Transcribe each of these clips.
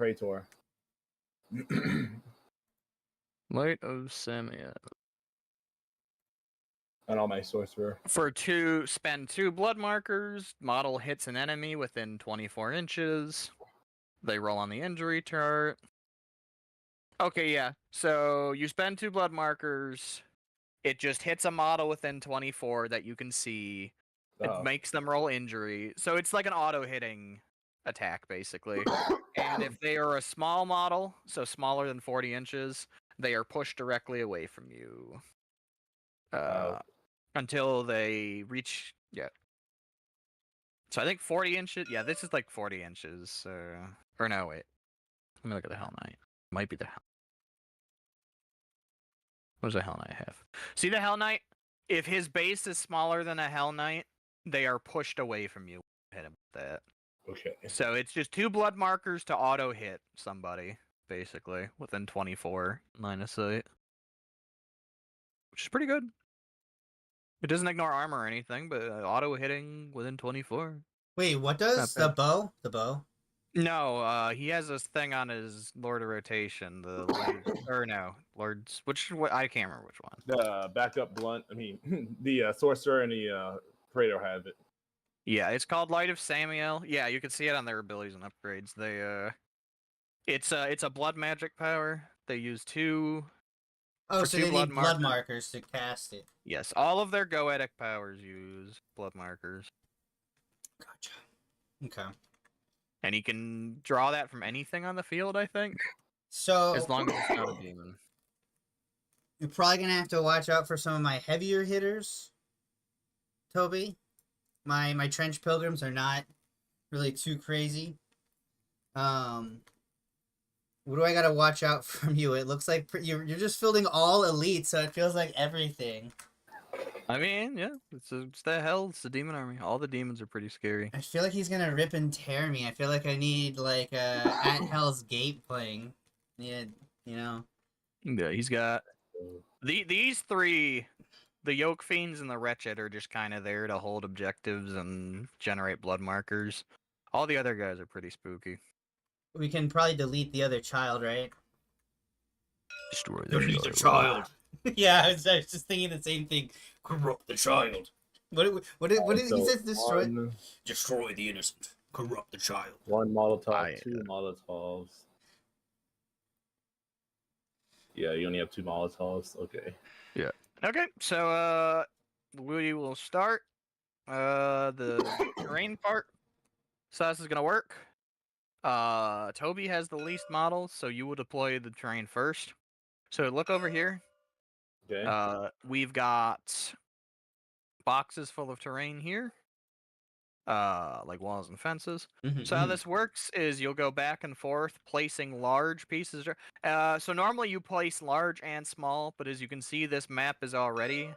Praetor. Light of Samuel. And all my sorcerer. Spend 2 blood markers. Model hits an enemy within 24 inches. They roll on the injury chart. Okay, yeah. So you spend 2 blood markers. It just hits a model within 24 that you can see. It makes them roll injury. So it's like an auto-hitting attack, basically. And if they are a small model, so smaller than 40 inches, they are pushed directly away from you. Until they reach... Yeah. So I think 40 inches... Yeah, this is like 40 inches. Or no, wait. Let me look at the Hell Knight. Might be the Hell... What does a Hell Knight have? See the Hell Knight? If his base is smaller than a Hell Knight, they are pushed away from you. Hit him with that. Okay. So it's just 2 blood markers to auto hit somebody, basically, within 24 line of sight. Which is pretty good. It doesn't ignore armor or anything, but auto hitting within 24. Wait, what does the bow? The bow? No, he has this thing on his Lord of Rotation. The or no, Lord's. I can't remember which one. The backup blunt. I mean, the sorcerer and the Praetor have it. Yeah, it's called Light of Samuel. Yeah, you can see it on their abilities and upgrades. It's a blood magic power. They use 2. Oh, so they need blood markers to cast it. Yes, all of their goetic powers use blood markers. Gotcha. Okay. And you can draw that from anything on the field, I think. So as long as it's not a demon. You're probably gonna have to watch out for some of my heavier hitters, Toby. My trench pilgrims are not really too crazy. What do I gotta watch out from you? It looks like you're just fielding all elite, so it feels like everything. I mean, yeah, it's the hell. It's the demon army. All the demons are pretty scary. I feel like he's gonna rip and tear me. I feel like I need like At Hell's Gate playing. Yeah, you know. Yeah, he's got these 3. The Yoke Fiends and the Wretched are just kind of there to hold objectives and generate blood markers. All the other guys are pretty spooky. We can probably delete the other child, right? Destroy the child. Yeah, I was just thinking the same thing. Corrupt the child. What did he say? Destroy the innocent. Corrupt the child. 1 Molotov, 2 Molotovs. Yeah, you only have 2 Molotovs. Okay. Yeah. Okay, so we will start the terrain part. So this is gonna work. Toby has the least models, so you will deploy the terrain first. So look over here. Okay. We've got boxes full of terrain here. Like walls and fences. So how this works is you'll go back and forth placing large pieces. So normally you place large and small, but as you can see, this map is already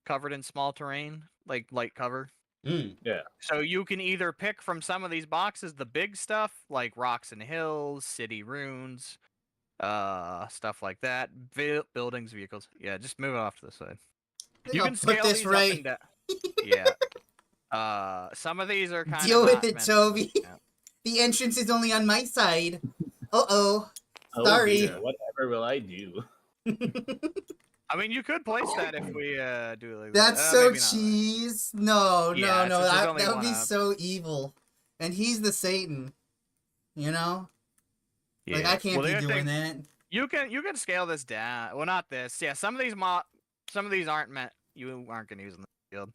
covered in small terrain, like light cover. Yeah. So you can either pick from some of these boxes the big stuff, like rocks and hills, city ruins, stuff like that, buildings, vehicles. Yeah, just move it off to the side. You can scale this these right. up and down. Yeah. Some of these are kind Deal of with it, Toby. The entrance is only on my side. Sorry. Whatever will I do? I mean, you could place that if we do it like That's so cheese. No, Yeah, no, that that would be so evil. And he's the Satan. You know? Yeah. Like I can't be doing that. You can scale this down. Well, not this. Yeah, some of these aren't meant. You aren't gonna use in the field.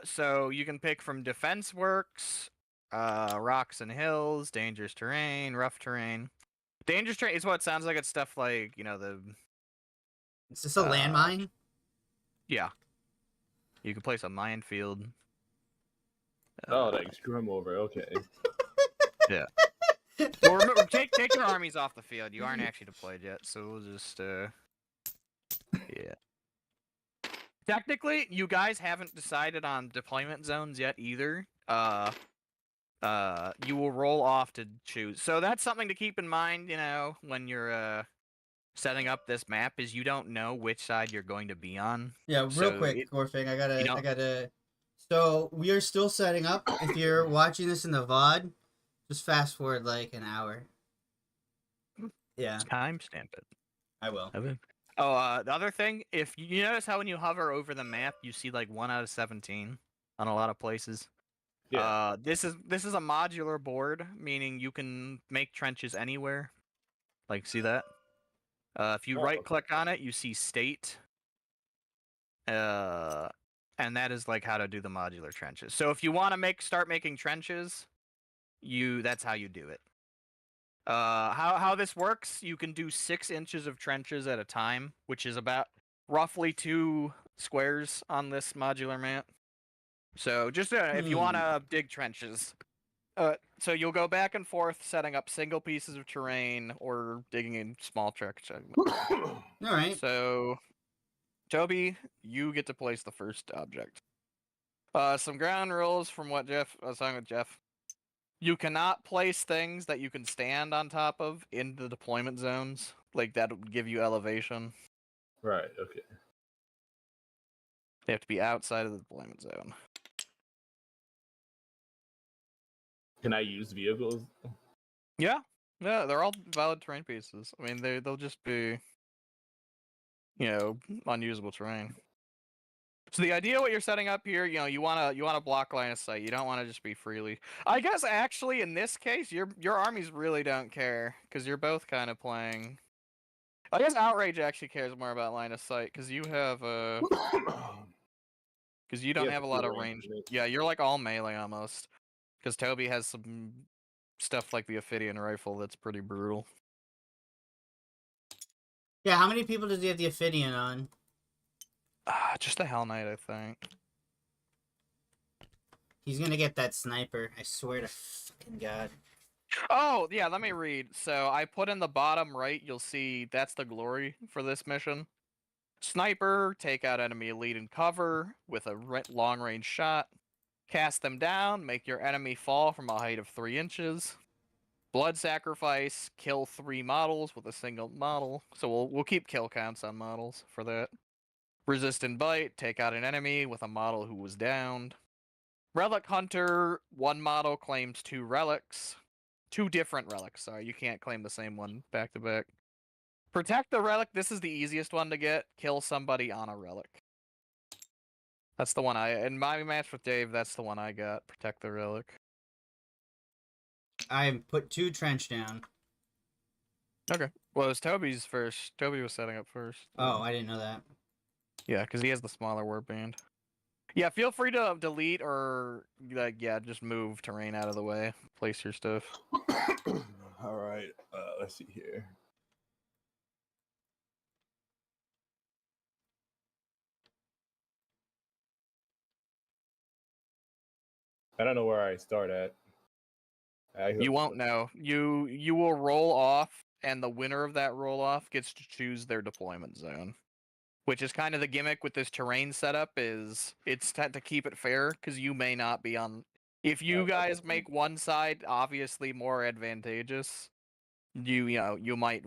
So you can pick from defense works, rocks and hills, dangerous terrain, rough terrain. Dangerous terrain is what it sounds like. It's stuff like, you know, Is this a landmine? Yeah. You can place a minefield. Like screw him over. Okay. Yeah. Well, remember, take your armies off the field. You aren't actually deployed yet, so we'll just yeah. Technically, you guys haven't decided on deployment zones yet either. You will roll off to choose. So that's something to keep in mind, you know, when you're setting up this map, is you don't know which side you're going to be on. Yeah, real quick, Gorfing, I gotta. So we are still setting up. If you're watching this in the VOD, just fast forward like an hour. Yeah, Timestamp it. I will. Evan. The other thing, if you notice how when you hover over the map, you see like 1 out of 17 on a lot of places. Yeah. This is a modular board, meaning you can make trenches anywhere. Like, see that? If you Oh, right click on it, you see state. And that is like how to do the modular trenches. So if you want to start making trenches, that's how you do it. How this works, you can do 6 inches of trenches at a time, which is about roughly 2 squares on this modular map. So just if you want to dig trenches, so you'll go back and forth setting up single pieces of terrain or digging in small trench segments. All right. So, Toby, you get to place the first object. Some ground rules from what I was talking with Jeff. You cannot place things that you can stand on top of in the deployment zones. Like, that would give you elevation. Right. Okay. They have to be outside of the deployment zone. Can I use vehicles? Yeah, they're all valid terrain pieces. I mean, they'll just be, unusable terrain. So the idea what you're setting up here, you wanna block line of sight. You don't want to just be freely. I guess actually in this case, your armies really don't care because you're both kind of playing. I guess Outrage actually cares more about line of sight because you have because you don't have a lot of range. Yeah, you're like all melee almost. Because Toby has some stuff like the Ophidian rifle that's pretty brutal. Yeah, how many people does he have the Ophidian on? Just a Hell Knight, I think. He's gonna get that sniper. I swear to fucking God. Oh, yeah, let me read. So I put in the bottom right, you'll see that's the glory for this mission. Sniper, take out enemy elite in cover with a long-range shot. Cast them down, make your enemy fall from a height of 3 inches. Blood sacrifice, kill 3 models with a single model. So we'll keep kill counts on models for that. Resistant bite, take out an enemy with a model who was downed. Relic hunter, 1 model claims 2 relics. 2 different relics, sorry, you can't claim the same one back to back. Protect the relic, this is the easiest one to get. Kill somebody on a relic. That's the one in my match with Dave, that's the one I got. Protect the relic. I put 2 trench down. Okay. Well, it was Toby's first. Toby was setting up first. Oh, I didn't know that. Yeah, because he has the smaller warband. Yeah, feel free to delete or, just move terrain out of the way. Place your stuff. All right. Let's see here. I don't know where I start at. You won't know. You will roll off, and the winner of that roll off gets to choose their deployment zone. Which is kind of the gimmick with this terrain setup is it's to keep it fair because you may not be on. If you guys make one side obviously more advantageous, you might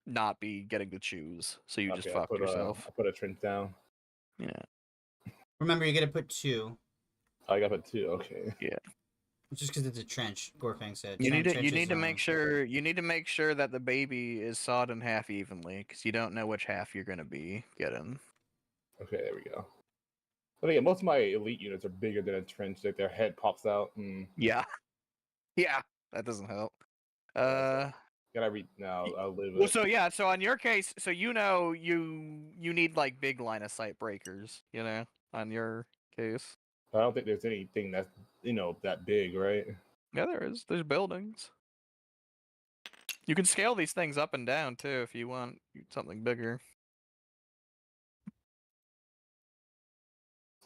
not be getting to choose, so you just fuck yourself. I put a trench down. Yeah. Remember, you gotta put 2. Oh, I got put 2. Okay. Yeah. Just because it's a trench, Gorfang said. You need to make sure that the baby is sawed in half evenly because you don't know which half you're gonna be getting. Okay, there we go. But again, most of my elite units are bigger than a trench. Like their head pops out. Yeah. Yeah, that doesn't help. Gotta read now. I'll live. Well, so on your case, so you need like big line of sight breakers, on your case. I don't think there's anything that's that big, right? Yeah, there is. There's buildings. You can scale these things up and down too if you want something bigger.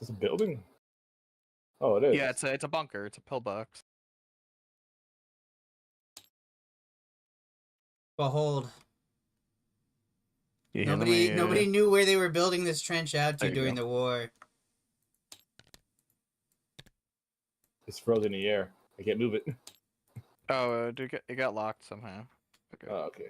Is this a building? Oh, it is. Yeah, it's a bunker. It's a pillbox. Behold. Yeah, nobody knew where they were building this trench out to during the war. It's frozen in the air. I can't move it. Oh, it got locked somehow. Okay. Oh, okay.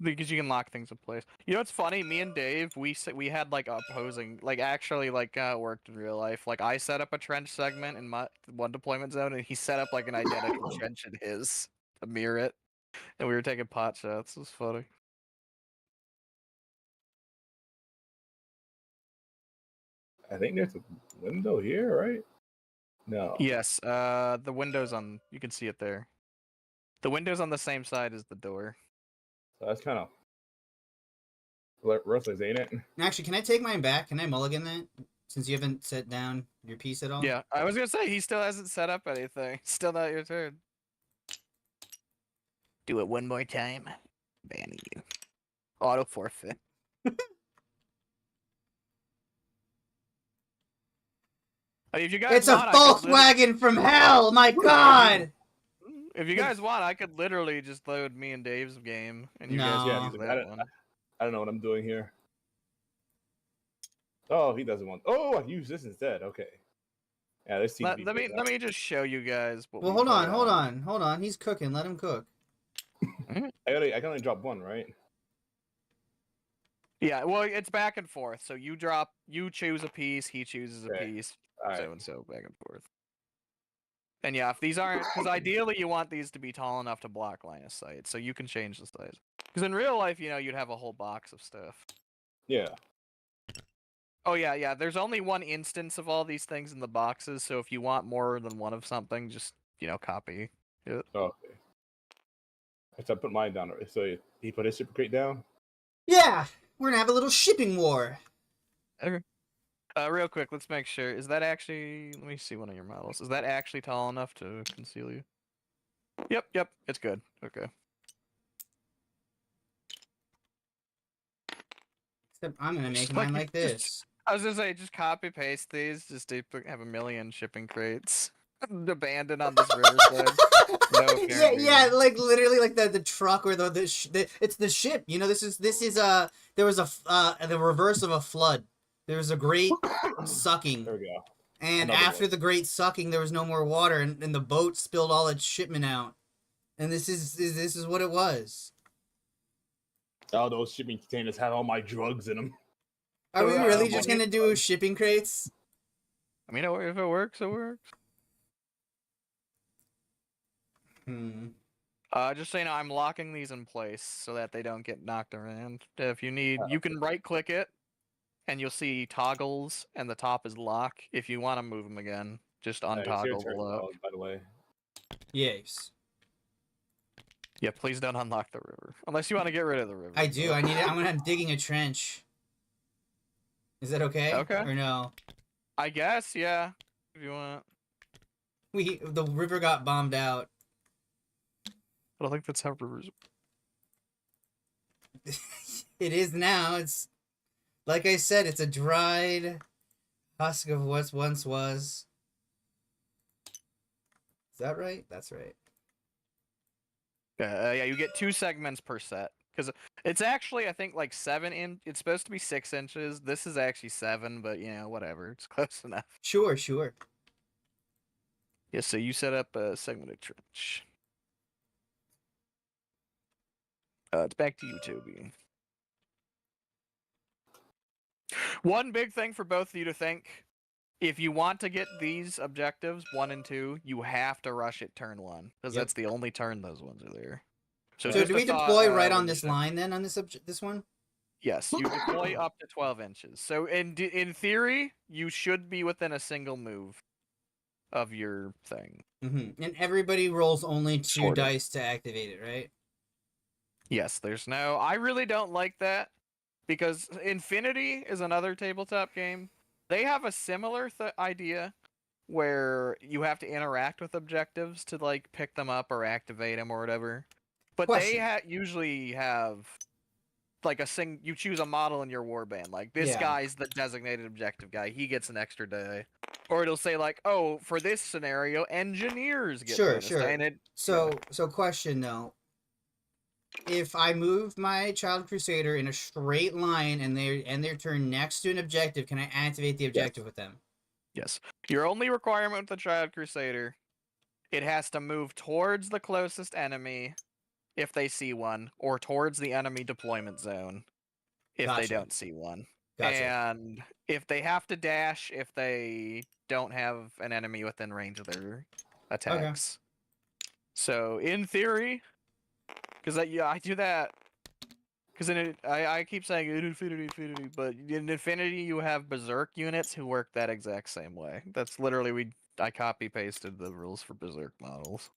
Because you can lock things in place. You know what's funny? Me and Dave, we had like opposing, like actually like worked in real life. Like I set up a trench segment in my one deployment zone, and he set up like an identical trench in his to mirror it, and we were taking pot shots. It was funny. I think there's a window here, right? No. Yes, the window's on. You can see it there. The window's on the same side as the door. So that's kind of worthless, ain't it? Actually, can I take mine back? Can I mulligan that? Since you haven't set down your piece at all? Yeah, I was gonna say he still hasn't set up anything. Still not your turn. Do it one more time. Banning you. Auto forfeit. If you guys It's a want, I could Volkswagen from hell! My god! if you guys want, I could literally just load me and Dave's game, and you guys No. can use that one. I don't know what I'm doing here. Oh, he doesn't want. Oh, I use this instead. Okay. Yeah, this seems. Let me just show you guys. What Well, we hold play on. He's cooking. Let him cook. I can only drop one, right? Yeah, well, it's back and forth. So you choose a piece, he chooses a piece, Alright. so and so, back and forth. And yeah, if these aren't, because ideally you want these to be tall enough to block line of sight, so you can change the size. Because in real life, you'd have a whole box of stuff. Yeah. Oh yeah. There's only one instance of all these things in the boxes, so if you want more than one of something, just copy it. Okay. So I put mine down. So he put his super crate down. Yeah! We're gonna have a little shipping war. Okay. Real quick, let's make sure. Is that actually? Let me see one of your models. Is that actually tall enough to conceal you? Yep. It's good. Okay. Except I'm gonna make Just mine like just- this. I was gonna say, just copy paste these, just to have a million shipping crates abandoned on this riverside. No apparent yeah, reason. like literally, like the truck or it's the ship. This is there was the reverse of a flood. There was a great sucking, There we go. and Another after one. the great sucking, there was no more water, and the boat spilled all its shipment out. And this is what it was. Oh, those shipping containers have all my drugs in them. Are we Yeah, really I'm just on gonna it. do shipping crates? I mean, if it works, it works. Just so you know, I'm locking these in place so that they don't get knocked around. If you need, you can right-click it, and you'll see toggles, and the top is lock. If you want to move them again, just It's your untoggle the turn, lock. by the way. Yes, Yeah, please don't unlock the river. Unless you want to get rid of the river. I do. I need it. I'm digging a trench. Is that okay? Okay. Or no? I guess, yeah. If you want. The river got bombed out. I don't think that's how rivers. It is now. It's like I said. It's a dried husk of what once was. Is that right? That's right. Yeah, you get 2 segments per set. Because it's actually, I think, like 7 in. It's supposed to be 6 inches. This is actually 7, but whatever. It's close enough. Sure. Yeah, so you set up a segmented trench. It's back to you, Toby. One big thing for both of you to think. If you want to get these objectives, 1 and 2, you have to rush it turn 1. Because Yep. that's the only turn those ones are there. So just do we a thought, deploy right when on you this set- line then on this one? Yes, you deploy up to 12 inches. So in theory, you should be within a single move of your thing. Mm-hmm. And everybody rolls only 2 Sort of. dice to activate it, right? Yes, there's no... I really don't like that, because Infinity is another tabletop game. They have a similar idea where you have to interact with objectives to, like, pick them up or activate them or whatever. But Question. they usually have, like, you choose a model in your warband. Like, this Yeah. guy's the designated objective guy. He gets an extra day. Or it'll say, like, oh, for this scenario, engineers get bonus day. And So question though. If I move my Child Crusader in a straight line and they end their turn next to an objective, can I activate the objective with them? Yes. Your only requirement with the Child Crusader, it has to move towards the closest enemy if they see one, or towards the enemy deployment zone if they Gotcha. don't see one. Gotcha. And if they have to dash if they don't have an enemy within range of their attacks. So in theory, because I do that Because I keep saying Infinity, but in Infinity you have Berserk units who work that exact same way. That's literally I copy pasted the rules for Berserk models.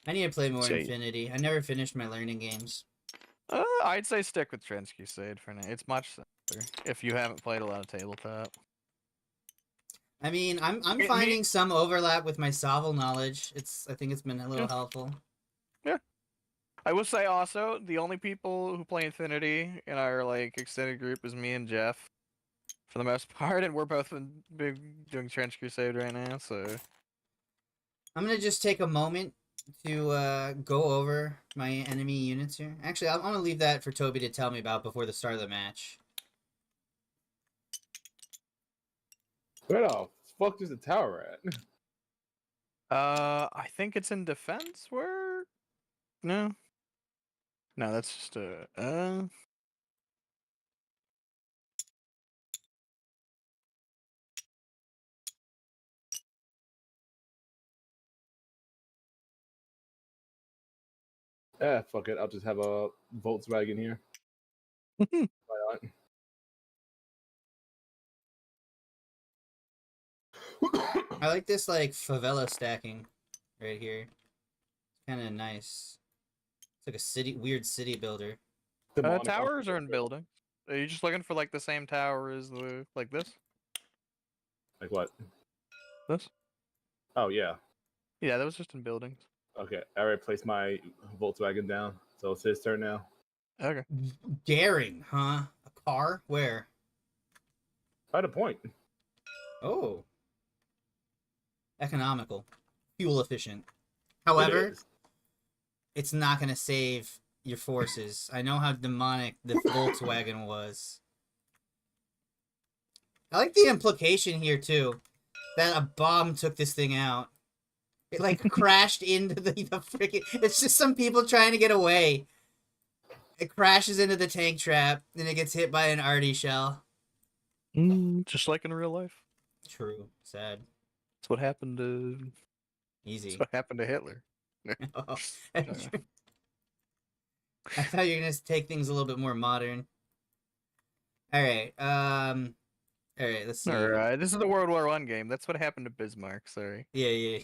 I need to play more So, Infinity. I never finished my learning games. I'd say stick with Trans Crusade for now. It's much simpler if you haven't played a lot of tabletop. I mean, I'm finding some overlap with my Sovel knowledge. I think it's been a little helpful. Yeah. I will say also, the only people who play Infinity in our like extended group is me and Jeff, for the most part, and we're both doing Trans Crusade right now. So I'm gonna just take a moment to go over my enemy units here. Actually, I'm gonna leave that for Toby to tell me about before the start of the match. Where the fuck is the tower at? I think it's in defense. Where? No, that's just a. Fuck it. I'll just have a Volkswagen here. Why not? I like this like favela stacking right here. It's kind of nice. It's like a weird city builder. Towers are in building. Are you just looking for like the same tower as like this? Like what? This? Oh yeah. Yeah, that was just in buildings. Okay, I already placed my Volkswagen down, so it's his turn now. Okay. Daring, huh? A car? Where? By the point. Oh. Economical. Fuel efficient. However, it's not going to save your forces. I know how demonic the Volkswagen was. I like the implication here, too. That a bomb took this thing out. It, like, crashed into the freaking... It's just some people trying to get away. It crashes into the tank trap, and it gets hit by an arty shell. Just like in real life. True. Sad. That's what happened to... Easy. That's what happened to Hitler. Oh, I thought you were going to take things a little bit more modern. Alright, Alright, let's see. Alright, this is the World War I game. That's what happened to Bismarck, sorry. Yeah.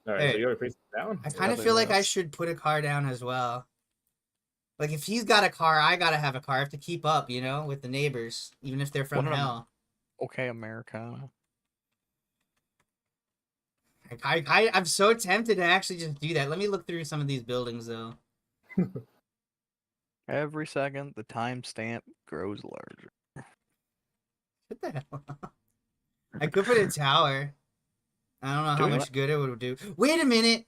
Alright, so you already placed it down? I kind of feel like I should put a car down as well. Like, if he's got a car, I gotta have a car. I have to keep up, you know, with the neighbors, even if they're from hell. Okay, Americana. I'm so tempted to actually just do that. Let me look through some of these buildings, though. Every second, the timestamp grows larger. What the hell? I could put a tower. I don't know how much good it would do. Wait a minute!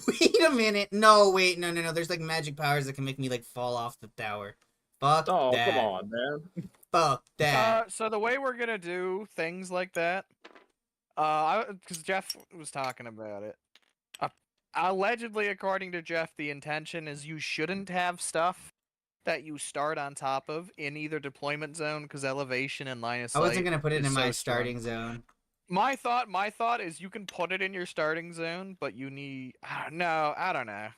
Wait a minute! No, wait, no. There's, like, magic powers that can make me, like, fall off the tower. Fuck that. Oh, come on, man. Fuck that. So the way we're gonna do things like that, because Jeff was talking about it. Allegedly, according to Jeff, the intention is you shouldn't have stuff that you start on top of in either deployment zone, because elevation and line of sight. I wasn't gonna put it in my so starting zone. My thought is you can put it in your starting zone, but you need... No, I don't know.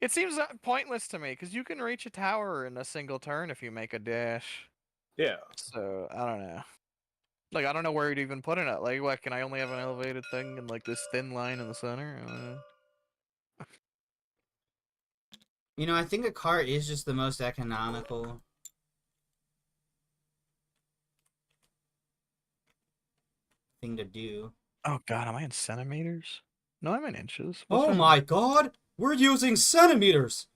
It seems pointless to me, because you can reach a tower in a single turn if you make a dash. Yeah. So, I don't know. Like, I don't know where you'd even put it at. Like, what, can I only have an elevated thing in, like, this thin line in the center? You know, I think a car is just the most economical. Thing to do. Oh god, am I in centimeters? No, I'm in inches. Oh my god! We're using centimeters!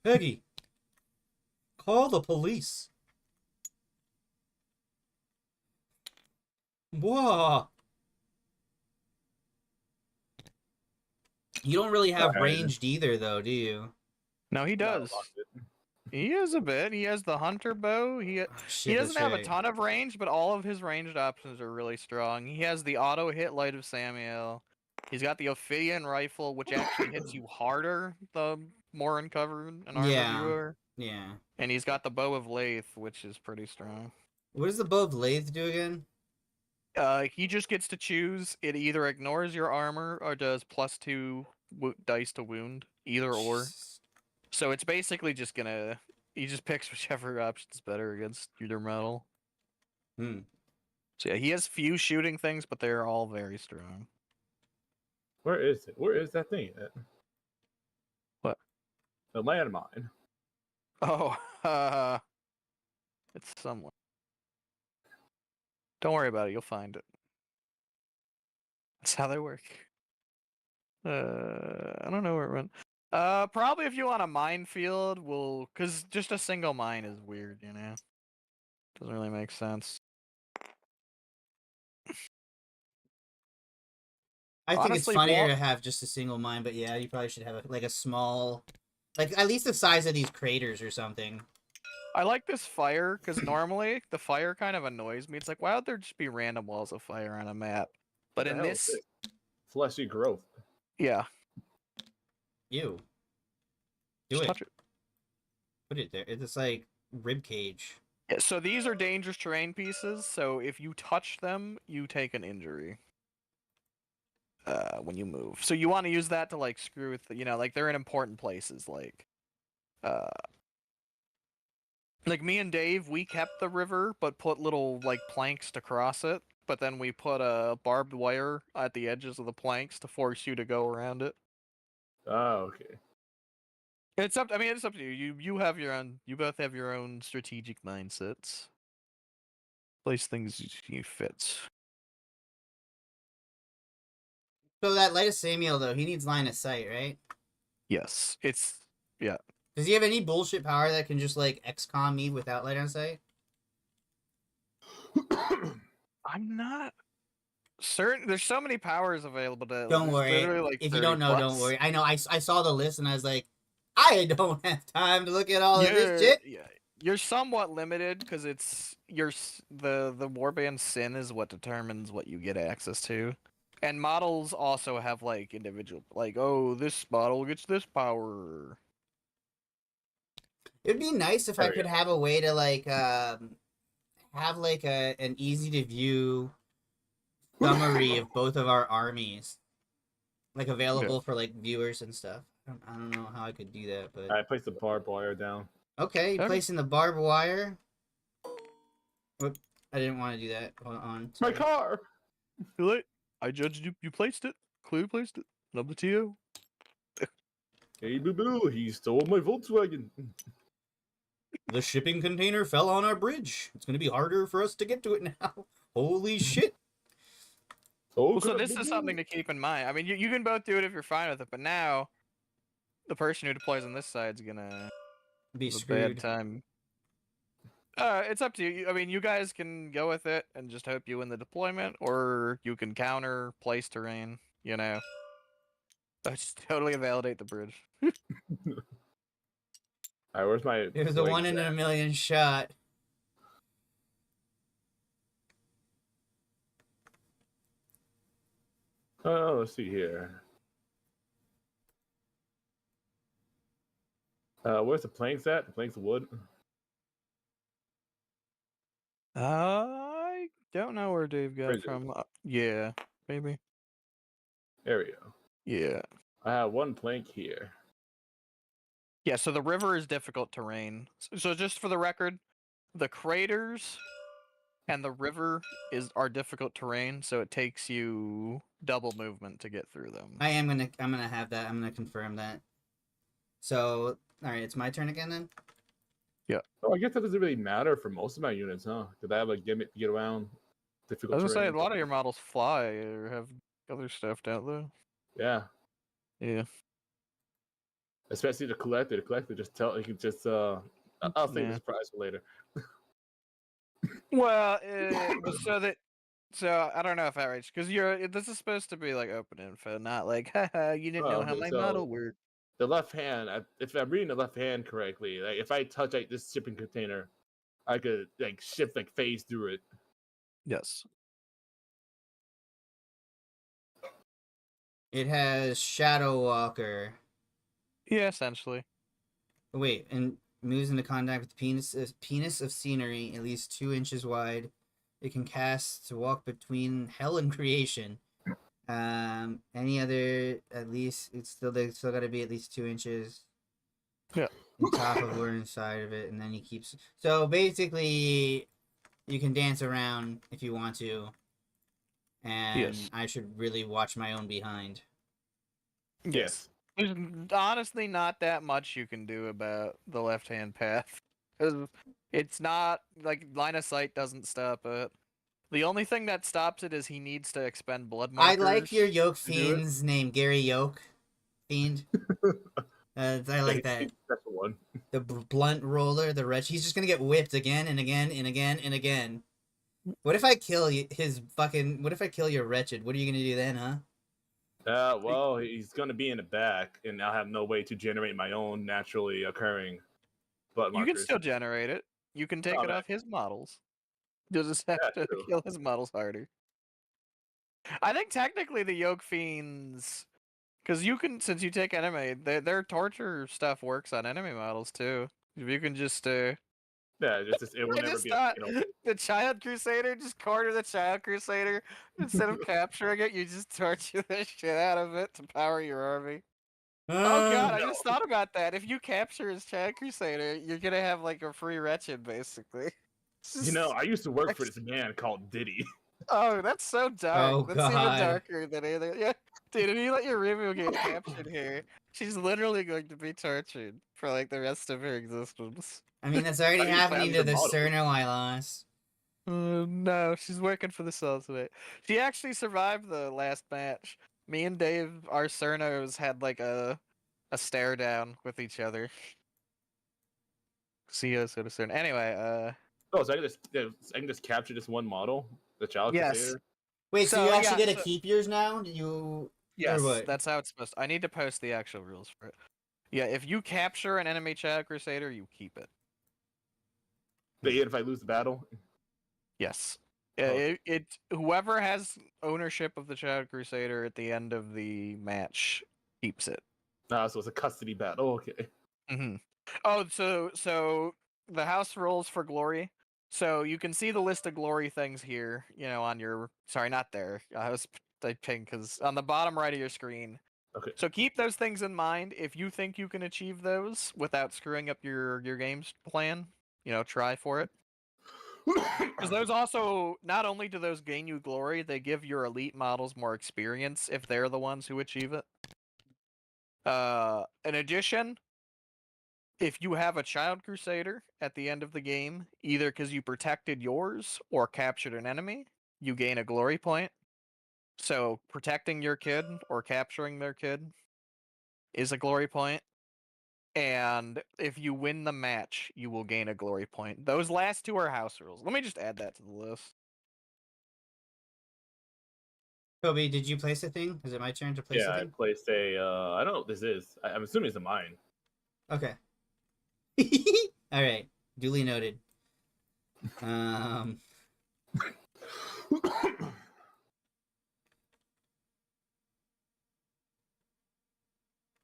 Peggy, call the police. Whoa! You don't really have ranged either, though, do you? No, he does. He has a bit. He has the hunter bow. He doesn't have a ton of range, but all of his ranged options are really strong. He has the auto hit Light of Samuel. He's got the Ophidian rifle, which actually hits you harder the more uncovered and armored you are. Yeah. And he's got the bow of Lathe, which is pretty strong. What does the bow of Lathe do again? He just gets to choose. It either ignores your armor or does +2 dice to wound, either or. So it's basically just gonna he just picks whichever option's better against either model. Hmm. So yeah, he has few shooting things, but they're all very strong. Where is it? Where is that thing at? What? The landmine. Oh, it's somewhere. Don't worry about it. You'll find it. That's how they work. I don't know where it went. Probably if you want a minefield, cause just a single mine is weird, you know. Doesn't really make sense. I think Honestly, it's funnier more- to have just a single mine, but yeah, you probably should have like a small, like at least the size of these craters or something. I like this fire because normally the fire kind of annoys me. It's like, why would there just be random walls of fire on a map? But What in the hell is this, fleshy growth. yeah, Ew. Do just it. touch it. Put it there. It's like rib cage. Yeah, so these are dangerous terrain pieces. So if you touch them, you take an injury. When you move, so you want to use that to like screw with, like they're in important places, uh, like me and Dave, we kept the river, but put little like planks to cross it. But then we put a barbed wire at the edges of the planks to force you to go around it. Oh, okay. It's up. I mean, it's up to you. You have your own. You both have your own strategic mindsets. Place things you fit. So that Light of Samuel though, he needs line of sight, right? Yes, yeah. Does he have any bullshit power that can just like XCOM me without light of sight? I'm not certain. There's so many powers available to. Don't there's worry. literally, like, If you 30 don't know, don't plus. worry. I know. I saw the list and I was like, I don't have time to look at all of this shit. Yeah, you're somewhat limited because the warband sin is what determines what you get access to, and models also have like individual, like, oh, this model gets this power. It'd be nice if I There we could have a way to like have like an easy to view summary of both of our armies, like available for like viewers and stuff. I don't know how I could do that, but I placed the barbed wire down. okay, Okay. placing the barbed wire. Whoop, I didn't want to do that. Hold on. My sorry. car! Too late. I judged you. You placed it. Clearly placed it. Love the TO. Hey, boo boo, he stole my Volkswagen. The shipping container fell on our bridge. It's gonna be harder for us to get to it now. Holy shit! Oh, Well, so crap, this boo is boo. something to keep in mind. I mean, you can both do it if you're fine with it, but now the person who deploys on this side's gonna Be have a screwed. bad time. It's up to you. I mean, you guys can go with it and just hope you win the deployment, or you can counter place terrain. Just totally invalidate the bridge. Alright, where's my It was a legs 1 in a at? million shot. Oh, let's see here. Where's the planks at? The planks of wood? I don't know where Dave got Where it is it? from. Yeah, maybe. There we go. Yeah. I have one plank here. Yeah, so the river is difficult terrain. So just for the record, the craters and the river are difficult terrain, so it takes you double movement to get through them. I'm gonna have that. I'm gonna confirm that. So, all right, it's my turn again then. Oh, I guess that doesn't really matter for most of my units, huh? Because I have a gimmick to get around I difficult was gonna say terrain. a lot of your models fly or have other stuff down though. Yeah, Yeah. especially the collector. The collector just you can just I'll save Yeah. the surprise for later. Well, so I don't know if that right, because this is supposed to be like open info, not like, haha, you didn't know how Okay, my so model worked. the left hand, if I'm reading the left hand correctly, like if I touch like this shipping container, I could like shift like phase through it. Yes. It has Shadow Walker. Yeah, essentially. Wait, and moves into contact with the penis of scenery at least 2 inches wide. It can cast to walk between hell and creation. Any other at least they still got to be at least 2 inches. Yeah. On top of or inside of it, and then he keeps. So basically, you can dance around if you want to, and Yes. I should really watch my own behind. Yes. There's honestly not that much you can do about the left-hand path. 'Cause it's not like line of sight doesn't stop it. The only thing that stops it is he needs to expend blood I markers. like your Yoke to do it. Fiend's name, Gary Yoke Fiend. I like that. That's the one. The blunt roller, the wretch. He's just gonna get whipped again and again and again and again. What if I kill his fucking? What if I kill your wretched? What are you gonna do then, huh? Well, he's gonna be in the back, and I'll have no way to generate my own naturally occurring blood You markers. can still generate it. You can take Oh, it man. off his models. You'll just have Yeah, to true. kill his models harder. I think technically the Yoke Fiends, because you can, since you take enemy, their torture stuff works on enemy models too. If you can just Yeah, it will I never just be. thought the Child Crusader, just corner the Child Crusader. Instead of capturing it, you just torture the shit out of it to power your army. Oh god, I No. just thought about that. If you capture his Child Crusader, you're gonna have like a free wretched, basically. You know, I used to work for this man called Diddy. Oh, that's so dark. Oh, That's even God. darker than anything. Yeah, dude, if you let your Remu get captured here, she's literally going to be tortured for like the rest of her existence. I mean, that's already I need happening to the models. Cerno I lost. No, she's working for the Souls today. She actually survived the last match. Me and Dave, our Cernos, had like a stare down with each other. CEO Citizen. Anyway, Oh, so I can just capture this one model, the Child yes. Crusader. Wait, so, So, you actually yeah, get to keep yours now? Or Yes, what? that's how it's supposed to. I need to post the actual rules for it. Yeah, if you capture an enemy Child Crusader, you keep it. But even if I lose the battle, Yes. Okay. Whoever has ownership of the Child Crusader at the end of the match keeps it. so it's a custody battle. Okay. Mm-hmm. Oh, so the house rules for glory. So you can see the list of glory things here. On your not there. I was typing because on the bottom right of your screen. Okay. So keep those things in mind. If you think you can achieve those without screwing up your game's plan, try for it. Because those also, not only do those gain you glory, they give your elite models more experience if they're the ones who achieve it. In addition, if you have a Child Crusader at the end of the game, either because you protected yours or captured an enemy, you gain a glory point. So protecting your kid or capturing their kid is a glory point. And if you win the match, you will gain a glory point. Those last two are house rules. Let me just add that to the list. Kobe, did you place a thing? Is it my turn to place a I thing? placed a. I don't know what this is. I'm assuming it's a mine. Okay. All right. Duly noted.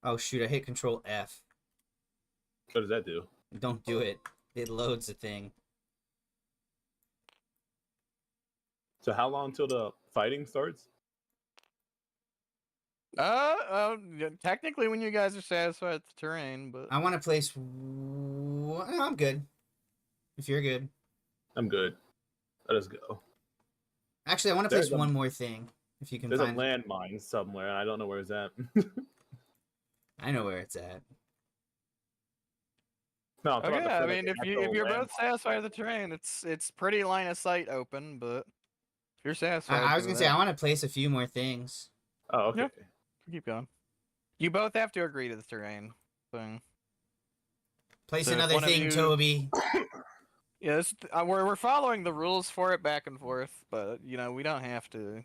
Oh shoot! I hit Control F. What does that do? Don't do it. It loads a thing. So how long till the fighting starts? Technically when you guys are satisfied with the terrain, but I want to place. I'm good. If you're good. I'm good. Let us go. Actually, I want to place one more thing. If you can There's find. a landmine somewhere, and I don't know where it's at. I know where it's at. No, I'm talking okay. about I the mean, if actual you're both landmine. satisfied with the terrain, it's pretty line of sight open. But if you're satisfied, I was do gonna say that. I want to place a few more things. Oh, okay. Yeah. Keep going. You both have to agree to the terrain thing. Place So if another one of thing, you- Toby. Yes, we're following the rules for it back and forth, but we don't have to.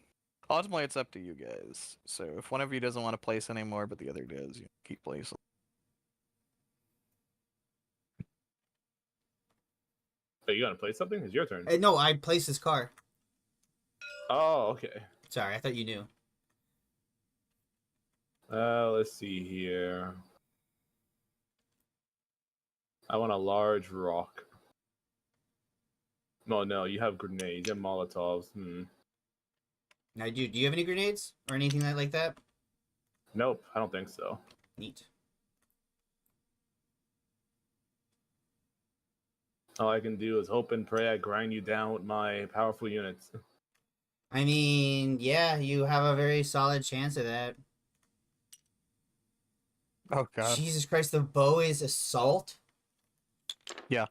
Ultimately, it's up to you guys. So if one of you doesn't want to place anymore, but the other does, you keep placing. So you gonna play something? It's your turn. No, I placed this car. Oh, okay. Sorry, I thought you knew. Let's see here. I want a large rock. No, you have grenades and molotovs. Now, do you have any grenades or anything like that? Nope, I don't think so. Neat. All I can do is hope and pray I grind you down with my powerful units. I mean, yeah, you have a very solid chance of that. Oh god. Jesus Christ, the bow is assault? Yeah.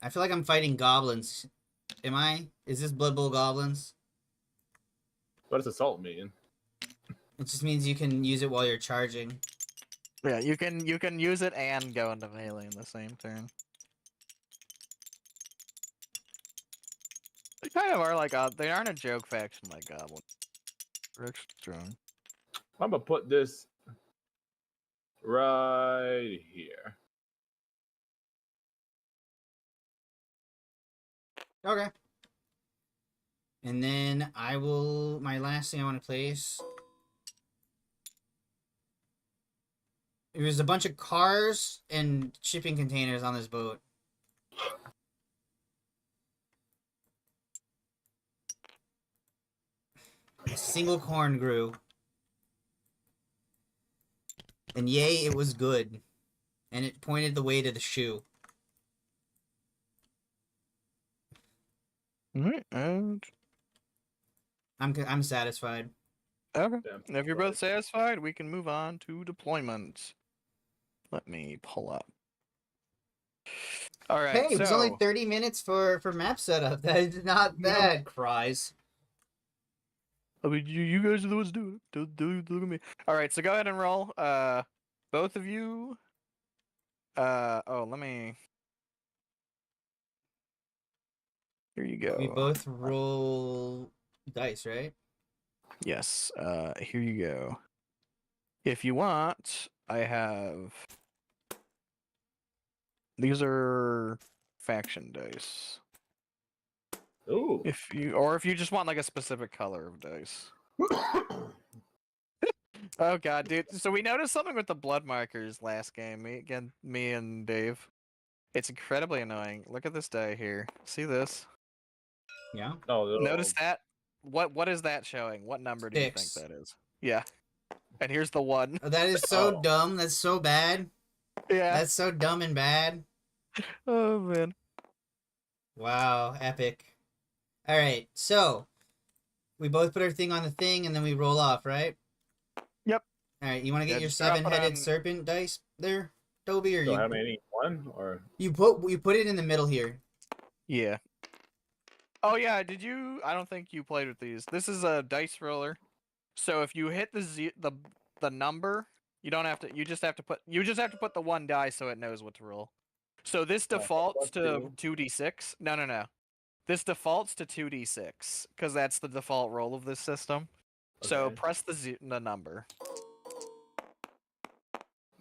I feel like I'm fighting goblins. Am I? Is this Blood Bowl goblins? What does assault mean? It just means you can use it while you're charging. Yeah, you can use it and go into melee in the same turn. They kind of are like they aren't a joke faction like goblins. They're extra strong. I'm gonna put this right here. Okay. And then my last thing I want to place. There's a bunch of cars and shipping containers on this boat. A single corn grew. And yay, it was good. And it pointed the way to the shoe. Alright, and I'm satisfied. okay. Yeah, If you're both satisfied, we can move on to deployment. Let me pull up. All right. Hey, it was only so 30 minutes for map setup. That is not bad, Cries. I mean, you guys are the ones doing it. Don't look at me. All right, so go ahead and roll. Both of you. Let me. Here you go. We both roll dice, right? Yes. Here you go. If you want, I have. These are faction dice. Ooh. If you just want like a specific color of dice. Oh god, dude. So we noticed something with the blood markers last game. Me and Dave. It's incredibly annoying. Look at this die here. See this? Yeah. Oh, Notice that? What is that showing? What number do you think 6. that is? Yeah. And here's the 1. Oh, that is so Oh. dumb. That's so bad. Yeah. That's so dumb and bad. Oh man. Wow, epic. Alright, so we both put our thing on the thing and then we roll off, right? Yep. Alright, you want to get Yeah, your just drop it 7-headed on- serpent dice there, Toby, or So how many? One or you put it in the middle here. Yeah. Oh yeah, I don't think you played with these. This is a dice roller. So if you hit the number, you just have to put the 1 die so it knows what to roll. So this defaults to 2d6. No. This defaults to 2d6 because that's the default roll of this system. So Okay. press the number.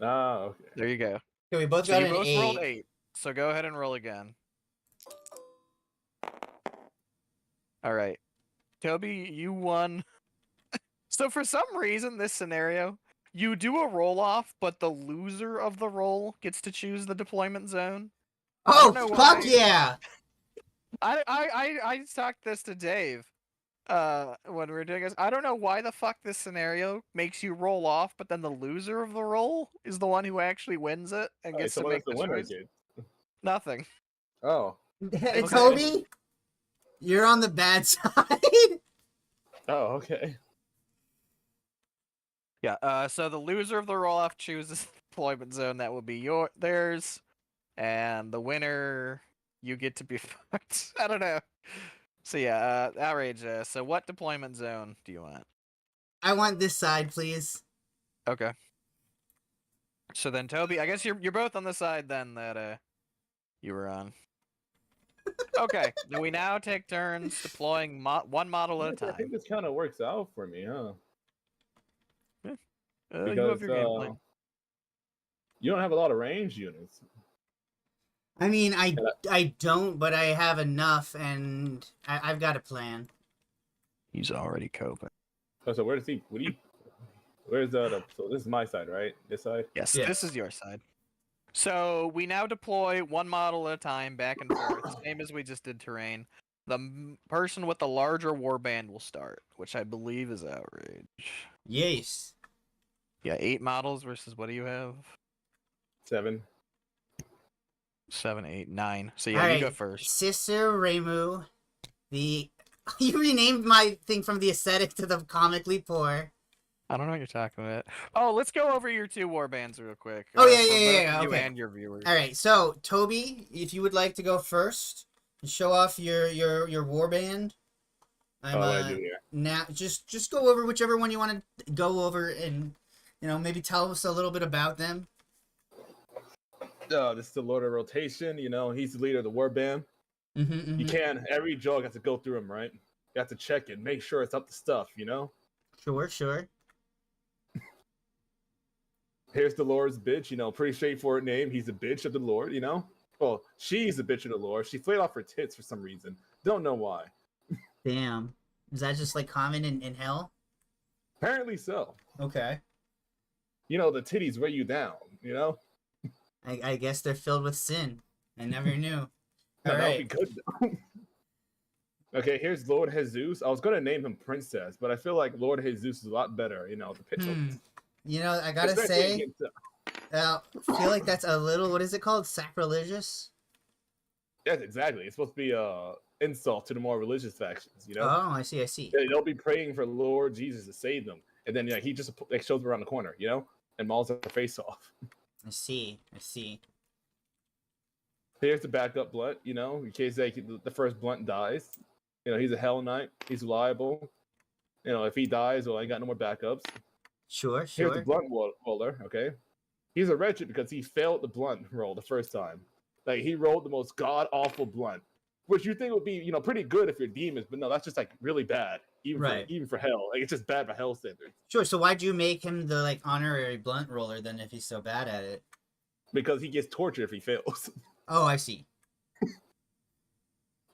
Ah, okay. There you go. Okay, we both So got you an both 8. rolled 8. So go ahead and roll again. All right. Toby, you won. So for some reason, this scenario, you do a roll off, but the loser of the roll gets to choose the deployment zone. Oh, know fuck why. yeah! I talked this to Dave when we were doing this. I don't know why the fuck this scenario makes you roll off, but then the loser of the roll is the one who actually wins it and Hey, gets so to what make does the the winner choice. get? Nothing. Oh. Hey, Okay. Toby, you're on the bad side. Oh, okay. Yeah. So the loser of the roll off chooses the deployment zone that will be theirs, and the winner, you get to be fucked. I don't know. So yeah, outrage. So what deployment zone do you want? I want this side, please. Okay. So then, Toby, I guess you're both on the side then that you were on. Okay. Then we now take turns deploying one model at a I time. think this kind of works out for me, huh? You have Because your game plan. you don't have a lot of range units. I mean, I don't, but I have enough, and I've got a plan. He's already coping. Oh, so where does he? What do you? Where's the? So this is my side, right? This side. Yes, Yeah. this is your side. So we now deploy one model at a time, back and forth, same as we just did terrain. person with the larger warband will start, which I believe is outrage. Yes. Yeah, 8 models versus what do you have? 7. 7, 8, 9. So yeah, All you go right. first. Sister Reimu, the you renamed my thing from the aesthetic to the comically poor. I don't know what you're talking about. Oh, let's go over your 2 warbands real quick. Oh, yeah, for yeah, both yeah, you okay. and your viewers. All right. So Toby, if you would like to go first and show off your warband. I'm What do I do here? now just go over whichever one you want to go over and maybe tell us a little bit about them. This is the Lord of Rotation. He's the leader of the warband. Mm-hmm. You can every jog has to go through him, right? You have to check it, make sure it's up to stuff. Sure. Here's the Lord's bitch. Pretty straightforward name. He's the bitch of the Lord. Well, she's the bitch of the Lord. She flayed off her tits for some reason. Don't know why. Damn. Is that just like common in hell? Apparently so. Okay. The titties weigh you down. I guess they're filled with sin. I never knew. Yeah, All that would right. be good though. Okay, here's Lord Jesus. I was gonna name him Princess, but I feel like Lord Jesus is a lot better. The pixel. I gotta say, I feel like that's a little. What is it called? Sacrilegious. Yes, exactly. It's supposed to be insult to the more religious factions. Oh, I see. They'll be praying for Lord Jesus to save them, and then he just shows them around the corner, and mauls their face off. I see. Here's the backup blunt, in case the first blunt dies. He's a Hell Knight. He's reliable. If he dies, well, I got no more backups. Sure. Here's the blunt roller, okay? He's a wretched because he failed the blunt roll the first time. Like, he rolled the most god-awful blunt, which you think would be, pretty good if you're demons, but no, that's just, really bad, even for hell. Like, it's just bad for hell standards. Sure, so why'd you make him the, honorary blunt roller, then, if he's so bad at it? Because he gets tortured if he fails. Oh, I see.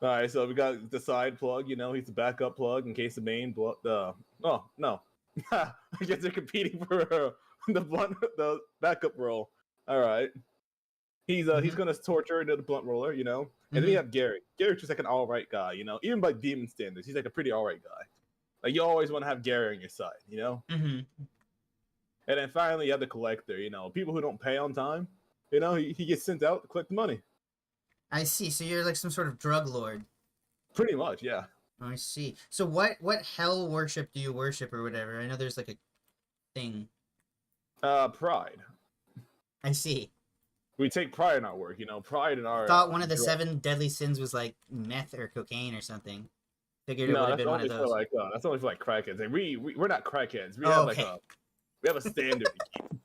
All right, so we got the side plug, he's the backup plug in case the main plug, oh, no. I guess they're competing for the backup roll. All right. He's gonna torture into the blunt roller, and then you have Gary. Gary's just like an all right guy, even by demon standards, he's like a pretty all right guy. Like, you always want to have Gary on your side, Mm-hmm. And then finally you have the collector, people who don't pay on time, he gets sent out to collect the money. I see. So you're like some sort of drug lord. Pretty much, yeah. I see. So what hell worship do you worship or whatever? I know there's like a thing. Pride. I see. We take pride in our work, pride in our. I thought one of the 7 deadly sins was like meth or cocaine or something. Figured it would have been one of those. That's only for like crackheads. And we're not crackheads. We have a standard to keep.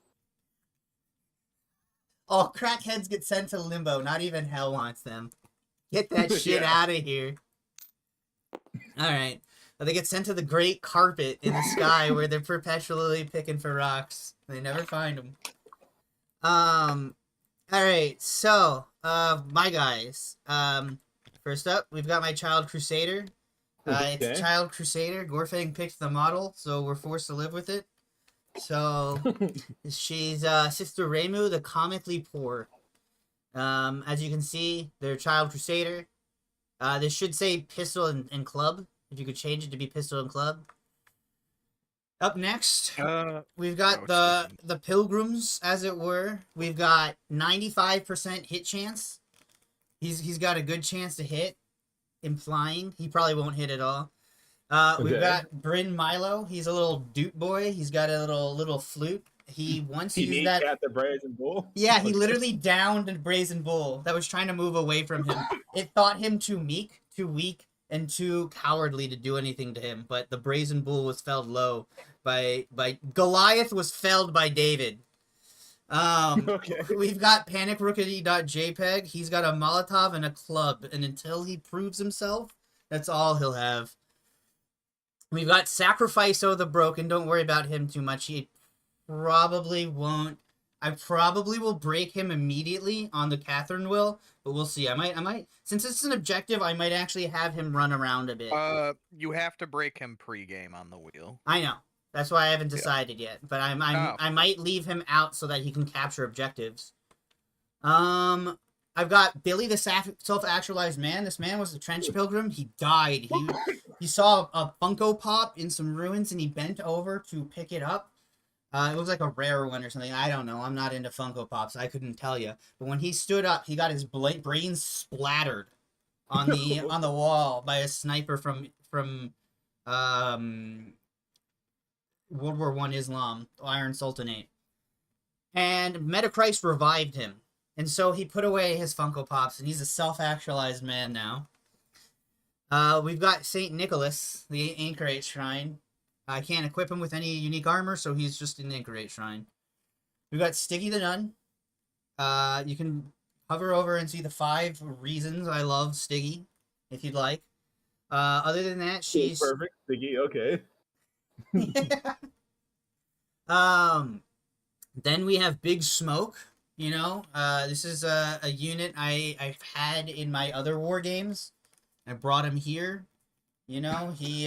Oh, crackheads get sent to limbo. Not even hell wants them. Get that shit out of here. All right. Well, they get sent to the great carpet in the sky where they're perpetually picking for rocks. They never find them. All right. So, my guys. First up, we've got my Child Crusader. It's Child Crusader. Gorfang picked the model, so we're forced to live with it. So, she's Sister Reimu, the comically poor. As you can see, they're Child Crusader. This should say Pistol and Club, if you could change it to be Pistol and Club. Up next, we've got the Pilgrims, as it were. We've got 95% hit chance. He's got a good chance to hit, implying he probably won't hit at all. We've got Bryn Milo. He's a little dupe boy. He's got a little flute. He once used that. At the Brazen Bull. Yeah, he literally downed a Brazen Bull that was trying to move away from him. It thought him too meek, too weak, and too cowardly to do anything to him. But the Brazen Bull was felled low by Goliath was felled by David. Okay. We've got PanicRookie.jpg. He's got a Molotov and a club, and until he proves himself, that's all he'll have. We've got Sacrifice-O the Broken. Don't worry about him too much. He probably won't. I probably will break him immediately on the Catherine will, but we'll see. I might, since it's an objective, I might actually have him run around a bit. You have to break him pre-game on the wheel. I know. That's why I haven't decided yet, but I might leave him out so that he can capture objectives. I've got Billy the self-actualized man. This man was a trench pilgrim. He died. He saw a Funko Pop in some ruins and he bent over to pick it up. It was like a rare one or something. I don't know. I'm not into Funko Pops. I couldn't tell you. But when he stood up, he got his brain splattered on the wall by a sniper from World War I Islam, Iron Sultanate. And Metachrist revived him. And so he put away his Funko Pops, and he's a self-actualized man now. We've got St. Nicholas, the Anchorite Shrine. I can't equip him with any unique armor, so he's just an Anchorite Shrine. We've got Stiggy the Nun. You can hover over and see the 5 reasons I love Stiggy, if you'd like. Other than that, she's... Perfect, Stiggy, okay. Then we have Big Smoke. You know, this is a unit I've had in my other war games. I brought him here. You know, he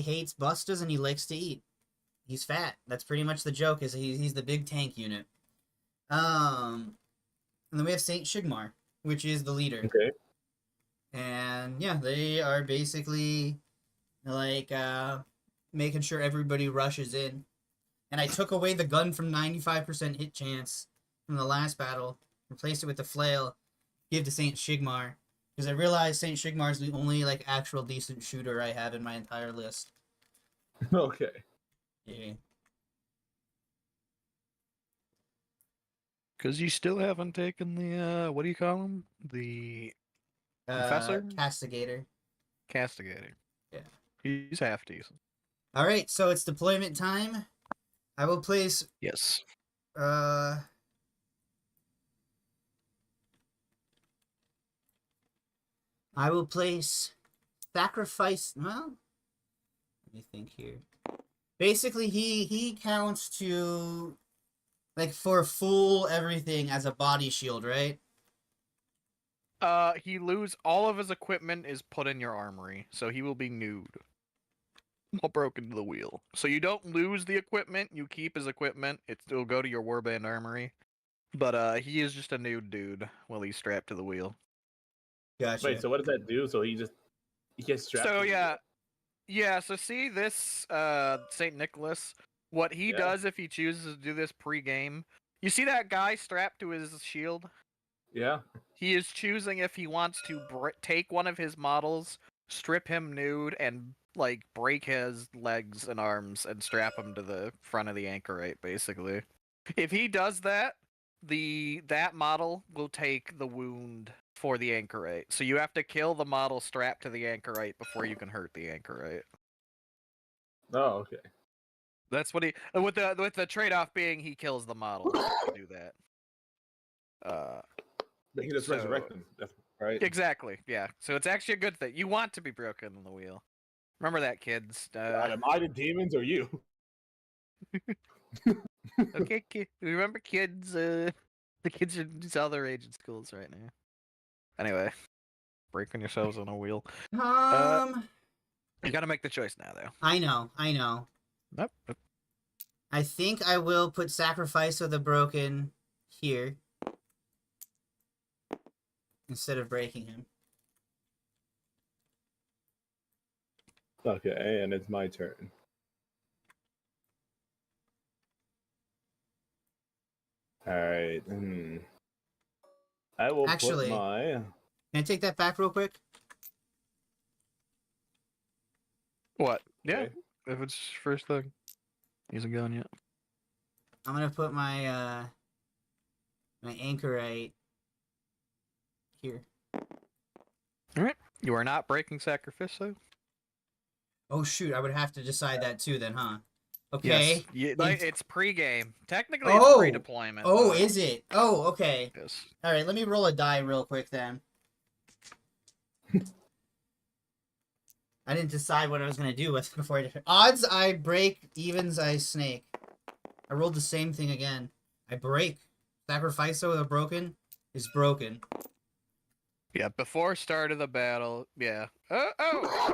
hates Bustas and he likes to eat. He's fat. That's pretty much the joke. Is he's the big tank unit. And then we have Saint Shigmar, which is the leader. Okay. And yeah, they are basically like making sure everybody rushes in. And I took away the gun from 95% hit chance from the last battle, replaced it with the flail, give to Saint Shigmar, because I realized Saint Shigmar is the only like actual decent shooter I have in my entire list. Okay. Yeah. Because you still haven't taken the, what do you call him? The Confessor? Castigator. Castigator. Yeah. He's half decent. All right, so it's deployment time. I will place. Yes. I will place sacrifice. Well, let me think here. Basically, he counts to like for full everything as a body shield, right? He all of his equipment is put in your armory, so he will be nude. All broken to the wheel. So you don't lose the equipment, you keep his equipment, it'll go to your warband armory. But he is just a nude dude while he's strapped to the wheel. Gotcha. Wait, so what does that do? So he gets strapped. So yeah, so see this Saint Nicholas, what he does if he chooses to do this pre-game. You see that guy strapped to his shield? Yeah. He is choosing if he wants to take one of his models, strip him nude, and like break his legs and arms and strap him to the front of the Anchorite, basically. If he does that, that model will take the wound for the Anchorite. So you have to kill the model strapped to the Anchorite before you can hurt the Anchorite. Oh, okay. That's what he with the trade-off being he kills the model to do that. They can just resurrect them. That's right. Exactly. Yeah. So it's actually a good thing. You want to be broken in the wheel. Remember that, kids. Am I the demons or you? Okay, remember kids. The kids are just all their age in schools right now. Anyway, breaking yourselves on a wheel. You gotta make the choice now, though. I know. Nope. I think I will put Sacrifice of the Broken here instead of breaking him. Okay, and it's my turn. Alright. I will Actually, put my... Can I take that back real quick? What? Yeah. Okay. If it's first thing. He hasn't gone yet. I'm gonna put my my Anchorite here. Alright. You are not breaking Sacrifice, though? Oh shoot, I would have to decide that too then, huh? Okay. Yes. It's pre-game. Technically, Oh! it's pre-deployment. Oh, is it? Oh, okay. Yes. Alright, let me roll a die real quick then. I didn't decide what I was gonna do with before I... Odds I break, evens I snake. I rolled the same thing again. I break. Sacrifice with a broken is broken. Yeah, before start of the battle, yeah. Oh!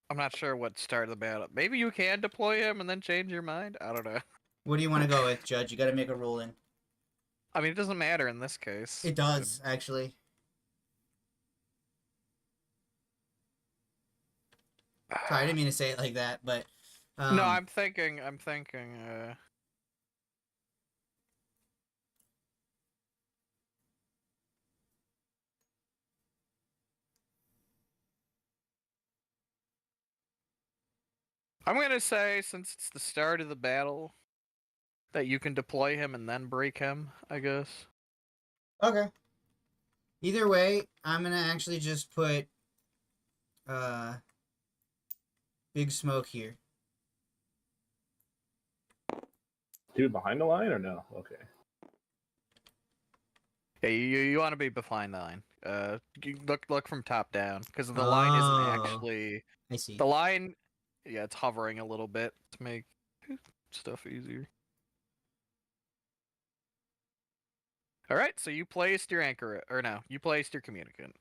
I'm not sure what start of the battle. Maybe you can deploy him and then change your mind? I don't know. What do you want to go with, Judge? You got to make a ruling. I mean, it doesn't matter in this case. It does, actually. Sorry, I didn't mean to say it like that, but... No, I'm thinking, I'm gonna say, since it's the start of the battle, that you can deploy him and then break him, I guess. Okay. Either way, I'm gonna actually just put Big Smoke here. Dude, behind the line or no? Okay. Yeah, you want to be behind the line. You look from top down, because the line isn't actually... I see. The line, yeah, it's hovering a little bit to make stuff easier. Alright, so you placed your anchor, or no, you placed your communicant.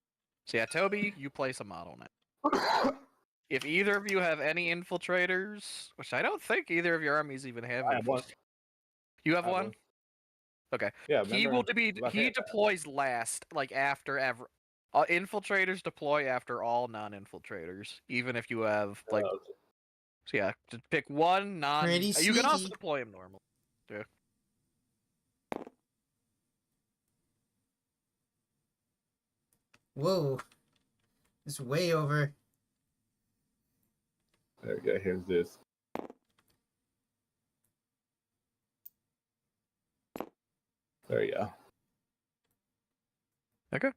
So yeah, Toby, you place a model now. If either of you have any infiltrators, which I don't think either of your armies even have. I have one. You have I have one? one. Okay. Yeah, He will be. He deploys last, like after ever. Infiltrators deploy after all non-infiltrators, even if you have like. So yeah, just pick one non. Pretty You can also sneaky. deploy him normal. Yeah. Whoa. It's way over. There we go. Here's this. There you go. Okay.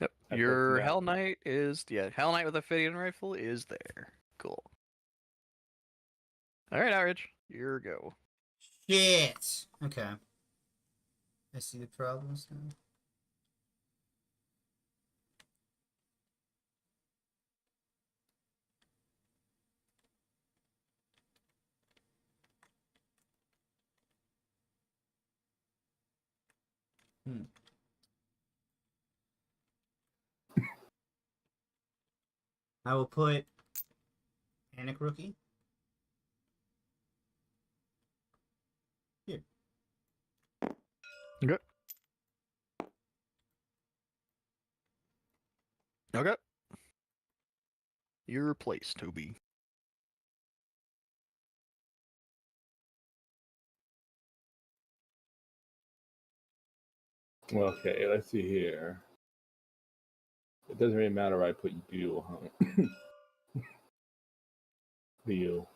Yep. Your Hell Knight is Hell Knight with a Ophidian rifle is there. Cool. All right, Outrage, your go. Shit. Okay. I see the problems now. I will put Panic Rookie here. Okay. Okay. Your place, Toby. Okay, let's see here. It doesn't really matter where I put you, huh? You.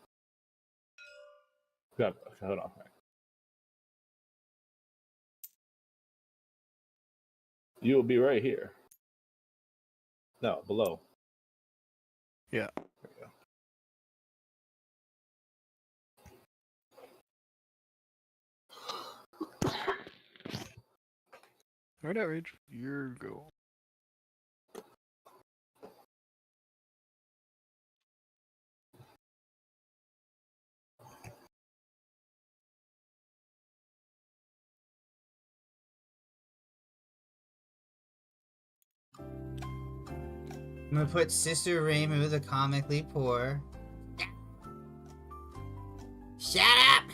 Hold on. You will be right here. No, below. Yeah. There we go. All right, Outrage, your go. I'm gonna put Sister Ramu the Comically Poor. Shut up!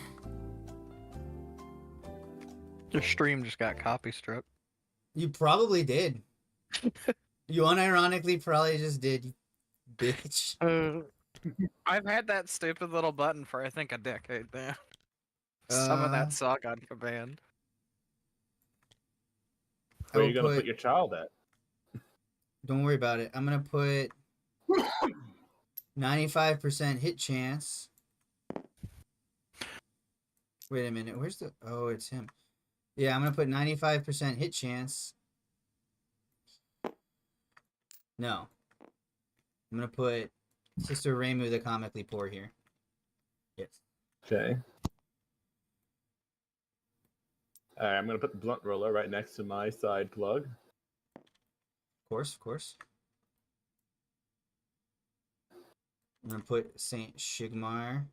Your stream just got copy struck. You probably did. You unironically probably just did, you bitch. I've had that stupid little button for I think a decade now. Some of that suck on command. Where are you gonna put your child at? Don't worry about it. I'm gonna put 95% hit chance. Wait a minute. Where's the... Oh, it's him. Yeah, I'm gonna put 95% hit chance. No. I'm gonna put Sister Ramu the Comically Poor here. Yes. Okay. Alright, I'm gonna put the blunt roller right next to my side plug. Of course, of course. I'm gonna put Saint Shigmar.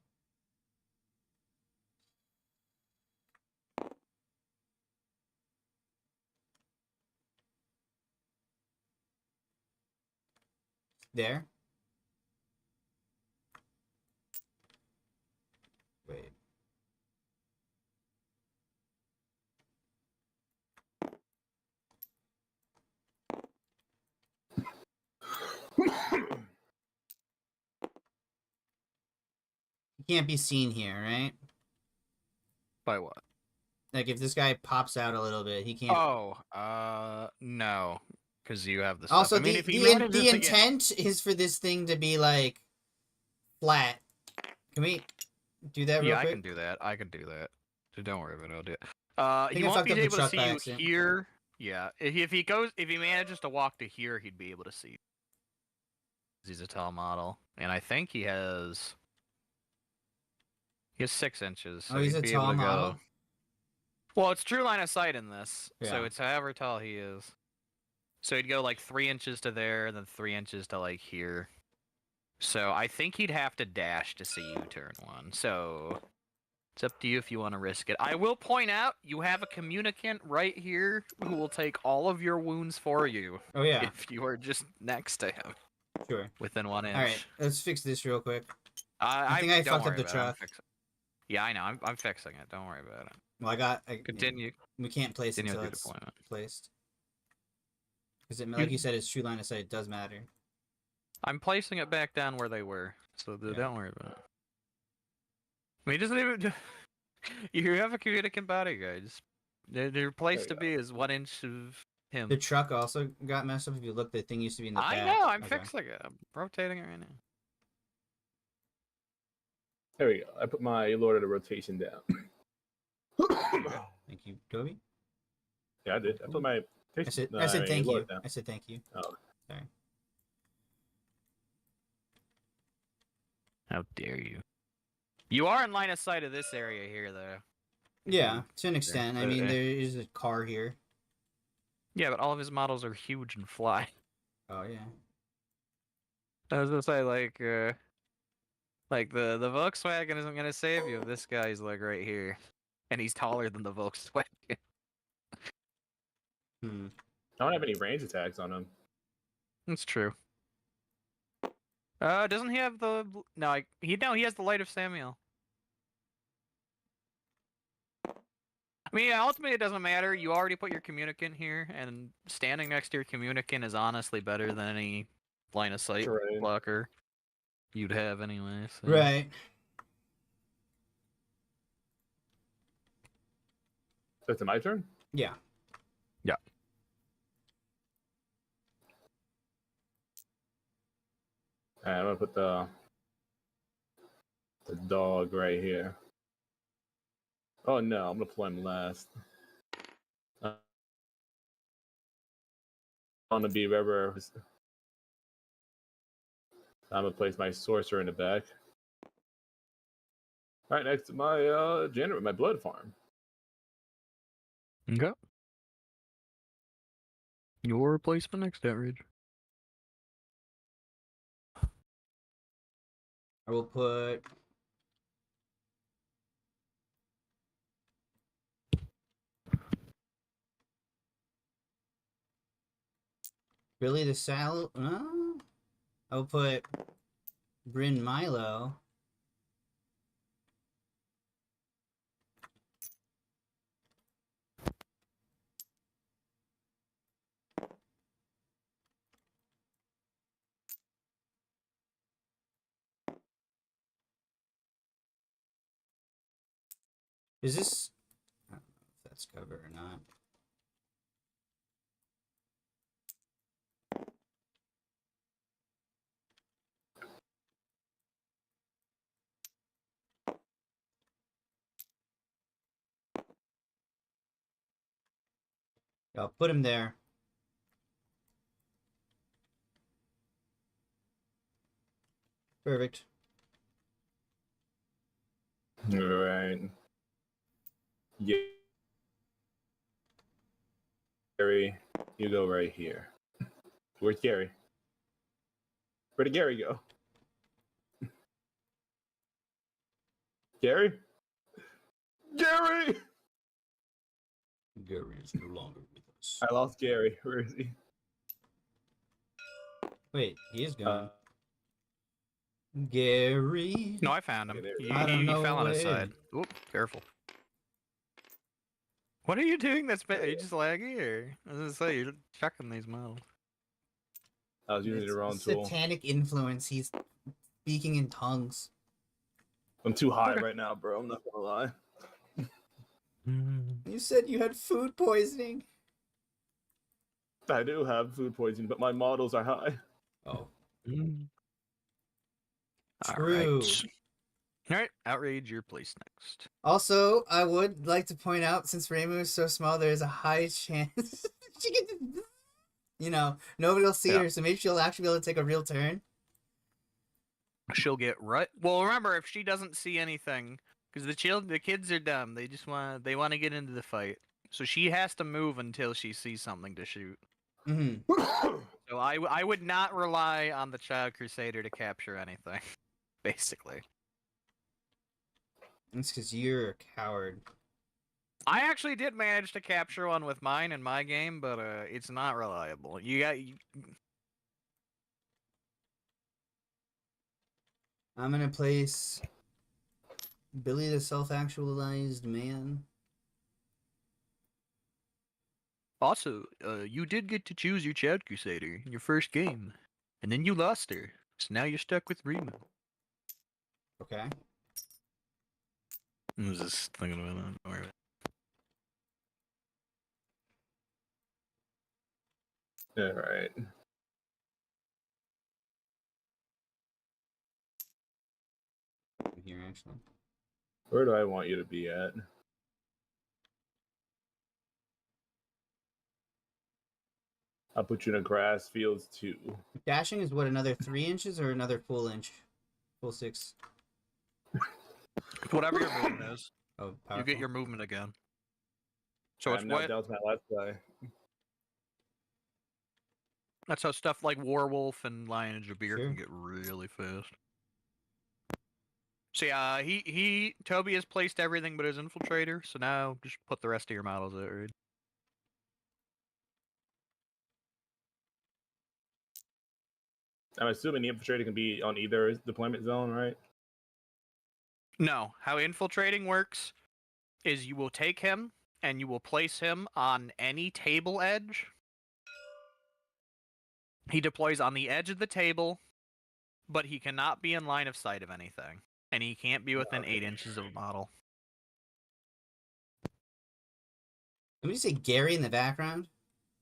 There. Wait. can't be seen here, right? By what? Like if this guy pops out a little bit, he can't. Oh, no, because you have the stuff. Also, I mean, if he the manages to get... intent is for this thing to be like flat. Can we do that real Yeah, quick? I can do that. I can do that. So don't worry about it. I'll do it. think He I won't fucked be up the able to truck see by you accident. here. Yeah, if he manages to walk to here, he'd be able to see you. He's a tall model, and I think he has 6 inches, so Oh, he's he'd a be tall able to model. go. Well, it's true line of sight in this, Yeah. so it's however tall he is. So he'd go like 3 inches to there, and then 3 inches to like here. So I think he'd have to dash to see you turn one. So it's up to you if you want to risk it. I will point out you have a communicant right here who will take all of your wounds for you. Oh yeah. If you are just next to him. Sure. Within 1 inch. All right, let's fix this real quick. I think I don't fucked up worry the about it, I'm truck. fixing it. Yeah, I know. I'm fixing it. Don't worry about it. Well, Continue. We can't place it Continue until with it's your deployment. placed. Because like you said, it's true line of sight. It does matter. I'm placing it back down where they were, so Yeah. don't worry about it. I mean, just leave it. You have a communicant bodyguard. Their place to be is 1 inch of him. The truck also got messed up. If you look, the thing used to be in the back. I know. I'm Okay. fixing it. I'm rotating it right now. There we go. I put my Lord of the Rotation down. Thank you, Toby. Yeah, I did. I put my. I said thank you. I said thank you. Oh. Sorry. How dare you? You are in line of sight of this area here, though. Yeah, to an extent. I mean, Okay. there is a car here. Yeah, but all of his models are huge and fly. Oh yeah. I was gonna say, like the Volkswagen isn't gonna save you if this guy's like right here, and he's taller than the Volkswagen. Hmm. I don't have any range attacks on him. That's true. Doesn't he have the? No, he has the Light of Samuel. I mean, ultimately, it doesn't matter. You already put your communicant here, and standing next to your communicant is honestly better than any line of sight Right. blocker you'd have anyway. So. Right. So it's my turn? Yeah. Yeah. Alright, I'm gonna put the dog right here. Oh no, I'm gonna play him last. I'm gonna be wherever. I'm gonna place my sorcerer in the back. Right next to my my blood farm. Okay. Your replacement next to Ridge. I will put. Billy the Sal. I'll put Bryn Milo. Is this? I don't know if that's cover or not. I'll put him there. Perfect. Alright. Yeah. Gary, you go right here. Where's Gary? Where did Gary go? Gary? Gary! Gary is no longer with us. I lost Gary. Where is he? Wait, he is gone. Gary. No, I found him. Okay, there He, we I don't he know fell on his where. side. Oop, careful. What are you doing that's bad? Are you just laggy, or? I was gonna say, you're checking these models. I was using the wrong tool. Satanic influence. He's speaking in tongues. I'm too high right now, bro. I'm not gonna lie. You said you had food poisoning. I do have food poisoning, but my models are high. Oh. True. True. All right, Outrage, your place next. Also, I would like to point out, since Reimu is so small, there is a high chance she can, nobody will see her, so maybe she'll actually be able to take a real turn. She'll get right. Well, remember, if she doesn't see anything, because the kids are dumb, they want to get into the fight, so she has to move until she sees something to shoot. Mm-hmm. So I would not rely on the Child Crusader to capture anything, basically. That's because you're a coward. I actually did manage to capture one with mine in my game, but it's not reliable. I'm gonna place Billy the Self-Actualized Man. Also, you did get to choose your Child Crusader in your first game, and then you lost her, so now you're stuck with Rima. Okay. I was just thinking about that. Don't worry about it. All right. I'm here, actually. Where do I want you to be at? I'll put you in a grass fields too. Dashing is what, another 3 inches or another full inch? Full 6? Whatever your movement is, Oh, you powerful. get your movement again. So it's I'm now what? down to my last guy. That's how stuff like Warwolf and Lion and Jabir Sure. can get really fast. So yeah, Toby has placed everything but his infiltrator, so now just put the rest of your models out, right? I'm assuming the infiltrator can be on either deployment zone, right? No, how infiltrating works is you will take him and you will place him on any table edge. He deploys on the edge of the table, but he cannot be in line of sight of anything. And he can't be within 8 inches of a model. Let me say Gary in the background.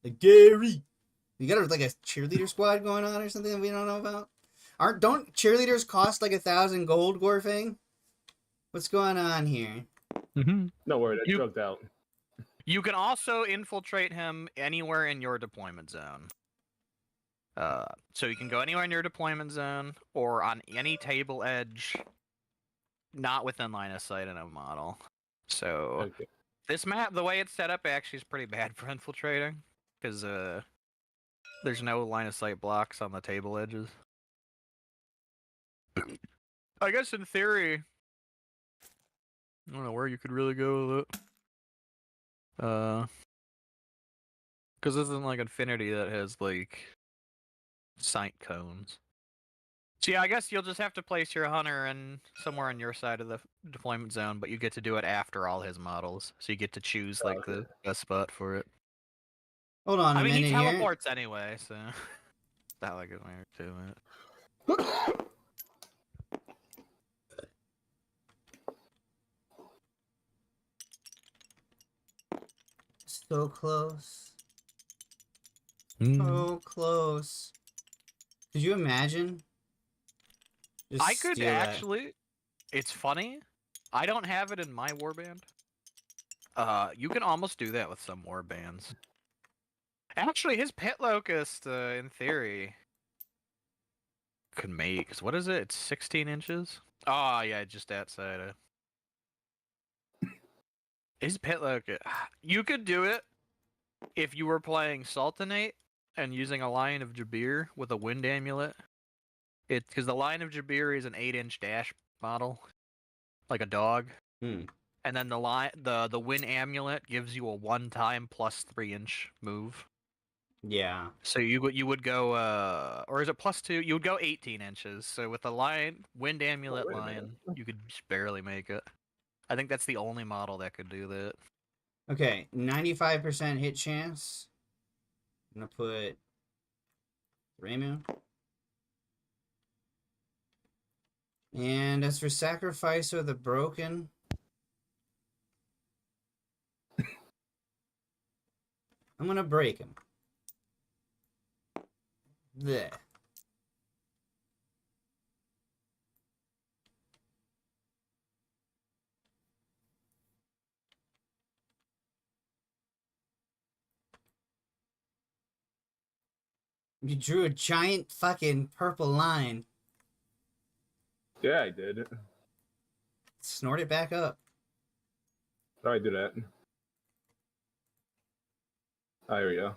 Like, Gary! You got like a cheerleader squad going on or something that we don't know about? Don't cheerleaders cost like 1,000 gold, Gorfang? What's going on here? No worry, that's drugged out. You can also infiltrate him anywhere in your deployment zone. So you can go anywhere in your deployment zone or on any table edge, not within line of sight in a model. So Okay. this map, the way it's set up, actually is pretty bad for infiltrating because there's no line of sight blocks on the table edges. I guess in theory, I don't know where you could really go with it. Because this isn't like Infinity that has like sight cones. So yeah, I guess you'll just have to place your hunter in somewhere on your side of the deployment zone, but you get to do it after all his models. So you get to choose like the best spot for it. Hold on a minute he here. teleports anyway, so it's not like it's weird to it. So close. So close. Could you imagine? Just I could steal that. actually. It's funny. I don't have it in my warband. You can almost do that with some warbands. Actually, his pit locust, in theory, could make. What is it? It's 16 inches. Oh yeah, just outside of. His pit locust. You could do it if you were playing Sultanate and using a Lion of Jabir with a wind amulet. Because the Lion of Jabir is an 8-inch dash model, like a dog. And then the wind amulet gives you a one-time plus 3-inch move. Yeah. So you would go or is it plus 2? You would go 18 inches. So with the wind amulet lion, you could just barely make it. I think that's the only model that could do that. Okay, 95% hit chance. I'm gonna put Raymond. And as for Sacrifice or the Broken, I'm gonna break him. There. You drew a giant fucking purple line. Yeah, I did. Snort it back up. How do I do that? Oh, here we go.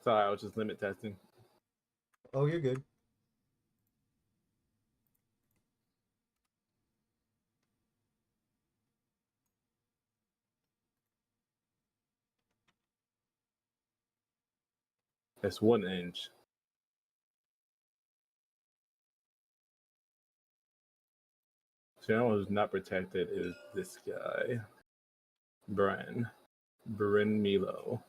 Sorry, I was just limit testing. Oh, you're good. That's 1 inch. Channel who's not protected is this guy. Bryn Milo.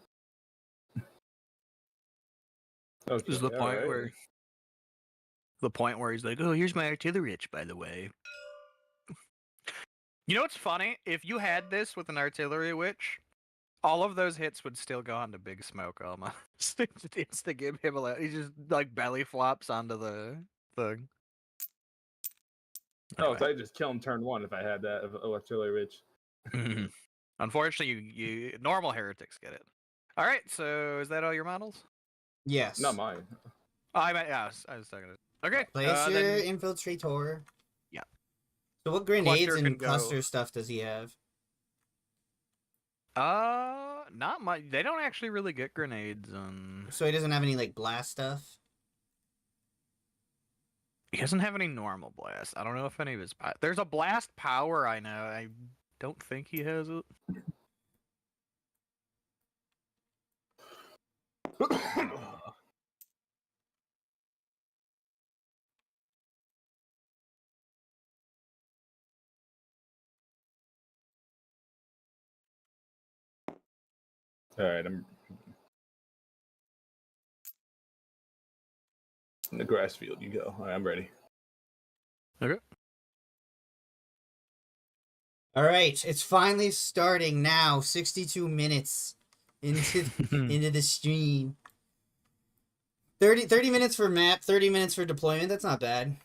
Okay, This is the point alright. where he's like, "Oh, here's my artillery itch, by the way." You know what's funny? If you had this with an artillery witch, all of those hits would still go onto Big Smoke almost. It's to give him he just like belly flops onto the thing. Oh, so I just kill him turn 1 if I had that of artillery rich. Unfortunately, you normal heretics get it. All right, so is that all your models? Yes. Not mine. Oh, I meant yeah. I was talking to. Okay. Place your then, Infiltrator. Yeah. So what grenades Cluster can and go- cluster stuff does he have? not much. They don't actually really get grenades. So he doesn't have any like blast stuff? He doesn't have any normal blast. I don't know if any of his. There's a blast power. I know. I don't think he has it. Alright, I'm in the grass field. You go. Alright, I'm ready. Okay. All right, it's finally starting now. 62 minutes into the stream. 30 minutes for map, 30 minutes for deployment. That's not bad.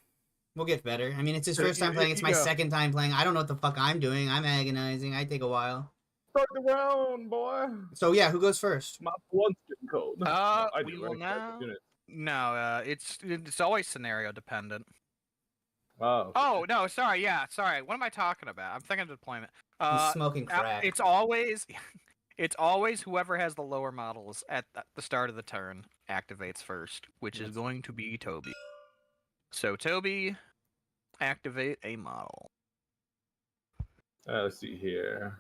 We'll get better. I mean, it's his first time playing. It's my second time playing. I don't know what the fuck I'm doing. I'm agonizing. I take a while. Start the round, boy. So yeah, who goes first? My blood's getting cold. We will now. No, it's always scenario dependent. Oh. Oh no, sorry. Yeah, sorry. What am I talking about? I'm thinking of deployment. He's smoking crack. It's always, it's always whoever has the lower models at the start of the turn activates first, which is going to be Toby. So Toby, activate a model. Let's see here.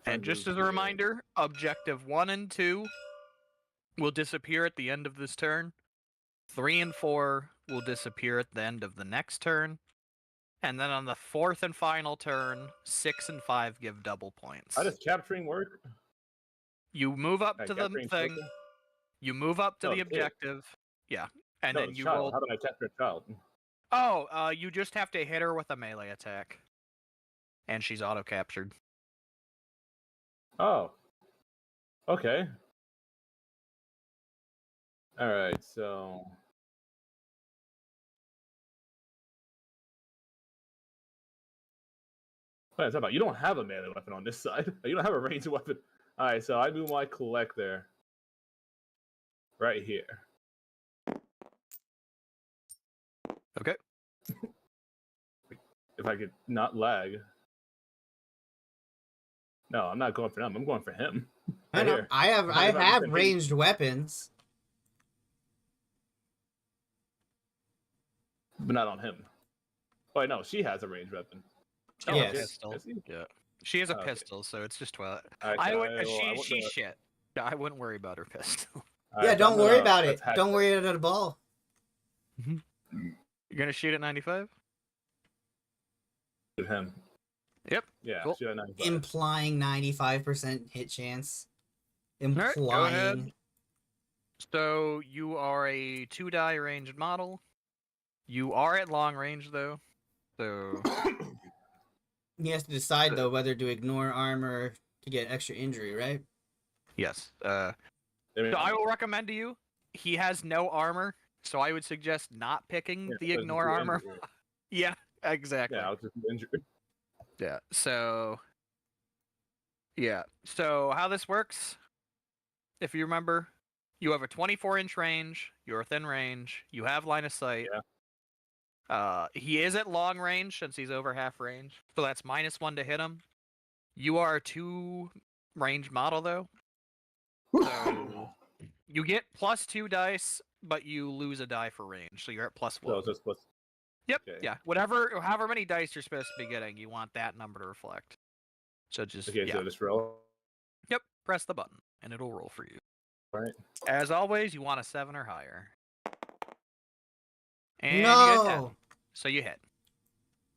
And just as a reminder, objective 1 and 2 will disappear at the end of this turn. 3 and 4 will disappear at the end of the next turn. And then on the 4th and final turn, 6 and 5 give double points. How does capturing work? You move up to the Capturing thing. filter? You move up to No, the the kid. objective. Yeah. And No, then the you child. roll. How do I capture a child? Oh, you just have to hit her with a melee attack. And she's auto-captured. Oh. Okay. Alright, so... What is that about? You don't have a melee weapon on this side. You don't have a ranged weapon. Alright, so I move my collector right here. Okay. If I could not lag. No, I'm not going for him. I'm going for him. I Right know. here. I have Not about the same ranged weapons. But not on him. Wait, no, she has a ranged weapon. She has a Yes. pistol. Does he? Yeah. She has a Okay. pistol, so it's just 12. Alright, I so would. I won't do She's it. shit. No, I wouldn't worry about her pistol. Yeah, Alright, don't I'm worry gonna about it. attack Don't her. worry about the ball. You're gonna shoot at 95? With him. Yep. Yeah, Cool. shoot at 95. Implying 95% hit chance. right, go ahead. Implying. So you are a 2-die ranged model. You are at long range though. So He has to decide though whether to ignore armor to get extra injury, right? yes. So I will recommend to you. He has no armor, so I would suggest not picking the ignore armor. Yeah, exactly. Yeah, I was just injured. Yeah. So So how this works, if you remember, you have a 24-inch range, you're within range, you have line of sight. Yeah. He is at long range since he's over half range, so that's -1 to hit him. You are a 2 range model though. So you get +2 dice, but you lose a die for range, so you're at +1. So it's just plus. Yep. Okay. Yeah. However many dice you're supposed to be getting, you want that number to reflect. So just Okay, so just roll. Yep. Press the button, and it'll roll for you. Right. As always, you want a 7 or higher. And you get 10. So you hit.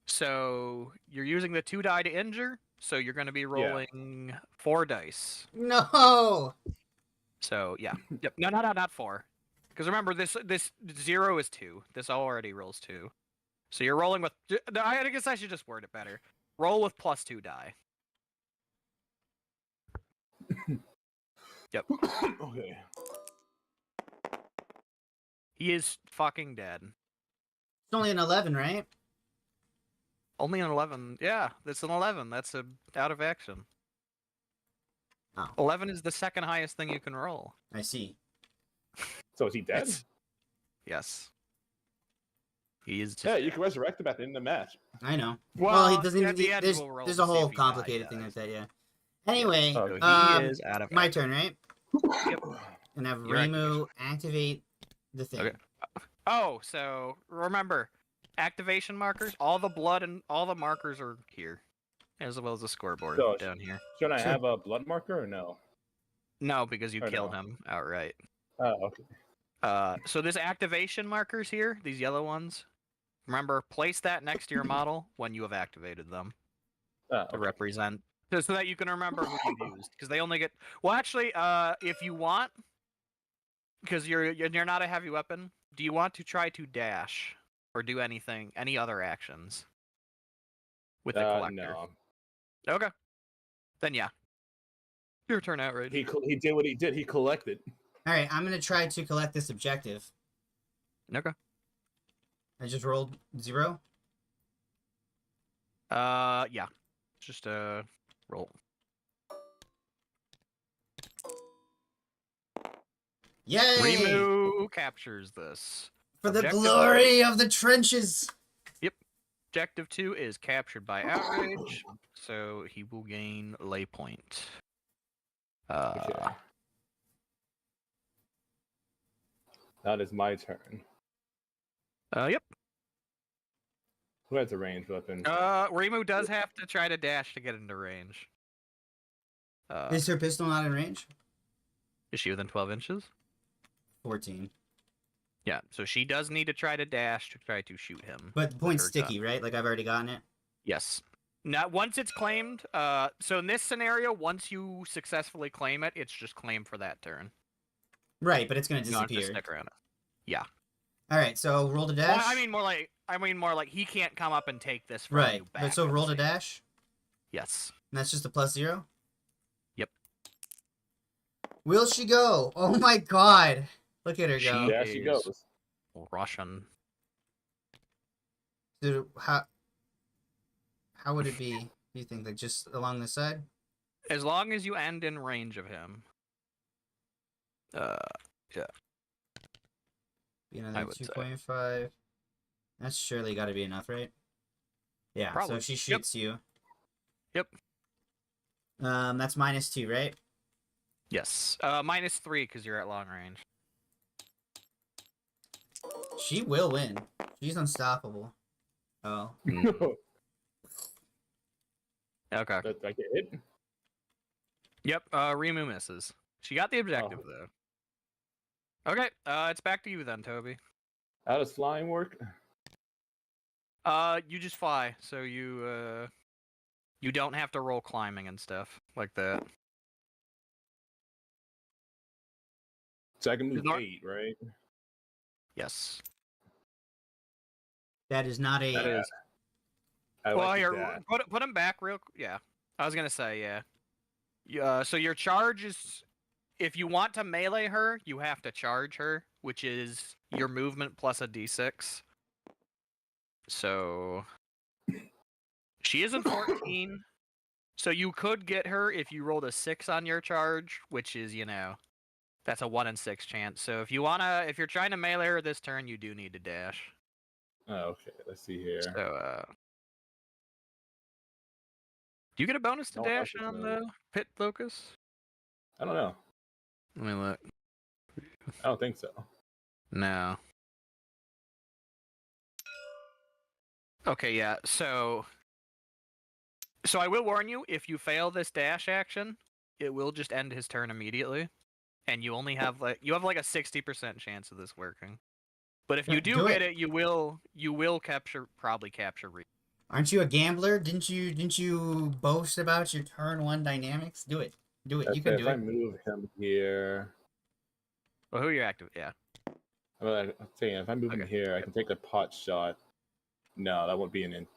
So you're using the 2 die to injure, so you're going to be rolling 4 dice. No. So yeah. Yep. No, not 4. Because remember, this 0 is 2. This already rolls 2. So you're rolling with. I guess I should just word it better. Roll with +2 die. Yep. Okay. He is fucking dead. It's only an 11, right? Only an 11. Yeah, it's an 11. That's a out of action. Oh. 11 is the second highest thing you can roll. I see. So is he dead? Yes. He is. Just Yeah, dead. you can resurrect him at the end of the match. I know. Well, he doesn't. at the end, There's we'll roll there's to a see whole if he complicated died, thing yeah. like that. Yeah. Anyway, So he is out of my action. turn, right? Yep. And have Your Reimu activate the thing. Okay. Oh, so remember, activation markers. All the blood and all the markers are here, as well as the scoreboard So, down here. Should I have a blood marker or no? No, because you Or killed no? him outright. Oh, okay. So this activation markers here, these yellow ones. Remember, place that next to your model when you have activated them Oh, to okay. represent, so that you can remember who you've used. Because they only get. Well, actually, if you want, because you're not a heavy weapon, do you want to try to dash or do any other actions with the collector? No. Okay. Then yeah. Your turn outrage. He did what he did. He collected. All right, I'm gonna try to collect this objective. Okay. I just rolled 0. Yeah. Just roll. Yay! Reimu captures this. For the Objective glory of the trenches. Objective 2 is captured by outrage, so he will gain lay point. Okay. That is my turn. Yep. Who has a ranged weapon? Reimu does have to try to dash to get into range. Is her pistol not in range? Is she within 12 inches? 14. Yeah, so she does need to try to dash to try to shoot him. But the point's her sticky, gun. right? Like I've already gotten it. Yes. Now, once it's claimed, so in this scenario, once you successfully claim it, it's just claimed for that turn. Right, but it's gonna You don't have to disappear. stick around. Yeah. All right, so roll to dash. Well, I mean more like he can't come up and take this from right. you back. But so roll to let's say. dash. Yes. And that's just a +0. Yep. Will she go? Oh my god! Look at her go. There she goes. Russian. Dude, how would it be? Do you think like just along the side? As long as you end in range of him. Yeah. Be I another would say. 2.5. That's surely got to be enough, right? Yeah. Probably. So if she shoots you. Yep. That's -2, right? Yes. -3 because you're at long range. She will win. She's unstoppable. Oh. Okay. That I get hit. Yep. Reimu misses. She got the objective though. Okay. It's back to you then, Toby. How does flying work? You just fly, so you don't have to roll climbing and stuff like that. So I can move Nor- 8, right? Yes. That is not a. That is. I Well, like here, that. put him back real. Yeah, I was gonna say yeah. So your charge is, if you want to melee her, you have to charge her, which is your movement plus a d6. So she isn't 14. So you could get her if you rolled a 6 on your charge, which is, that's a 1 in 6 chance. So if you're trying to melee her this turn, you do need to dash. Oh, okay, let's see here. So do you get a bonus to No one else dash is on moving. the pit focus? I don't know. Let me look. I don't think so. No. Okay, yeah. So I will warn you, if you fail this dash action, it will just end his turn immediately, and you only have like a 60% chance of this working. But if you do hit it, you will probably capture. Aren't you a gambler? Didn't you boast about your turn 1 dynamics? Do it. Do it. You can do If it. I move him here, Well, who are you active? Yeah. I'm saying if I move him Okay. here, I can take a pot shot. No, that won't be an inch.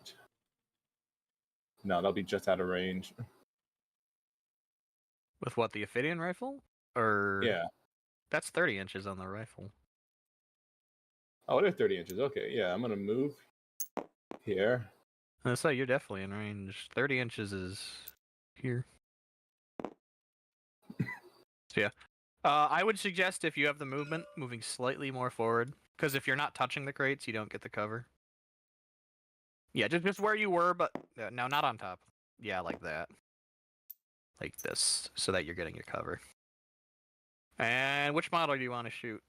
No, that'll be just out of range. With what, the Ophidian rifle? Or Yeah. that's 30 inches on the rifle. Oh, it is 30 inches. Okay, yeah, I'm gonna move here. So you're definitely in range. 30 inches is here. So yeah. I would suggest, if you have the movement, moving slightly more forward, because if you're not touching the crates, you don't get the cover. Yeah, just where you were, but no, not on top. Yeah, like that. Like this, so that you're getting your cover. And which model do you want to shoot?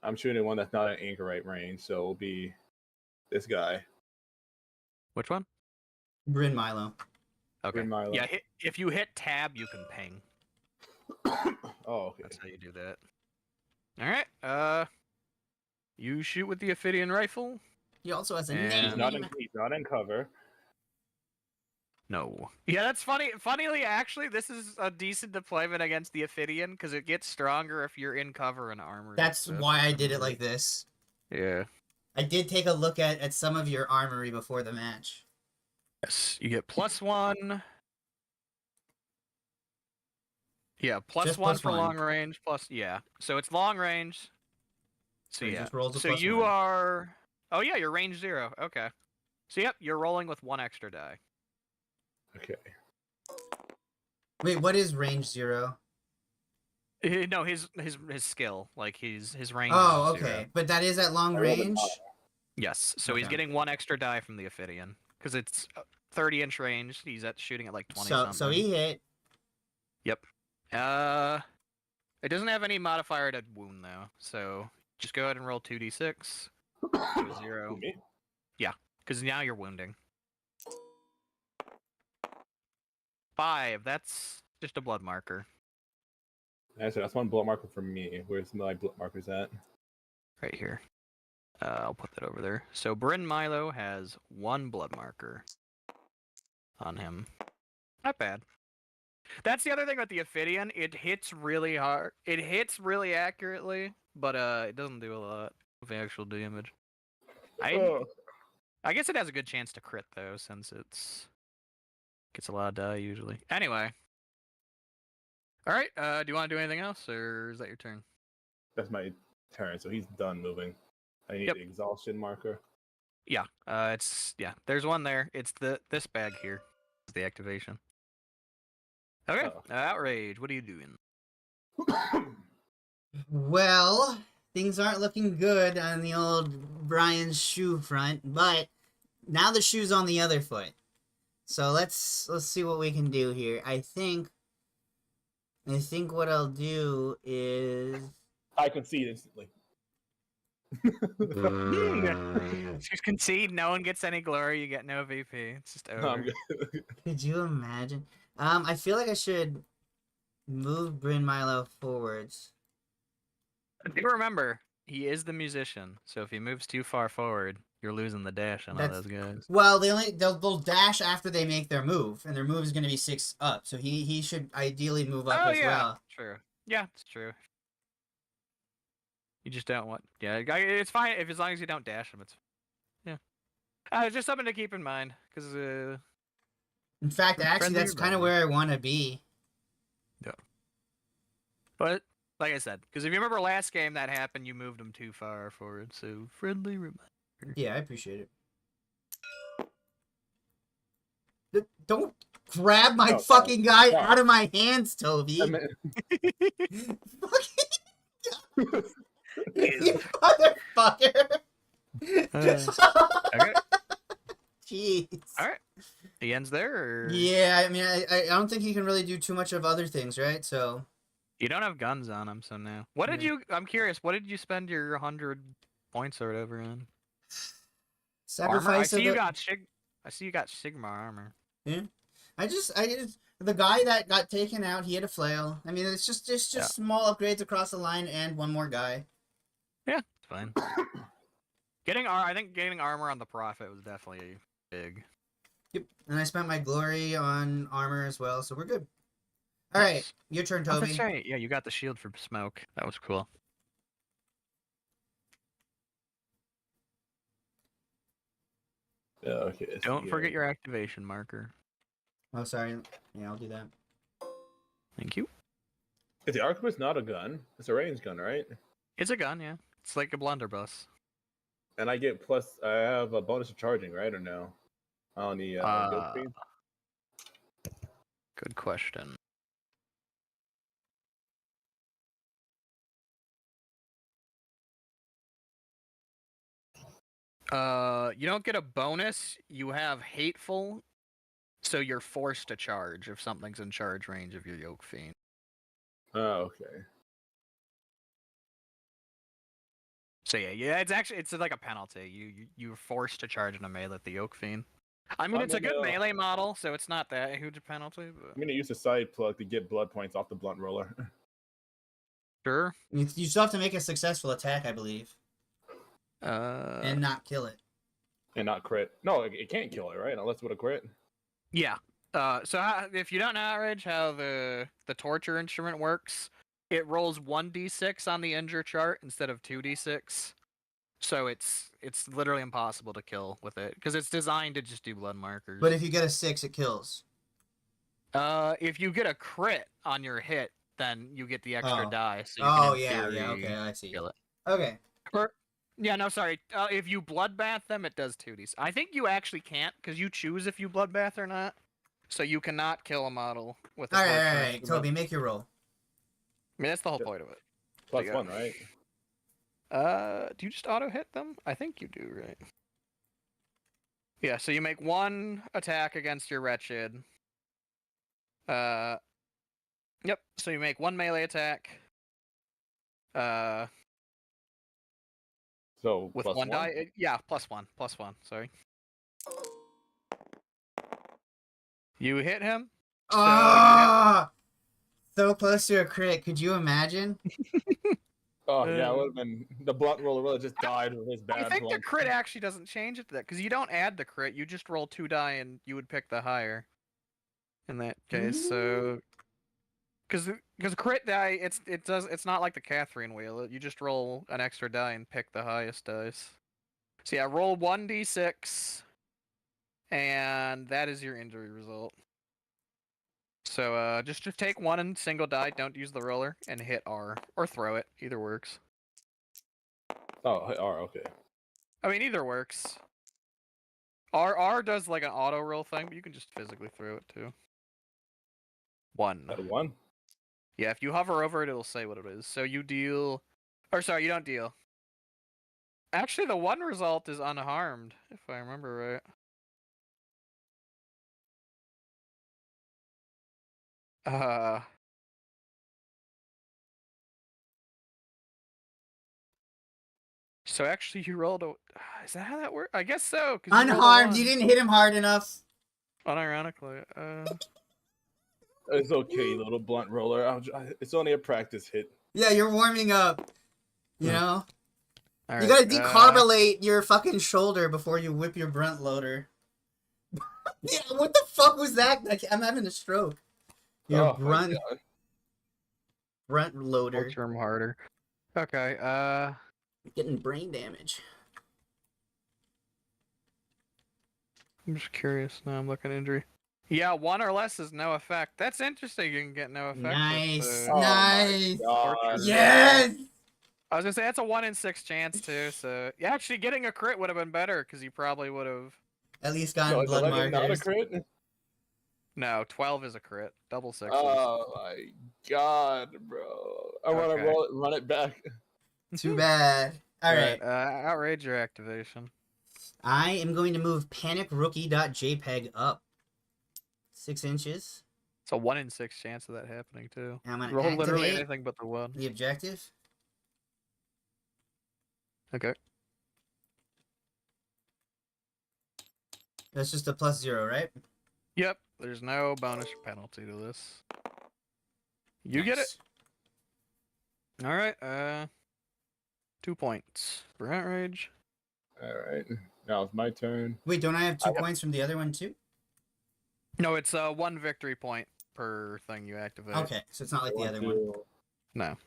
I'm shooting one that's not at anchorite range, so it'll be this guy. Which one? Bryn Milo. Okay. Bryn Milo. Yeah, if you hit tab, you can ping. Oh, okay. That's how you do that. All right. You shoot with the Ophidian rifle. He also has a And- name. He's not in cover. No. Yeah, that's funny. Funnily, actually, this is a decent deployment against the Ophidian because it gets stronger if you're in cover and armor. That's why I did it like this. Yeah. I did take a look at some of your armory before the match. Yes, you get +1. Yeah, plus Just one plus for one. long range. So it's long range. So he yeah. just rolls a So plus you one. are. Oh yeah, you're range 0. Okay. So yep, you're rolling with 1 extra die. Okay. Wait, what is range 0? No, his skill, like his range. Oh, is okay. 0. But that is at long I rolled a range? nine. Yes. So he's Okay. getting 1 extra die from the Ophidian because it's 30-inch range. He's shooting at like 20 So something. so he hit. It doesn't have any modifier to wound though. So just go ahead and roll 2d6. To 0. Me? Because now you're wounding. 5. That's just a blood marker. That's one blood marker for me. Where's my blood markers at? Right here. I'll put that over there. So Bryn Milo has 1 blood marker on him. Not bad. That's the other thing with the Ophidian. It hits really hard. It hits really accurately, but it doesn't do a lot of actual damage. I guess it has a good chance to crit though, since gets a lot of die usually. Anyway. All right. Do you want to do anything else, or is that your turn? That's my turn, so he's done moving. I need Yep. the exhaustion marker. Yeah. There's one there. It's this bag here. Is the activation. Okay. Oh. Outrage. What are you doing? Well, things aren't looking good on the old Brian's shoe front, but now the shoe's on the other foot. So let's see what we can do here. I think what I'll do is I concede instantly. Just concede. No one gets any glory. You get no VP. It's just over. No, I'm good. Could you imagine? I feel like I should move Bryn Milo forwards. Do remember, he is the musician. So if he moves too far forward, you're losing the dash on all That's- those guys. Well, they'll dash after they make their move, and their move is going to be 6 up. So he should ideally move up as well. True. Yeah, it's true. You just don't want. Yeah, it's fine if as long as you don't dash them. It's yeah. It's just something to keep in mind because In fact, actually, friendly that's kind of reminder. where I want to be. Yeah. But like I said, because if you remember last game that happened, you moved them too far forward. So friendly reminder. Yeah, I appreciate it. Don't grab my No, fucking guy no. out of my hands, I Toby. mean, Fucking you motherfucker. Okay. Jeez. All right. The ends there. Or... Yeah, I mean, I don't think he can really do too much of other things, right? So You don't have guns on him, so no. What did you? I'm curious. What did you spend your 100 points or whatever on? Armor. I sacrifice see of you the. got I see you got Sigma armor. Yeah. I just the guy that got taken out, he had a flail. I mean, it's just Yeah. small upgrades across the line and one more guy. Yeah, it's fine. I think getting armor on the Prophet was definitely big. Yep. And I spent my glory on armor as well, so we're good. All Nice. right, your turn, Oh, Toby. that's right. Yeah, you got the shield for smoke. That was cool. yeah, okay. Don't forget your activation marker. Oh, sorry. Yeah, I'll do that. Thank you. Is the arquebus not a gun? It's a range gun, right? It's a gun, yeah. It's like a blunderbuss. And I get plus. I have a bonus of charging, right, or no? On the yoke speed? Good question. You don't get a bonus. You have hateful, so you're forced to charge if something's in charge range of your yoke fiend. Oh, okay. So yeah, it's like a penalty. You're forced to charge in a melee at the yoke fiend. I mean, it's a good melee model, so it's not that huge a penalty. But... I'm gonna use the side plug to get blood points off the blunt roller. Sure. You still have to make a successful attack, I believe, and not kill it. And not crit. No, it can't kill it, right? Unless with a crit. Yeah. If you don't know, Outrage, how the torture instrument works, it rolls 1d6 on the injure chart instead of 2d6. So it's literally impossible to kill with it because it's designed to just do blood markers. But if you get a 6, it kills. If you get a crit on your hit, then you get the extra die. So you can in theory okay, I see. kill it. Okay. Yeah, no, sorry. If you bloodbath them, it does 2d. I think you actually can't because you choose if you bloodbath or not. So you cannot kill a model with a all right. Toby, make your roll. I mean, that's the whole point of it. +1, right? Do you just auto hit them? I think you do, right? Yeah, so you make one attack against your wretched. Yep. So you make one melee attack. So with +1? one die. Yeah, +1. Sorry. You hit him. So close to a crit. Could you imagine? Oh yeah, it would have been the blunt roller really just died with his bad. I think blunt. the crit actually doesn't change it to that because you don't add the crit. You just roll 2 die and you would pick the higher. In that case, so because crit die, it's not like the Catherine wheel. You just roll an extra die and pick the highest dice. So yeah, roll 1d6, and that is your injury result. So just take one and single die. Don't use the roller and hit R or throw it. Either works. Oh, R, okay. I mean, either works. R does like an auto roll thing, but you can just physically throw it too. 1. At 1? Yeah, if you hover over it, it'll say what it is. So you deal... Or sorry, you don't deal. Actually, the 1 result is unharmed, if I remember right. So actually, you rolled a... Is that how that works? I guess so. Unharmed. You didn't hit him hard enough. Unironically. It's okay, little blunt roller. It's only a practice hit. Yeah, you're warming up. You know? Right, you gotta decarbonate your fucking shoulder before you whip your brunt loader. Yeah, what the fuck was that? I'm having a stroke. Your brunt loader. Torture him harder. Okay, Getting brain damage. I'm just curious now. I'm looking at injury. Yeah, 1 or less is no effect. That's interesting. You can get no effect. Nice, Oh my nice. God. Yes. I was gonna say that's a 1 in 6 chance too. So yeah, actually getting a crit would have been better because you probably would have. At least No, gotten is blood 11 not a markers. crit? No, 12 is a crit. Double sixes. Oh my God, bro! I want to Okay. run it back. Too bad. All right. Outrager activation. I am going to move panicrookie.jpg up 6 inches. It's a 1 in 6 chance of that happening too. And I'm going to Roll literally activate anything but the 1. the objective. Okay. That's just a +0, right? Yep. There's no bonus or penalty to this. You get it. Nice. All right. 2 points for outrage. All right, now it's my turn. Wait, don't I have 2 points from the other one too? No, it's 1 victory point per thing you activate. Okay, so it's not like the other one. No.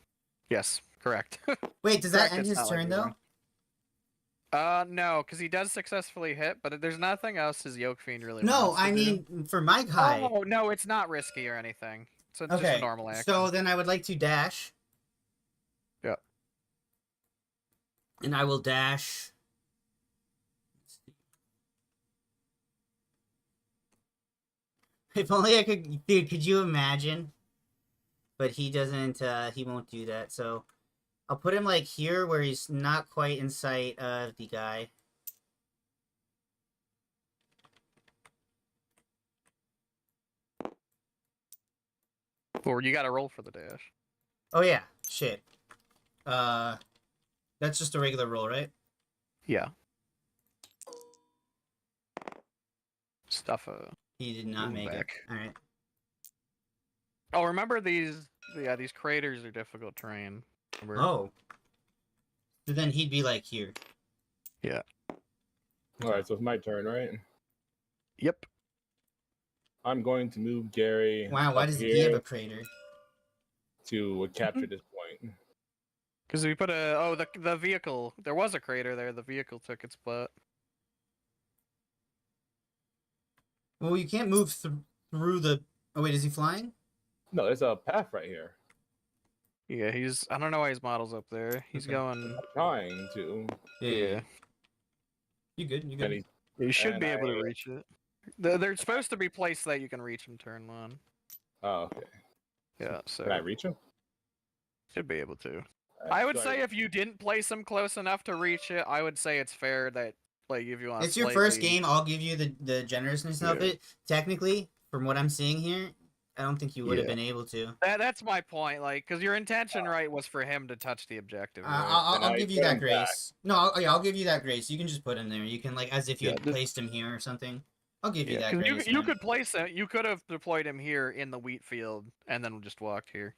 Yes, correct. Wait, does that Correct, end it's his not like turn the though? other one. No, because he does successfully hit, but there's nothing else his Yoke Fiend really No, wants to I do. mean for my guy. Oh, no, it's not risky or anything. So it's just Okay, a normal action. so then I would like to dash. Yeah. And I will dash. If only I could, dude. Could you imagine? But he doesn't. He won't do that. So I'll put him like here, where he's not quite in sight of the guy. Or you gotta roll for the dash. Oh yeah, shit. That's just a regular roll, right? Yeah. Stuff He did not Move make back. it. All right. Oh, remember these? Yeah, these craters are difficult terrain. Remember? Oh. So then he'd be like here. Yeah. All right, so it's my turn, right? Yep. I'm going to move Gary. Wow, why up does he have here a crater? to capture this point? Because we put a the vehicle. There was a crater there. The vehicle took its spot. Well, you can't move through the. Oh wait, is he flying? No, there's a path right here. Yeah, he's. I don't know why his model's up there. He's going. I'm trying to. Yeah. You good? You And good? You should And be able I- to reach it. They're supposed to be placed that you can reach them turn 1. Oh, okay. Yeah, so Can I reach him? should be able to. I would say if you didn't place them close enough to reach it, I would say it's fair that like if you want. It's your first game. I'll give you the generousness of Yeah. it. Technically, from what I'm seeing here, I don't think you would have Yeah. been able to. That's my point. Like, because your intention, right, was for him to touch the objective. Right? I'll I give you put that him grace. No, I'll give you that grace. You can just put him there. You can like as if you Yeah, had placed him here or something. I'll give you Yeah, that 'cause grace. you man. could place it. You could have deployed him here in the wheat field and then just walked here.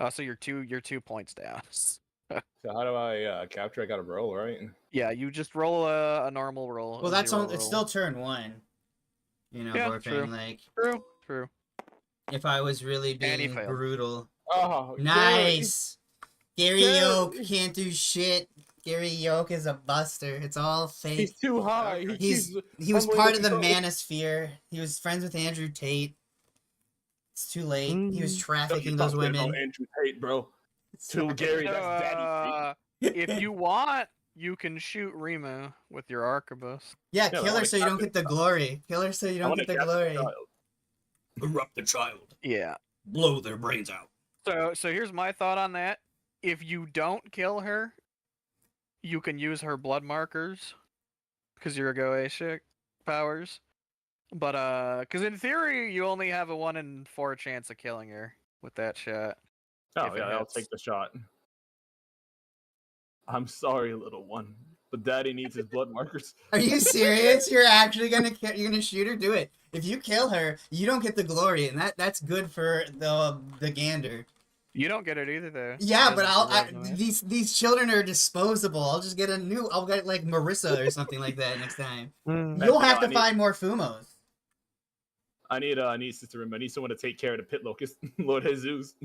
So you're 2 points down. So how do I capture? I got to roll, right? Yeah, you just roll a normal roll. Well, a that's zero on. It's roll. still turn 1. You know, Yeah, Warframe, true. like True. if I was really And he being failed. brutal. Oh, Nice. Gary Gary. Yoke can't do shit. Gary Yoke is a buster. It's all fake. He's too high. He was humbling part of the control. manosphere. He was friends with Andrew Tate. It's too late. He was Mm. trafficking Don't those you talk shit women. about Andrew Tate, bro. To Gary, So, that's daddy. if you want, you can shoot Rima with your arquebus. Yeah, Yeah, but I kill her wanna so you don't capture get the glory. Kill her so you I don't want get to the capture glory. the child. Erupt the child. Yeah. Blow their brains out. So here's my thought on that. If you don't kill her, you can use her blood markers because you're a Goetia powers. But because in theory you only have a 1 in 4 chance of killing her with that shot. Oh If it yeah, I'll hits. take the shot. I'm sorry, little one, but Daddy needs his blood markers. Are you serious? You're actually you're gonna shoot her? Do it. If you kill her, you don't get the glory, and that's good for the gander. You don't get it either, though. Yeah, but Doesn't survive, no. these children are disposable. I'll just get I'll get like Marissa or something like that next time. You'll have to find more Fumos. I need Sister Rim. I need someone to take care of the pit locust, Lord Jesus.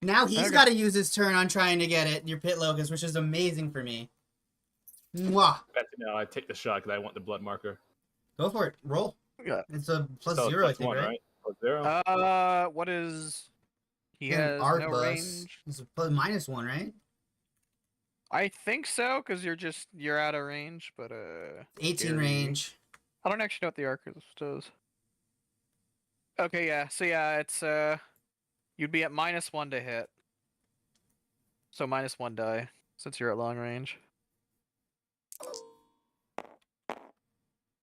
Now he's Okay. got to use his turn on trying to get it, your pit locust, which is amazing for me. Mwah. No, I take the shot because I want the blood marker. Go for it. Roll. Yeah. It's a plus So it's 0, I plus think, one, right? Plus 0. What is? He And has arc no bus. range. It's a plus -1, right? I think so, because you're out of range, but 18 Gary. range. I don't actually know what the Arcus does. Okay, yeah. So yeah, it's you'd be at -1 to hit. So -1 die, since you're at long range.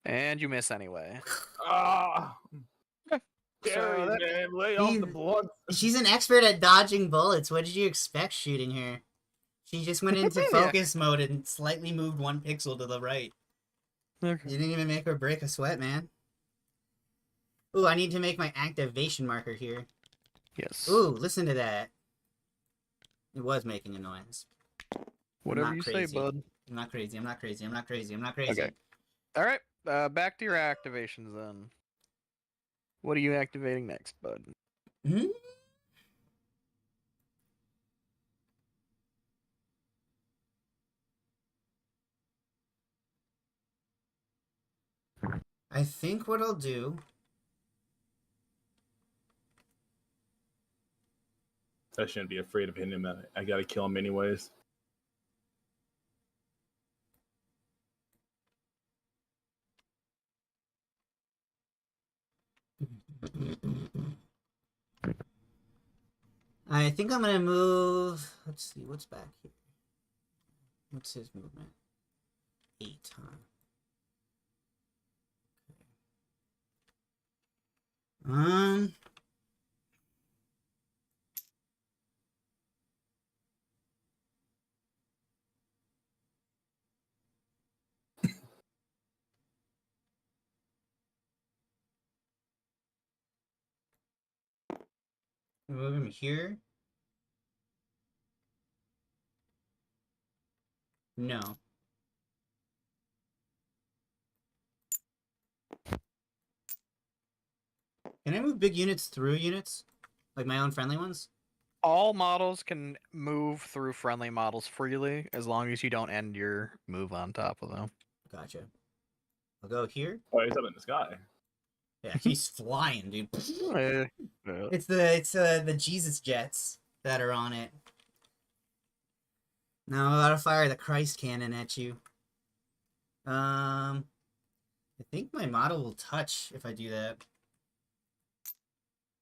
And you miss anyway. Ah, Gary, So that- man, lay off the blood. She's an expert at dodging bullets. What did you expect shooting her? She just went into Yeah. focus mode and slightly moved 1 pixel to the right. Okay. You didn't even make her break a sweat, man. Ooh, I need to make my activation marker here. Yes. Ooh, listen to that. It was making a noise. Whatever not you crazy. say, bud. I'm not crazy, I'm not crazy, I'm not crazy, I'm not crazy. Okay. All right. Back to your activations then. What are you activating next, bud? Hmm? I think what I'll do... I shouldn't be afraid of hitting him. I gotta kill him anyways. I think I'm gonna move... Let's see, what's back here? What's his movement? 8, huh? Move him here? No. Can I move big units through units? Like my own friendly ones? All models can move through friendly models freely as long as you don't end your move on top of them. Gotcha. I'll go here. Oh, he's up in the sky. Yeah, he's flying, dude. Yeah. It's the Jesus jets that are on it. Now I'm about to fire the Christ cannon at you. I think my model will touch if I do that.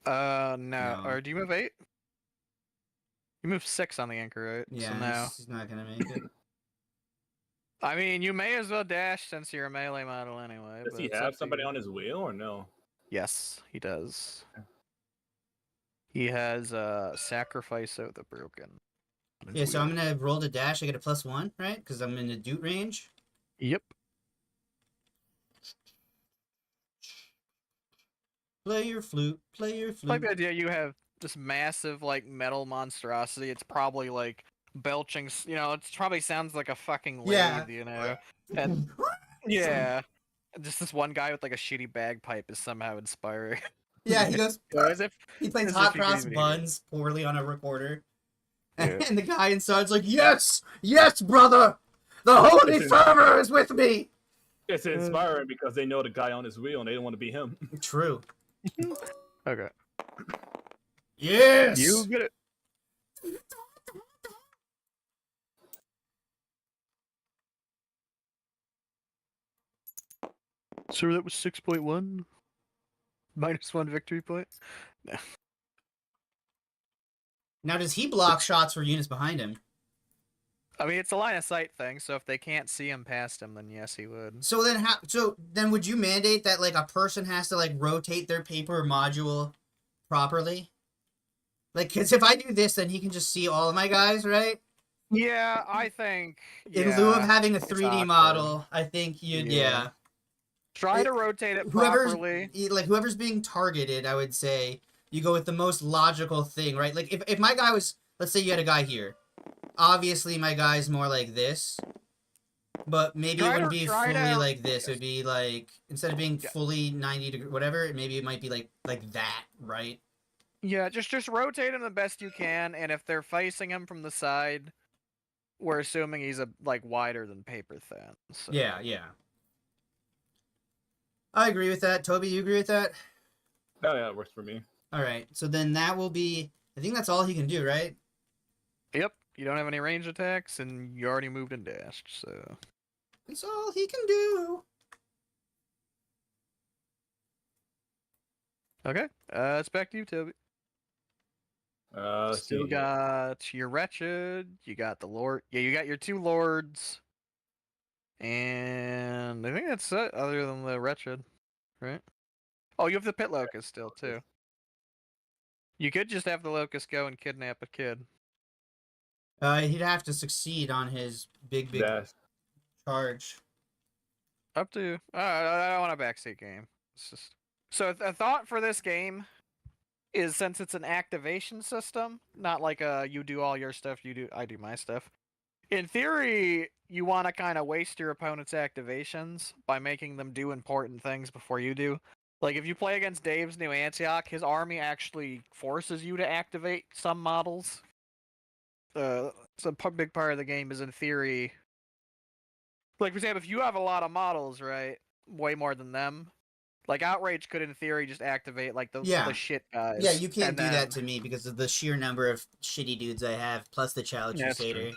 No. No. Or do you move 8? You move 6 on the anchor, right? Yeah, So no. he's not gonna make it. I mean, you may as well dash since you're a melee model anyway. Does but he it's up have to somebody you. on his wheel or no? Yes, he does. He has Sacrifice of the Broken. on his Yeah, so wheel. I'm gonna roll the dash. I get a +1, right? Because I'm in the Doot range. Yep. Play your flute. Play your It's like flute. the idea you have this massive like metal monstrosity. It's probably like belching. It probably sounds like a fucking lathe. Yeah. And yeah, just this one guy with like a shitty bagpipe is somehow inspiring. Yeah, he goes. As if He plays as hot if you could cross even hear it. buns poorly on a recorder. Yeah. And the guy inside's like, yes, yes, brother, the holy Listen. fervor is with me. It's inspiring because they know the guy on his wheel and they don't want to be him. True. Okay. Yes. You get it. So that was 6.1. -1 victory point. Now, does he block shots for units behind him? I mean, it's a line of sight thing, so if they can't see him past him, then yes, he would. So then, would you mandate that like a person has to like rotate their paper module properly? Like, because if I do this, then he can just see all of my guys, right? Yeah, I think. In lieu of yeah, having a it's 3D awkward. model, I think you'd Yeah. Try to rotate it properly. Whoever's being targeted, I would say you go with the most logical thing, right? Like if my guy was, let's say you had a guy here, obviously my guy's more like this, but maybe it wouldn't be fully like this. It would be like, instead of being fully 90 degree whatever, maybe it might be like that, right? Yeah, just rotate him the best you can, and if they're facing him from the side, we're assuming he's like wider than paper thin. So. Yeah, yeah. I agree with that. Toby, you agree with that? Oh yeah, it works for me. All right. So then that will be. I think that's all he can do, right? Yep. You don't have any range attacks, and you already moved and dashed. So. That's all he can do. Okay. It's back to you, Toby. Let's Still see. got your wretched. You got the lord. Yeah, you got your 2 lords. And I think that's it, other than the wretched, right? Oh, you have the pit locust still too. You could just have the locust go and kidnap a kid. He'd have to succeed on his big Dash. charge. Up to you. I don't want a backseat game. It's just so a thought for this game is since it's an activation system, not like you do all your stuff, I do my stuff. In theory, you want to kind of waste your opponent's activations by making them do important things before you do. Like if you play against Dave's New Antioch, his army actually forces you to activate some models. So a big part of the game is in theory. Like for example, if you have a lot of models, right, way more than them, like Outrage could in theory just activate like the shit guys. Yeah, you can't and do then... that to me because of the sheer number of shitty dudes I have, plus the Child Crusader.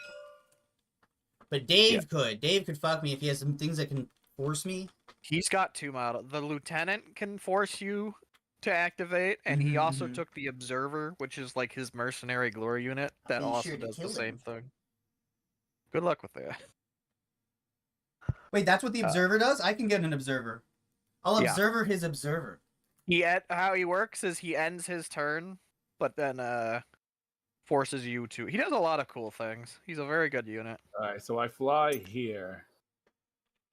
But Dave could. Dave could fuck me if he has some things that can force me. He's got 2 models. The Lieutenant can force you to activate, and he also took the Observer, which is like his mercenary glory unit, that also does the same thing. Good luck with that. Wait, that's what the Observer does? I can get an Observer. I'll Observer his Observer. How he works is he ends his turn, but then forces you to... He does a lot of cool things. He's a very good unit. Alright, so I fly here.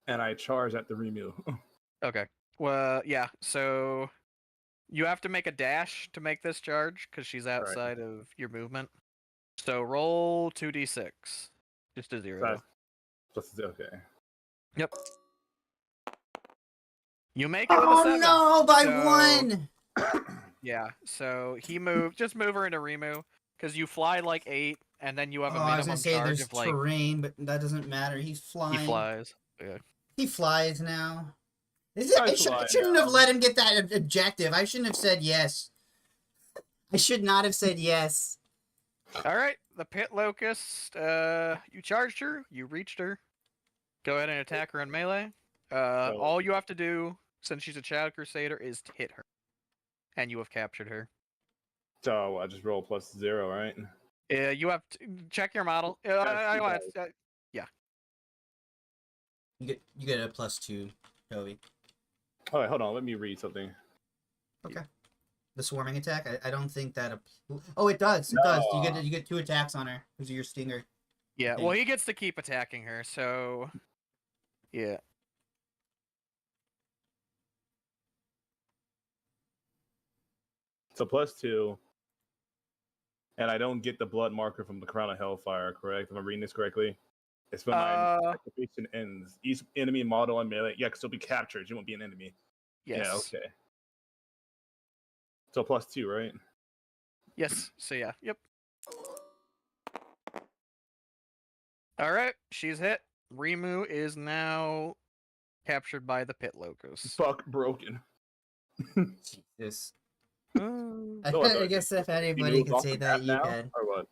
And I charge at the Remu. Okay. Well, yeah, so... You have to make a dash to make this charge, because she's outside of your movement. So roll 2d6. Just a 0. Okay. Yep. You make it with a 7. Oh no, by 1! Yeah, so he moved... Just move her into Remu. Because you fly like 8, and then you have a minimum I was gonna say charge there's of like... terrain, but that doesn't matter. He's flying. He flies. Yeah. He flies now. I shouldn't have let him get that objective. I shouldn't have said yes. I should not have said yes. Alright, the Pit Locust, you charged her, you reached her. Go ahead and attack her in melee. All you have to do, since she's a Child Crusader, is to hit her. And you have captured her. So I just roll +0, right? Yeah, you have to check your model. Yeah. You get a +2, Toby. Alright, hold on. Let me read something. Okay. The swarming attack. I don't think that. Oh, it does. It does. You get 2 attacks on her because of your stinger. Yeah. Well, he gets to keep attacking her. So, yeah. So +2. And I don't get the blood marker from the Crown of Hellfire, correct? Am I reading this correctly? It's when my activation ends. Each enemy model on melee, can still be captured. You won't be an enemy. Yes. Yeah, okay. So +2, right? Yes. So yeah. Yep. All right. She's hit. Remu is now captured by the Pit Locust. Fuck broken. Jesus. I I guess if anybody could say that, you can. Or what?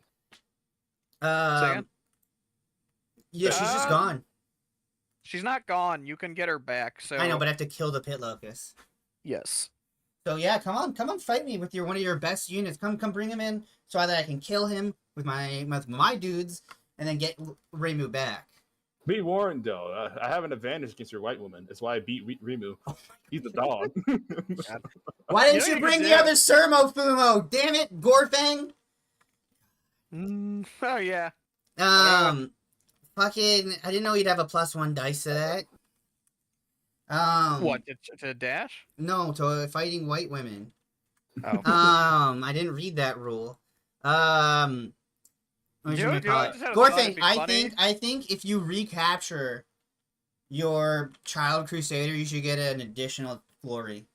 Yeah, she's just gone. She's not gone. You can get her back. So I know, but I have to kill the Pit Locust. Yes. So yeah, come on, fight me with one of your best units. Come, bring him in so that I can kill him with my dudes, and then get Remu back. Be warned, though. I have an advantage against your white woman. That's why I beat Remu. He's a dog. Why didn't you bring the other Sermo Fumo? Damn it, Gorfang! Oh yeah. Fucking, I didn't know you'd have a +1 dice to that. What, to dash? No, to fighting white women. Oh. I didn't read that rule. Gorfang, I think if you recapture your Child Crusader, you should get an additional glory.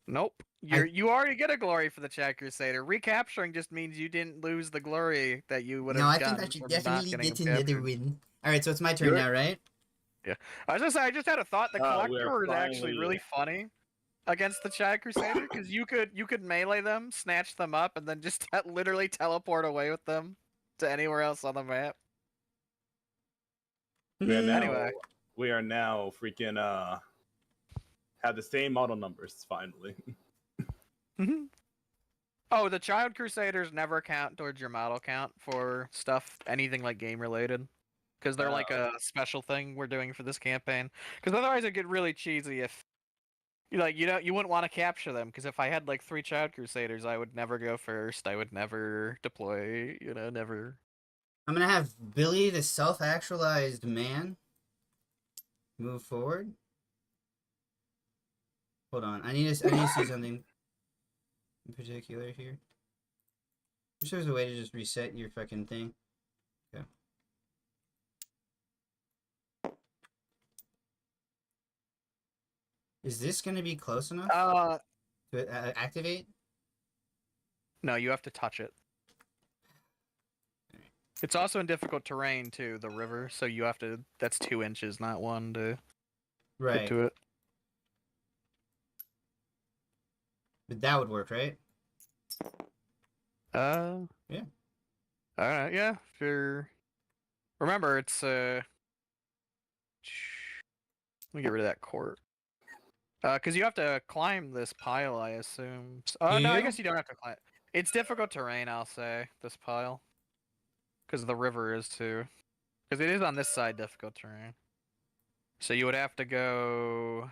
Nope. You already get a glory for the Child Crusader. Recapturing just means you didn't lose the glory that you would have No, I gotten think I should from definitely not getting get him another captured. win. All right, so it's my turn You're- now, right? Yeah, I just had a thought. The We are Collector is actually finally- really funny against the Child Crusader because you could melee them, snatch them up, and then just literally teleport away with them to anywhere else on the map. We are now, Anyway. we are now freaking have the same model numbers finally. Oh, the Child Crusaders never count towards your model count for stuff, anything like game related. Because they're like a special thing we're doing for this campaign. Because otherwise it'd get really cheesy if you wouldn't want to capture them. Because if I had like 3 Child Crusaders, I would never go first. I would never deploy. Never. I'm gonna have Billy, the self-actualized man, move forward. Hold on, I need to see something in particular here. Wish there was a way to just reset your fucking thing. Okay. Is this gonna be close enough to activate? No, you have to touch it. It's also in difficult terrain too, the river. So you have to. That's 2 inches, not 1 to Right. get to it. But that would work, right? Yeah. Alright, yeah. Sure. Remember, it's Let me get rid of that court. Because you have to climb this pile, I assume. Oh no, I You? guess you don't have to climb. It's difficult terrain, I'll say. This pile, because the river is too. Because it is on this side difficult terrain. So you would have to go.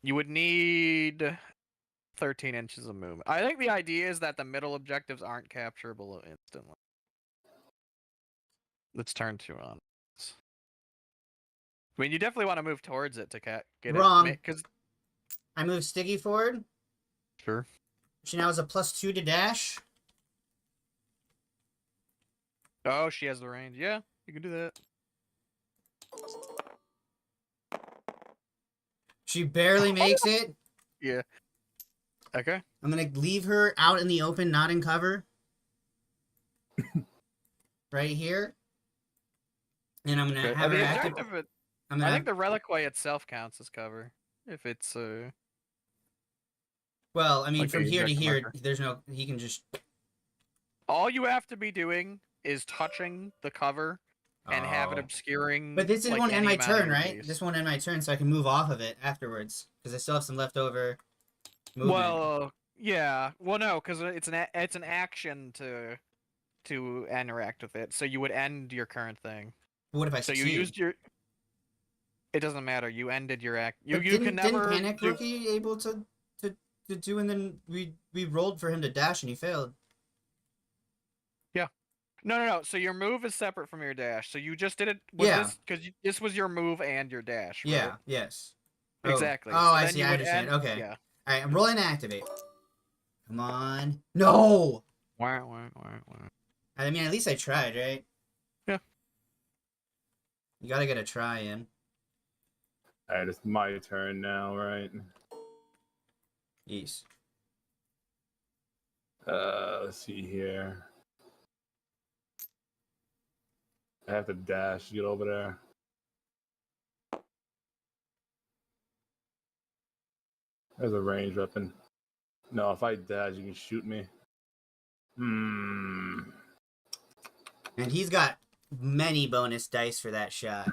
You would need 13 inches of movement. I think the idea is that the middle objectives aren't capturable instantly. Let's turn 2 on. I mean, you definitely want to move towards it to get Wrong. it. Because I move Stiggy forward. sure. She now has a +2 to dash. Oh, she has the range. Yeah, you can do that. She barely makes it. Yeah. Okay. I'm gonna leave her out in the open, not in cover. Right here. And I'm gonna Okay. have her The active. objective, I'm I gonna think the reliquary itself counts as cover. If it's well, I mean, like from the here to objective here, marker. there's no. He can just. All you have to be doing is touching the cover and have it Oh. obscuring. But this is like, won't end any my amount of turn, your right? base. This won't end my turn, so I can move off of it afterwards because I still have some leftover movement. Well, yeah. Well, no, because it's an action to interact with it. So you would end your current thing. What if I So succeed? you used your. It doesn't matter. You ended your act. You But you didn't, can never didn't Panic do. Rookie able to do, and then we rolled for him to dash and he failed. No. So your move is separate from your dash. So you just did it. Was Yeah. this because this was your move and your dash? Right? Yeah. Yes. Oh. Exactly. Oh, So I then see. you I would understand. end- Okay. Yeah. All right. I'm rolling to activate. Come on. No. Wah. I mean, at least I tried, right? Yeah. You gotta get a try in. Alright, it's my turn now, right? Yes. Let's see here. I have to dash to get over there. There's a range weapon. No, if I dash, you can shoot me. And he's got many bonus dice for that shot.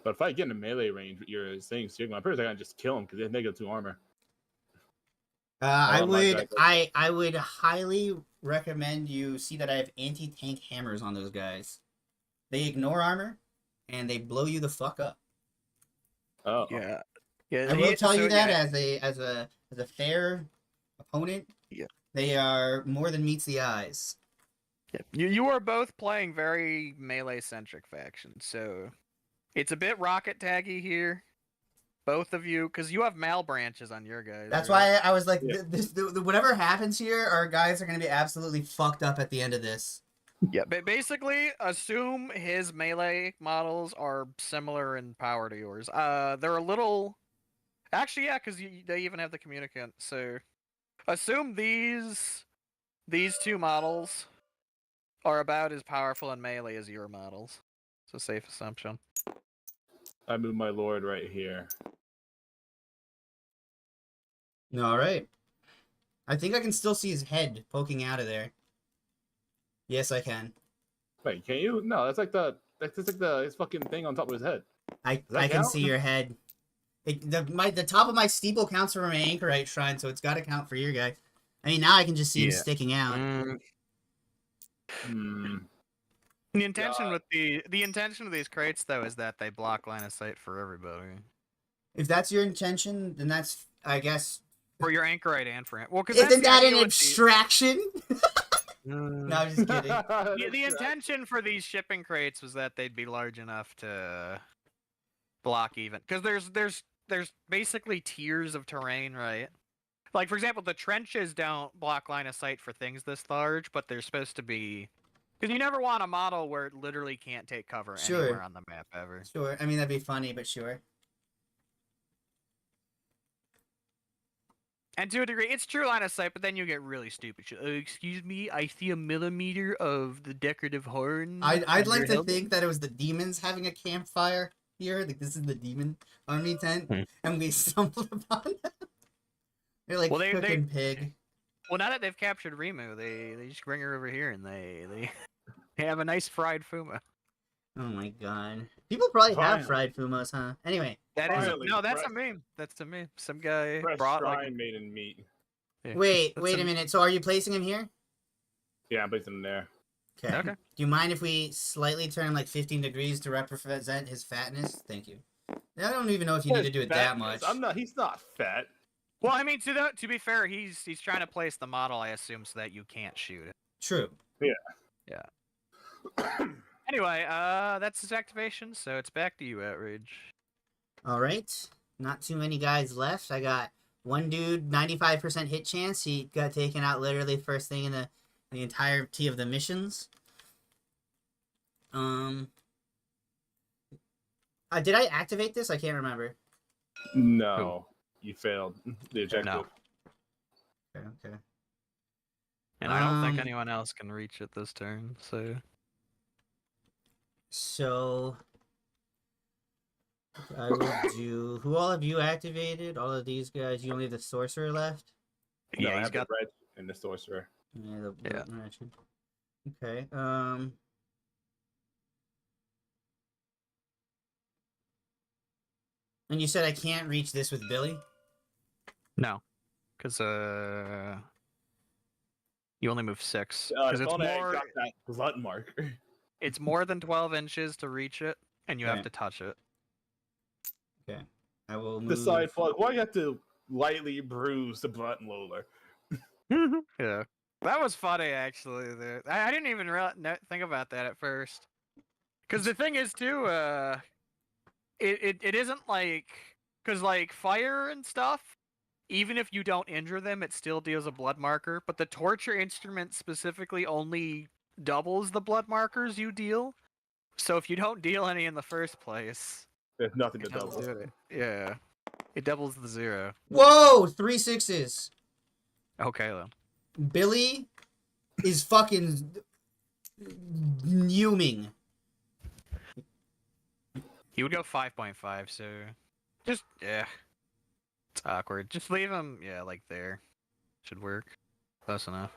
But if I get in a melee range with your thing, Sigma, I'm pretty sure I can just kill him because they have -2 armor. I Oh, my would God. I would highly recommend you see that I have anti-tank hammers on those guys. They ignore armor and they blow you the fuck up. Oh, Yeah. I will tell you that yeah. as a fair opponent. Yeah. They are more than meets the eyes. Yeah. You are both playing very melee centric factions, so it's a bit rocket taggy here. Both of you, because you have mal branches on your guys. That's right? why I was like, Yeah. whatever happens here, our guys are going to be absolutely fucked up at the end of this. Yeah, but basically, assume his melee models are similar in power to yours. They're a little. Actually, yeah, because they even have the communicant. So, assume these two models are about as powerful in melee as your models. It's a safe assumption. I move my lord right here. All right. I think I can still see his head poking out of there. Yes, I can. Wait, can you? No, that's like his fucking thing on top of his head. I that can count? see your head. The top of my steeple counts for my anchorite shrine, so it's got to count for your guy. I mean, now I can just see him Yeah. sticking out. Hmm. The intention with the intention of these crates though is that they block line of sight for everybody. If that's your intention, then that's, I guess. For your anchorite and for well, because Isn't that an abstraction? No, I'm just kidding. The intention for these shipping crates was that they'd be large enough to block even, because there's basically tiers of terrain, right? Like for example, the trenches don't block line of sight for things this large, but they're supposed to be, because you never want a model where it literally can't take cover Sure. anywhere on the map ever. Sure. I mean, that'd be funny, but sure. And to a degree, it's true line of sight, but then you get really stupid shit. Excuse me, I see a millimeter of the decorative horn. I'd like to think that it was the demons having a campfire here. Like, this is the demon army tent, and we stumbled upon them. They're like cooking pig. Well, now that they've captured Rimu, they just bring her over here, and they have a nice fried fuma. Oh my god. People probably have fried fumos, huh? Anyway. That's a meme. That's a meme. Some guy brought shrine made in meat. Yeah, wait a minute. So are you placing him here? Yeah, I'm placing him there. Okay. Do you mind if we slightly turn him like 15 degrees to represent his fatness? Thank you. I don't even know if you need to do it that much. He's not fat. Well, I mean, to be fair, he's trying to place the model, I assume, so that you can't shoot it. True. Yeah. Yeah. Anyway, that's his activation, so it's back to you, Outrage. Alright. Not too many guys left. I got one dude, 95% hit chance. He got taken out literally first thing in the entirety of the missions. Did I activate this? I can't remember. No. You failed the objective. No. Okay. And I don't think anyone else can reach it this turn, so... So... I will do... Who all have you activated? All of these guys? You only have the sorcerer left? No, Yeah, I he's have got the red and the sorcerer. Yeah, Yeah. Okay, And you said I can't reach this with Billy? No. Because, you only move 6. Because it's more... got that blood marker. It's more than 12 inches to reach it, and you have to touch it. Okay. I will move... The side plug. Why you have to lightly bruise the button roller? Yeah. That was funny, actually. I didn't even think about that at first. Because the thing is, too, it isn't like... Because, like, fire and stuff, even if you don't injure them, it still deals a blood marker. But the torture instrument specifically only doubles the blood markers you deal. So if you don't deal any in the first place... There's nothing to double. Yeah. It doubles the 0. Whoa! 3 6s! Okay, then. Billy is fucking... fuming. He would go 5.5, so... Just, yeah. It's awkward. Just leave him, yeah, like there. Should work. Close enough.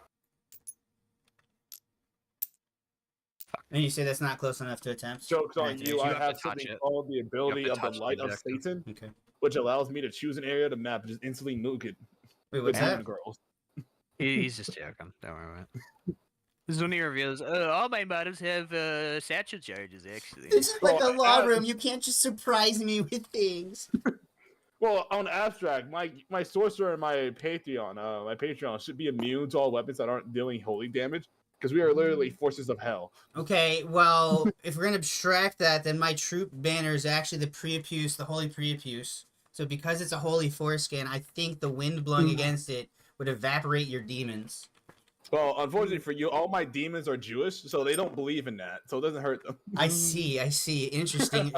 Fuck. And you say that's not close enough to attempt? Joke's on you. I have have to something touch it. called the ability You have of to the touch Light the of objective. Satan, Okay. which allows me to choose an area of the map and just instantly nuke it. Wait, with what's that? girls. He's just joking. Don't worry about it. This is when he reveals, all my models have satchel charges, actually. This is like a law Well, room. You can't just surprise me with things. Well, on abstract, my sorcerer and my Patreon should be immune to all weapons that aren't dealing holy damage, because we are literally forces of hell. Okay, well, if we're gonna abstract that, then my troop banner is actually the Priapus, the Holy Priapus. So because it's a holy foreskin, I think the wind blowing against it would evaporate your demons. Well, unfortunately for you, all my demons are Jewish, so they don't believe in that, so it doesn't hurt them. I see. Interesting.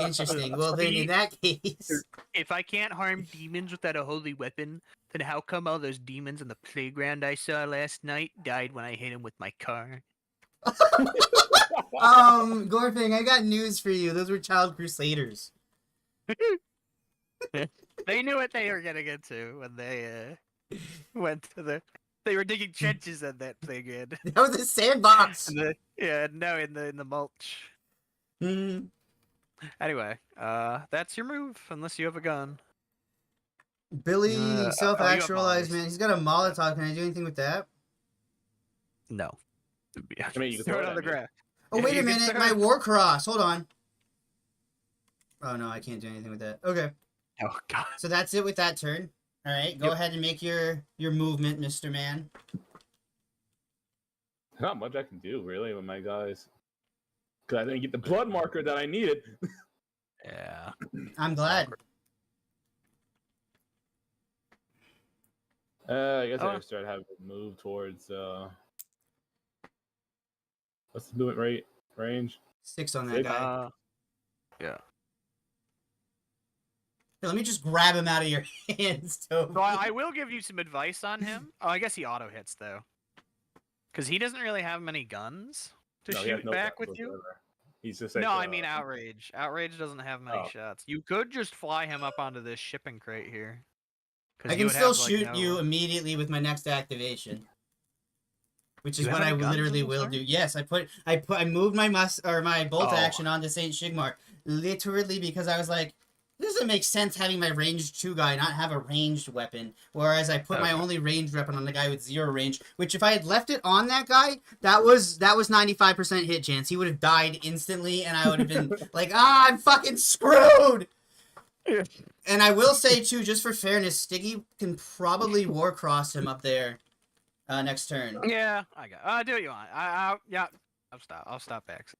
Well, then in that case, If I can't harm demons without a holy weapon, then how come all those demons in the playground I saw last night died when I hit them with my car? Gorfing, I got news for you. Those were child crusaders. They knew what they were getting into when they went to the. They were digging trenches in that playground. That was a sandbox. In the mulch. Hmm. Anyway, that's your move, unless you have a gun. Billy you self-actualized, have man. He's got a Molotov. Can I do anything with that? No. I mean, you can throw throw it it on the at me. ground. Oh, Yeah, wait you a can minute. throw My it- war cross. Hold on. Oh, no, I can't do anything with that. Okay. Oh god. So that's it with that turn. All right, go Yep. ahead and make your movement, Mr. Man. Not much I can do, really, with my guys. Because I didn't get the blood marker that I needed. Yeah. I'm glad. I guess I Oh. gotta start having to move towards, what's the movement rate? Range? 6 on that Six? guy. Yeah. Here, let me just grab him out of your hands, Toby. So I will give you some advice on him. Oh, I guess he auto hits though, because he doesn't really have many guns to No, he has shoot no back guns with you. whatsoever. He's just like, No, I mean outrage. Outrage doesn't have many Oh. shots. You could just fly him up onto this shipping crate here. 'Cause I you can would still have, like, shoot no- you immediately with my next activation. Which is You what have I any guns literally in this will turn? do. Yes, I moved my my bolt Oh. action onto Saint Shigmar literally because I was like, this doesn't make sense having my ranged 2 guy not have a ranged weapon, whereas I put my Okay. only ranged weapon on the guy with 0 range. Which if I had left it on that guy, that was 95% hit chance. He would have died instantly, and I would have been like, I'm fucking screwed. And I will say too, just for fairness, Stiggy can probably war cross him up there next turn. Yeah, I got. Do what you want. Yeah. I'll stop back.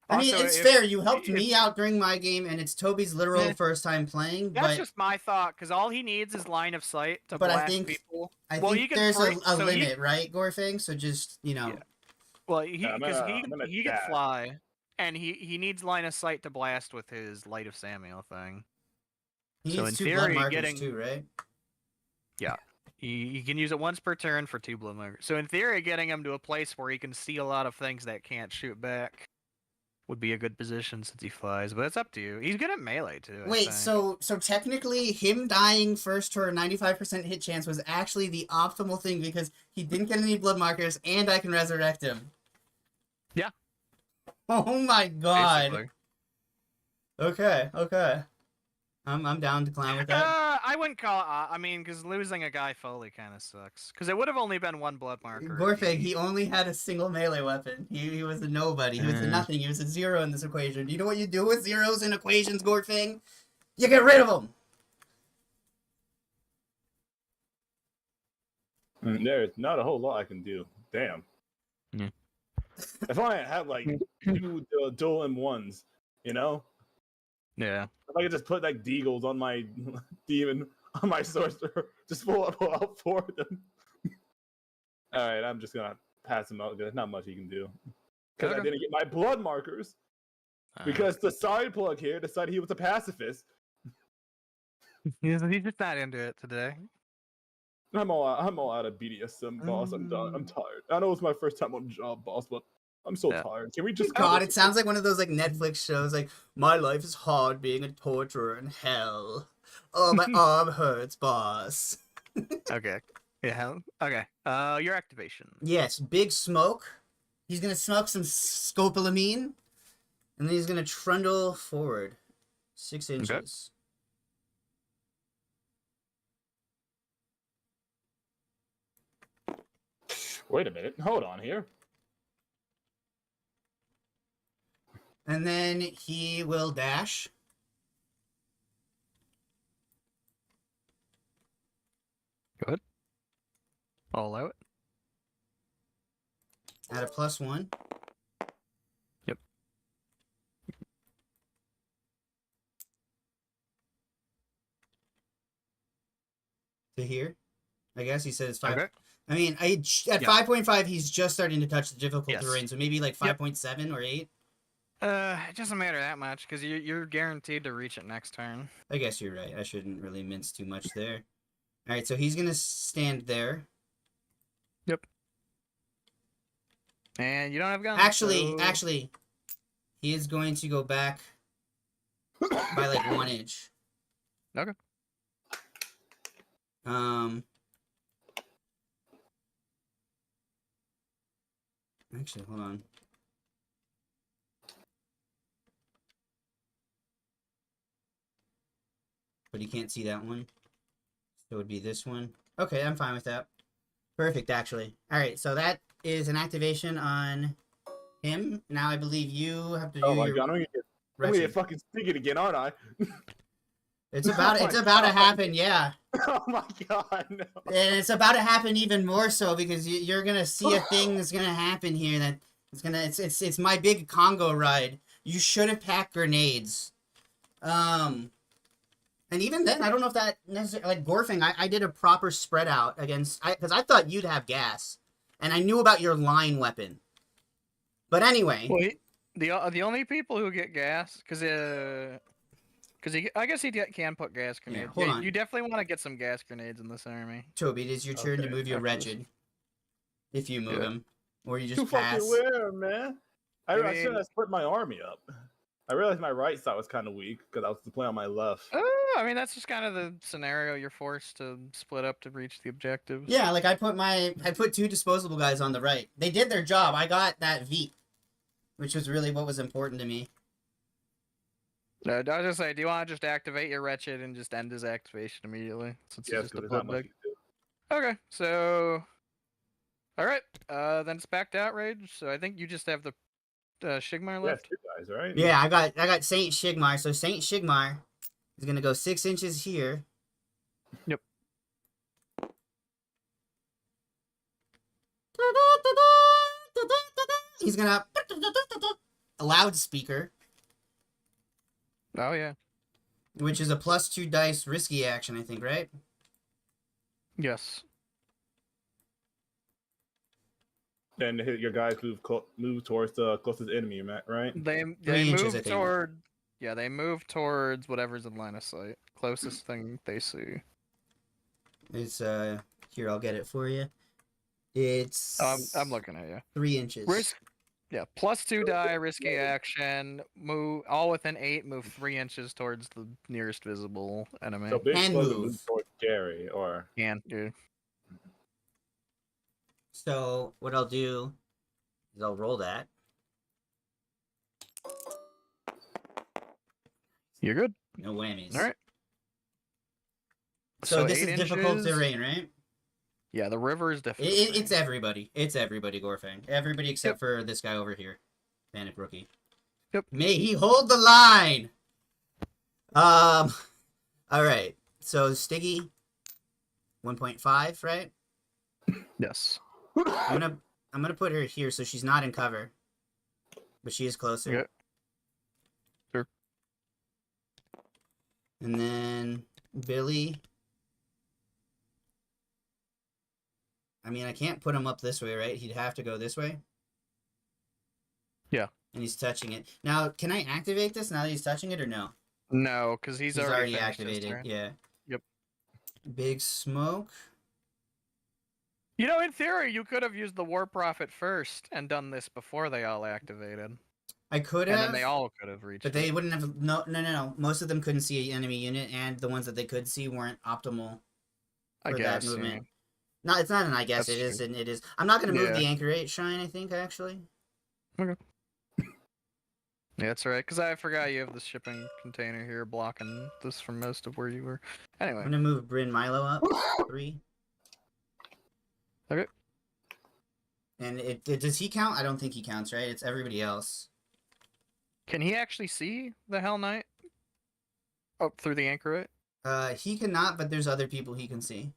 I mean, Also, it's if- fair. You helped if- me out during my game, and it's Toby's literal Eh. first time playing. That's But just my thought, because all he needs is line of sight to But I blast think- people. I Well, think you can there's free- a so he- limit, right, Gorfing? So just, Yeah. Well, he I'm because gonna he can dash. fly, and he needs line of sight to blast with his Light of Samuel thing. he So needs in 2 blood theory, markers getting- too, right? He can use it once per turn for 2 blood markers. So in theory, getting him to a place where he can see a lot of things that can't shoot back would be a good position since he flies. But it's up to you. He's good at melee too. I Wait, think. so technically, him dying first turn, 95% hit chance, was actually the optimal thing because he didn't get any blood markers, and I can resurrect him. Yeah. Oh my god. Basically. Okay. I'm down to clown with that. I wouldn't call it. I mean, because losing a guy fully kind of sucks. Because it would have only been 1 blood marker. Gorfeg, he only had a single melee weapon. He was a nobody. He was a nothing. He was a 0 in this equation. You know what you do with zeros in equations, Gorfeg? You get rid of them. There's not a whole lot I can do. Damn. Yeah. If I had like 2 dual M1s, you know? Yeah. If I could just put like deagles on my demon, on my sorcerer, just pull out 4 of them. Alright, I'm just gonna pass him out. There's not much he can do. Because I Okay. didn't get my blood markers. Because the side plug here decided he was a pacifist. he's just not into it today. I'm all out of BDSM, boss. I'm done. I'm tired. I know it's my first time on the job, boss, but I'm so Yeah. tired. Can we just God, it sounds like one of those like Netflix shows. Like, my life is hard being a torturer in hell. Oh, my arm hurts, boss. Okay. Yeah. Okay. Your activation. Yes, big smoke. He's gonna smoke some scopolamine, and then he's gonna trundle forward 6 inches. Wait a minute. Hold on here. And then he will dash. Good. I'll allow it. At a +1. Yep. To here. I guess he said it's 5. Okay. I mean, at Yeah. 5.5, he's just starting to touch the difficult Yes. terrain, so maybe like Yep. 5.7 or 8. It doesn't matter that much because you're guaranteed to reach it next turn. I guess you're right. I shouldn't really mince too much there. All right, so he's gonna stand there. Yep. And you don't have guns. Actually, he is going to go back by like 1 inch. Okay. Actually, hold on. But he can't see that one. So it would be this one. Okay, I'm fine with that. Perfect, actually. Alright, so that is an activation on him. Now I believe you have to do Oh my your god, I'm gonna wretched. get fucking sticky again, aren't I? It's about Oh it's my about to God. happen, yeah. Oh my god, no. And it's about to happen even more so because you're gonna see a thing that's gonna happen here that it's my big Congo ride. You should have packed grenades. And even then, I don't know if that necessarily, like Gorfing, I did a proper spread out against, because I thought you'd have gas, and I knew about your line weapon. But anyway, Well, the only people who get gas, because I guess he can put gas grenades. hold on. You definitely want to get some gas grenades in this army. Toby, it is your turn to Okay, move your after this. wretched. If you move Yeah. him. Or you Too just pass. fucking weird, man. I I should mean- have split my army up. I realized my right side was kind of weak because I was playing on my left. I mean, that's just kind of the scenario. You're forced to split up to reach the objectives. Yeah, like I put 2 disposable guys on the right. They did their job. I got that Veep, which was really what was important to me. I was just say, do you want to just activate your wretched and just end his activation immediately? Since Yes, it's just because a there's not much blood you can do. bag? Okay, so all right, then it's back to outrage. So I think you just have the Shigmar Yeah, left. it's 2 guys, right? Yeah, I got Saint Shigmar. So Saint Shigmar is gonna go 6 inches here. Yep. He's gonna a loudspeaker, Oh yeah. which is a +2 dice risky action, I think, right? Yes. And hit your guys move towards the closest enemy, right? They 3 inches, move I think. toward. Yeah, they move towards whatever's in line of sight, closest thing they see. It's here, I'll get it for you. It's I'm looking at you. 3 inches. Yeah, +2 die, risky action. Move all within 8. Move 3 inches towards the nearest visible enemy. So big Hand slug move. move towards Gary, or Can do. So what I'll do is I'll roll that. You're good. No whammies. All right. So this 8 is difficult inches. terrain, right? Yeah, the river is difficult. It's everybody. It's everybody, Gorfang. Everybody except for this guy over here. Panic Rookie. Yep. May he hold the line! Alright. So Stiggy 1.5, right? Yes. I'm gonna put her here so she's not in cover. But she is closer. Okay. Sure. And then Billy. I mean, I can't put him up this way, right? He'd have to go this way. Yeah. And he's touching it. Now, can I activate this now that he's touching it or no? No, because he's already finished his activated. turn. Yeah. Yep. Big smoke. You know, in theory, you could have used the War Prophet first and done this before they all activated. I could And have. then they all could have reached But they it. wouldn't have. No. Most of them couldn't see an enemy unit, and the ones that they could see weren't optimal I for guess. that movement. yeah. No, it's not an I guess. That's It is, true. and it is. I'm not gonna move Yeah. the Anchor 8 shrine. I think actually. Yeah, that's right. Because I forgot you have the shipping container here blocking this from most of where you were. I'm Anyway. gonna move Bryn Milo up 3. Okay. And does he count? I don't think he counts, right? It's everybody else. Can he actually see the Hell Knight? Oh, through the anchor? He cannot, but there's other people he can see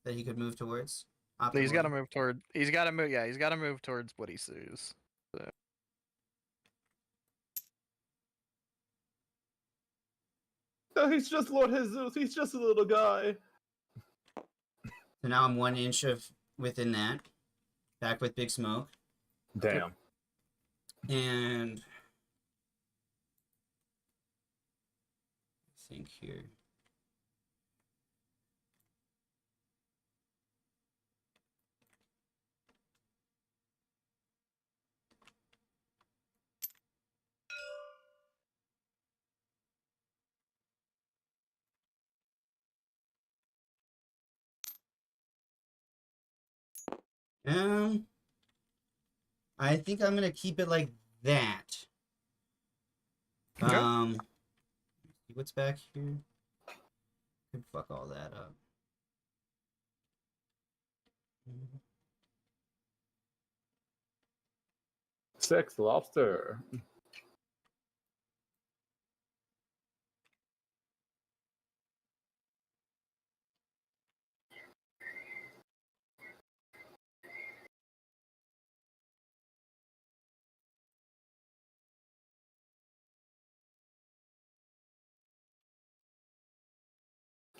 that he could move towards. But he's got to optimally. move toward. He's got to move. Yeah, he's got to move towards what he sees. So. no, he's just Lord Jesus. He's just a little guy. So now I'm 1 inch of within that. Back with Big Smoke. Damn. And I think here. I think I'm gonna keep it like that. Okay. What's back here? Could fuck all that up. Six lobster.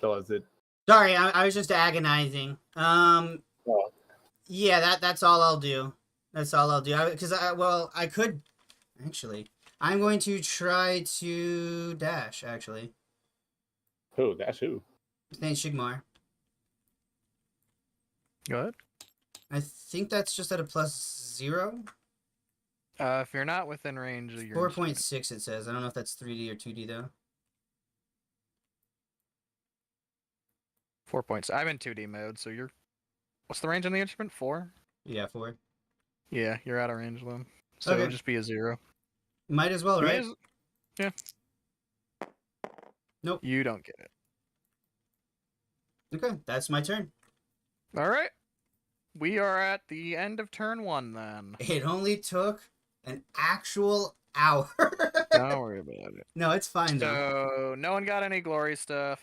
So is it? Sorry, I was just agonizing. Oh, Yeah, that's all I'll do. That's all I'll do. Because I could actually. I'm going to try to dash. Actually, who? That's who. his name's Shigmar. Go ahead. I think that's just at a +0. If you're not within range of your 4.6 it says. I don't know if that's 3D or 2D though. 4 points. I'm in 2D mode, so you're. What's the range on the instrument? 4? Yeah, 4. Yeah, you're out of range then. So Okay. it'll just be a 0. Might as well, right? Yeah. Nope. You don't get it. Okay, that's my turn. All right. We are at the end of turn 1 then. It only took an actual hour. Don't worry about it. No, it's fine though. So no one got any glory stuff.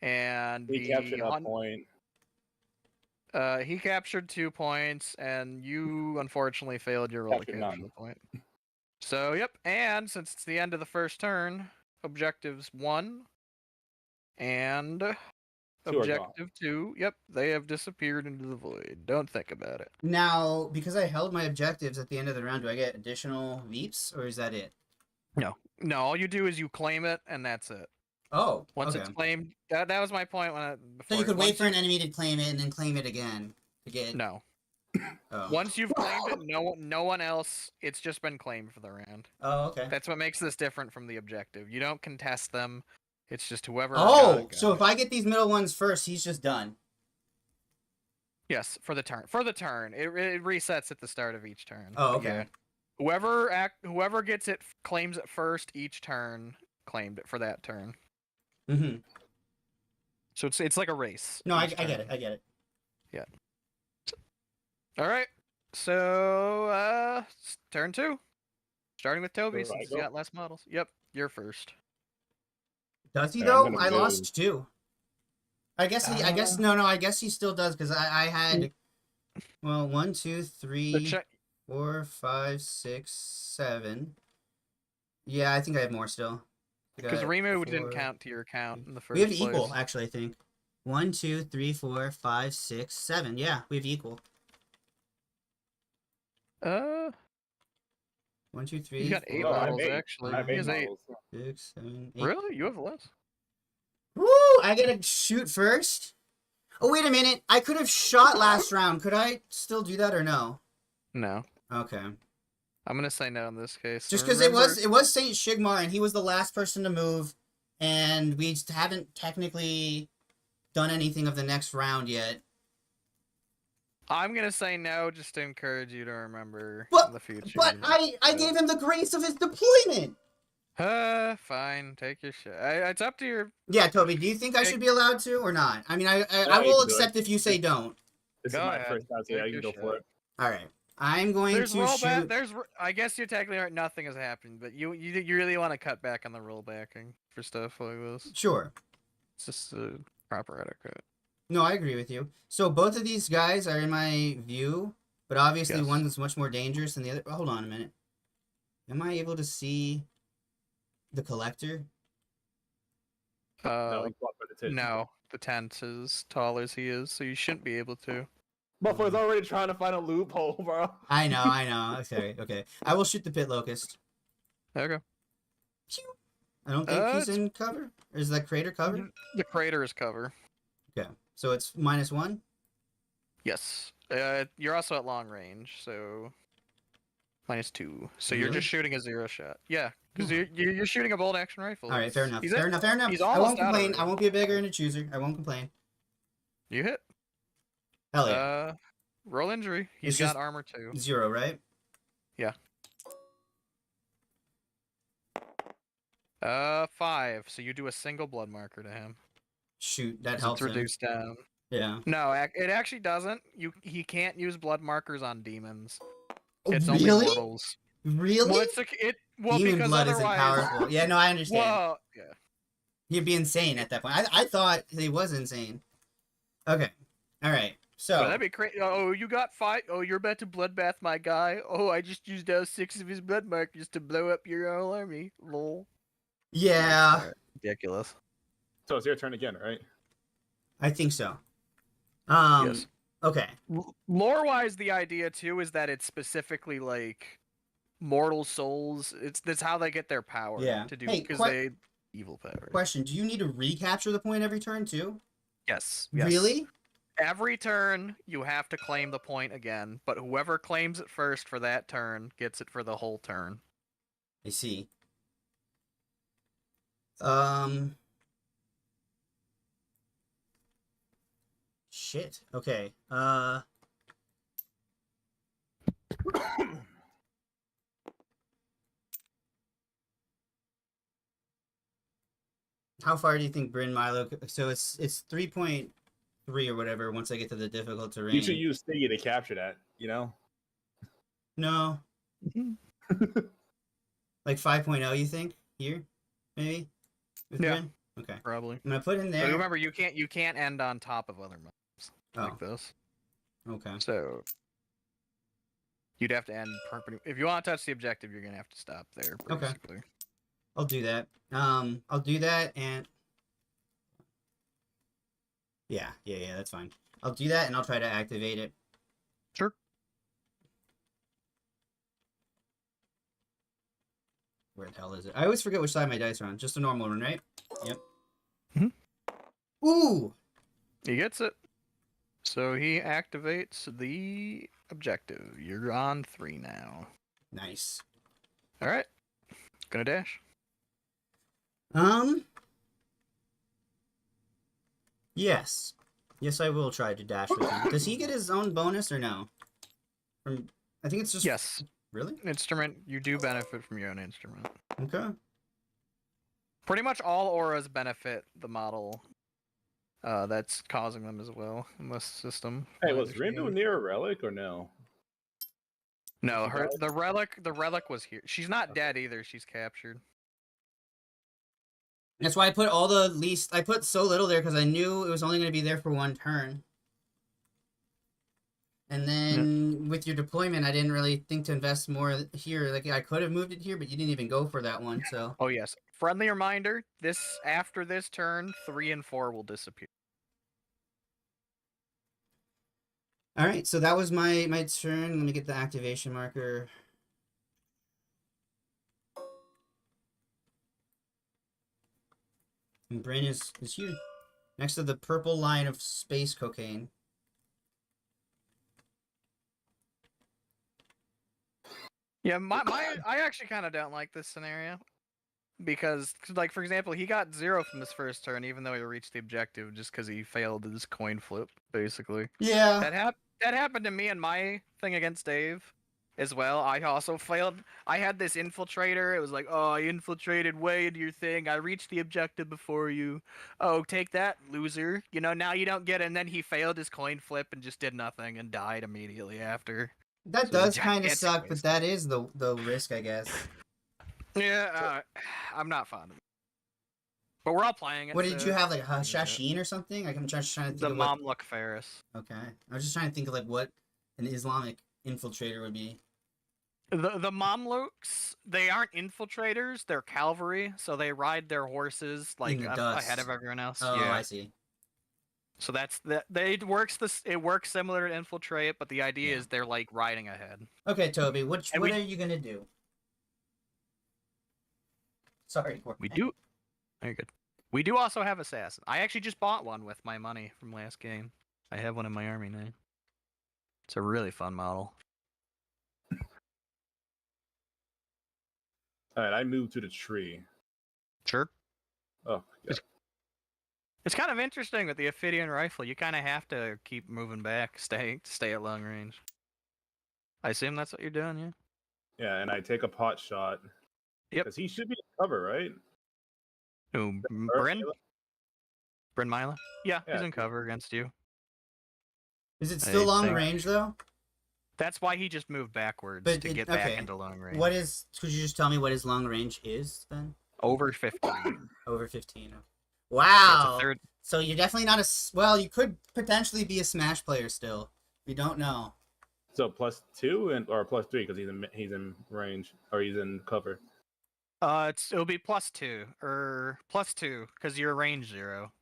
And We captured a point. he captured 2 points, and you unfortunately failed your roll to Captured capture none. the point. So yep, and since it's the end of the first turn, objectives 1 and Two are gone. objective 2, yep, they have disappeared into the void. Don't think about it. Now, because I held my objectives at the end of the round, do I get additional Veeps, or is that it? No, all you do is you claim it, and that's it. Oh, Once okay. it's claimed, that was my point when before. So you could wait once for an enemy to claim it and then claim it again to get. No. Oh. Once you've claimed it, no one else. It's just been claimed for the round. Oh, okay. That's what makes this different from the objective. You don't contest them. It's just whoever. Oh, so if I get these middle ones first, he's just done. Yes, for the turn. For the turn, it resets at the start of each turn. Oh, okay. Yeah. Whoever gets it claims it first each turn. Claimed it for that turn. Mm-hmm. So it's like a race. No, I get it. I get it. Yeah. All right. So turn 2. Starting with Toby Where do I since he's go? got less models. Yep, you're first. Does he I'm though? gonna I go- lost 2. I guess he. I guess no. I guess he still does because I had. Well, 1, 2, 3, 4, 5, 6, 7. Yeah, I think I have more still. Because Got Remu 4. didn't count to your account in the first We have place. equal, actually. I think 1, 2, 3, 4, 5, 6, 7. Yeah, we have equal. 1, 2, 3. You got 8 No, I have models, 8. actually. I have He 8 has 8. models. 6, 7, 8. Really? You have less? Woo! I gotta shoot first. Oh wait a minute! I could have shot last round. Could I still do that or no? No. Okay. I'm gonna say no in this case. Just because it was Saint Shigmar and he was the last person to move, and we haven't technically done anything of the next round yet. I'm gonna say no just to encourage you to remember But- the future. But I gave him the grace of his deployment. Fine. Take your shit. It's up to your. Yeah, Toby. Do you think I should be allowed to or not? I mean, I Yeah, you will can do it. accept if you say don't. This Go is my ahead. first time, so yeah, Take you can your go for shot. it. All right. I'm going There's to rollback. shoot. I guess you technically aren't. Nothing has happened, but you really want to cut back on the rollbacking for stuff like this. Sure. It's just proper etiquette. No, I agree with you. So both of these guys are in my view, but obviously Yes. one is much more dangerous than the other. Hold on a minute. Am I able to see the collector? No, you blocked by the tits. No, the tent as tall as he is, so you shouldn't be able to. Motherfucker's already trying to find a loophole, bro. I know. Okay. I will shoot the pit locust. Okay. I don't think he's it's- in cover. Or is that crater cover? The crater is cover. Okay. So it's -1? Yes. You're also at long range, so -2. So you're Really? just shooting a 0 shot. Yeah, because you're shooting a bolt action rifle. Alright, fair enough. He's Fair at- enough. he's I almost won't out complain. I already. won't be a beggar and a chooser. I won't complain. You hit. Hell yeah. Roll injury. He's It's got just- armor 2. 0, right? 5. So you do a single blood marker to him. Shoot, that 'Cause helps it's him. reduced down. Yeah. No, it actually doesn't. He can't use blood markers on demons. Oh, It's only really? mortals. Really? Well, well, Demon because blood isn't otherwise, powerful. Yeah, no, I understand. well, yeah. He'd be insane at that point. I thought he was insane. Okay. Alright. So, Well, that'd be crazy. Oh, you got 5. Oh, you're about to bloodbath my guy. Oh, I just used 6 of his blood markers to blow up your whole army. Lol. yeah, Ridiculous. So it's your turn again, right? I think so. Yes. Okay. Lore-wise, the idea too is that it's specifically like mortal souls. That's how they get their power. Yeah. To do Hey, because they evil power. Question, do you need to recapture the point every turn too? Yes. Really? Every turn you have to claim the point again, but whoever claims it first for that turn gets it for the whole turn. I see. Shit. Okay. How far do you think Bryn Milo? So it's 3.3 or whatever. Once I get to the difficult terrain. You should use Stiggy to capture that. You know. No. Like 5.0, you think? Here, maybe. With Yeah. Bryn? Okay. Probably. I'm gonna put in But there. remember, you can't end on top of other mobs like Oh, this. okay. So you'd have to end perpendicular. If you want to touch the objective, you're gonna have to stop there. Okay. Basically. I'll do that. I'll do that and yeah, that's fine. I'll do that and I'll try to activate it. Sure. Where the hell is it? I always forget which side my dice are on. Just a normal one, right? Yep. Mhm. Ooh! He gets it. So he activates the objective. You're on 3 now. Nice. All right. Gonna dash. Yes. Yes, I will try to dash with him. Does he get his own bonus or no? I think it's just... Yes. Really? Instrument. You do benefit from your own instrument. Okay. Pretty much all auras benefit the model. That's causing them as well in this system. Hey, my was Rindu understanding. near a relic or no? No, She died? the relic was here. She's not dead either. She's captured. That's why I put all the least... I put so little there because I knew it was only going to be there for one turn. And then with your deployment, I didn't really think to invest more here. Like, I could have moved it here, but you didn't even go for that one, so... Oh yes. Friendly reminder: after this turn, 3 and 4 will disappear. Alright, so that was my turn. Let me get the activation marker. And Brain is here. Next to the purple line of space cocaine. Yeah, I actually kind of don't like this scenario because, like, for example, he got 0 from his first turn, even though he reached the objective, just because he failed his coin flip, basically. Yeah. That happened to me in my thing against Dave as well. I also failed. I had this infiltrator. It was like, oh, I infiltrated way into your thing. I reached the objective before you. Oh, take that, loser. You know, now you don't get it. And then he failed his coin flip and just did nothing and died immediately after. That So does kind of gigantic suck, but waste. that is the risk, I guess. Yeah, I'm not fond of it. But we're all playing it. What did so- you have, like a yeah. Shashin or something? Like, I'm just trying to The think of what... Mamluk Ferris. Okay. I was just trying to think of, like, what an Islamic infiltrator would be. The Mamluks, they aren't infiltrators, they're cavalry, so they ride their horses like the ahead dust. of everyone else. Oh, yeah. I see. So that's it works similar to infiltrate, but the idea is they're like riding ahead. Okay, Toby, what And are you gonna do? Sorry, We do. Very good. We do also have assassin. I actually just bought one with my money from last game. I have one in my army now. It's a really fun model. All right, I moved to the tree. Sure. Oh, yeah. It's kind of interesting with the Ophidian rifle. You kind of have to keep moving back, stay at long range. I assume that's what you're doing, yeah? Yeah, and I take a pot shot. Yep. Because he should be in cover, right? Who, Bryn? Bryn Mila? Yeah, he's in cover against you. Is it still long think- range though? That's why he just moved backwards But to get back into long range. What is? Could you just tell me what his long range is then? Over 15. Over 15. Yeah, Wow. it's a third. So you're definitely not well. You could potentially be a Smash player still. We don't know. So +2 or +3 because he's in range or he's in cover. It'll be +2 or +2 because you're range 0.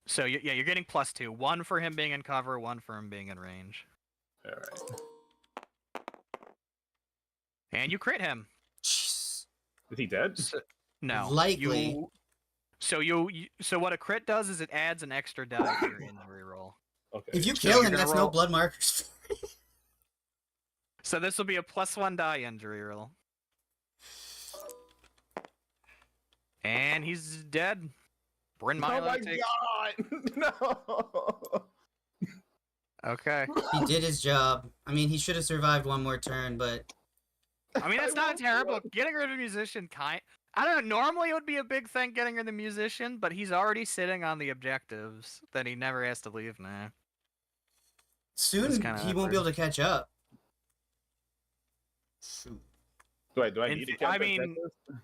So you're getting +2. 1 for him being in cover, 1 for him being in range. All right. And you crit him. Jeez. Is he dead? No. Likely. So what a crit does is it adds an extra die to your injury roll. Okay. If you So kill you're him, gonna that's no roll- blood markers. So this will be a +1 die injury roll. And he's dead. Bryn Oh Milo my takes... god! No. Okay. He did his job. I mean, he should have survived one more turn, but I mean, that's I not won't terrible. Getting rid of a musician, I don't know. Normally, it would be a big thing getting rid of the musician, but he's already sitting on the objectives that he never has to leave now. soon kinda he won't be able to catch up. Shoot. Do I In need to th- count I the mean- objectives?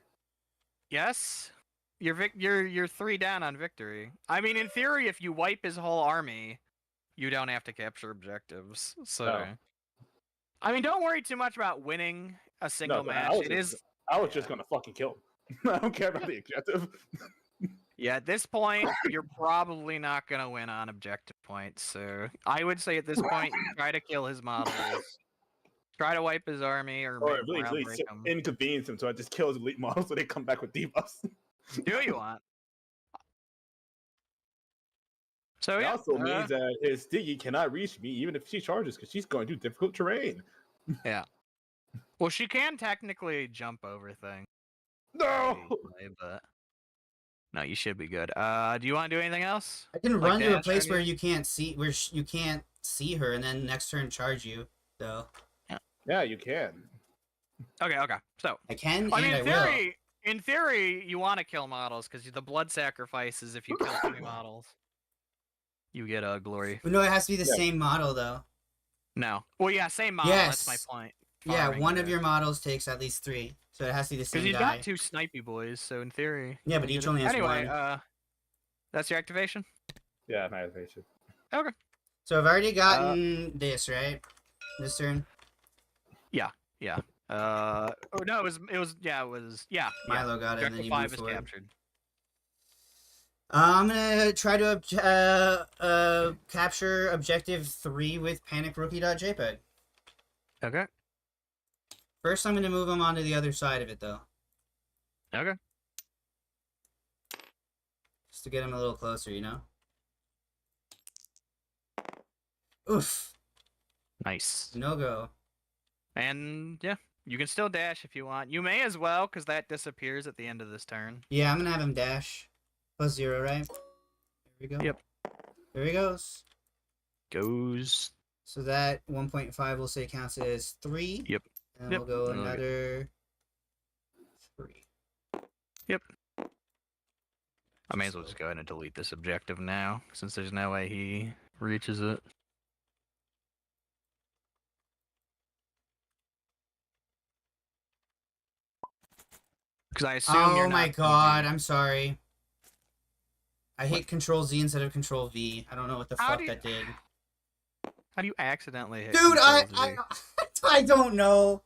Yes, you're 3 down on victory. I mean, in theory, if you wipe his whole army, you don't have to capture objectives. So, Oh. I mean, don't worry too much about winning a single No, match. I was It just- is. I was just gonna fucking kill him. I don't care about the objective. Yeah, at this point, you're probably not going to win on objective points. So I would say at this point, try to kill his models. Try to wipe his army or Or make really, morale break him. inconvenience him, so I just kill his elite models so they come back with debuffs. Do what you want. So It yeah, also means that his Stiggy cannot reach me even if she charges because she's going through difficult terrain. well, she can technically jump over things. No! easily, but no, you should be good. Do you want to do anything else? I can Like run to a dash or place where anything? you can't see her, and then next turn charge you. So Yeah, you can. Okay. So I can, I and mean, I will. in theory, you want to kill models because the blood sacrifices if you kill 3 models. You get a glory. No, it has to be the Yeah. same model though. No. Well, yeah, same model. That's my Yes. point. Yeah, Farming one it. of your models takes at least 3, so it has to be the Because same you've guy. got 2 snipey boys, so in theory. Yeah, but you each get it. only has anyway, one. That's your activation. Yeah, annihilation. So I've already gotten this right. This turn, Oh no, it was yeah. Milo got it, and then Objective you 5 move is forward. captured. I'm gonna try to capture objective 3 with panic_rookie.jpg. Okay. First, I'm gonna move him onto the other side of it though, Okay. just to get him a little closer, you know. Oof, Nice. no go. And yeah, you can still dash if you want. You may as well, because that disappears at the end of this turn. Yeah, I'm gonna have him dash. +0, right? There we go. Yep. There he goes. Goes. So that 1.5 we'll say counts as 3. Yep. And Yep. we'll go Okay. another 3. I may as well just go ahead and delete this objective now, since there's no way he reaches it. Because I assume you're Oh not my gonna be- god, I'm sorry. I hit Control Z instead of Control V. I don't know what the How fuck do you- that did. How do you accidentally hit Dude, Control Z? I don't know.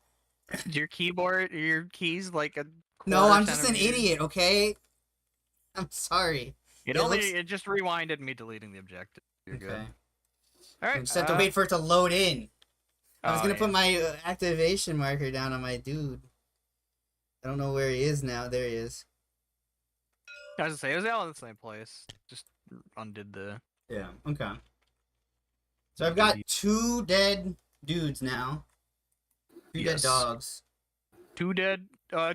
Your keyboard, your keys like a No, I'm quarter just an centimeter? idiot, okay? I'm sorry. It just rewinded me deleting the objective. You're good. Okay. All I right. just have to wait for it to load in. I was oh, gonna yeah. put my activation marker down on my dude. I don't know where he is now. There he is. I was gonna say it was all in the same place. Just undid the. Yeah. Okay. So I've got 2 dead dudes now. 2 dead Yes. dogs. 2 dead.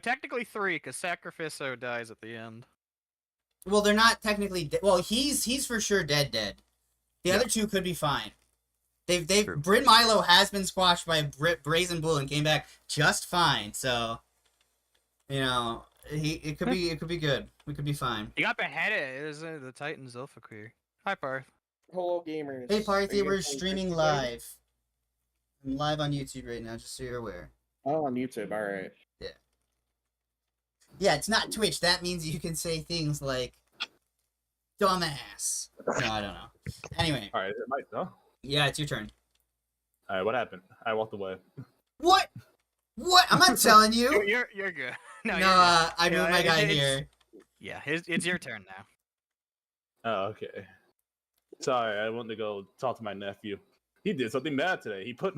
Technically 3, because Sacrificio dies at the end. Well, they're not technically dead. Well, he's for sure dead. The other 2 could be fine. True. Bryn Milo has been squashed by Brazen Bull and came back just fine. So, you know, it could be good. We could be fine. You got beheaded. It was the Titan Zilfakir. Hi, Parth. Hello, gamers. Hey, Are Parthy, you we're guys playing streaming Crusade? live. I'm live on YouTube right now, just so you're aware. Oh, on YouTube. All right. Yeah, it's not Twitch. That means you can say things like dumbass. No, I don't know. Anyway, All right, is it my turn? yeah, it's your turn. All right, what happened? I walked away. What? What? I'm not telling you. You're good. No, No, you're good. I moved my guy here. Yeah, it's your turn now. Oh, okay. Sorry, I wanted to go talk to my nephew. He did something bad today. He put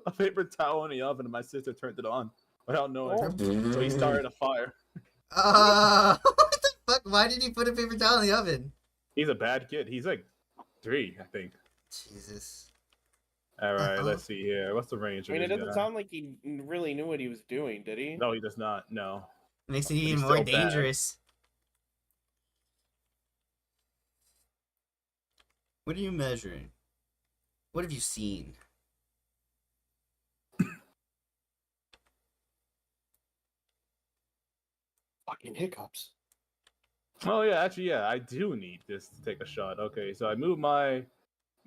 a paper towel in the oven and my sister turned it on without knowing. So he started a fire. What the fuck? Why did you put a paper towel in the oven? He's a bad kid. He's like 3, I think. Jesus. All right, let's see here. What's the range? I mean, of it this doesn't guy? sound like he really knew what he was doing, did he? No, he does not. No. Makes it He's even more still bad. dangerous. What are you measuring? What have you seen? Fucking hiccups. Oh yeah, actually, yeah, I do need this to take a shot. Okay, so I move my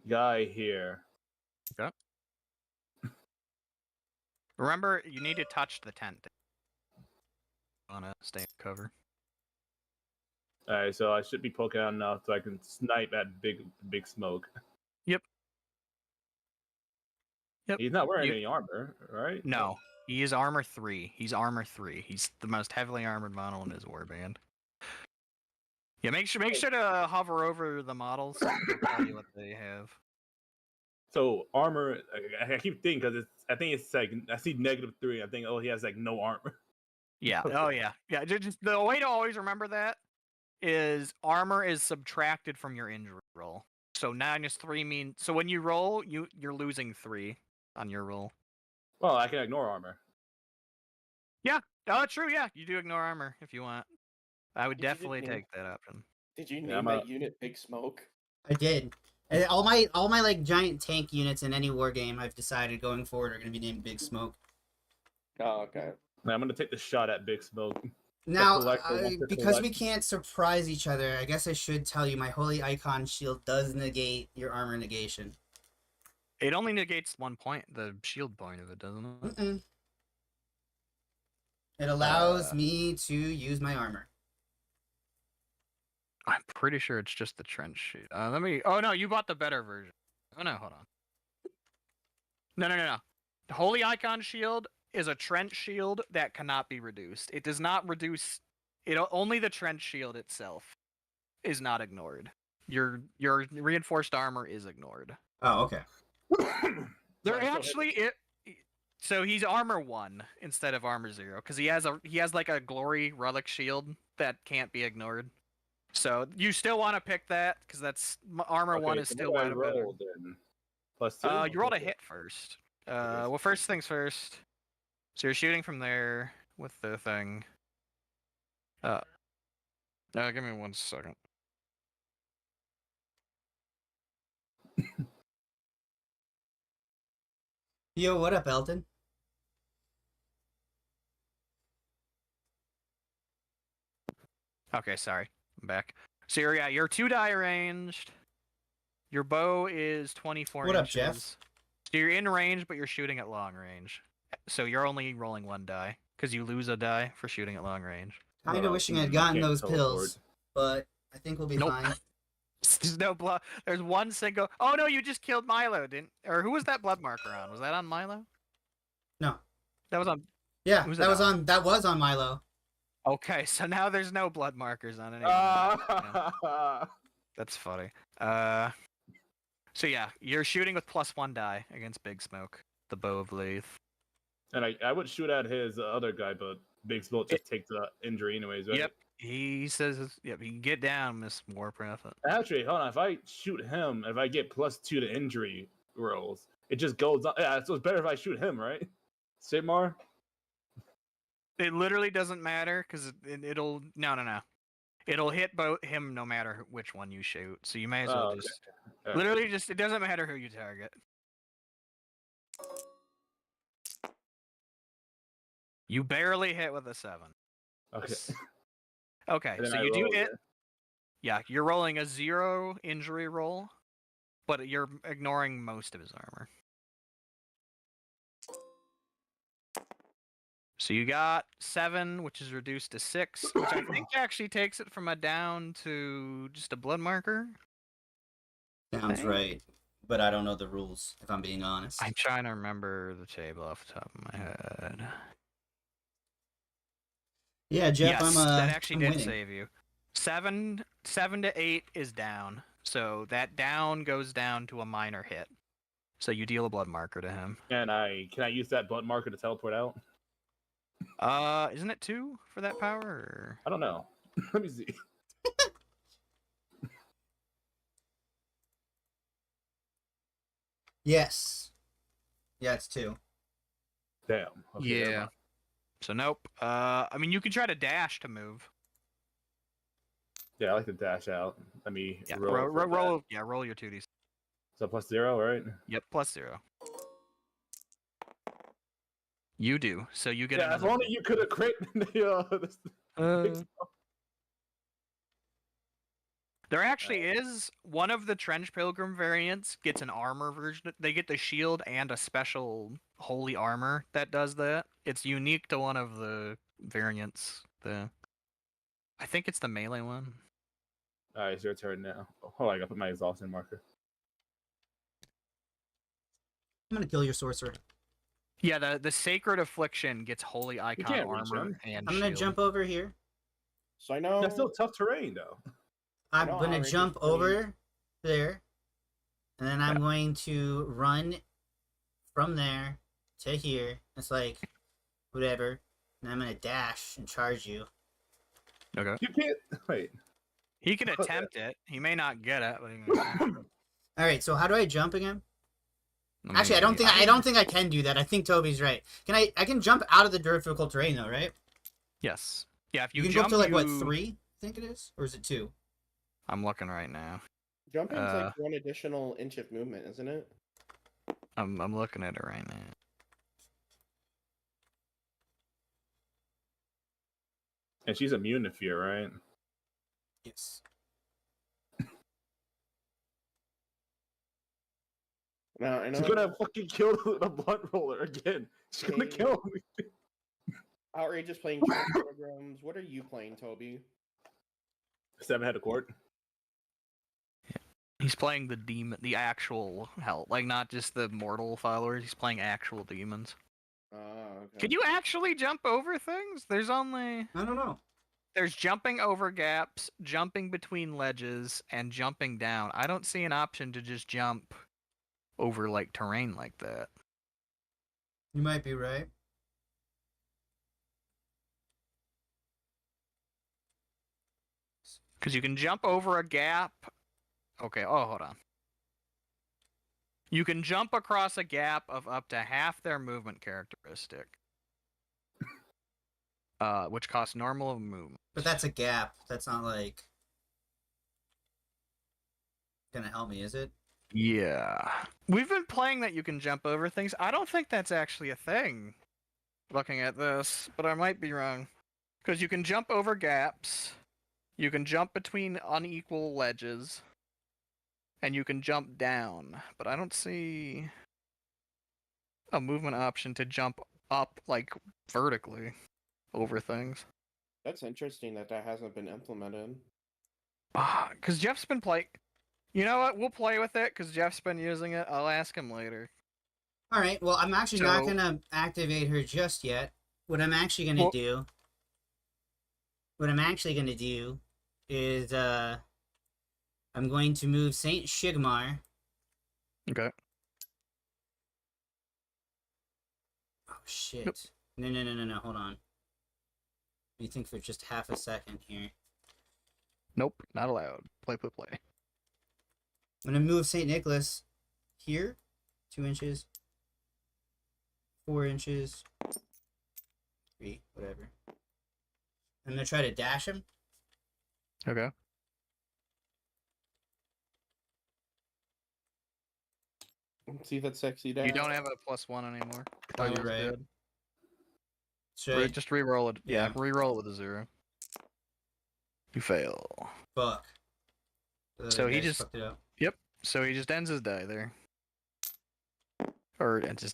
guy here. Remember, you need to touch the tent. Want to stay in cover. All right, so I should be poking out enough so I can snipe at big smoke. Yep. He's not wearing any armor, right? No, he is armor 3. He's armor 3. He's the most heavily armored model in his warband. Yeah, make sure to hover over the models. It'll tell you what they have. So armor, I keep thinking because I think it's like I see -3. I think he has like no armor. Yeah. Oh yeah. Yeah. Just the way to always remember that is armor is subtracted from your injury roll. So -3 means so when you roll, you're losing 3 on your roll. Well, I can ignore armor. Yeah. Oh, true. Yeah, you do ignore armor if you want. I would You didn't definitely name- take that option. Did you Yeah, name I'm that a- unit Big Smoke? I did. And all my like giant tank units in any war game I've decided going forward are gonna be named Big Smoke. Oh, okay. Now, I'm gonna take the shot at big smoke. Now, collector wants to because we collect. can't surprise each other, I guess I should tell you my holy icon shield does negate your armor negation. It only negates 1 point, the shield point of it, doesn't it? Mm-mm. It allows me to use my armor. I'm pretty sure it's just the trench sheet. Let me. Oh no, you bought the better version. Oh no, hold on. No. The Holy Icon Shield is a trench shield that cannot be reduced. It does not reduce. Only the trench shield itself is not ignored. Your reinforced armor is ignored. Oh, okay. They're actually it. So he's armor 1 instead of armor 0 because he has like a glory relic shield that can't be ignored. So you still want to pick that because that's armor 1 is so still what one do I better. roll then? +2. You rolled a hit first. Well, first things first. So you're shooting from there with the thing. Give me 1 second. Yo, what up, Elton? Okay, sorry. I'm back. So you're 2 die ranged. Your bow is 24 What up, inches. Jeff? So you're in range, but you're shooting at long range. So you're only rolling 1 die because you lose a die for shooting at long range. Kinda Well, wishing you I'd gotten can't those teleport. pills, but I think we'll be Nope. fine. There's no blood. There's 1 single. Oh no, you just killed Milo, didn't? Or who was that blood marker on? Was that on Milo? No. That was on. Yeah, Who's that it was on? on Milo. Okay, so now there's no blood markers on anyone. That's funny. So yeah, you're shooting with +1 die against Big Smoke, the Bow of Leith. And I would shoot at his other guy, but Big Smoke just takes the injury anyways, right? Yep. He says, "Yep, you can get down, Miss War Prophet." Actually, hold on. If I shoot him, if I get +2 to injury rolls, it just goes on. Yeah, so it's better if I shoot him, right? Sigmar? It literally doesn't matter because it'll no. It'll hit both him no matter which one you shoot. So you may as well Okay. just Alright. literally just it doesn't matter who you target. You barely hit with a 7. Okay. Okay, And then so I you do roll hit. again. Yeah, you're rolling a 0 injury roll, but you're ignoring most of his armor. So you got 7, which is reduced to 6, which I think actually takes it from a down to just a blood marker. Sounds Hey. right. But I don't know the rules, if I'm being honest. I'm trying to remember the table off the top of my head. Yeah, Jeff, Yes, that actually I'm did winning. save you. 7 to 8 is down, so that down goes down to a minor hit. So you deal a blood marker to him. And can I use that blood marker to teleport out? Isn't it 2 for that power? Or... I don't know. Let me see. Yes. Yeah, it's 2. Damn. Okay, never Yeah. mind. So nope. I mean, you can try to dash to move. Yeah, I like to dash out. Let me Yeah, roll. for that. roll. Yeah, roll your 2d. So +0, right? Yep, +0. You do. So you get Yeah, if another. only you could have created the. There actually is one of the Trench Pilgrim variants gets an armor version. They get the shield and a special holy armor that does that. It's unique to one of the variants. I think it's the melee one. Alright, it's your turn now. Hold on, I gotta put my exhaustion marker. I'm gonna kill your sorcerer. Yeah, the Sacred Affliction gets holy icon can't reach armor him. and I'm gonna shield. jump over here. So I know. That's still tough terrain, though. I'm know gonna outrageous jump planes. over there. And then I'm going to run from there to here. It's like, whatever. And I'm gonna dash and charge you. Okay. You can't. Wait. He can attempt it. He may not get it, but he can. Alright, so how do I jump again? Let Actually, I me- don't think I can do that. I think Toby's right. I can jump out of the difficult terrain though, right? Yes. Yeah, if You you can go jump up to like what, you- 3? I think it is? Or is it 2? I'm looking right now. Jumping's like 1 additional inch of movement, isn't it? I'm looking at it right now. And she's immune to fear, right? Yes. Now I know. She's gonna fucking kill the blunt roller again. She's gonna Hey. kill me. Outrageous playing Trench Pilgrims. What are you playing, Toby? 7-headed court. He's playing the demon, the actual hell, like not just the mortal followers. He's playing actual demons. Okay. Can you actually jump over things? There's only I don't know. there's jumping over gaps, jumping between ledges, and jumping down. I don't see an option to just jump over like terrain like that. You might be right. Because you can jump over a gap. Okay, oh, hold on. You can jump across a gap of up to half their movement characteristic. Which costs normal movement. But that's a gap. That's not like gonna help me, is it? Yeah. We've been playing that you can jump over things. I don't think that's actually a thing. Looking at this, but I might be wrong. Because you can jump over gaps. You can jump between unequal ledges. And you can jump down. But I don't see a movement option to jump up, like, vertically over things. That's interesting that hasn't been implemented. Because Jeff's been playing... You know what? We'll play with it, because Jeff's been using it. I'll ask him later. Alright, well, I'm actually not So- gonna activate her just yet. What I'm actually gonna Well- do what I'm actually going to do is I'm going to move Saint Shigmar. Okay. Oh shit. Yep. No, hold on. Let me think for just half a second here. Nope, not allowed. Play. I'm gonna move Saint Nicholas here. 2 inches. 4 inches. 3, whatever. I'm gonna try to dash him. Okay. See if that's sexy down. You don't have a +1 anymore. Oh, you're Kylo's right. dead. Should I? Just re-roll it. Yeah, Yeah. re-roll it with a 0. You fail. Fuck. So he I just- fucked it up. So he just ends his die there. Or ends his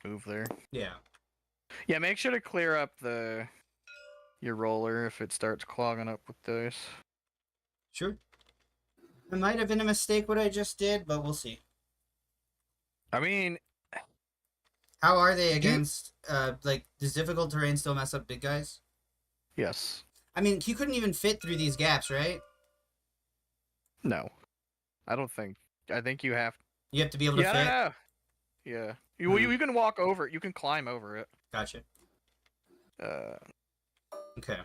move there. Yeah. Yeah, make sure to clear up your roller if it starts clogging up with dice. Sure. It might have been a mistake what I just did, but we'll see. I mean, How are they against, like, does difficult terrain still mess up big guys? yes. I mean, he couldn't even fit through these gaps, right? No. I don't think. I think you have. You have to be able to Yeah, I fit. don't know. Yeah. You can walk over it. You can climb over it. Gotcha. Okay. I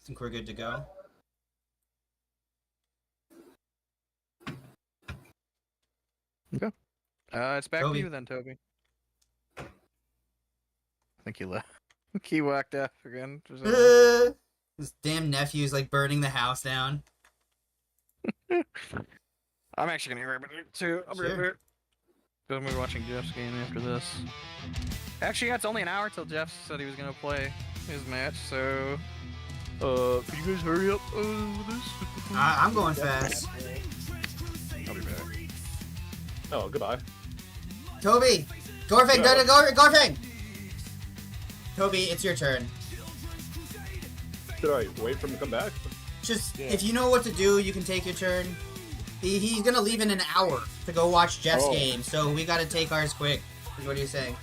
think we're good to go. It's back Toby. to you then, Toby. I think he left. He whacked off again. His damn nephew's like burning the house down. I'm actually gonna grab it too. I'll be right Sure. back. So I'm gonna be watching Jeff's game after this. Actually, yeah, it's only an hour till Jeff said he was gonna play his match. So, could you guys hurry up with this? I'm going fast. I'll be back. Oh, goodbye. Toby! Gorfing! Yeah. Gorfing! Toby, it's your turn. Should I wait for him to come back? Just, Yeah. if you know what to do, you can take your turn. He's gonna leave in an hour to go watch Jeff's Oh. game, so we gotta take ours quick. What are you saying?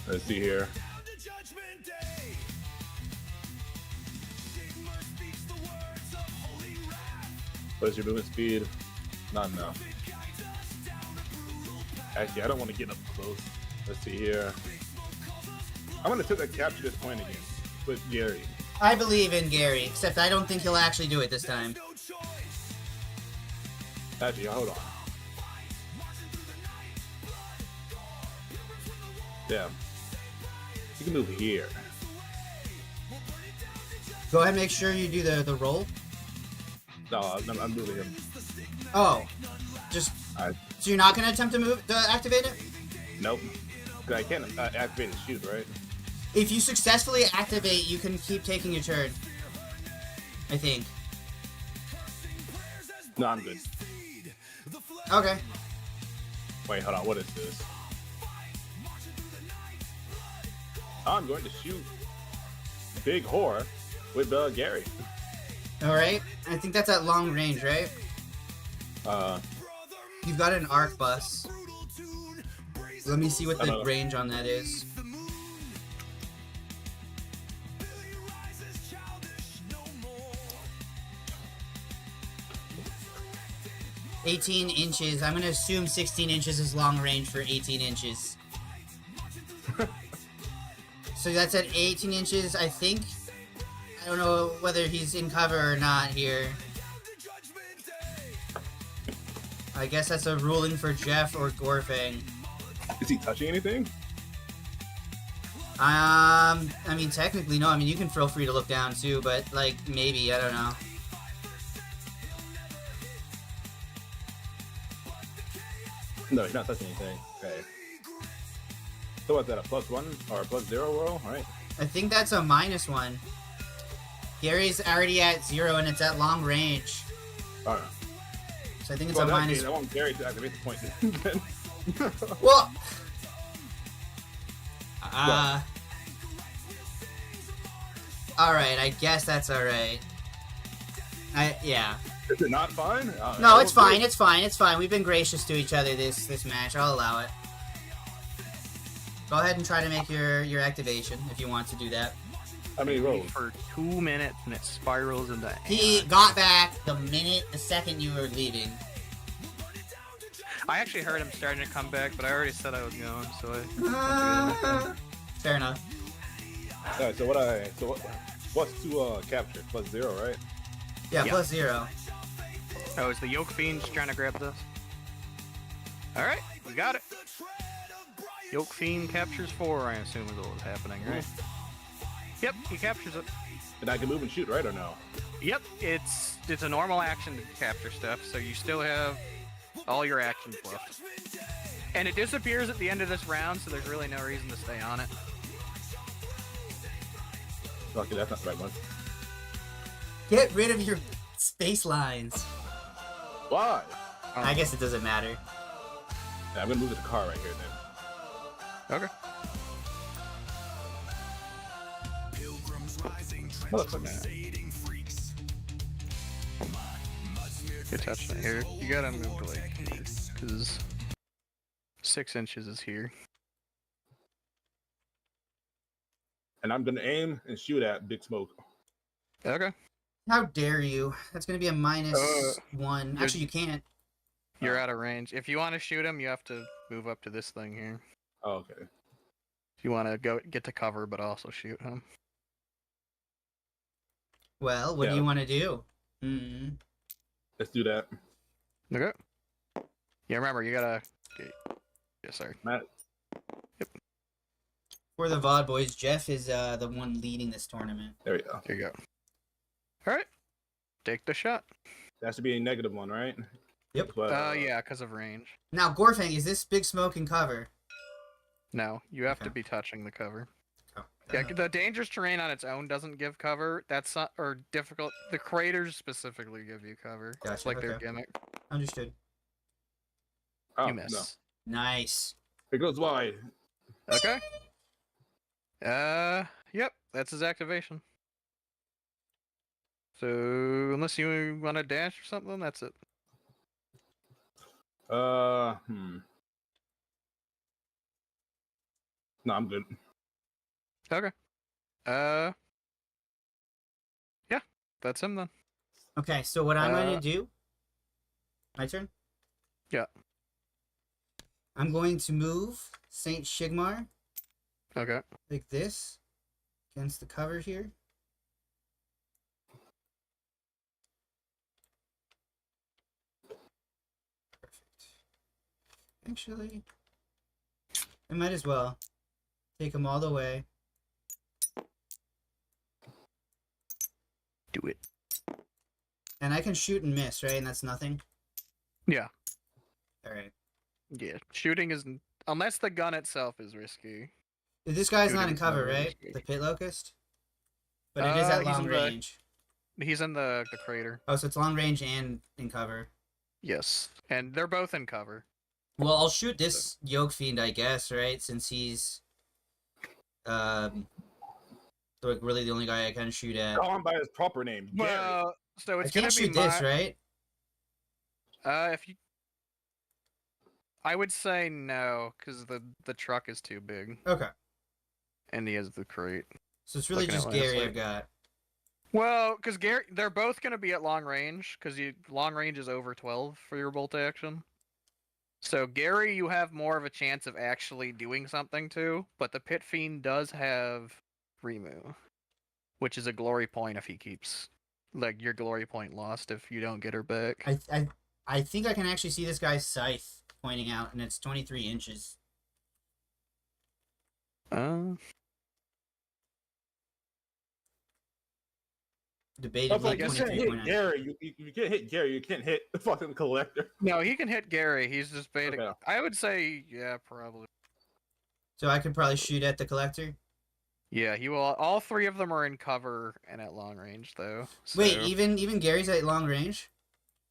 Let's see here. What's your movement speed? Not enough. Actually, I don't want to get up close. Let's see here. I'm gonna take that capture this point again with Gary. I believe in Gary, except I don't think he'll actually do it this time. Actually, hold on. Yeah. You can move here. Go ahead and make sure you do the roll. No, I'm moving him. Oh. Just... I- So you're not gonna attempt to activate it? Nope. 'Cause I can't activate his shoot, right? If you successfully activate, you can keep taking your turn. I think. No, I'm good. Okay. Wait, hold on. What is this? I'm going to shoot Big Whore with Gary. Alright. I think that's at long range, right? You've got an arc bus. Let me see what I the don't know. range on that is. $18 inches. I'm gonna assume 16 inches is long range for 18 inches. So that's at 18 inches, I think. I don't know whether he's in cover or not here. I guess that's a ruling for Jeff or Gorfang. Is he touching anything? I mean, technically, no. I mean, you can feel free to look down too, but, like, maybe. I don't know. No, he's not touching anything. Okay. So what's that, a +1 or a +0 roll? Alright. I think that's a -1. Gary's already at 0, and it's at long range. Alright. So I think it's Well, a in that minus... case, I want Gary to activate the point. Well... Alright, I guess that's alright. Yeah. Is it not fine? No, it's fine. It's fine. It's fine. We've been gracious to each other this match. I'll allow it. Go ahead and try to make your activation if you want to do that. How many rolls? For 2 minutes and it spirals into. He got back the second you were leaving. I actually heard him starting to come back, but I already said I was going, so I. Fair enough. All right. What's to capture? +0, right? Yeah, Yeah. +0. Oh, is the Yoke Fiend just trying to grab this? Alright, we got it. Yoke Fiend captures 4, I assume is what was happening, right? Yep, he captures it. And I can move and shoot, right, or no? Yep, it's a normal action to capture stuff, so you still have all your actions left. And it disappears at the end of this round, so there's really no reason to stay on it. Okay, that's not the right one. Get rid of your space lines. Why? I guess it doesn't matter. Yeah, I'm gonna move to the car right here then. Okay. Good touch here. You gotta move to like here, because 6 inches is here. And I'm gonna aim and shoot at Big Smoke. Okay. How dare you? That's gonna be a -1. you're- Actually, you can't. You're out of range. If you want to shoot him, you have to move up to this thing here. Oh, okay. If you want to get to cover, but also shoot him. Well, what do Yeah. you want to do? Hmm. Let's do that. Okay. Yeah, remember, you gotta... Yes, sorry. Matt. For the VOD boys, Jeff is the one leading this tournament. There we go. Here you go. Alright. Take the shot. That should be a -1, right? Yep. But, Yeah, because of range. Now, Gorfang, is this Big Smoke in cover? No, you have to Okay. be touching the cover. Oh. Yeah, the dangerous terrain on its own doesn't give cover. That's not, or difficult. The craters specifically give you cover. It's Gotcha, like their okay. gimmick. Understood. oh, You miss. no. Nice. It goes wide. Okay. Yep, that's his activation. So, unless you want to dash or something, that's it. No, I'm good. Okay. Yeah, that's him then. Okay, so what I'm going to do... My turn? Yeah. I'm going to move Saint Shigmar Okay. like this against the cover here. Perfect. Actually, I might as well take them all the way. Do it. And I can shoot and miss, right? And that's nothing? Yeah. Alright. Yeah. Shooting is... Unless the gun itself is risky. This guy's not in Shooting's cover, not right? risky. The Pit Locust? But it is at He's long in the- range. He's in the crater. Oh, so it's long range and in cover. Yes. And they're both in cover. Well, I'll shoot this Yoke Fiend, I guess, right? Since he's like really the only guy I can shoot at. Call him by his proper name. Gary. Well, so I it's gonna can't be shoot this, right? If you, I would say no, because the truck is too big, Okay. and he has the crate. So it's really Looking at just what it's Gary like. I've got. Well, because Gary, they're both gonna be at long range, because long range is over 12 for your bolt action. So Gary, you have more of a chance of actually doing something to, but the Pit Fiend does have Remu, which is a glory point if he keeps, like, your glory point lost if you don't get her back. I think I can actually see this guy's scythe pointing out, and it's 23 inches. Debatably Like, you can't hit 23.9. Gary. You can't hit Gary. You can't hit the fucking collector. No, he can hit Gary. He's just baiting. Okay. I would say, yeah, probably. So I could probably shoot at the collector. Yeah, he will. All three of them are in cover and at long range, though. Wait, so- even Gary's at long range?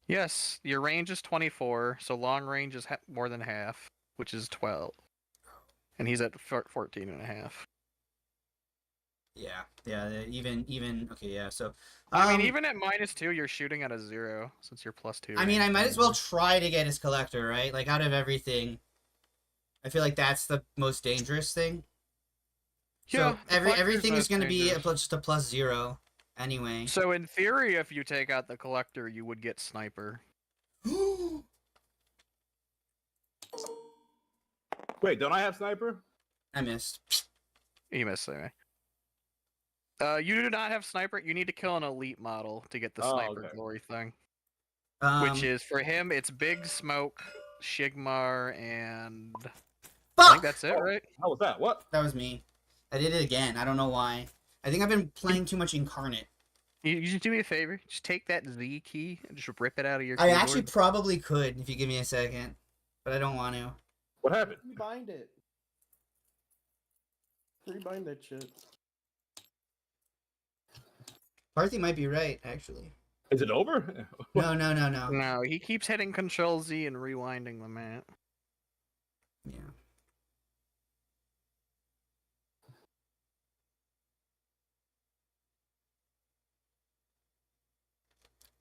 Yes, your range is 24, so long range is more than half, which is 12. And he's at 14 and a half. Even okay, yeah. So, I mean, even at -2, you're shooting at a 0 since you're +2. I mean, I range might as well anyway. try to get his collector, right? Like, out of everything, I feel like that's the most dangerous thing. Yeah, So the collector's everything is most going to be dangerous. just a +0 anyway. So in theory, if you take out the collector, you would get sniper. Wait, don't I have sniper? I missed. You missed anyway. You do not have sniper. You need to kill an elite model to get the Oh, sniper okay. glory thing. Um, Which is for him, it's Big Smoke, Shigmar, and I fuck! think that's it, Oh. right? How was that? What? That was me. I did it again. I don't know why. I think I've been playing too much Incarnate. You just do me a favor. Just take that Z key and just rip it out of your I keyboard. actually probably could if you give me a second, but I don't want to. What happened? Rebind it. Rebind that shit. Parthy might be right, actually. Is it over? No. No, he keeps hitting Control Z and rewinding the map. Yeah.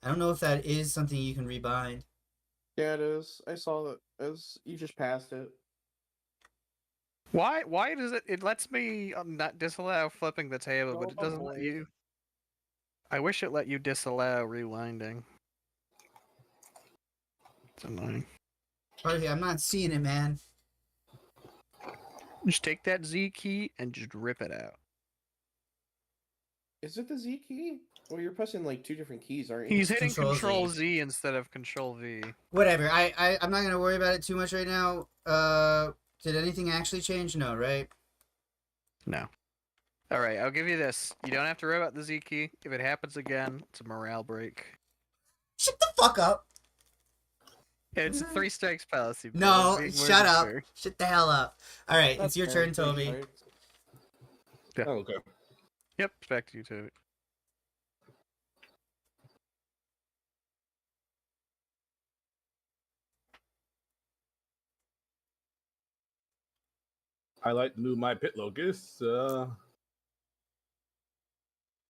I don't know if that is something you can rebind. Yeah, it is. I saw that. As you just passed it. Why? Why does it? It lets me not disallow flipping the table, but it Oh, doesn't let boy. you. I wish it let you disallow rewinding. It's annoying. Parthy, I'm not seeing it, man. Just take that Z key and just rip it out. Is it the Z key? Well, you're pressing like 2 different keys, aren't you? He's hitting Control Control Z. Z instead of Control V. Whatever. I'm not gonna worry about it too much right now. Did anything actually change? No, right? No. Alright, I'll give you this. You don't have to worry about the Z key. If it happens again, it's a morale break. Shut the fuck up. It's a 3 strikes policy. bro. No, Being more shut than up. fair. Shut the hell up. All right, That's it's your fair, turn, 3 Toby. strikes. Oh, okay. Yep, it's back to you, Toby. I like to move my pit locus. I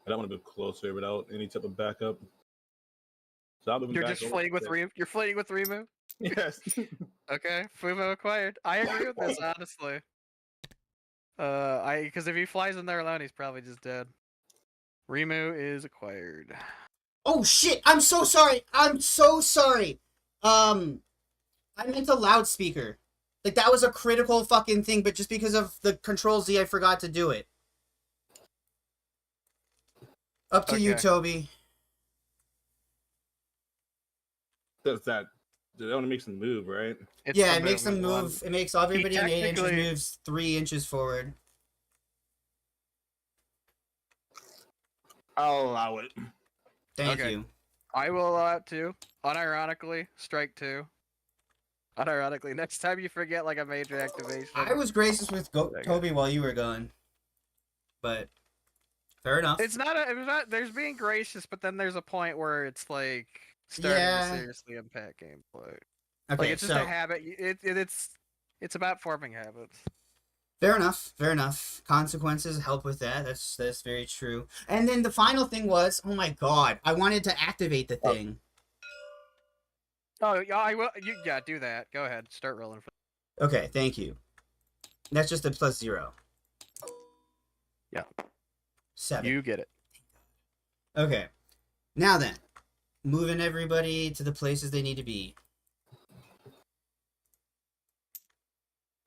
don't want to move closer without any type of backup. So I'm moving You're back just over fleeing with there. You're fleeing with Remu? Yes. Okay, Fumo acquired. I agree with this, honestly. Because if he flies in there alone, he's probably just dead. Remu is acquired. Oh shit! I'm so sorry. I'm so sorry. I meant a loudspeaker. Like that was a critical fucking thing, but just because of the Control Z, I forgot to do it. Up to you, Okay. Toby. Does that? It only makes them move, right? It's Yeah, the it makes them movement move. one. It makes everybody in 8 inches technically- moves 3 inches forward. I'll allow it. Thank Okay. you. I will allow it too. Unironically, strike 2. Unironically, next time you forget like a major activation. I was gracious with Okay. Toby while you were gone, but fair enough. It's not. There's being gracious, but then there's a point where it's like starting Yeah. to seriously impact gameplay. Okay, Like it's just so a habit. It's about forming habits. fair enough. Fair enough. Consequences help with that. That's very true. And then the final thing was, oh my god, I wanted to activate the thing. Oh yeah, I will. Yeah, do that. Go ahead. Start rolling. Okay, thank you. That's just a +0. Yeah. 7. You get it. Okay. Now then, moving everybody to the places they need to be.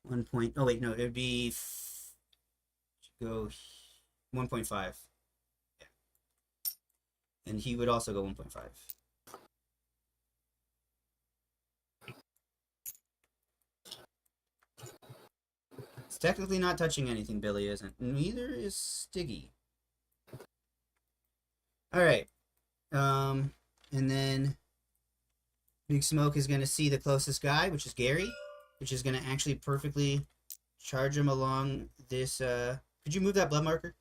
1 point. Oh wait, no, it would be go 1.5. Yeah. And he would also go 1.5. It's technically not touching anything, Billy isn't. Neither is Stiggy. Alright. And then Big Smoke is going to see the closest guy, which is Gary, which is going to actually perfectly charge him along this, could you move that blood marker?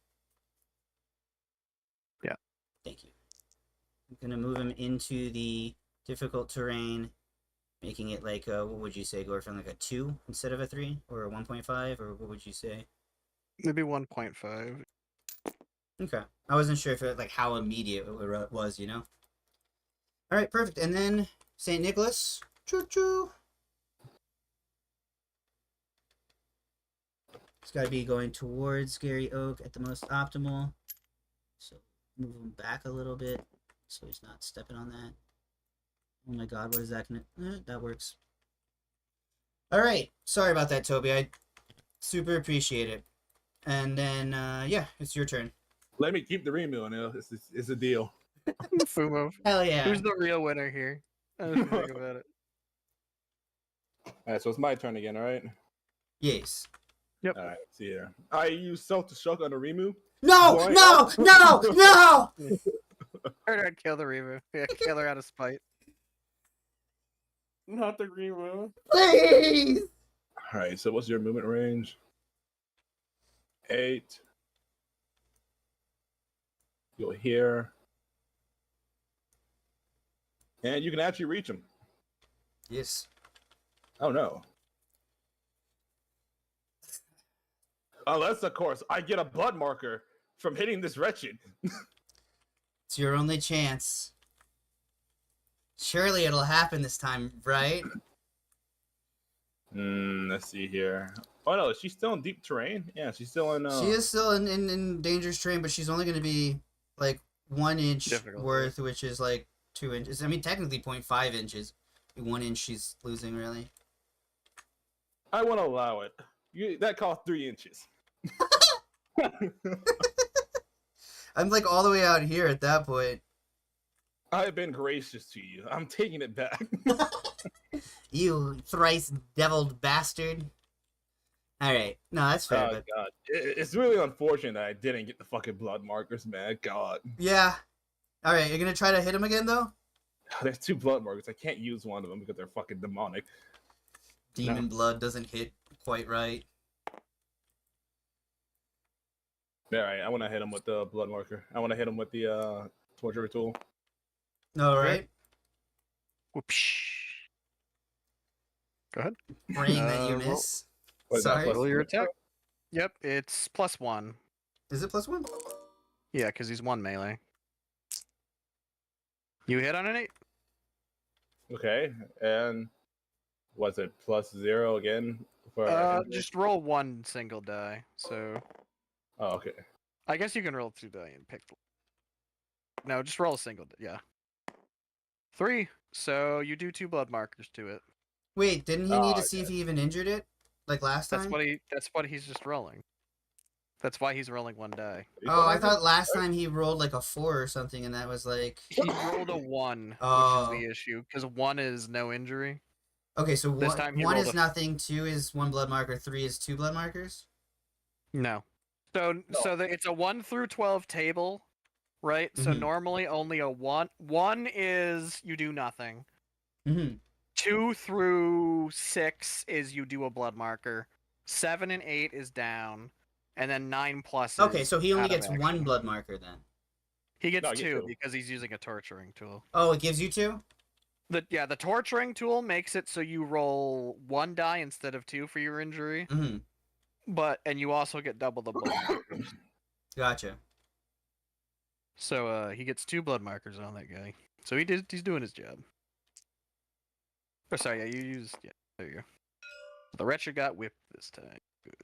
Yeah. Thank you. I'm going to move him into the difficult terrain, making it like, what would you say, go from like a 2 instead of a 3? Or a 1.5? Or what would you say? Maybe 1.5. Okay. I wasn't sure if it like how immediate it was, you know. All right, perfect. And then St. Nicholas. Choo choo. It's got to be going towards Gary Oak at the most optimal. So move him back a little bit so he's not stepping on that. Oh my god, what is that gonna... that works. Alright, sorry about that, Toby. I super appreciate it. And then, yeah, it's your turn. Let me keep the Remu, and it's a deal. Fumo. Hell yeah. Who's the real winner here? I was thinking about it. Alright, so it's my turn again, alright? Yes. Yep. Alright, see here. I use self-destruct on the Remu. No! Boy. No! No! No! Or I'd kill the Reaver. Yeah, kill her out of spite. Not the Remu. Please! Alright, so what's your movement range? 8. Go here. And you can actually reach him. Yes. Oh no. Unless, of course, I get a blood marker from hitting this wretched. It's your only chance. Surely it'll happen this time, right? Let's see here. Oh no, is she still in deep terrain? Yeah, she's still in. She is still in dangerous terrain, but she's only going to be like 1 inch Difficult, worth, which is like 2 inches. I mean, technically 0.5 inches. 1 inch she's losing, really. I want to allow it. That cost 3 inches. I'm like all the way out here at that point. I've been gracious to you. I'm taking it back. You thrice deviled bastard. Alright. No, that's fair, Oh but god, it's really unfortunate that I didn't get the fucking blood markers, man. God, yeah. Alright, you're gonna try to hit him again, though? there's 2 blood markers. I can't use one of them because they're fucking demonic. Demon blood doesn't hit quite right. Alright, I want to hit him with the blood marker. I want to hit him with the torture tool. Alright. Whoopsh. Go ahead. Praying that you roll- miss. What is that, Sorry. plus Roll your 2? attack. Yep, it's +1. Is it +1? Yeah, because he's 1 melee. You hit on an 8? Okay, and was it +0 again? For Just roll 1 single die. So Oh, okay. I guess you can roll 2 die and pick. No, just roll a single. Yeah. 3. So you do 2 blood markers to it. Wait, didn't he need to Oh, see if he even injured it? Like last time? That's what he's just rolling. That's why he's rolling 1 die. Oh, I thought last time he rolled like a 4 or something, and that was like... He rolled a 1, Oh. which is the issue, because 1 is no injury. Okay, so This time he 1 rolled is a- nothing, 2 is 1 blood marker, 3 is 2 blood markers? No. So it's a 1 through 12 table, right? So Mhm. normally only a 1. 1 is you do nothing. Mm-hmm. 2 through 6 is you do a blood marker. 7 and 8 is down, and then 9 plus. Okay, so he only out of gets 1 action. blood marker then. He gets No, I get 2 2. because he's using a torturing tool. Oh, it gives you 2? The torturing tool makes it so you roll 1 die instead of 2 for your injury, Mm-hmm. and you also get double the blood markers. Gotcha. So he gets 2 blood markers on that guy. So he's doing his job. Oh, sorry, yeah, you used there you go. The wretched got whipped this time. Good.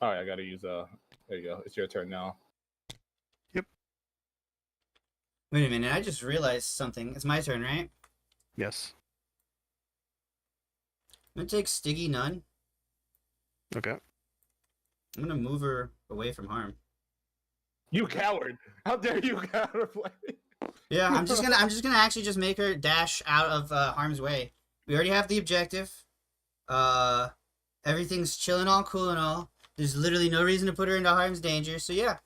All right, I gotta use there you go. It's your turn now. Wait a minute, I just realized something. It's my turn, right? Yes. I'm gonna take Stiggy Nun. Okay. I'm gonna move her away from harm. You coward! How dare you counterplay? Yeah, I'm just gonna actually just make her dash out of harm's way. We already have the objective. Everything's chilling, all cool and all. There's literally no reason to put her into harm's danger. So yeah,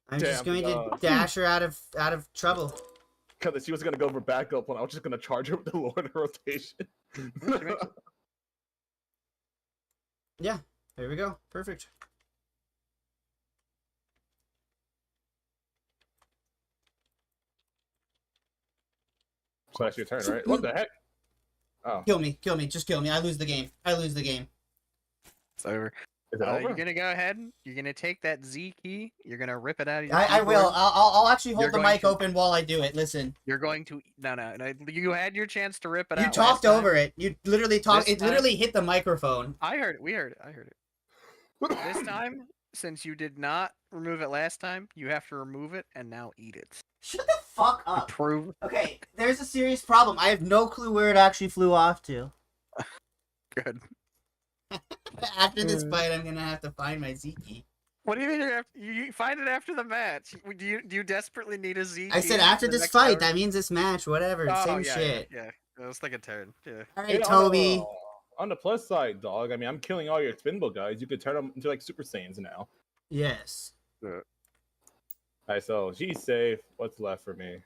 I'm just Damn, going to dash her out of trouble. Because she was gonna go for backup when I was just gonna charge her with the Lord of Rotation. Yeah, there we go. Perfect. So that's your turn, right? What the heck? Oh, Kill me, just kill me. I lose the game. It's over. is it over? You're gonna go ahead. You're gonna take that Z key. You're gonna rip it out of your I will. keyboard. I'll actually hold You're the going mic to- open while I do it. Listen. You're going to no. You had your chance to rip it You out. talked last over time. it. You literally talked. This It literally hit the microphone. I heard it. We heard it. I heard it. This time, since you did not remove it last time, you have to remove it and now eat it. Shut the fuck To up. prove Okay, there's a serious problem. I have no clue where it actually flew off to. good. After this fight, I'm gonna have to find my Z key. What do you mean you find it after the match? Do you desperately need a Z? I key said in after the this next fight. hour? That means this match. Whatever. Oh, Same yeah, shit. Yeah. I was thinking turn. Yeah. All Hey, right, Toby. On the plus side, dog. I mean, I'm killing all your Spinball guys. You could turn them into like Super Saiyans now. Yes. Alright, so she's safe. What's left for me?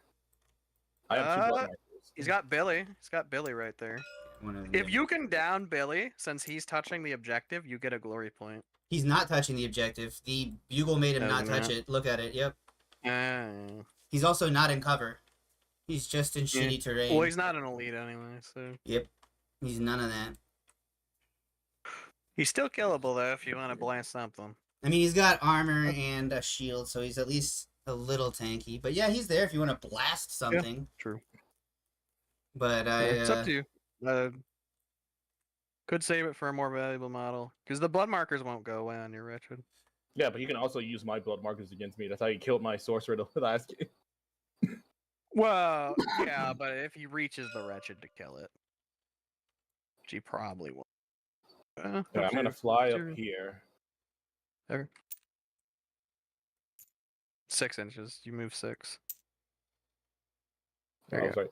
I have two blood markers. He's got Billy. He's got Billy right there. One of the If you can down Billy, since he's touching the objective, you get a glory point. He's not touching the objective. The bugle made him not Doesn't touch it? it. Look at it. Yep. Uh, He's also not in cover. He's just in Yeah. shitty terrain. well, he's not an elite anyway, so Yep. He's none of that. he's still killable though if you want to blast something. I mean, he's got armor and a shield, so he's at least a little tanky. But yeah, he's there if you want to blast something. True. But I. It's up to you. Could save it for a more valuable model because the blood markers won't go away on your wretched. Yeah, but you can also use my blood markers against me. That's how you killed my sorcerer the last game. Well, yeah, but if he reaches the wretched to kill it, which he probably will. Yeah, I'm gonna fly sure. up here. 6 inches. You move 6. Oh, There you go. sorry.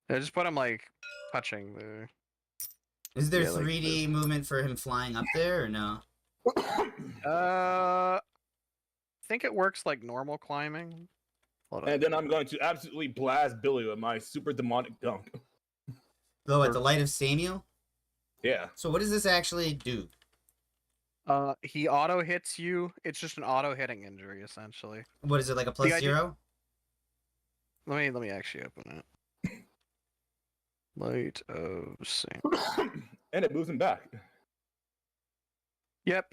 Yeah, just put him like touching the. Is there Yeah, like 3D movement for him flying up there or no? I think it works like normal climbing. Hold on. And then I'm going to absolutely blast Billy with my super demonic dunk. Though at the light of Samuel? Yeah. So what does this actually do? He auto hits you. It's just an auto hitting injury essentially. What is it, like a plus idea- 0? Let me actually open it. Light of Sam. And it moves him back. Yep.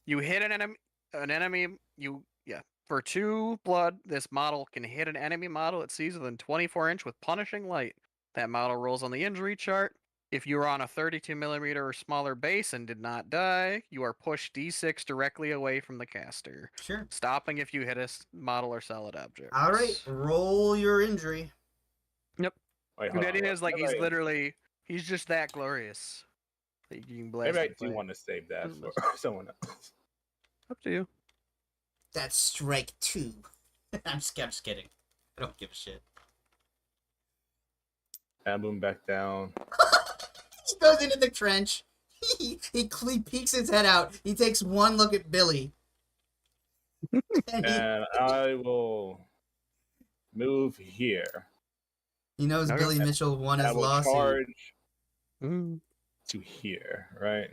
You hit an enemy. For 2 blood, this model can hit an enemy model it sees within 24 inch with punishing light. That model rolls on the injury chart. If you are on a 32 millimeter or smaller base and did not die, you are pushed D6 directly away from the caster, Sure. stopping if you hit a model or solid object. Alright, roll your injury. Wait, The hold on, idea hold is like on. he's just that glorious. That you can blast Maybe I him do with. want to save that Doesn't for someone else. Up to you. That's strike 2. I'm just kidding. I don't give a shit. And boom back down. He goes into the trench. He peeks his head out. He takes one look at Billy. And And I will move here. he knows Okay. Billy Mitchell won I his will lawsuit. charge Mm. to here, right?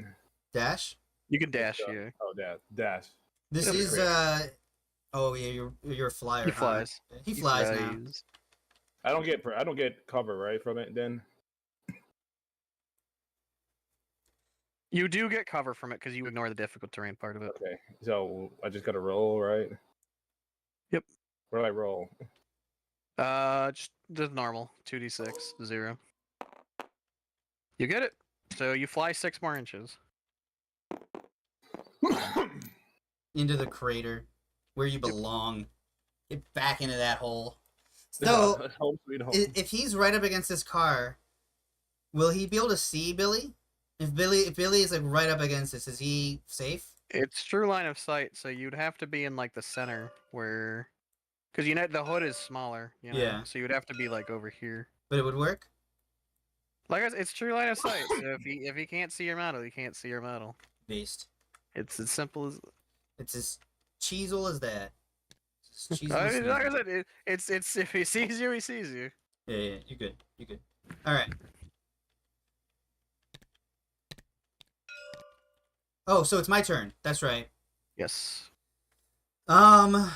Dash? You can dash, So- yeah. Oh, dash. This That'd be is, great. oh yeah, you're a flyer. He huh? flies. He flies now. flies. I don't get cover right from it then. You do get cover from it because you ignore the difficult terrain part of it. Okay, so I just gotta roll, right? Yep. What do I roll? Just the normal 2d6 0. You get it. So you fly 6 more inches. Into the crater where you belong. Get back into that hole. So, home sweet home. if he's right up against this car, will he be able to see Billy? If Billy is like right up against this, is he safe? It's true line of sight, so you'd have to be in like the center where, because the hood is smaller. You know? Yeah. So you'd have to be like over here. But it would work? Like I said, it's true line of sight. So if he can't see your model, he can't see your model. Based. It's as simple as. It's as cheesel as that. It's as cheesel I as mean, like I that. said, it's if he sees you, he sees you. Yeah, you're good. You're good. Alright. Oh, so it's my turn. That's right. Yes. Has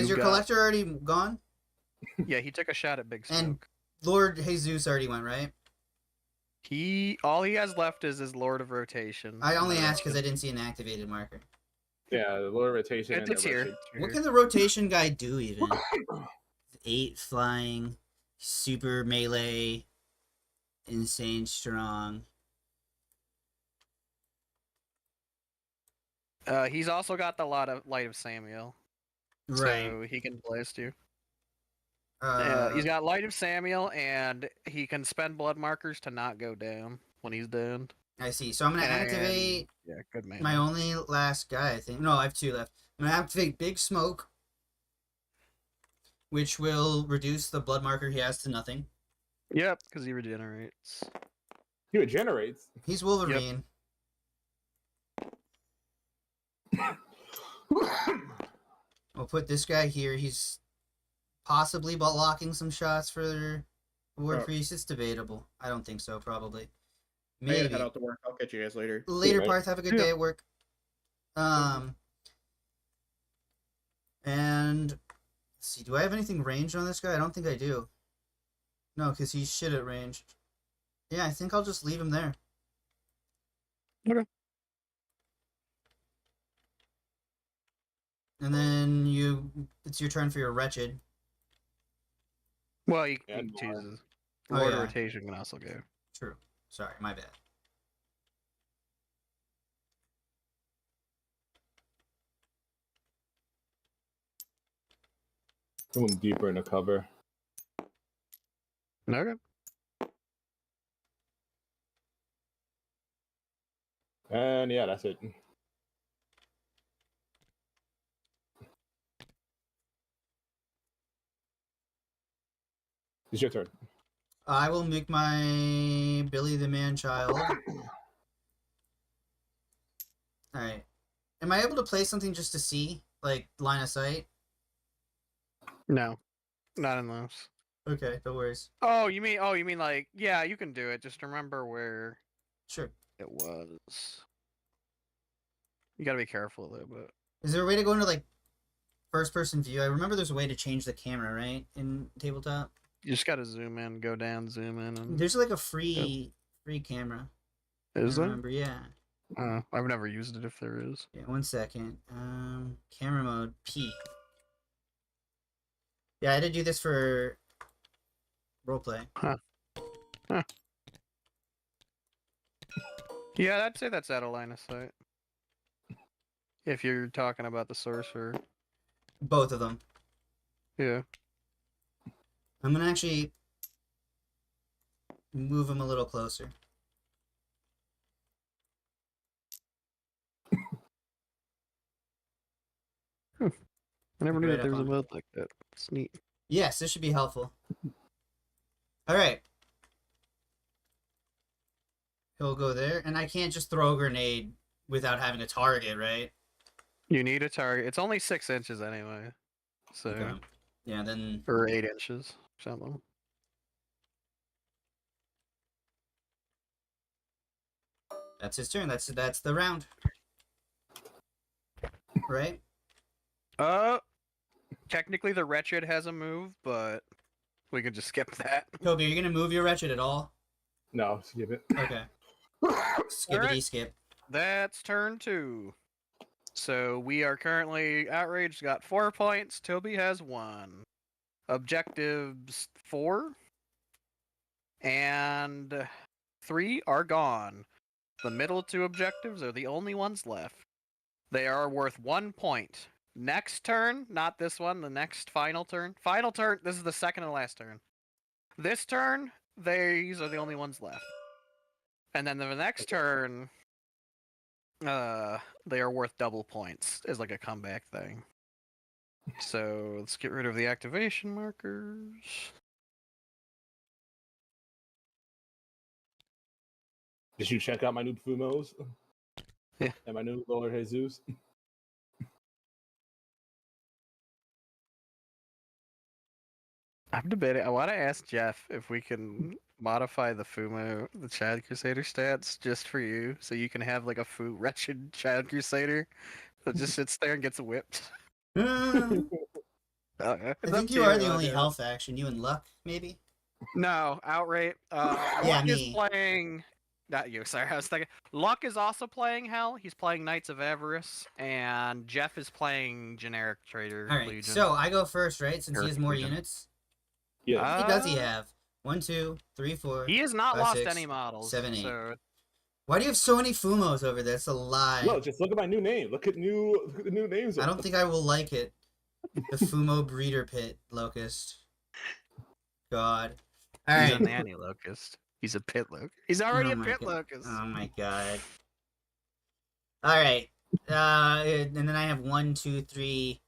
You your got- collector already gone? Yeah, he took a shot at Big And- Smoke. Lord Jesus already went, right? All he has left is his Lord of Rotation. I and only the asked because I Wretched. didn't see an activated marker. Yeah, the lower rotation and It's the here. wretched. What can the rotation guy do even? 8 flying, super melee, insane strong. He's also got the Light of Samuel, Right. so he can blast you. Uh, He's got Light of Samuel, and he can spend blood markers to not go down when he's down. I see. So I'm gonna And- activate Yeah, good man. my only last guy. I think. No, I have 2 left. I'm gonna activate Big Smoke, which will reduce the blood marker he has to nothing. Yep, because he regenerates. He regenerates. He's Wolverine. We'll put this guy here. He's possibly blocking some shots for War Oh. Priest. It's debatable. I don't think so. Probably. I gotta Maybe. head out to work. I'll catch you guys later. Later, right. Parth. Have a good Yeah. day at work. And let's see. Do I have anything ranged on this guy? I don't think I do. No, because he's shit at range. Yeah, I think I'll just leave him there. Okay. And then it's your turn for your wretched. Well, he And chooses. Oh, Lord yeah. of Rotation can also go. True. Sorry, my bad. Going deeper in the cover. Okay. And yeah, that's it. It's your turn. I will make my Billy the Man-Child. Alright. Am I able to play something just to see? Like, line of sight? No, not unless. Okay, no worries. Oh, you mean like, yeah, you can do it. Just remember where Sure. it was. You gotta be careful though, but Is there a way to go into, like, first-person view? I remember there's a way to change the camera, right? In tabletop? you just gotta zoom in, go down, zoom in, and There's, like, a free camera. is I there? remember, yeah. I've never used it if there is. Yeah, 1 second. Camera mode, P. Yeah, I did do this for roleplay. Yeah, I'd say that's out of line of sight. If you're talking about the sorcerer. Both of them. Yeah. I'm gonna actually move him a little closer. I never knew Right that there was a up on. mode like that. It's neat. Yes, this should be helpful. Alright. He'll go there, and I can't just throw a grenade without having a target, right? You need a target. It's only 6 inches anyway. So Okay. Yeah, then or 8 inches. Something. that's his turn. That's the round. Right? Technically the wretched has a move, but we could just skip that. Kobe, are you gonna move your wretched at all? No, skip it. Okay. Skippity Alright. skip. That's turn 2. So we are currently outraged. Got 4 points. Toby has 1. Objectives 4 and 3 are gone. The middle 2 objectives are the only ones left. They are worth 1 point. Next turn, not this one, the next final turn. Final turn, this is the second and last turn. This turn, these are the only ones left. And then the next turn, they are worth double points as like a comeback thing. So let's get rid of the activation markers. Did you check out my new Fumos? Yeah. And my new Lord Jesus? I'm debating. I want to ask Jeff if we can modify the Fumo, the Child Crusader stats, just for you, so you can have like a wretched Child Crusader that just sits there and gets whipped. I think you are the only health action. You and Luck, maybe? No, outright. Yeah, Luck is me. playing. Not you. Sorry, I was thinking. Luck is also playing Hell. He's playing Knights of Avarice, and Jeff is playing generic Trader Alright, Legion. so I go first, right? Since he has Earth more Legion. units. Yeah. How many does he have? 1, 2, 3, 4. He has not 5, lost 6, any models. 7, 8. So Why do you have so many Fumos over there? That's a lie. No, just look at my new name. Look at the new names. I don't think I will like it. The Fumo Breeder Pit Locust. God. he's a Alright. nanny locust. He's a pit locust. He's already Oh a my pit God. locust. Oh my god. Alright. And then I have 1, 2, 3,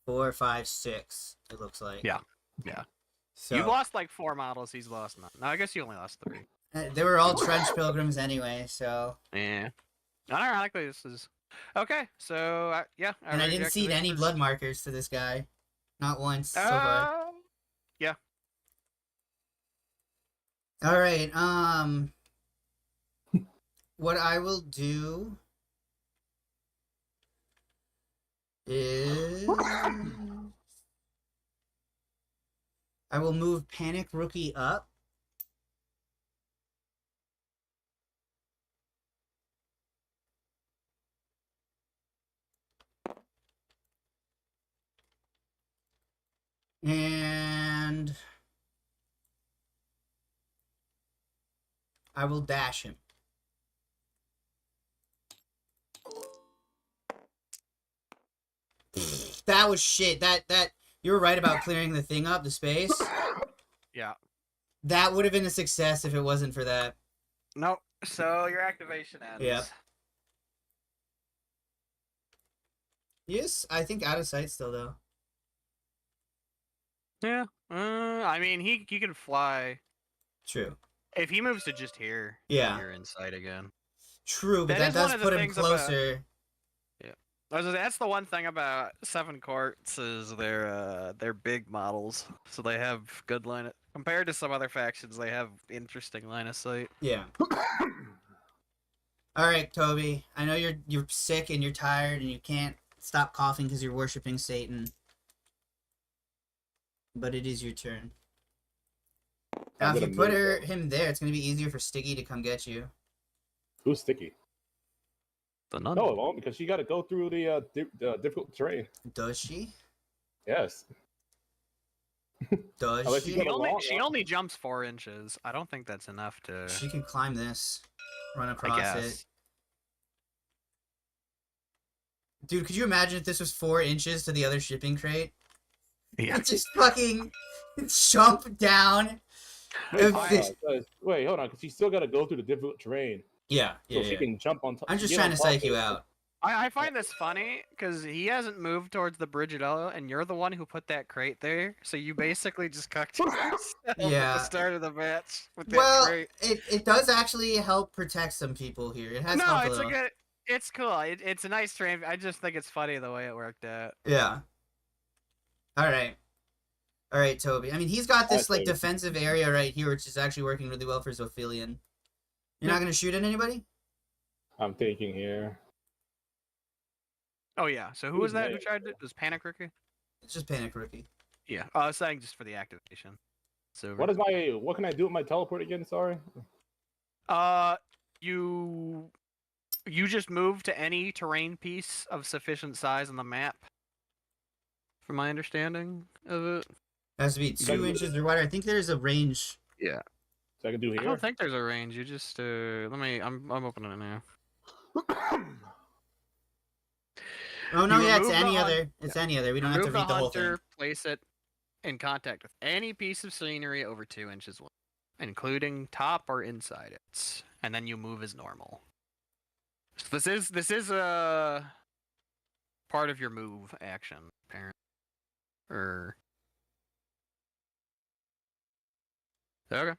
4, 5, 6. It looks like. Yeah. Yeah. So You've lost like 4 models. He's lost none. No, I guess you only lost 3. they were all trench pilgrims anyway. So. Yeah. Unironically, this is okay. So yeah. And I didn't see any blood markers to this guy. Not once so far. Yeah. All right. What I will do is I will move Panic Rookie up. And I will dash him. That was shit. That you were right about clearing the thing up, the space. Yeah. That would have been a success if it wasn't for that. Nope. So your activation ends. Yep. Yes, I think out of sight still though. Yeah. I mean, he can fly. True. If he moves to just here, Yeah. you're inside again. True, but That that is one does of the put him things about- closer. That's the one thing about 7 Courts is they're big models, so they have good line of, compared to some other factions. They have interesting line of sight. Yeah. All right, Toby. I know you're sick and you're tired and you can't stop coughing because you're worshiping Satan. But it is your turn. Now, if you put him there, it's gonna be easier for Sticky to come get you. Who's Sticky? The nun. No, it won't because she got to go through the difficult terrain. Does she? Yes. Does Unless you she? go She only jumps 4 inches. I don't think that's enough to. She can climb this, run I across guess. it. Dude, could you imagine if this was 4 inches to the other shipping crate? Yeah. Just fucking jump down. Wait, hold on, because she still got to go through the difficult terrain, Yeah, so she can jump on top. I'm just get trying on to top psych you of it. out. I find this funny because he hasn't moved towards the bridge at all, and you're the one who put that crate there. So you basically just cucked yourself at Yeah. the start of the match with that Well, crate. it does actually help protect some people here. It has No, helped a it's little. it's cool. It's a nice train. I just think it's funny the way it worked out. Yeah. All right, Toby. I mean, he's got this Alright, like Toby. defensive area right here, which is actually working really well for Zophilion. You're not gonna shoot at anybody? I'm thinking here. Oh yeah. So who was Who's that who there? tried it? Was Panic Rookie? It's just Panic Rookie. Yeah. Oh, I was saying just for the activation. So What can I do with my teleport again? Sorry. You just move to any terrain piece of sufficient size on the map. From my understanding of it. It has to be can 2 do inches or wider. I think there's a range. Yeah. So I can do I here. don't think there's a range. You just I'm opening it now. Oh no, You yeah, it's remove the any hun- other. It's any other. We don't have to Remove read the whole hunter, thing. place it in contact with any piece of scenery over 2 inches long, including top or inside it, and then you move as normal. So this is a part of your move action, apparently. Okay.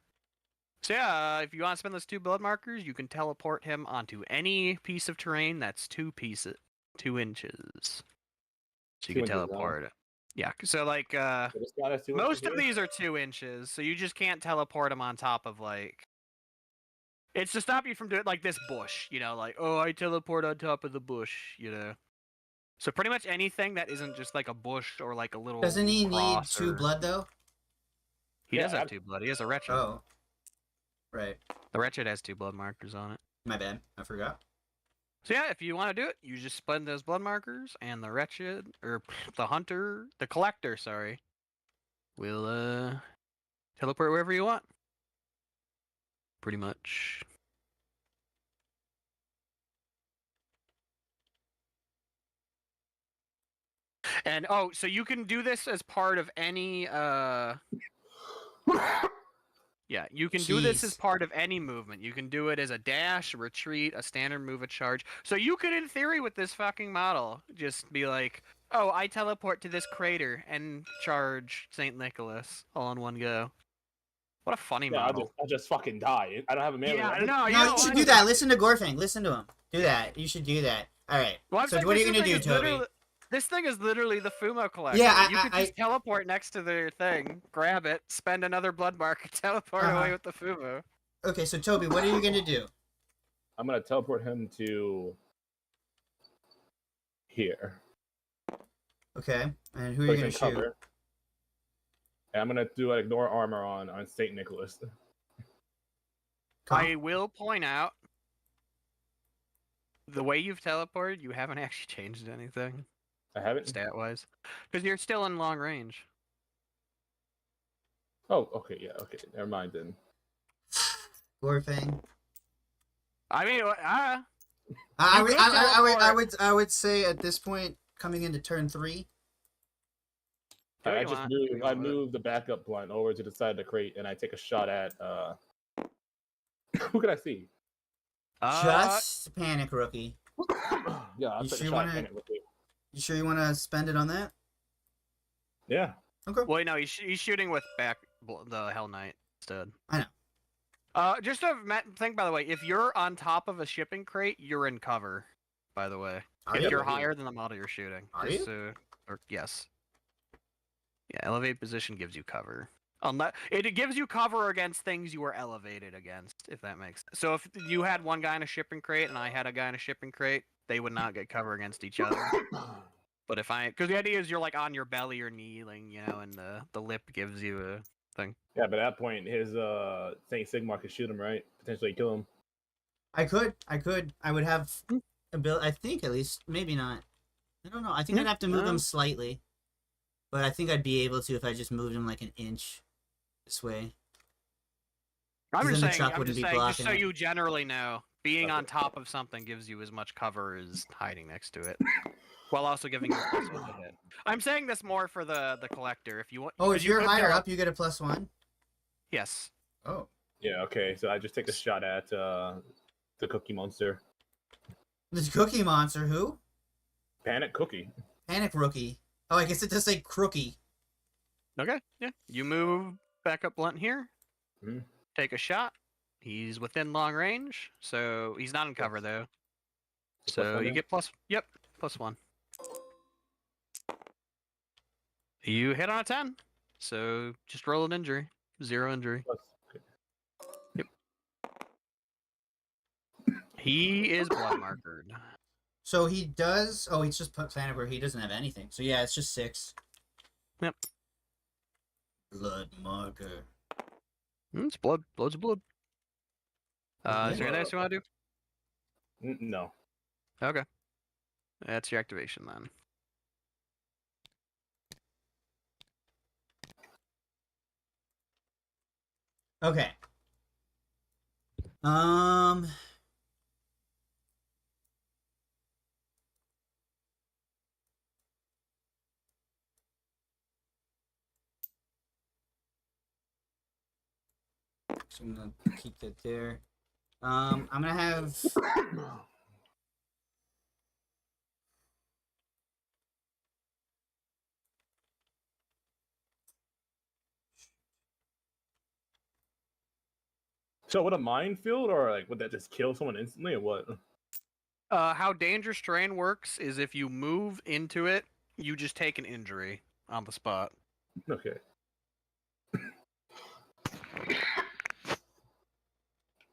So yeah, if you want to spend those 2 blood markers, you can teleport him onto any piece of terrain that's 2 inches. So you 2 can inches long. teleport it. Yeah, so like So this guy has 2 most inches of here? these are 2 inches, so you just can't teleport them on top of like. It's to stop you from doing like this bush, like, oh, I teleport on top of the bush, So pretty much anything that isn't just like a bush or like a little. Doesn't he need cross 2 or- blood though? He Yeah, does have 2 blood. He has a wretched. Oh. Right. The wretched has 2 blood markers on it. My bad. I forgot. So yeah, if you want to do it, you just spend those blood markers, and the wretched or the hunter, the collector, sorry, will teleport wherever you want. Pretty much. And oh, so you can do this as part of any yeah, you can do this as Jeez. part of any movement. You can do it as a dash, a retreat, a standard move, a charge. So you could, in theory, with this fucking model, just be like, oh, I teleport to this crater and charge St. Nicholas all in one go. What a funny Yeah, model. I'll just fucking die. I don't have a melee. Yeah, weapon. no, No, you should want do to. that. Listen to Gorfang. Listen to him. Do that. You should do that. All right. Well, I'm So saying what are this you gonna thing do, is Toby? literally- This thing is literally the Fumo collector. Yeah, you could just teleport next to their thing, grab it, spend another blood mark, and teleport away with the Fumo. Okay, so Toby, what are you gonna do? I'm gonna teleport him to here. Okay, and who are So you he gonna can shoot? cover. And I'm gonna do an ignore armor on Saint Nicholas. I will point out, the way you've teleported, you haven't actually changed anything, I haven't. stat-wise. Because you're still in long range. Oh, okay, yeah, okay. Never mind then. Gorfang. I mean, I would say at this point, coming into turn 3. Do what I you just want. moved. Do what you I want with it. moved the backup blunt over to the side of the crate, and I take a shot at. Who can I see? Just panic, rookie. Yeah, I'll You take sure a you shot wanna- at it with you. You sure you want to spend it on that? Yeah. Okay. Well, no, he's shooting with the Hell Knight instead. I know. Just a thing, by the way, if you're on top of a shipping crate, you're in cover, by the way. Are If you? you're higher than the model you're shooting. Are Just, or yes. Yeah, elevate position gives you cover. Unless it gives you cover against things you were elevated against, if that makes sense. So if you had one guy in a shipping crate and I had a guy in a shipping crate, they would not get cover against each other. But if because the idea is you're like on your belly or kneeling, you know, and the lip gives you a thing. Yeah, but at that point, his Saint Sigmar could shoot him, right? Potentially kill him. I could. I would have ability. I think at least, maybe not. I don't know. I think I'd have to move him slightly, but I think I'd be able to if I just moved him like an inch this way. I'm Then just the saying, truck I'm wouldn't just be saying, just so blocking it. you generally know, being on Okay. top of something gives you as much cover as hiding next to it, while also giving you a plus one to hit. I'm saying this more for the collector. If you want, Oh, 'cause if you you're could higher tele- up, you get a +1. Yes. Oh, Yeah. Okay. So I just take a shot at the Cookie Monster. this Cookie Monster. Who? Panic Cookie. Panic Rookie. Oh, I guess it does say Crookie. Okay. Yeah. You move back up blunt here. Mhm. Take a shot. He's within long range, so he's not in cover though. Plus So one you then? get +1. You hit on a 10, so just roll an injury. 0 injury. Plus, okay. He is blood markered. So he does. Oh, he's just put Panic where he doesn't have anything. So yeah, it's just 6. Yep. Blood marker. It's blood. Blood's blood. Okay. Is there anything else you want to do? No. Okay. That's your activation then. Okay. So I'm gonna keep that there. I'm gonna have. So would a minefield, or like would that just kill someone instantly, or what? How dangerous terrain works is if you move into it, you just take an injury on the spot. Okay.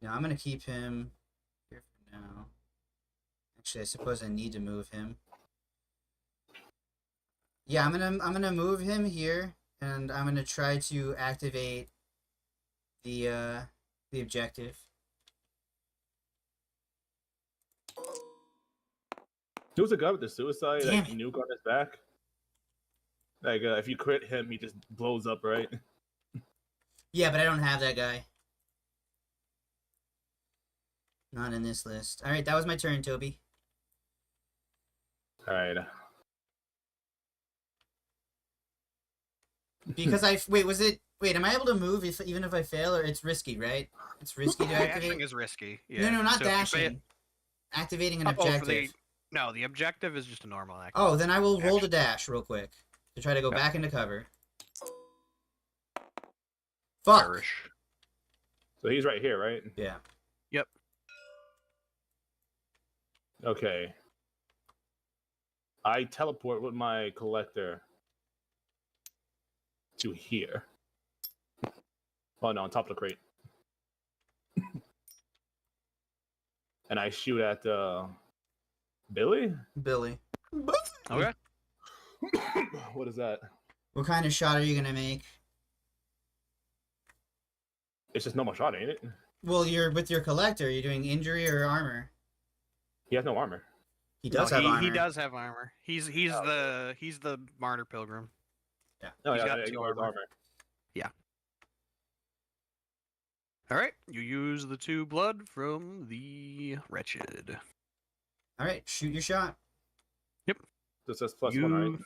Yeah, I'm gonna keep him here for now. Actually, I suppose I need to move him. Yeah, I'm gonna move him here, and I'm gonna try to activate the objective. There was a guy with the suicide Damn like it. nuke on his back. Like if you crit him, he just blows up, right? Yeah, but I don't have that guy. Not in this list. All right, that was my turn, Toby. All right. Because wait, am I able to move even if I fail, or it's risky, right? It's risky to activate. Dashing is risky. Yeah. No, not So if you dashing. Activating an Oh, objective. no, the objective is just a normal act. Oh, then I will roll the Action. dash real quick to try to go Okay. back into cover. Fuck. Perish. So he's right here, right? Yeah. Yep. Okay. I teleport with my collector to here. Oh no, on top of the crate. And I shoot at Billy? Billy. Okay. What is that? What kind of shot are you gonna make? It's just normal shot, ain't it? Well, you're with your collector. You're doing injury or armor. He has no armor. He does No, have armor. He does have armor. He's the martyr pilgrim. No, He's yeah, got he two has armor. All right. You use the 2 blood from the wretched. All right, shoot your shot. This says +1,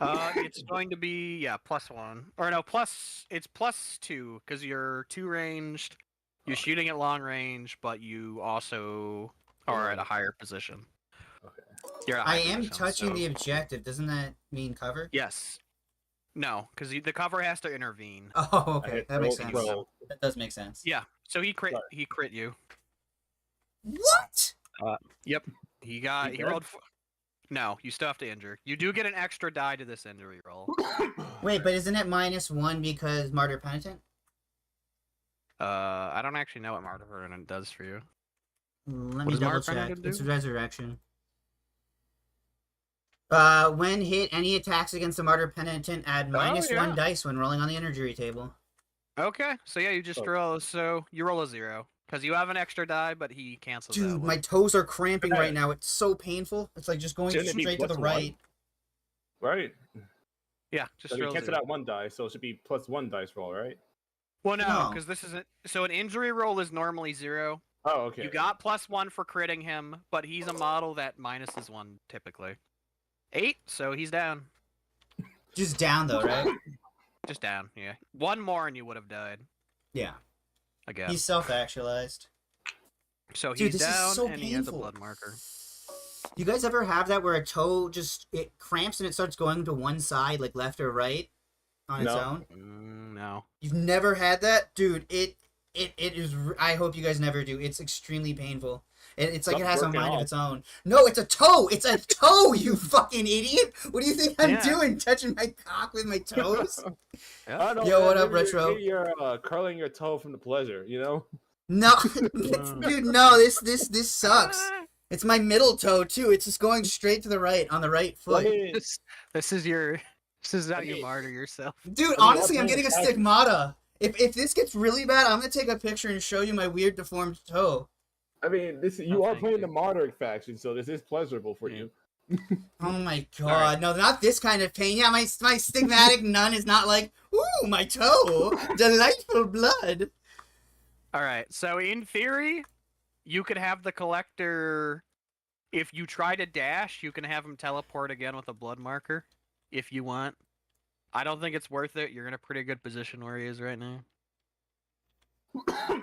right? It's going to be +1 or no it's +2 because you're 2 ranged. You're shooting at long range, but you also are at a higher position. Okay. You're at a I high am position, touching so- the objective. Doesn't that mean cover? Yes. No, because the cover has to intervene. Oh, I okay, hit that makes roll sense. 12. That does make sense. Yeah. So he crit. Sorry. He crit you. What? Yep. He got. He He dead? rolled. No, you still have to injure. You do get an extra die to this injury roll. Wait, but isn't it -1 because Martyr Penitent? I don't actually know what Martyr Penitent does for you. Let What me does double Martyr check. Penitent It's do? resurrection. When hit, any attacks against the Martyr Penitent add -1 yeah. dice when rolling on the injury table. Okay. So yeah, you just Oh. roll. So you roll a 0 because you have an extra die, but he cancels that Dude, one. my toes are cramping Okay. right now. It's so painful. It's like just going Shouldn't it be straight to the +1? right. Right. Yeah, just So he roll cancel 0. that 1 die, so it should be +1 dice roll, right? Well, no, No. because this isn't. So an injury roll is normally 0. Oh, okay. You got +1 for critting him, but he's a model that minuses 1 typically. 8, so he's down. Just down though, right? Just down, yeah. 1 more and you would have died Yeah. again. He's self-actualized. So Dude, he's this down is so and he has a painful. blood marker. You guys ever have that where a toe it cramps and it starts going to one side, like left or right, on its No. own? No. You've never had that, dude? It is. I hope you guys never do. It's extremely painful. It's like it Stop has a working mind of off. its own. No, it's a toe. It's a toe. You fucking idiot! What do you think I'm Yeah. doing? Touching my cock with my toes? Yeah. I don't know, Yo, man, what up, maybe Retro? Maybe you're curling your toe from the pleasure, you know? No, dude. No, this sucks. It's my middle toe too. It's just going straight to the right on the right foot. This is how you martyr yourself. Dude, I mean, honestly, I'm I'm getting a playing stigmata. If this gets really bad, I'm gonna take a picture and show you my weird deformed toe. I mean, you are thank playing you. the Monarch faction, so this is pleasurable for Yeah. you. Oh my right. god, no, not this kind of pain. Yeah, my stigmatic nun is not like, ooh, my toe, delightful blood. All right. So in theory, you could have the collector. If you try to dash, you can have him teleport again with a blood marker, if you want. I don't think it's worth it. You're in a pretty good position where he is right now.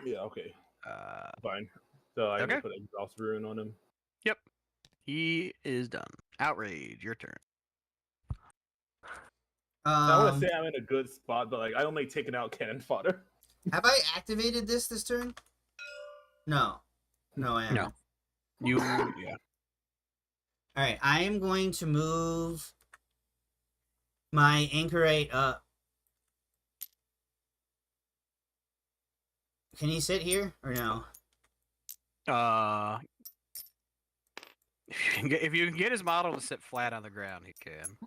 Yeah, okay, Uh, fine. So I Okay. can put exhaust rune on him. he is done. Outrage, your turn. I want to say I'm in a good spot, but like I only taken out cannon fodder. Have I activated this turn? No, I haven't. No. You, yeah. All right, I am going to move my anchorite up. Can he sit here or no? If you can get his model to sit flat on the ground, he can.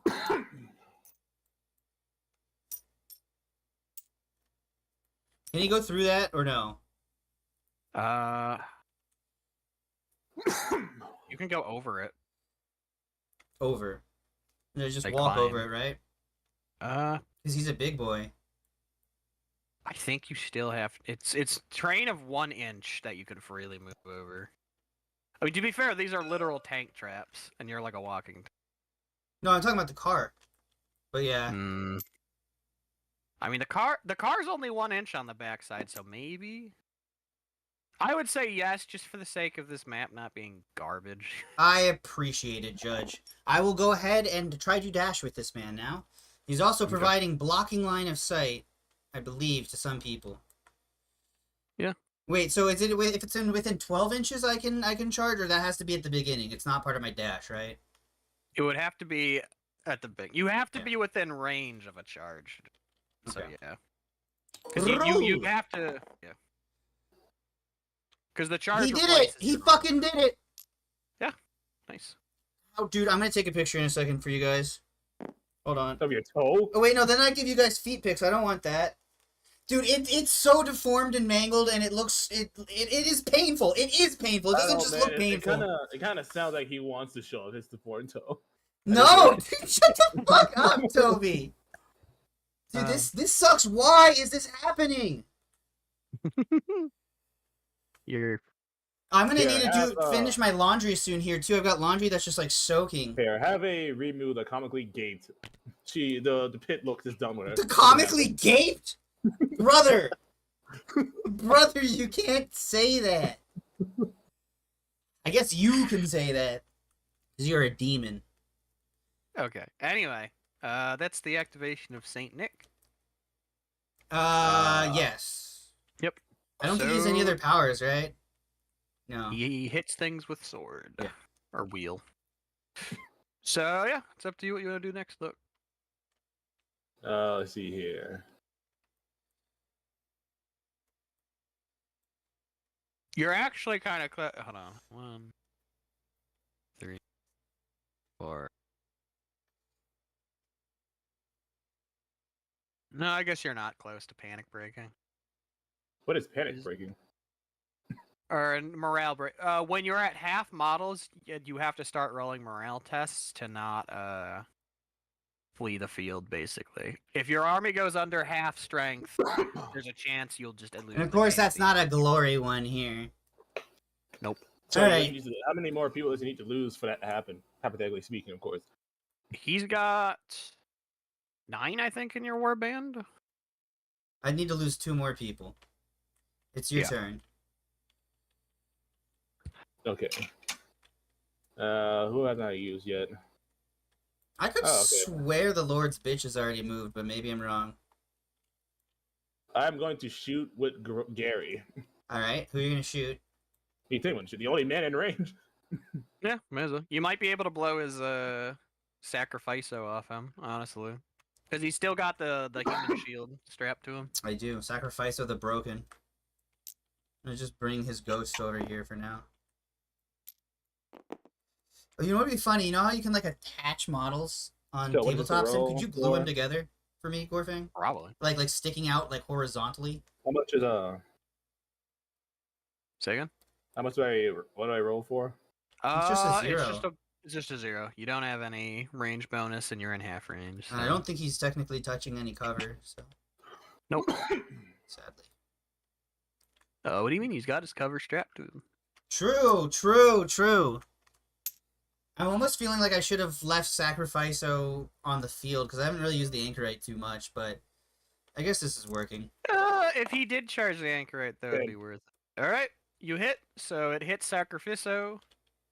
Can he go through that or no? You can go over it. Over. No, just Like walk climb. over it, right? Uh, Because he's a big boy. I think you still have. It's terrain of 1 inch that you could freely move over. I mean, to be fair, these are literal tank traps, and you're like a walking. No, I'm talking about the car. But yeah. I mean, the car's only 1 inch on the backside, so maybe. I would say yes, just for the sake of this map not being garbage. I appreciate it, Judge. I will go ahead and try to dash with this man now. He's also providing blocking line of sight, I believe, to some people. Yeah. Wait, so is it if it's within 12 inches I can charge, or that has to be at the beginning? It's not part of my dash, right? It would have to be at the big. You have to be within range of a charge. So Okay. yeah. Because you have to. Yeah. Because the charge. He did it! He fucking did it! Yeah. Nice. Oh, dude, I'm gonna take a picture in a second for you guys. Hold on. Of your toe? Oh, wait, no, then I give you guys feet pics. I don't want that. Dude, it's so deformed and mangled, and it looks... It is painful. It is painful. It doesn't just look painful. It kind of sounds like he wants to show his deformed toe. No! Dude, shut the fuck up, Toby! Dude, this sucks. Why is this happening? I'm gonna need to finish my laundry soon here, too. I've got laundry that's just, like, soaking. Here, have a Remu the comically gaped. The pit looks is done with her. The comically gaped? Brother! Brother, you can't say that. I guess you can say that. Because you're a demon. Okay. Anyway, that's the activation of Saint Nick. Yes. Yep. I don't think he has any other powers, right? No. He hits things with sword. Yeah. Or wheel. So, yeah, it's up to you what you want to do next, look. Let's see here. You're actually kind of close. Hold on. 1, 3, 4. No, I guess you're not close to panic breaking. What is panic breaking? Or morale break. When you're at half models, you have to start rolling morale tests to not flee the field, basically. If your army goes under half strength, there's a chance you'll just lose. And of course, that's not a glory one here. Nope. So Alright. how many more people does he need to lose for that to happen? Hypothetically speaking, of course. He's got 9, I think, in your warband. I need to lose 2 more people. It's your turn. Okay. Who have I used yet? I could swear the Lord's bitch has already moved, but maybe I'm wrong. I'm going to shoot with Gary. Alright, who are you gonna shoot? You think one shoot? The only man in range. Yeah, may as well. You might be able to blow his sacrificio off him, honestly. Because he's still got the human shield strapped to him. I do. Sacrifice of the broken. I'm gonna just bring his ghost over here for now. Oh, you know what would be funny? You know how you can, like, attach models on tabletops? And could you glue them together for me, Gorfang? Probably. Like sticking out, like, horizontally? How much is Say again? How much what do I roll for? It's just a 0. It's just a 0. You don't have any range bonus, and you're in half range. So. I don't think he's technically touching any cover, so... Nope. Sadly. Oh, what do you mean? He's got his cover strapped to him. True. I'm almost feeling like I should have left Sacrificio on the field, because I haven't really used the Anchorite too much, but I guess this is working. If he did charge the Anchorite, that would be worth it. Alright, you hit, so it hits Sacrificio,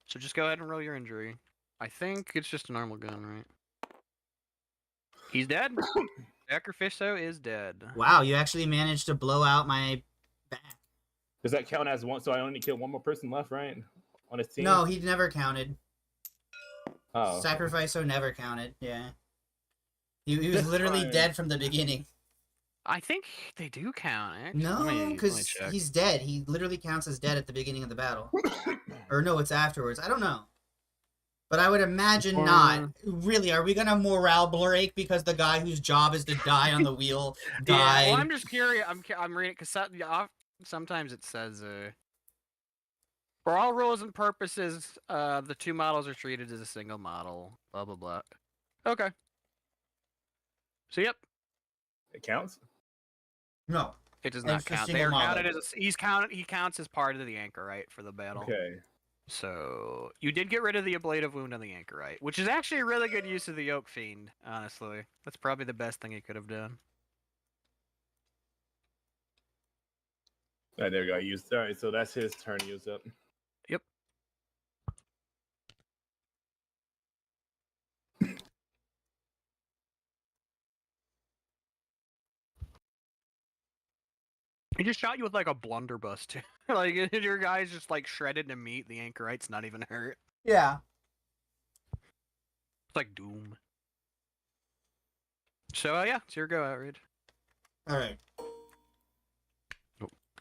so just go ahead and roll your injury. I think it's just a normal gun, right? He's dead. Sacrificio is dead. Wow, you actually managed to blow out my back. Does that count as one? So I only kill one more person left, right? On his team? No, he never counted. Oh. Sacrificio never counted, yeah. He was literally dead from the beginning. I think they do count, actually. No, because he's dead. He literally counts as dead at the beginning of the battle. Or no, it's afterwards. I don't know. But I would imagine not. Really, are we gonna morale break because the guy whose job is to die on the wheel died? Yeah, well, I'm just curious. I'm reading because sometimes it says for all rules and purposes, the two models are treated as a single model. Blah blah blah. Okay. So yep, It counts. No. it does It's not a count. They single are model. counted as he's counted. He counts as part of the anchorite for the battle. Okay. So you did get rid of the ablative wound on the anchorite, which is actually a really good use of the yoke fiend. Honestly, that's probably the best thing he could have done. All right, there we go. I used. All right, so that's his turn used up. Yep. He just shot you with like a blunderbuss too. Like your guy's just like shredded to meat. The anchorite's not even hurt. Yeah. It's like Doom. So yeah, it's your go, Outrage. All right.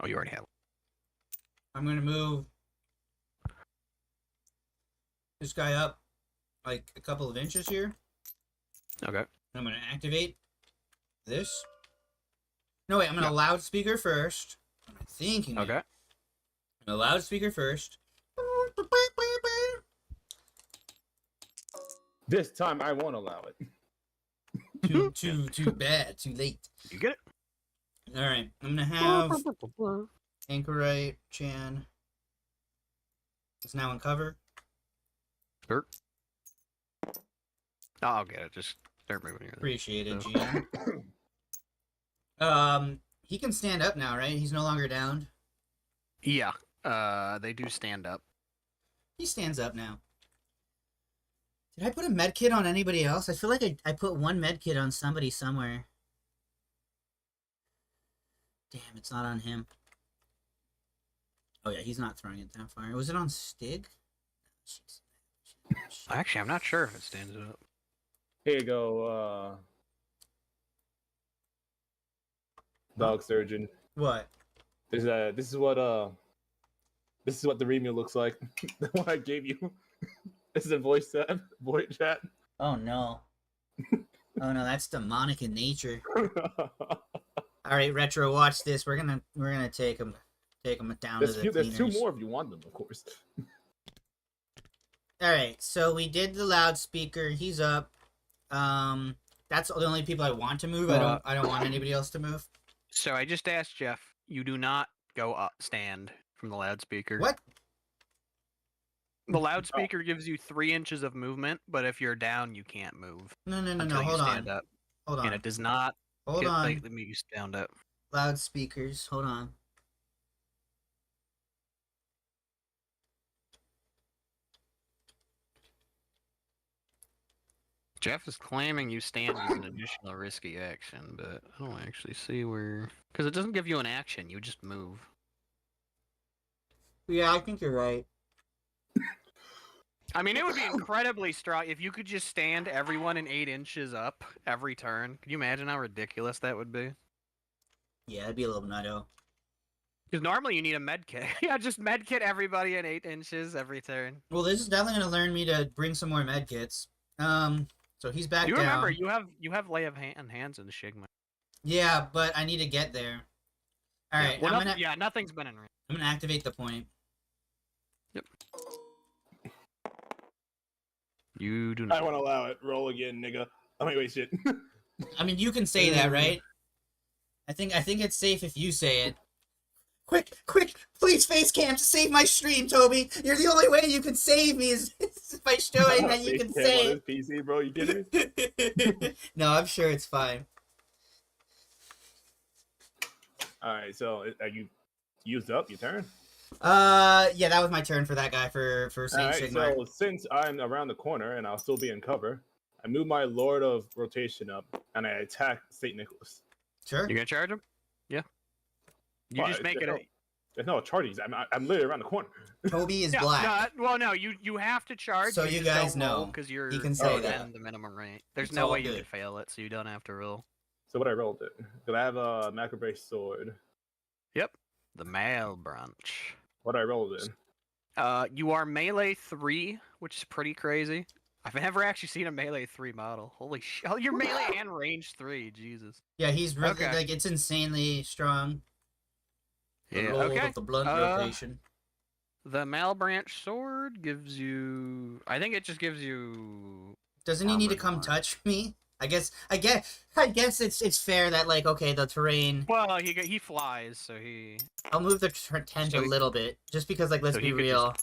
Oh, you already have. I'm gonna move this guy up like a couple of inches here. Okay. I'm gonna activate this. No, wait, I'm gonna Yeah. loudspeaker first. I'm thinking. Okay. I'm gonna loudspeaker first. This time I won't allow it. Too bad. Too late. You get it. All right, I'm gonna have Anchorite Chan. It's now in cover. Sure. Oh, I'll get it. Just start moving here. Appreciate it, So- Gian. He can stand up now, right? He's no longer downed. Yeah. They do stand up. He stands up now. Did I put a med kit on anybody else? I feel like I put one med kit on somebody somewhere. Damn, it's not on him. Oh yeah, he's not throwing it that far. Was it on Stig? Actually, I'm not sure if it stands up. Here you go, dog surgeon. What? This is what the Remu looks like. The one I gave you. This is a voice chat. Oh no. Oh no, that's demonic in nature. All right, Retro, watch this. We're gonna take him down to the There's two cleaners. more if you want them, of course. All right, so we did the loudspeaker. He's up. That's the only people I want to move. I don't want anybody else to move. So I just asked Jeff. You do not go up stand from the loudspeaker. What? The loudspeaker gives you 3 inches of movement, but if you're down, you can't move No. until you Hold stand on. up. Hold And on. it does not Hold on. let me stand up. Loudspeakers. Hold on. Jeff is claiming you stand as an additional risky action, but I don't actually see where... Because it doesn't give you an action, you just move. Yeah, I think you're right. I mean, it would be incredibly strong if you could just stand everyone in 8 inches up every turn. Can you imagine how ridiculous that would be? Yeah, it'd be a little nutto. Because normally you need a med kit. Yeah, just med kit everybody in 8 inches every turn. Well, this is definitely gonna learn me to bring some more med kits. So he's back You down. remember, you have lay of hands in Shigma. Yeah, but I need to get there. All right, Well, I'm gonna nothing's been in range. I'm gonna activate the point. You do I not. won't allow it. Roll again, nigga. Oh wait, shit. I mean, you can say that, right? I think it's safe if you say it. Quick, please face cam to save my stream, Toby. You're the only way you can save me is by showing that you can say it. PC, bro. You kidding me? No, I'm sure it's fine. All right, so are you used up your turn? Yeah, that was my turn for that guy for All Saint right, Sigmar. so since I'm around the corner and I'll still be in cover, I move my Lord of Rotation up and I attack Saint Nicholas. Sure. You gonna charge him? Yeah. You Well, just make it. There's no charges. I'm literally around the corner. Toby is Yeah, black. no, you have to charge. So you guys know. because you're He can say that. the minimum rate. There's It's no all way you good. could fail it, so you don't have to roll. So what I rolled it. Because I have a Macabre sword. Yep. The male branch. What I rolled it. You are melee 3, which is pretty crazy. I've never actually seen a melee 3 model. Holy shit! Oh, you're melee and range 3. Jesus. Yeah, he's really Okay. like it's insanely strong. The Yeah. Lord Okay. of the blunt Uh, rotation. The Malbranch sword gives you. I think it just gives you. Doesn't he need to armored come one. touch me? I guess it's fair that like okay the terrain. Well, he flies, so he. I'll move the tent So a he- little bit just because like let's so be he could real.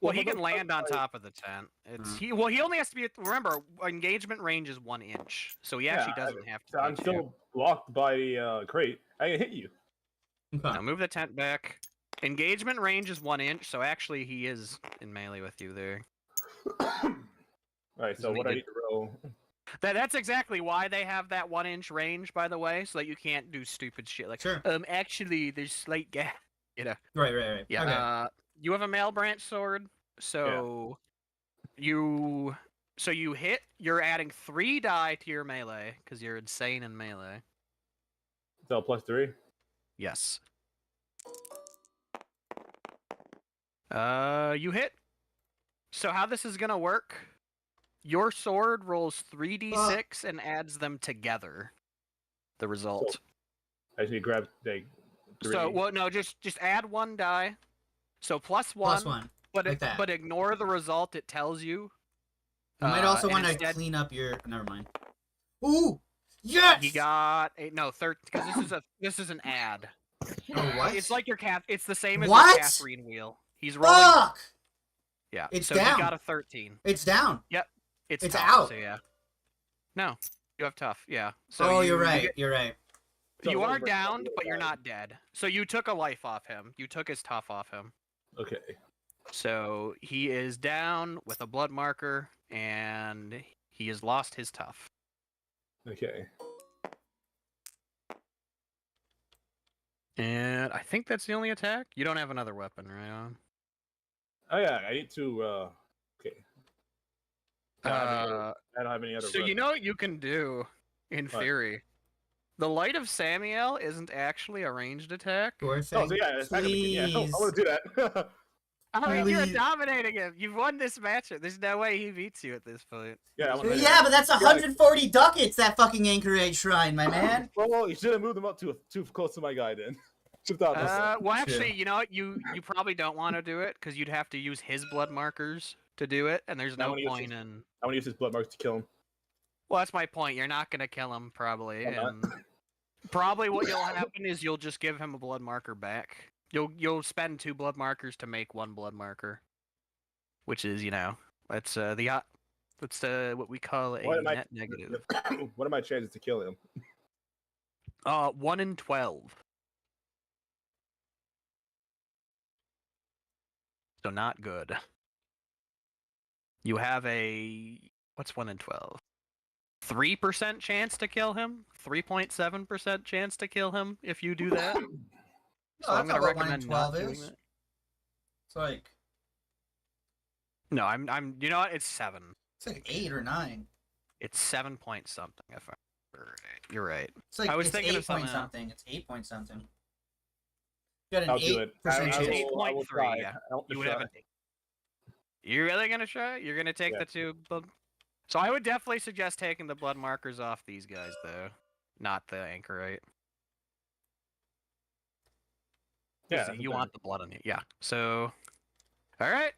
Well, Yeah, he but can land on top of the tent. It's he. Well, he only has to be. Remember, engagement range is 1 inch, so he actually doesn't have to. I'm hit you. still blocked by the crate. I can hit you. Okay. Now move the tent back. Engagement range is 1 inch, so actually he is in melee with you there. Alright, so Let me what I get- need to roll? That's exactly why they have that 1 inch range, by the way, so that you can't do stupid shit like, Sure. actually there's slight gap. You know. Right. Yeah. Okay. You have a Malbranch sword, so you hit. You're adding 3 die to your melee because you're insane in melee. So +3. Yes. You hit. So how this is gonna work? Your sword rolls 3d6 and adds them together. The result. I just need to grab like 3. So well, no, just add 1 die. So +1. +1. But like that. but ignore the result it tells you. You might also and want to instead- clean up your. Never mind. Ooh. Yes. He got 13 because this is an ad. Oh, what? It's like your cat. It's the same as What? your Catherine wheel. He's rolling. Fuck. Yeah. It's so down. he got a 13. It's down. It's It's tough, out. So yeah. No, you have tough. Yeah. So Oh, you, you're you right. get- You're right. So You what are is my- downed, but you're not dead. So you took a life off him. You took his tough off him. Okay. So he is down with a blood marker, and he has lost his tough. Okay. And I think that's the only attack. You don't have another weapon, right? Oh yeah, I need to. Okay. I don't have any other. So you know what you can do, in What? theory. The Light of Samuel isn't actually a ranged attack. Sure Oh, thing. so yeah, attack him again. Yeah, I Please. want to do that. Alright, you're Please. dominating him. You've won this match. There's no way he beats you at this point. yeah, I wanna, Yeah, but that's 140 ducats, that fucking Anchorage shrine, my man. Well, you should have moved him up too close to my guy then. Should have thought about that. Well, actually, you know what? You probably don't want to do it because you'd have to use his blood markers to do it, and there's I no wanna use point his- in. I want to use his blood marks to kill him. Well, that's my point. You're not gonna kill him probably, I'm not. and probably what will happen is you'll just give him a blood marker back. You'll spend 2 blood markers to make 1 blood marker, which is that's that's what we call a What am I- net negative. What are my chances to kill him? 1 in 12. So not good. You have what's 1 in 12? 3% chance to kill him. 3.7% chance to kill him if you do that. So I'm that's gonna not what 1 in recommend not 12 doing is. that. It's like No, I'm. You know what? It's 7. it's like 8 or 9. It's 7 point something. If I'm right. You're right. It's like I was it's thinking 8 of something point else. something. It's 8 point something. You got an I'll do 8% it. I chance. will 8.3, try. yeah. I want to You would try. have a. You're really gonna try? You're gonna take Yeah. the 2 blood. So I would definitely suggest taking the blood markers off these guys, though, not the anchorite. Yeah, You want the blood on you. Yeah. So, all right.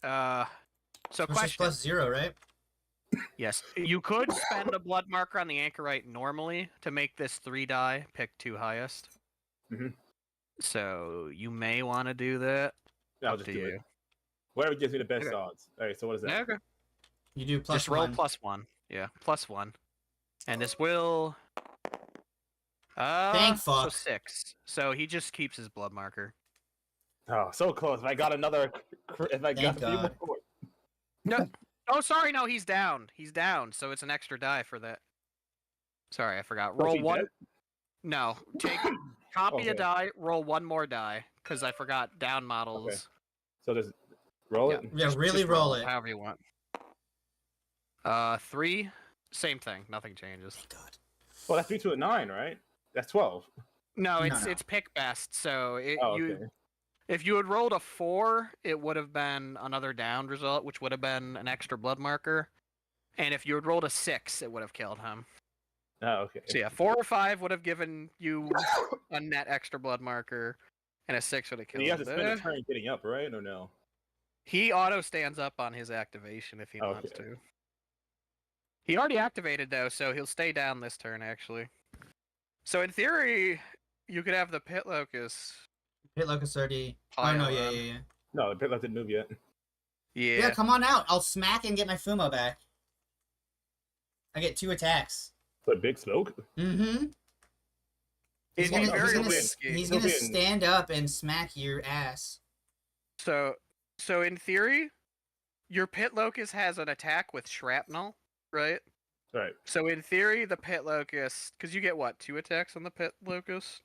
So It's just question. +0, right? Yes, you could spend a blood marker on the anchorite normally to make this 3 die. Pick 2 highest. Mhm. So you may want to do that. Yeah, I'll Up just to do you. it. Whatever gives me the best Okay. odds. Alright, so what is that? Yeah, okay. You do Just roll +1. +1. Yeah, +1. And this will. Thank So fuck. 6. So he just keeps his blood marker. Oh, so close. If I got another. If I got Thank a few God. more. No. Oh, sorry. No, he's down. He's down. So it's an extra die for that. Sorry, I forgot. Was Roll he 1. dead? No. Copy Okay. a die. Roll 1 more die because I forgot down models. So just roll Yeah. it. Yeah, Just really roll it. however you want. 3. Same thing. Nothing changes. Thank God. Well, that's 3 to a 9, right? That's 12. No, No, it's no. it's pick best. So Oh, okay. If you had rolled a 4, it would have been another downed result, which would have been an extra blood marker. And if you had rolled a 6, it would have killed him. Oh, okay. So yeah, 4 or 5 would have given you a net extra blood marker, and a 6 would have killed You have him. to spend a turn getting up, right? Or no? He auto stands up on his activation if he wants Okay. to. He already activated though, so he'll stay down this turn actually. So in theory, you could have the pit locust. Pit Locust already. Oh Pile no, yeah, on. yeah, yeah. No, the pit left didn't move yet. Yeah. Yeah, come on out. I'll smack and get my Fumo back. I get 2 attacks. But big smoke. Mm-hmm. He's It'd gonna, be very he's gonna, risky. he's He'll gonna be in- stand up and smack your ass. So in theory, your pit locust has an attack with shrapnel, right? Right. So in theory, the pit locust, because you get what, 2 attacks on the pit locust?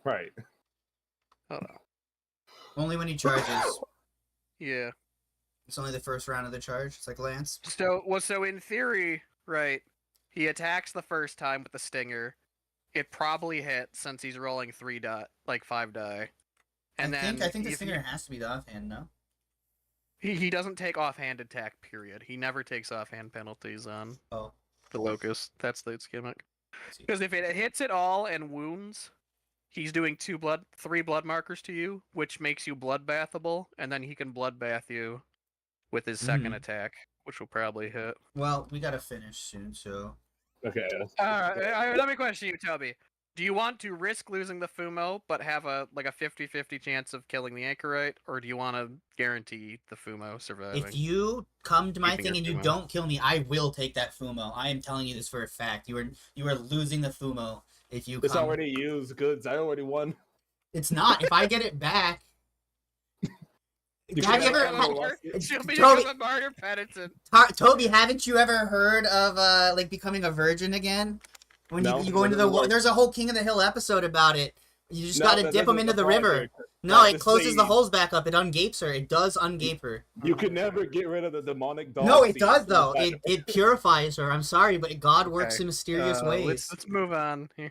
Right. Hold on. Only when he charges. Yeah. It's only the first round of the charge. It's like Lance. So in theory, right? He attacks the first time with the stinger. It probably hits since he's rolling 5 die. And I then think the if stinger has to be the offhand, no? he doesn't take offhand attack. Period. He never takes offhand penalties on Oh. the locust. That's the gimmick. See. Because if it hits it all and wounds, he's doing 3 blood markers to you, which makes you bloodbathable, and then he can bloodbath you with his second attack, which will probably hit. Well, we gotta finish soon, so. Okay. Let me question you, Toby. Do you want to risk losing the Fumo, but have a 50-50 chance of killing the Anchorite, or do you want to guarantee the Fumo surviving? If you come to my Keeping thing your and you Fumo. don't kill me, I will take that Fumo. I am telling you this for a fact. You are losing the Fumo if you It's come. already used goods. I already won. It's not. If I get it back. You Have you can't ever have had- a lost it. She'll be Toby- a martyr penitent. Toby, haven't you ever heard of like becoming a virgin again? When No, you go into never the worked. there's a whole King of the Hill episode about it. You just No, gotta that dip them doesn't into the apply river. here. No, it Just closes the say- holes back up. It ungapes her. It does ungape her. You could never get rid of the demonic dog. No, it seed does from though. that. It purifies her. I'm sorry, but God works Okay. in mysterious ways. Let's move on. You've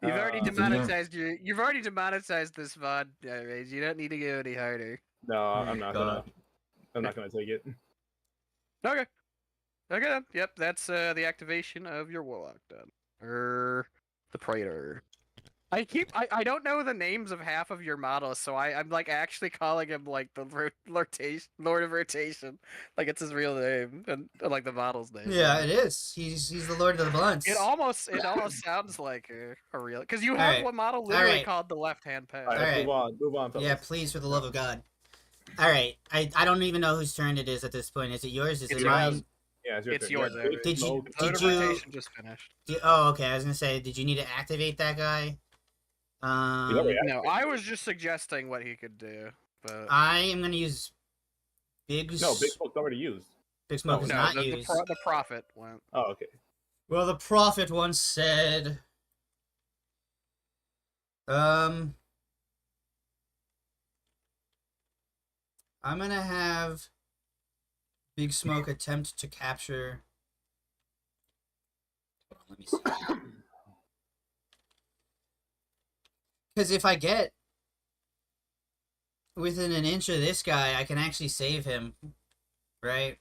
already demonetized You've already demonetized this VOD. Rage. You don't need to go any harder. No, I'm not God. gonna. I'm not gonna take it. Okay. Okay then. Yep, that's the activation of your warlock done. The Praetor. I don't know the names of half of your models, so I'm like actually calling him like the Lord of Rotation, like it's his real name and like the model's name. Yeah, it is. He's the Lord of the Blunts. It almost sounds like a real, because you have Alright. one model literally Alright. called the Left Hand Pass. All right, Alright. move on, fellas. Yeah, please, for the love of God. All right, I don't even know whose turn it is at this point. Is it yours? Is It's it yours. mine? Yeah, it's your It's turn. yours, Yeah, Eric. Did you- smoke. Lord Did of you- Rotation just finished. Oh, okay. I was gonna say, did you need to activate that guy? already No, I was just suggesting what he could do, but I am gonna use Big. No, big smoke's already used. Big Smoke no, is no, not the used. Prophet went. Oh, okay. Well, the prophet once said, I'm gonna have Big Smoke attempt to capture. Hold on, let me see. Because if I get within an inch of this guy, I can actually save him, right?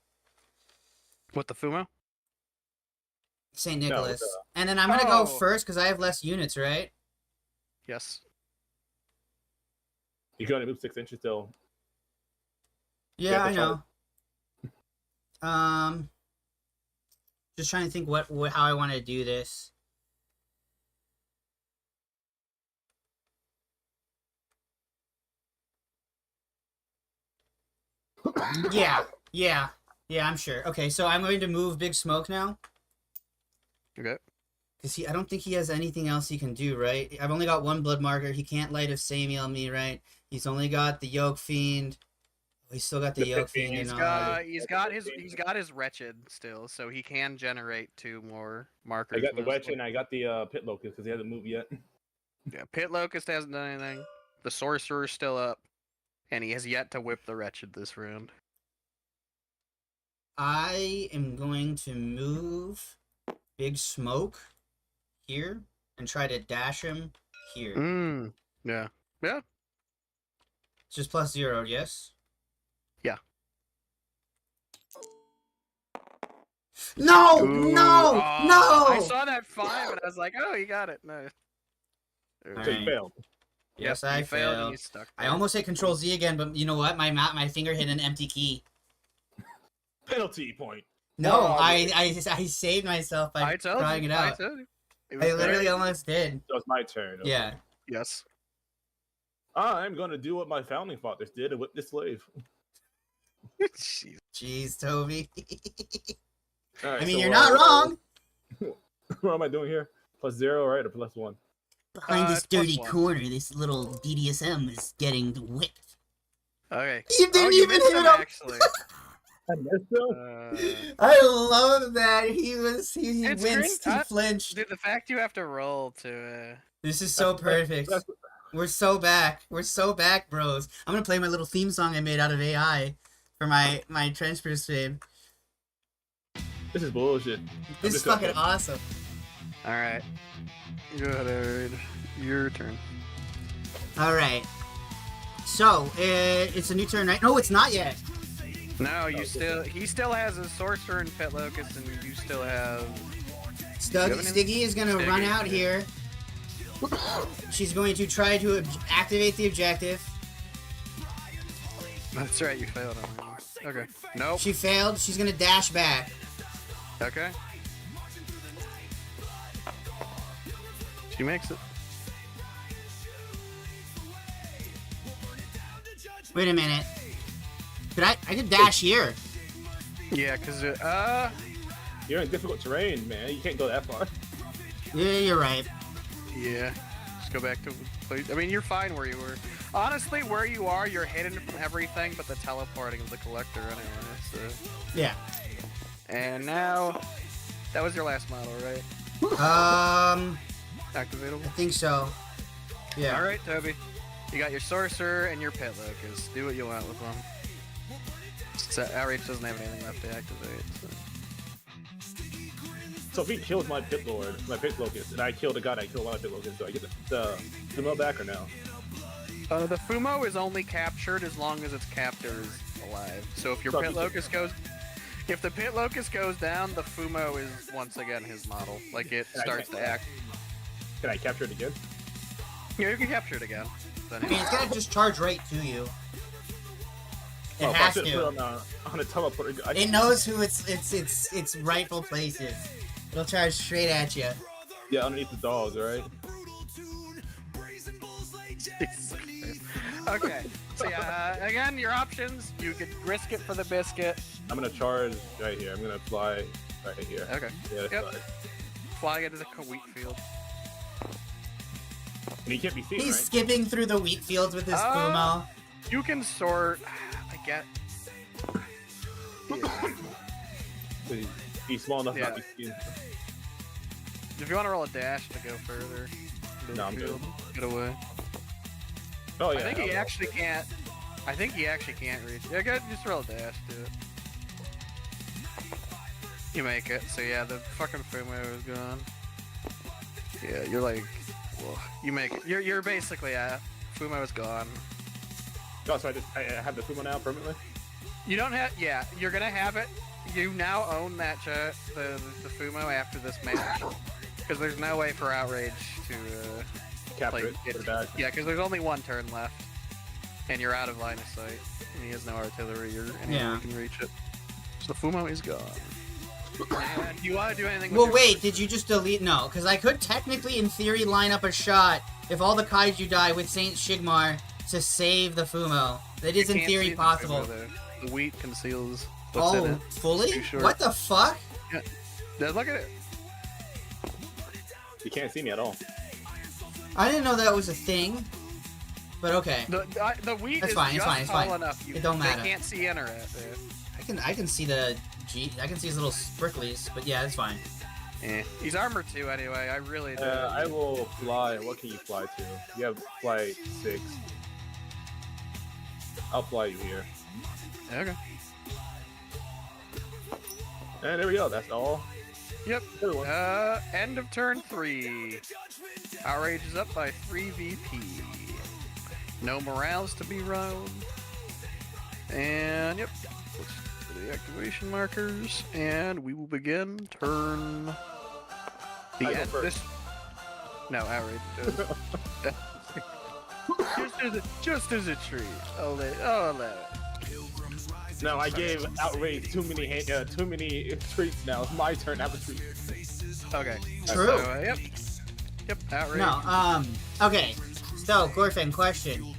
With the Fumo? St. No, Nicholas. the- And then I'm gonna go Oh. first because I have less units, right? Yes. You can only move 6 inches still. Yeah, Yeah, I that's know. Just trying to think what how I want to do this. Yeah, I'm sure. Okay, so I'm going to move Big Smoke now. Okay. Because I don't think he has anything else he can do, right? I've only got one blood marker. He can't Light of Samuel me, right? He's only got the Yoke Fiend. Oh, he's still got the The Yoke Pit Fiend, Fiend. He's and got he's got his Wretched still, so he can generate 2 more markers. I got the mostly. Wetch and I got the Pit Locust because he hasn't moved yet. Yeah, Pit Locust hasn't done anything. The Sorcerer's still up, and he has yet to whip the Wretched this round. I am going to move Big Smoke here and try to dash him here. Yeah. Yeah. It's just +0, yes? Yeah. No! Ooh, No! oh, No! I saw that 5 and I was like, oh, you got it. No. So you Alright. failed. Yes, Yep, I you failed and failed. you stuck. I there. almost hit Control Z again, but you know what? My finger hit an empty key. Penalty point. No, Oh, I saved myself by I told trying you. it I out. told you. It I was literally great. almost did. So it's my turn. Okay. Yeah. Yes. I'm gonna do what my founding fathers did and whip this slave. Jeez. Jeez, Toby. All right, I mean, so, you're not wrong. What am I doing here? +0, right, or +1? Behind this it's dirty +1. corner, this little BDSM is getting whipped. Okay. You didn't even missed hit him, him. actually. I missed him. I love that he It's winced, great. he flinched. Dude, the fact you have to roll to. This is so perfect. We're so back. We're so back, bros. I'm gonna play my little theme song I made out of AI for my transfer stream. This is bullshit. This is fucking awesome. Alright. Go ahead, Aaron. Your turn. All right. So it's a new turn, right? No, it's not yet. No, you still. He still has a sorcerer and pet locust, and you still have. Stiggy is gonna run out here. She's going to try to activate the objective. That's right, you failed on that. Okay. Nope. She failed. She's gonna dash back. Okay. She makes it. Wait a minute. I could dash here. Yeah, cause You're in difficult terrain, man. You can't go that far. Yeah, you're right. yeah. Just go back to place. I mean, you're fine where you were. Honestly, where you are, you're hidden from everything but the teleporting of the collector anyway. So. Yeah. And now, that was your last model, right? Activatable. I think so. Yeah. All right, Toby. You got your sorcerer and your pet locust. Do what you want with them. Outreach doesn't have anything left to activate. So if he kills my pit lord, my pit locust, and I kill the god, I kill my pit locust, do I get the Sumo back or no? The Fumo is only captured as long as its captor is alive. So if your So pit locust goes, if the pit locust goes down, the Fumo is once again his model. Like it starts to act. Can I capture it again? Yeah, you can capture it again. I mean, it's gonna just charge right to you. It Oh, has if I should to. put it on a teleporter. It knows who its rightful place is. It'll charge straight at you. Yeah, underneath the dogs, right? Okay. So yeah, again, your options. You could risk it for the biscuit. I'm gonna charge right here. I'm gonna fly right here. Okay. Yeah, that's Yep. fine. Flying into the wheat field. And he can't be seen, He's right? skipping through the wheat fields with his Fumo. You can sort. I get. Yeah. He's small enough not Yeah. to be seen. If you want to roll a dash to go further, into the No, I'm good. field, get away. Oh yeah. I think he I'll- actually can't. I think he actually can't reach. Yeah, good. Just roll a dash to it. You make it. So yeah, the fucking Fumo is gone. Yeah, you're like, well, you make it. You're basically Fumo is gone. Oh, so I have the Fumo now permanently. You don't have. Yeah, you're gonna have it. You now own that the Fumo after this match because there's no way for Outrage to Capture it. Put it back. Yeah, because there's only one turn left, and you're out of line of sight, and he has no artillery or anyone who can reach it. So the Fumo is gone. And do you want to do anything? With Well, your wait, sword? did you just delete? No, because I could technically, in theory, line up a shot if all the Kaiju die with Saint Shigmar to save the Fumo. That is, You in can't theory, see the possible. Fumo there. The wheat conceals what's in Oh, it. fully? Too short. What the fuck? Yeah, look at it. You can't see me at all. I didn't know that was a thing. But okay, The wheat That's is fine, it's just fine, it's tall fine. enough. It don't matter. They can't see in or out there. I can see the I can see his little sprinklies, but yeah, it's fine. Eh. He's armored too, anyway. I really do. I will fly. What can you fly to? You have flight 6. I'll fly you here. Okay. And there we go. That's all. Yep. Everyone. End of turn 3. Outrage is up by 3 VP. No morales to be rolled. And yep, let's do the activation markers, and we will begin turn. The end. This. No, outrage. just as a treat. I'll let it. No, I gave outrage too many treats. Now it's my turn. Have a treat. Okay. True. So, yep. Outrage. No. Okay. So, Gorfin, question.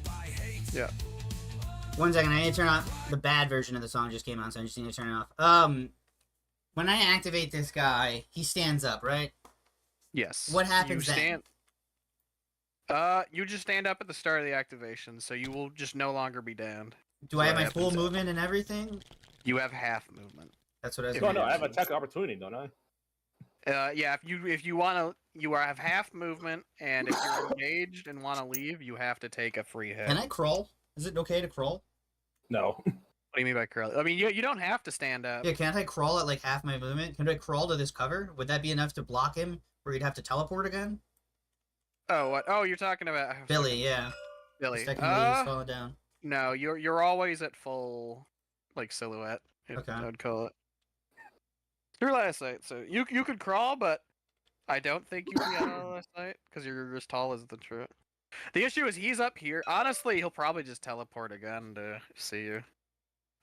Yeah. 1 second. I need to turn off the bad version of the song. Just came on, so I just need to turn it off. When I activate this guy, he stands up, right? Yes. What happens then? You just stand up at the start of the activation, so you will just no longer be downed. Do I have my full movement and everything? You have half movement. That's what I was. No, I have attack opportunity, don't I? Yeah. If you want to, you have half movement, and if you're engaged and want to leave, you have to take a free hit. Can I crawl? Is it okay to crawl? No. What do you mean by crawl? I mean, you don't have to stand up. Yeah, can't I crawl at like half my movement? Can I crawl to this cover? Would that be enough to block him, where he'd have to teleport again? Oh, what? Oh, you're talking about Billy, yeah. Billy. He's falling down. No, you're always at full, like, silhouette. Okay. I would call it. It's your last sight, so you could crawl, but I don't think you can get out of last sight because you're as tall as the truth. The issue is he's up here. Honestly, he'll probably just teleport again to see you.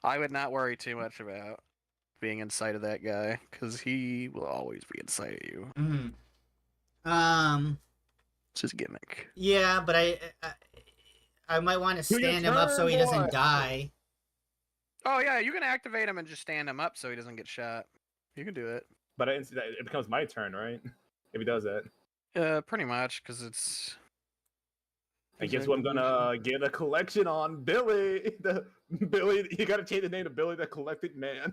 I would not worry too much about being in sight of that guy because he will always be in sight of you. Mm-hmm. It's his gimmick. Yeah, but I might want to stand him up so he doesn't die. Oh yeah, you can activate him and just stand him up so he doesn't get shot. You can do it. But it becomes my turn, right? If he does that. Pretty much, because it's. I guess what I'm gonna get a collection on Billy. Billy, you gotta change the name to Billy the Collected Man.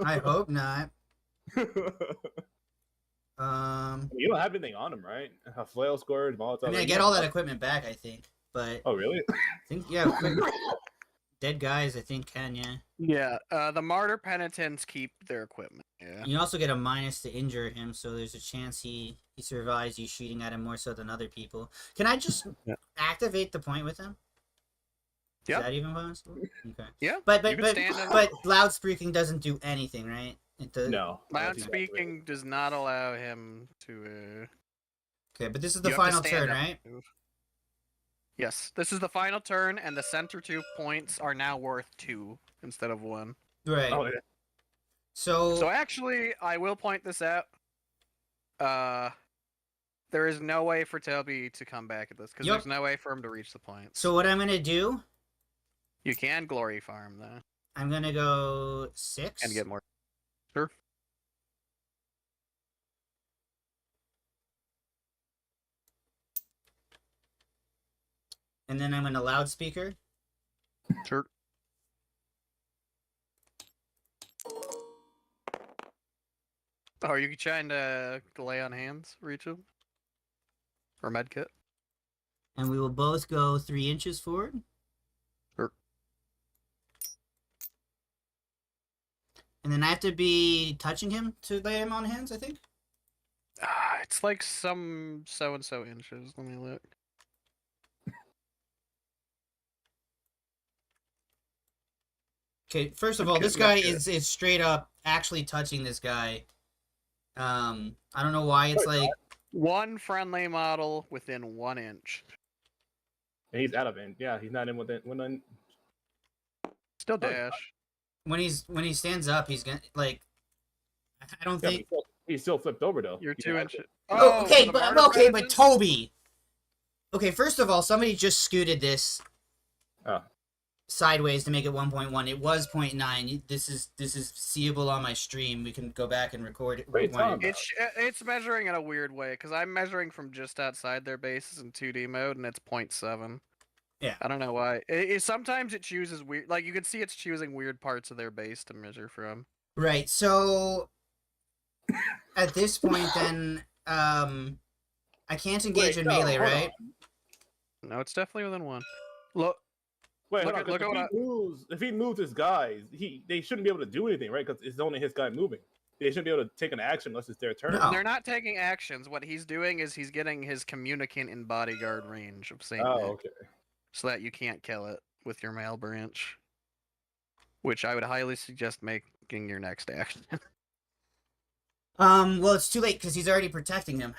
I hope not. You don't have anything on him, right? A flail scourge, Molotov. I mean, I get all that equipment back, I think, but. Oh really? I think dead guys, I think can, yeah. Yeah, the martyr penitents keep their equipment. Yeah. You also get a minus to injure him, so there's a chance he survives you shooting at him more so than other people. Can I just activate the point with him? Yeah. Is that even possible? Okay. Yeah. But loud speaking doesn't do anything, right? No. Loud speaking does not allow him to. Okay, but this is the final turn, right? Yes, this is the final turn, and the center 2 points are now worth 2 instead of 1. Right. Oh, yeah. So actually, I will point this out. There is no way for Toby to come back at this because there's no way for him to reach the points. So what I'm gonna do? You can glory farm though. I'm gonna go 6 and get more. Sure. And then I'm gonna loudspeaker. Sure. Oh, are you trying to lay on hands, reach him? Or medkit? And we will both go 3 inches forward. Sure. And then I have to be touching him to lay him on hands, I think? It's like some so-and-so inches. Let me look. Okay, first of all, this guy is straight up actually touching this guy. I don't know why it's like... One friendly model within 1 inch. And he's out of it. Yeah, he's not in within. Still dash. When he stands up, he's gonna like. I don't think he's still flipped over though. You're 2 inches. Oh, okay, but Toby. Okay, first of all, somebody just scooted this sideways to make it 1.1. It was 0.9. This is seeable on my stream. We can go back and record it. It's measuring in a weird way because I'm measuring from just outside their bases in 2D mode, and it's 0.7. Yeah, I don't know why. Sometimes it chooses weird. Like you can see, it's choosing weird parts of their base to measure from. Right. So at this point, then I can't engage in melee, right? No, it's definitely within 1. Look. Wait, if he moves his guys, they shouldn't be able to do anything, right? Because it's only his guy moving. they shouldn't be able to take an action unless it's their turn. No. They're not taking actions. What he's doing is he's getting his communicant in bodyguard range of Saint Oh, Nick, okay. so that you can't kill it with your mail branch. Which I would highly suggest making your next action. Well, it's too late because he's already protecting him.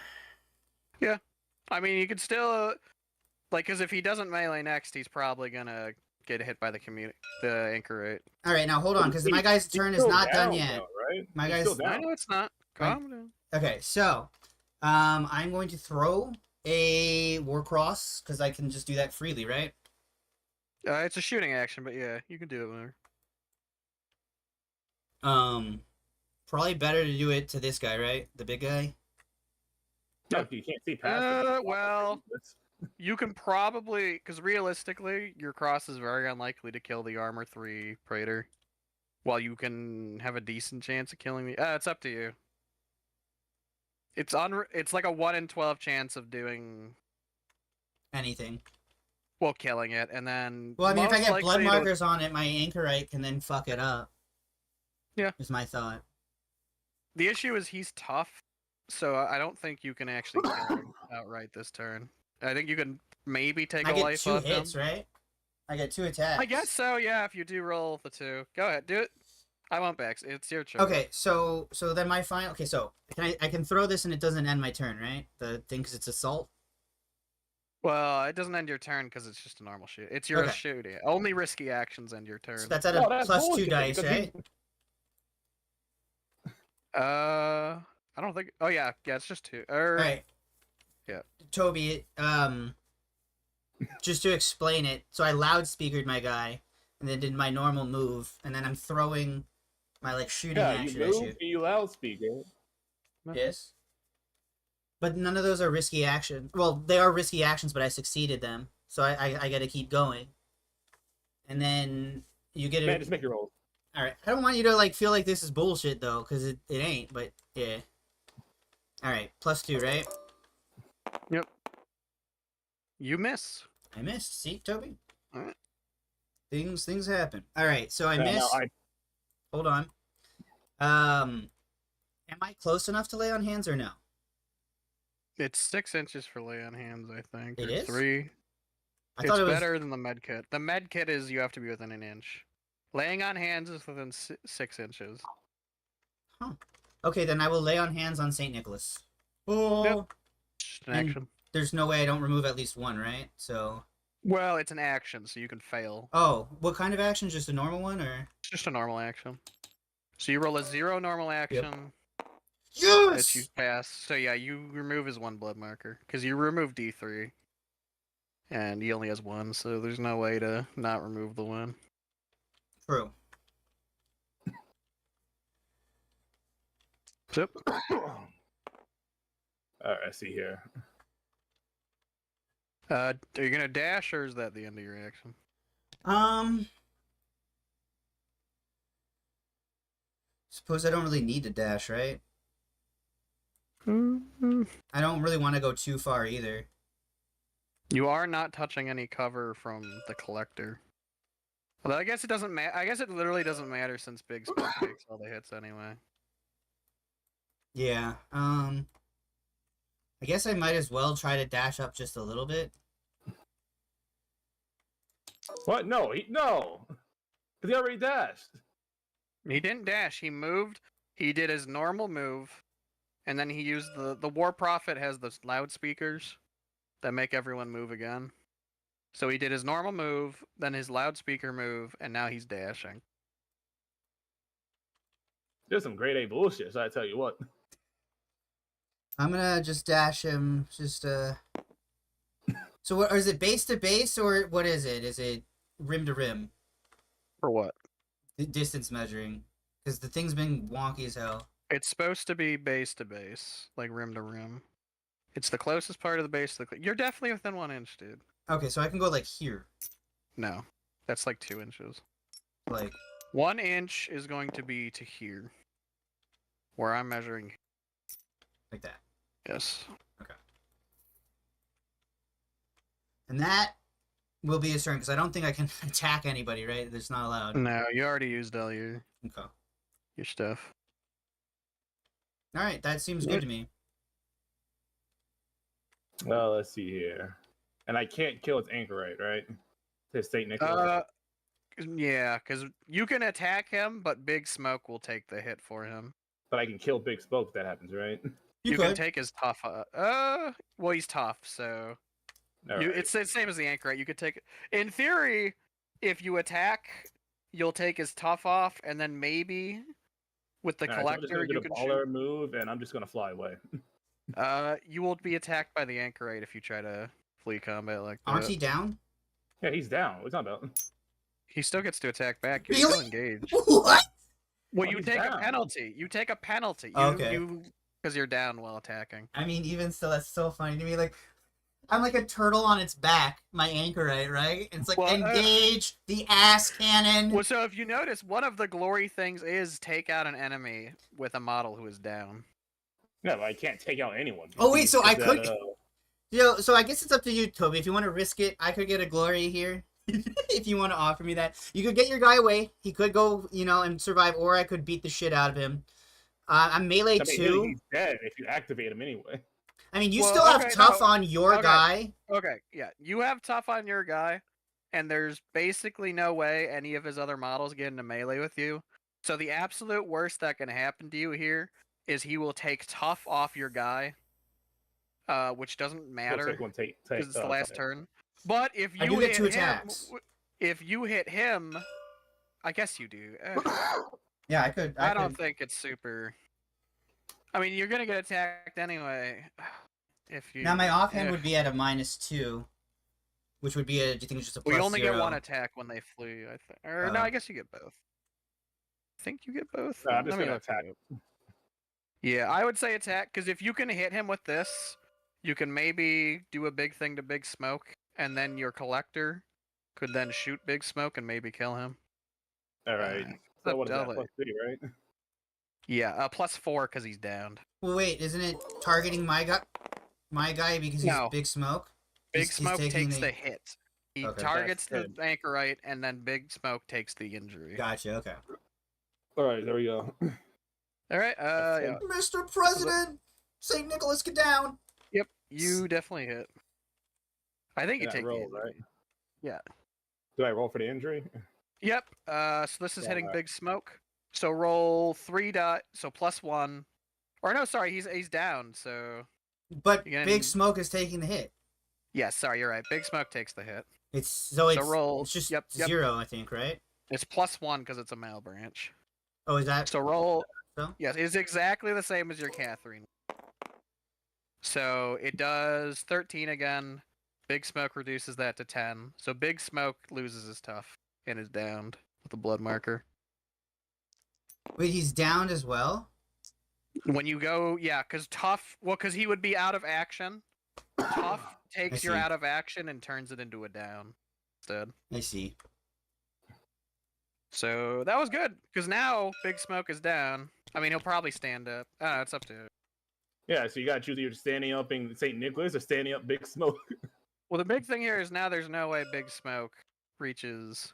I mean, you could still, like, because if he doesn't melee next, he's probably gonna get hit by the anchor rate. All right, now hold on, because my guy's He's turn is still not done down, yet. though, right? My He's guy's- still I down. know it's not. Calm down. Okay, so, I'm going to throw a War Cross because I can just do that freely, right? It's a shooting action, but yeah, you can do it whenever. Probably better to do it to this guy, right? The big guy. No, you can't see past it. Well, you can probably, because realistically, your cross is very unlikely to kill the armor 3 Praetor, while you can have a decent chance of killing the. It's up to you. It's like a 1 in 12 chance of doing, Anything. well, killing it, and then. Well, I mean, if I most get blood likely it'll- markers on it, my anchorite can then fuck it up. Yeah. Is my thought. The issue is he's tough, so I don't think you can actually kill him outright this turn. I think you can maybe take I a get life 2 off hits, him. right? I get 2 attacks. I guess so, yeah, if you do roll the 2. Go ahead, do it. I won't back. It's your turn. Okay, so then my final. Okay, so I can throw this and it doesn't end my turn, right? The thing, because it's assault. Well, it doesn't end your turn because it's just a normal shoot. It's your Okay. shooting. Only risky actions end your turn. So that's at No, a that's plus 2 bullshit, dice, because right? I don't think. Oh yeah, it's just 2. All right. Yeah. Toby, just to explain it, so I loudspeakered my guy, and then did my normal move, and then I'm throwing my like shooting Yeah, action you at move you. and you loudspeaker. Yes. But none of those are risky actions. Well, they are risky actions, but I succeeded them, so I got to keep going. And then you get Man, it. just make your roll. All right. I don't want you to like feel like this is bullshit though, because it ain't. But yeah. All right. Plus 2, right? You miss. I missed. See, Toby. All right. Things happen. All right. So I Yeah, no, missed. Hold on. Am I close enough to lay on hands or no? It's 6 inches for lay on hands, I think. It or is? 3. I It's thought it was better than the med kit. The med kit is you have to be within an inch. Laying on hands is within 6 inches. Okay, then I will lay on hands on Saint Nicholas. Oh, Just an And- action. there's no way I don't remove at least 1, right? So, Well, it's an action, so you can fail. oh, what kind of action? Just a normal one, or? It's just a normal action. So you roll a 0 normal action that Yes. you pass. So yeah, you remove his 1 blood marker because you remove D3, and he only has 1, so there's no way to not remove the 1. True. Yep. All right, I see here. Are you gonna dash, or is that the end of your action? Suppose I don't really need to dash, right? I don't really want to go too far either. You are not touching any cover from the collector. Although I guess it doesn't matter. I guess it literally doesn't matter since Big Spin takes all the hits anyway. Yeah. I guess I might as well try to dash up just a little bit. What? No, no. Because he already dashed. He didn't dash. He moved. He did his normal move, and then he used the War Prophet has those loudspeakers that make everyone move again. So he did his normal move, then his loudspeaker move, and now he's dashing. There's some grade A bullshit, so I tell you what. I'm gonna just dash him. Just So what? Or is it base to base, or what is it? Is it rim to rim? For what? Distance measuring, because the thing's been wonky as hell. It's supposed to be base to base, like rim to rim. It's the closest part of the base to the. You're definitely within 1 inch, dude. Okay, so I can go like here, No, that's like 2 inches. like 1 inch is going to be to here, where I'm measuring. that, Yes. and that will be his turn because I don't think I can attack anybody. Right? That's not allowed. No, you already used all your Okay. stuff. All right, that seems good to me. Well, let's see here. And I can't kill its anchorite, right? His St. Nicholas. Yeah, because you can attack him, but Big Smoke will take the hit for him. But I can kill Big Smoke if that happens, right? You can could. take his tough. Well, he's tough, so Alright. it's the same as the anchorite. You could take. In theory, if you attack, you'll take his tough off, and then maybe with the Alright, so I'm just collector gonna you get a can baller shoot. move, and I'm just gonna fly away. You will be attacked by the anchorite if you try to flee combat like that. Aren't he down? Yeah, he's down. What's that about? He still gets to attack back. You're Really? still engaged. What? Well, Oh, you he's take down. a penalty. You take a penalty. Okay. Because you're down while attacking. I mean, even still, that's so funny to me. Like, I'm like a turtle on its back, my anchorite, right? And it's like, Well, engage the ass cannon. Well, so if you notice, one of the glory things is take out an enemy with a model who is down. No, but I can't take out anyone. Oh, wait, so I Is could- that, So I guess it's up to you, Toby. If you want to risk it, I could get a glory here. If you want to offer me that. You could get your guy away. He could go, and survive, or I could beat the shit out of him. I'm melee I mean, 2. he's dead if you activate him anyway. I mean, you Well, still have okay, tough no. on your Okay. guy. Okay, yeah. You have tough on your guy, and there's basically no way any of his other models get into melee with you. So the absolute worst that can happen to you here is he will take tough off your guy, which doesn't matter Take because it's the last okay. turn. But if I you do get hit 2 him, attacks. if you hit him, I guess you do. Yeah, I could. I don't think it's super. I mean, you're gonna get attacked anyway. If you Now my offhand yeah. would be at a -2, which would be a. Do you think it's just a Well, +0? you only get one attack when they flee, I think. Or no, Oh. I guess you get both. I think you get both. No, I'm just Let me gonna look it attack. up. Yeah, I would say attack because if you can hit him with this, you can maybe do a big thing to Big Smoke, and then your collector could then shoot Big Smoke and maybe kill him. Alright. That's So what is that? Delhi. +3, right? Yeah, +4 because he's downed. Well, wait, isn't it targeting my guy? My guy because he's No. Big Smoke. Big He's Smoke taking takes the hit. He Okay. targets the That's anchorite, and then Big Smoke takes the injury. Gotcha. Okay. Alright, there we go. All right. That's Yeah. Mr. President, St. Nicholas, get down. Yep. You definitely hit. I think you And I take roll, the right? injury. Yeah. Do I roll for the injury? Yep. So this is hitting Alright. Big Smoke. So roll 3 dot. So +1. Or no, sorry, he's down. So But Again- Big Smoke is taking the hit. yeah, sorry, you're right. Big Smoke takes the hit. It's roll- It's just yep. 0, I think, right? It's +1 because it's a male branch. Oh, is that So roll. so? Yes, it's exactly the same as your Catherine. So it does 13 again. Big Smoke reduces that to 10. So Big Smoke loses his tough and is downed with a blood marker. Wait, he's downed as well. When you go, yeah, because tough. Well, because he would be out of action. Tough takes your see. out of action and turns it into a down instead. I see. So that was good because now Big Smoke is down. I mean, he'll probably stand up. I don't know, it's up to. Yeah, so you gotta choose either standing up in St. Nicholas or standing up Big Smoke. Well, the big thing here is now there's no way Big Smoke reaches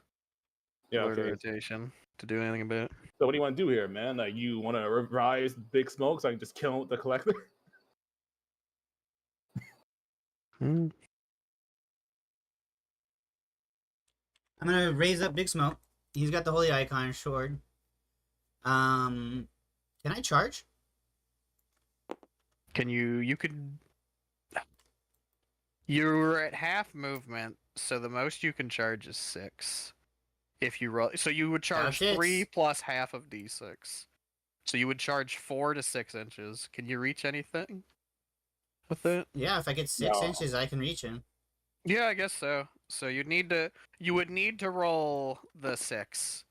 Yeah, Lord okay. rotation to do anything about it. So what do you want to do here, man? Like, you want to rise Big Smoke so I can just kill him with the collector? I'm gonna raise up Big Smoke. He's got the holy icon sword. Can I charge? Can you could. You're at half movement, so the most you can charge is 6. If you roll, so you would charge Gosh, 3 plus half of d6. So you would charge 4 to 6 inches. Can you reach anything with it? Yeah, if I get 6 No. inches, I can reach him. Yeah, I guess so. So you would need to roll the 6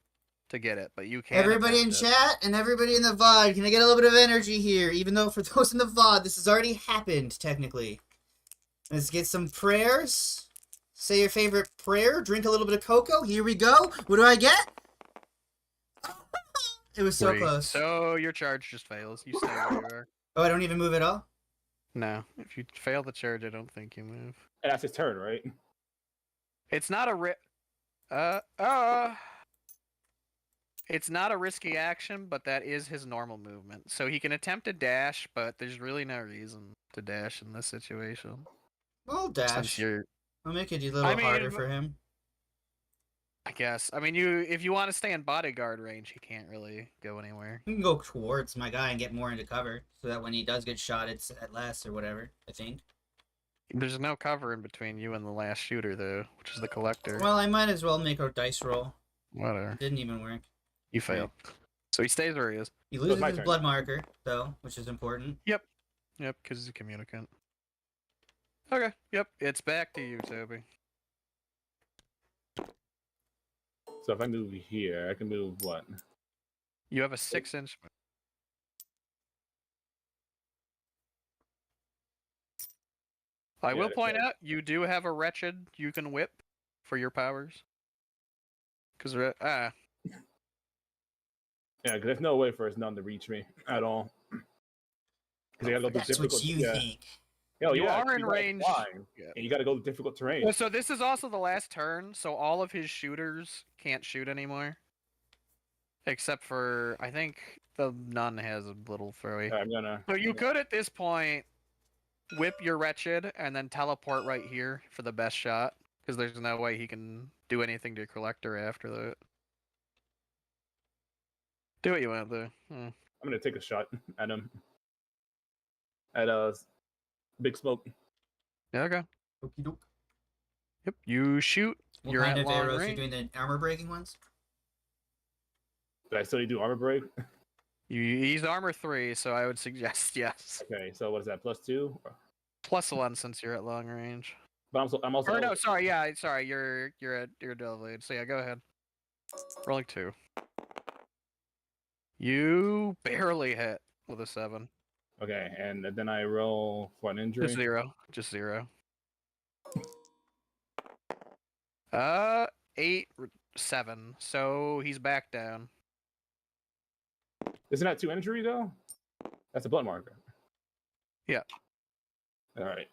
to get it, but you can't. Everybody in attempt it. chat and everybody in the VOD, can I get a little bit of energy here? Even though for those in the VOD, this has already happened, technically. Let's get some prayers. Say your favorite prayer. Drink a little bit of cocoa. Here we go. What do I get? It was so 3. close. So your charge just fails. You stay where you are. Oh, I don't even move at all? No, if you fail the charge, I don't think you move. And that's his turn, right? It's not a It's not a risky action, but that is his normal movement. So he can attempt to dash, but there's really no reason to dash in this situation. Well, Since dash. you're, I'll make it a little harder for him. I guess. I mean, if you want to stay in bodyguard range, he can't really go anywhere. You can go towards my guy and get more into cover, so that when he does get shot, it's at less or whatever, I think. There's no cover in between you and the last shooter, though, which is the collector. Well, I might as well make a dice roll. Whatever. It didn't even work. You failed. So he stays where he is. He loses my his turn. blood marker, though, which is important. Yep, because he's a communicant. Okay, yep, it's back to you, Toby. So if I move here, I can move what? You have a 6-inch move. I Yeah, will that's point right. out, you do have a wretched you can whip for your powers. Because, Yeah, because there's no way for his none to reach me at all. Because gotta go through That's difficult. what you yeah. think. Hell You yeah, are 'cause in you gotta range. climb, Yeah. and you got to go to difficult terrain. Well, so this is also the last turn, so all of his shooters can't shoot anymore. Except for, I think the nun has a little throwy. I'm gonna. So you could, at this point, whip your wretched and then teleport right here for the best shot, because there's no way he can do anything to collector after that. Do what you want, though. I'm gonna take a shot at him. At Big Smoke. Yeah, okay. Okie doke. Yep. You shoot. What You're kind at of long arrows? range. You're doing the armor breaking ones? Did I still do armor break? He's armor 3, so I would suggest yes. Okay, so what is that? +2? +1 since you're at long range. But I'm also. Or no, sorry, yeah, sorry, you're delayed. So yeah, go ahead. Rolling 2. You barely hit with a 7. Okay, and then I roll for an injury. Just 0. 8, 7. So he's back down. Isn't that 2 injury though? That's a blood marker. Yeah. All right.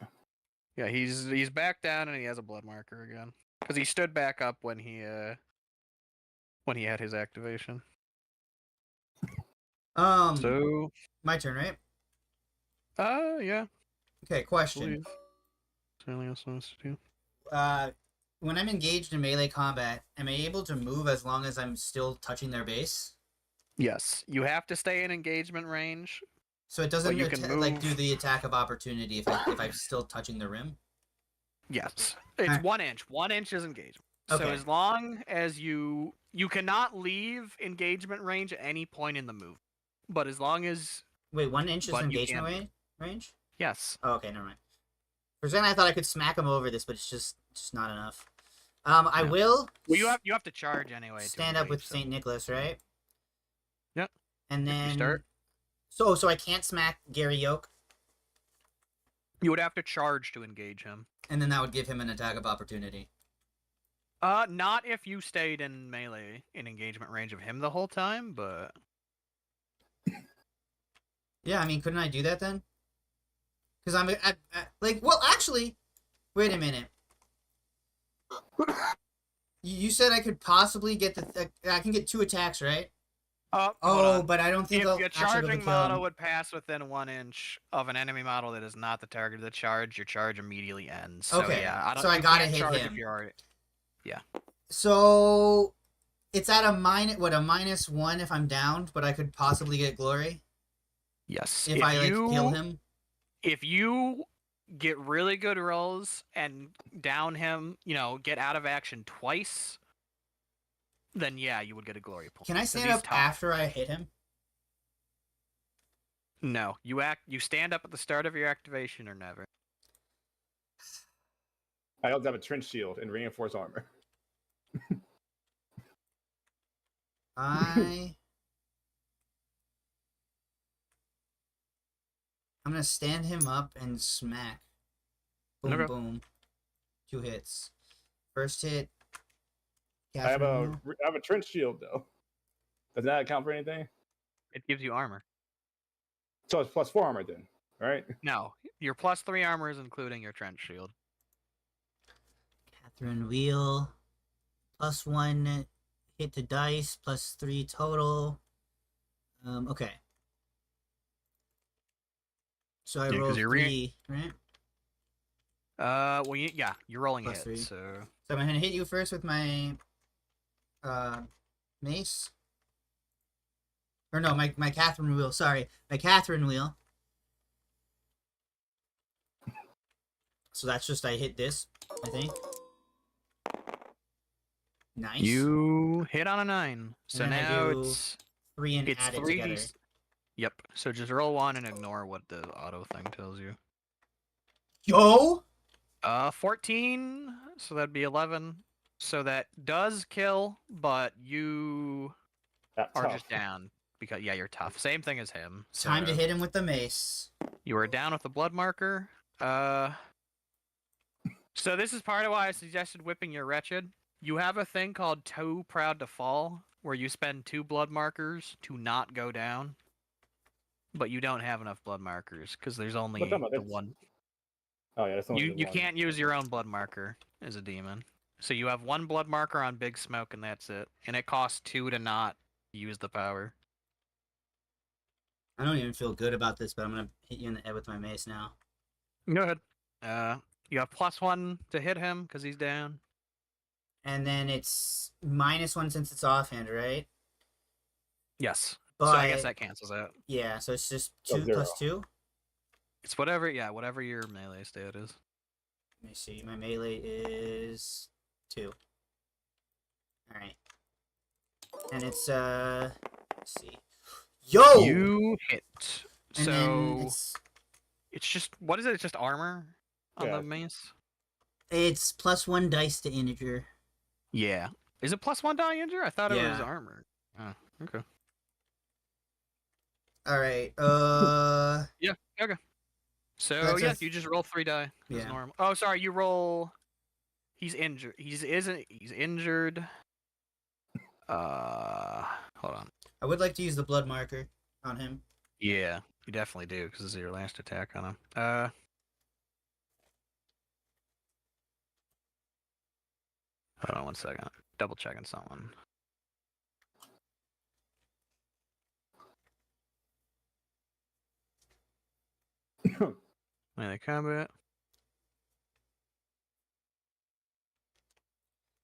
Yeah, he's back down and he has a blood marker again because he stood back up when he had his activation. So My turn, right? Yeah. Okay, question. Something else wants to do. When I'm engaged in melee combat, am I able to move as long as I'm still touching their base? Yes, you have to stay in engagement range. So it doesn't you can like do move- the attack of opportunity if I'm still touching the rim? Yes, it's Alright. 1 inch. 1 inch is engagement. So Okay. as long as you cannot leave engagement range at any point in the move, but as long as Wait, 1 inch is But you engagement can- range? yes, Oh, okay, never mind. For a second I thought I could smack him over this, but it's just not enough. I Yeah. will well you have to charge anyway. to stand up engage, with so- St. Nicholas, right? Yep. And If you then start. So I can't smack Gary Yoke, You would have to charge to engage him. and then that would give him an attack of opportunity. Not if you stayed in melee in engagement range of him the whole time, but Yeah, I mean, couldn't I do that then? Because I'm like, well, actually, wait a minute. You said I could possibly get I can get 2 attacks, right? hold Oh, on. but I don't think If I'll your actually be able to charging kill model him. would pass within 1 inch of an enemy model that is not the target of the charge, your charge immediately ends. So Okay, yeah, so I you gotta can't hit charge him. If you're already... So it's at a -1 if I'm downed, but I could possibly get glory Yes. if I kill him. If you get really good rolls and down him, get out of action twice, then yeah, you would get a glory point. Can I 'cause stand he's up tough. after I hit him? No, you stand up at the start of your activation or never. I also have a trench shield and reinforced armor. I'm gonna stand him up and smack. Boom, Okay. boom. 2 hits. First hit. I have Catherine. a trench shield though. Does that account for anything? It gives you armor. So it's +4 armor then, right? No, your +3 armor is including your trench shield. Catherine Wheel. +1 hit the dice, +3 total. Okay. So I Yeah, 'cause rolled you're 3, right? Well, yeah, you're rolling Plus hit, 3. so So I'm gonna hit you first with my mace. Or no, my Catherine wheel. Sorry, my Catherine wheel. So that's just I hit this, I think. Nice. you hit on a 9. So then I now do it's 3 and it's add it 3. together. Yep. So just roll 1 and ignore what the auto thing tells you. Yo! 14. So that'd be 11. So that does kill, but you That are tough. just down because you're tough. Same thing as him. So Time to hit him with the mace. you are down with the blood marker. So this is part of why I suggested whipping your wretched. You have a thing called Too Proud to Fall, where you spend 2 blood markers to not go down. But you don't have enough blood markers because there's only What the one. Oh yeah, that's only You the you one. can't use your own blood marker as a demon. So you have 1 blood marker on Big Smoke and that's it. And it costs 2 to not use the power. I don't even feel good about this, but I'm gonna hit you in the head with my mace now. Go ahead. You have +1 to hit him because he's down. And then it's -1 since it's offhand, right? Yes. But So I guess that cancels out. yeah, so it's just So 2 0. plus 2. It's whatever your melee stat is. Let me see. My melee is 2. All right. And it's let's see. Yo. You hit. And then So it's just what is it? It's just armor on Yeah. the mace. it's +1 dice to integer. Yeah. Is it +1 die injure? I thought it was Yeah. armor. Oh, okay. All right. Yeah. Okay. So That's a you just roll 3 die. As Yeah. normal. Oh, sorry. You roll. He's injured. He's injured. Hold on. I would like to use the blood marker on him. Yeah, you definitely do because this is your last attack on him. Hold on 1 second. Double checking something. Melee combat.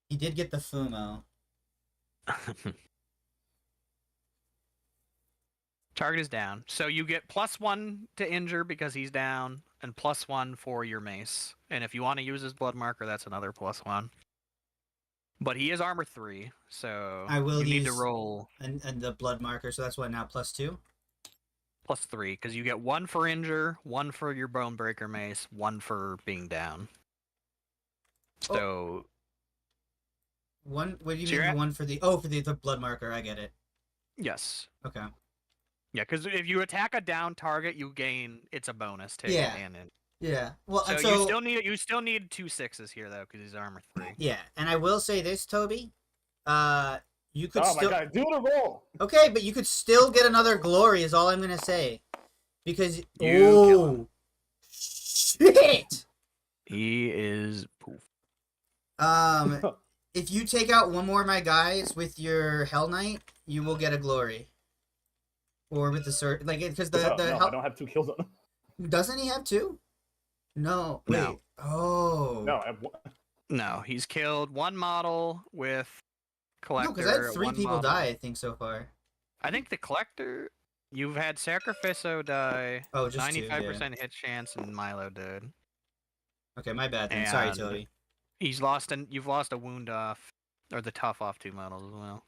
He did get the Fumo. Target is down. So you get +1 to injure because he's down, and +1 for your mace. And if you want to use his blood marker, that's another +1. But he is armor 3, so I will you need to use- roll And the blood marker, so that's what now +2. +3 because you get 1 for injure, 1 for your bone breaker mace, 1 for being down. So One. What do you So mean you're the at- one for the the blood marker? I get it. yes, Okay. yeah, because if you attack a down target, you gain it's a bonus too. Yeah. And Yeah. Well, so you still need 2 6s here though because he's armor 3. Yeah, and I will say this, Toby. You could Oh still my god, do the roll! okay, but you could still get another glory. Is all I'm gonna say, because You kill him. Shit. He is poof. If you take out one more of my guys with your Hell Knight, you will get a glory. Or with the because the no, Hell... I don't have 2 kills on him. Doesn't he have 2? No. Wait. No. Oh. No, I have 1. No, he's killed 1 model with collector. No, because I had 3 1 people model. die, I think, so far. I think the collector. You've had Sacrificio die. Oh, just 95% hit chance, and Milo died. Okay, my bad then. Sorry, And- Toby. You've lost a wound off, or the tough off 2 models as well.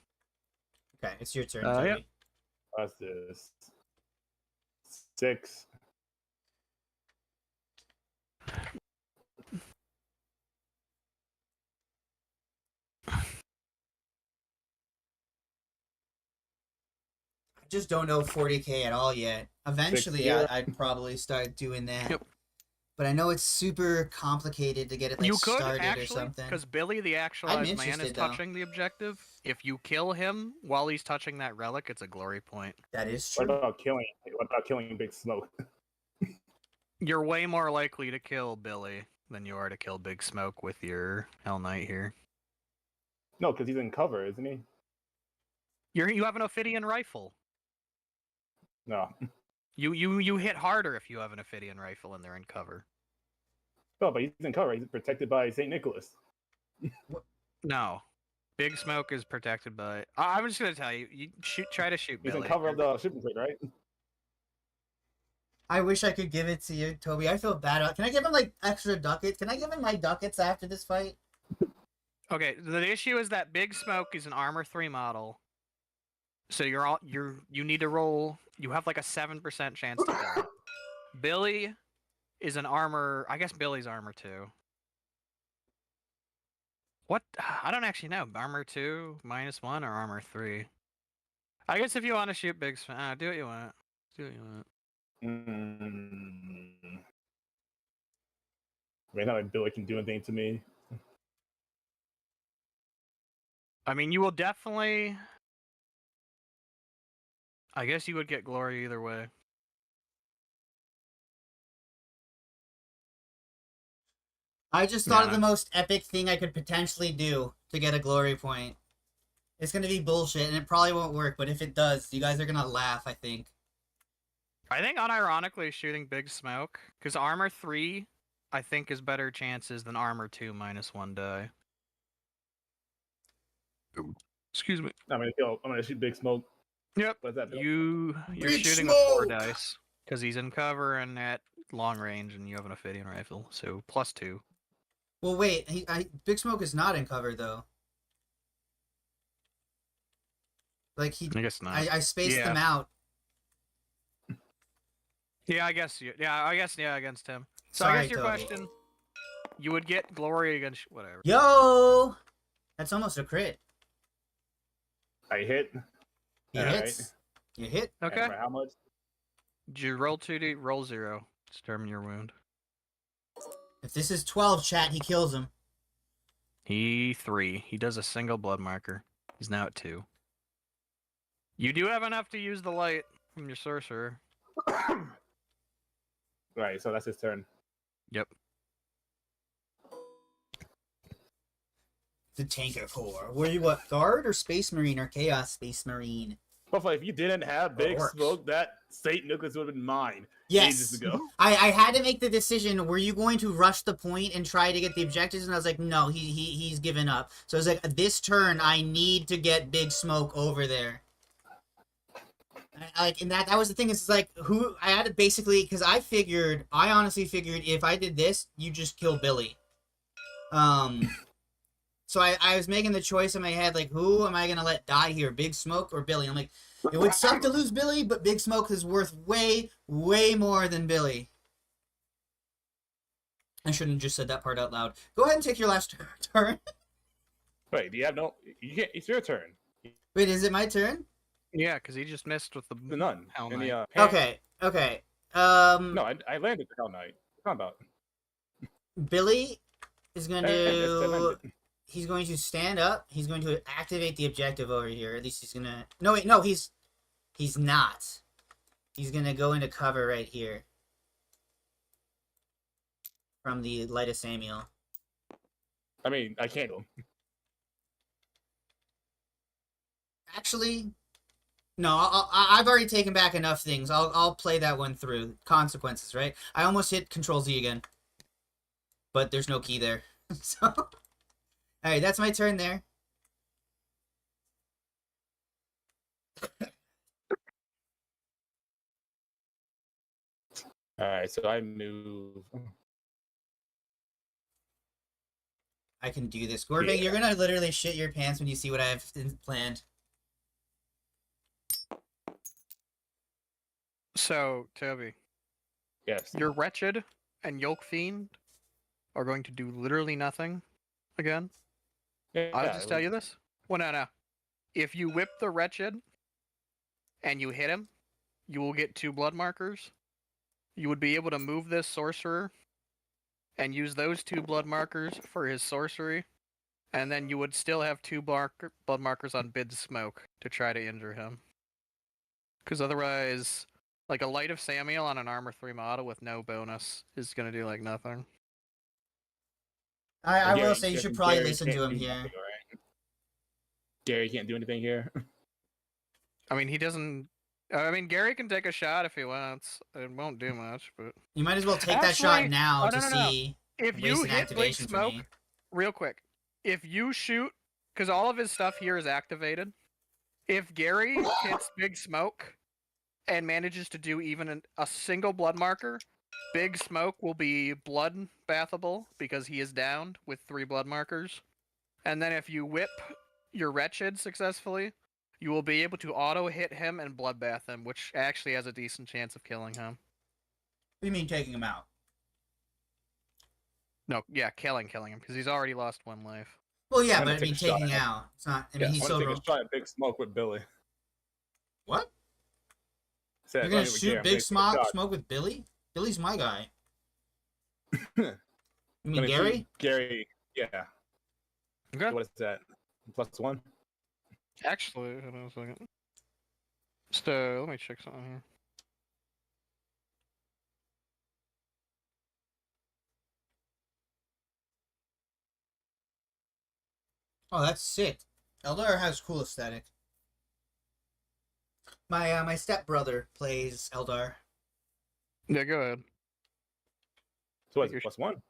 Okay, it's your turn, Yep. Toby. What's this? 6. I just don't know 40k at all yet. Eventually, 6-0. I'd probably start doing that. Yep. But I know it's super complicated to get it like You could started or actually, something. because Billy the actualized man is interested, though. touching the objective. If you kill him while he's touching that relic, it's a glory point. That is What true. about killing Big Smoke? You're way more likely to kill Billy than you are to kill Big Smoke with your Hell Knight here. No, because he's in cover, isn't he? You have an Ophidian rifle. No. You hit harder if you have an Ophidian rifle and they're in cover. Oh, but he's in cover. He's protected by St. Nicholas. No. Big Smoke is protected by. I'm just gonna tell you. You try to shoot He's Billy. in cover of the shipping crate, right? I wish I could give it to you, Toby. I feel bad about. Can I give him like extra ducats? Can I give him my ducats after this fight? Okay, the issue is that Big Smoke is an armor 3 model. So you need to roll. You have like a 7% chance to kill. Billy is an armor. I guess Billy's armor 2. What? I don't actually know. Armor 2 -1 or armor 3. I guess if you want to shoot Big Smoke, do what you want. Do what you want. I mean, not like Billy can do anything to me. I mean, you will definitely. I guess you would get glory either way. I just thought of the most epic thing I could potentially do to get a glory point. It's gonna be bullshit, and it probably won't work, but if it does, you guys are gonna laugh, I think. I think unironically shooting Big Smoke, because armor 3, I think, is better chances than armor 2 -1 die. Excuse me. I'm gonna shoot Big Smoke. Yep. What's that? Bill? You're Big shooting with 4 Smoke! dice because he's in cover and at long range, and you have an Ophidian rifle, so +2. Well, wait. Big Smoke is not in cover though. Like I guess not. I spaced Yeah. them out. Yeah, I guess. Yeah, against him. So Sorry, I guess your Toby. question, you would get glory against whatever. Yo, that's almost a crit. I hit. He All hits. right. You hit. Okay. And for how much? You roll 2d, roll 0. Determine your wound. If this is 12, chat, he kills him. He 3. He does a single blood marker. He's now at 2. You do have enough to use the light from your sorcerer. Right, so that's his turn. Yep. The Tanker Corps. Were you what, Guard or Space Marine or Chaos Space Marine? But if you didn't have Big Works. Smoke, that St. Nicholas would have been mine Yes. ages ago. I had to make the decision, were you going to rush the point and try to get the objectives? And I was like, no, he's given up. So I was like, this turn, I need to get Big Smoke over there. And that was the thing. It's like, I had to basically, because I honestly figured if I did this, you just kill Billy. So I was making the choice in my head, like, who am I going to let die here, Big Smoke or Billy? I'm like, it would suck to lose Billy, but Big Smoke is worth way, way more than Billy. I shouldn't have just said that part out loud. Go ahead and take your last turn. Wait, do you have no? You can't. It's your turn. Wait, is it my turn? Yeah, because he just missed with the None. Hell In Knight. the, Okay. No, I landed the Hell Knight. What about? Billy is going I to... landed. He's going to stand up. He's going to activate the objective over here. At least he's going to... No, wait, no, he's not. He's going to go into cover right here. From the Light of Samuel. I mean, I can't go. Actually, no, I've already taken back enough things. I'll play that one through. Consequences, right? I almost hit Control-Z again. But there's no key there. So... Alright, that's my turn there. Alright, so I move. I can do this. Gorbang, you're gonna literally shit your pants when you see what I have planned. So, Toby, Yes. your Wretched and Yolk Fiend are going to do literally nothing again. I'll just tell you this. Well, no. If you whip the Wretched and you hit him, you will get 2 blood markers. You would be able to move this sorcerer and use those 2 blood markers for his sorcery, and then you would still have 2 blood markers on Big Smoke to try to injure him. Because otherwise, like a Light of Samuel on an armor 3 model with no bonus is going to do like nothing. I will say you should probably listen to him here. Gary can't do anything here. I mean, he doesn't. I mean, Gary can take a shot if he wants. It won't do much, but You might as well take that shot Actually- now oh, to no. see. if Waste you an hit Big activation for me. Smoke, real quick, if you shoot, because all of his stuff here is activated. If Gary hits Big Smoke and manages to do even a single blood marker, Big Smoke will be blood bathable because he is downed with 3 blood markers. And then if you whip your Wretched successfully, you will be able to auto hit him and bloodbath him, which actually has a decent chance of killing him. What do you mean taking him out? No, yeah, killing him because he's already lost 1 life. Well, yeah, I'm but gonna I mean take a shot taking at- out. It's not. I Yeah, mean I he's want so. to take a shot at Big Smoke with Billy. What? Said, You're gonna not even shoot Gary, I'm Big taking a Smoke shot. smoke with Billy? Billy's my guy. You I'm mean gonna Gary? shoot Gary, yeah. Okay. What is that? +1? Actually, hold on a second. Just let me check something here. Oh, that's sick. Eldar has cool aesthetic. My stepbrother plays Eldar. Yeah, go ahead. So what is it, +1?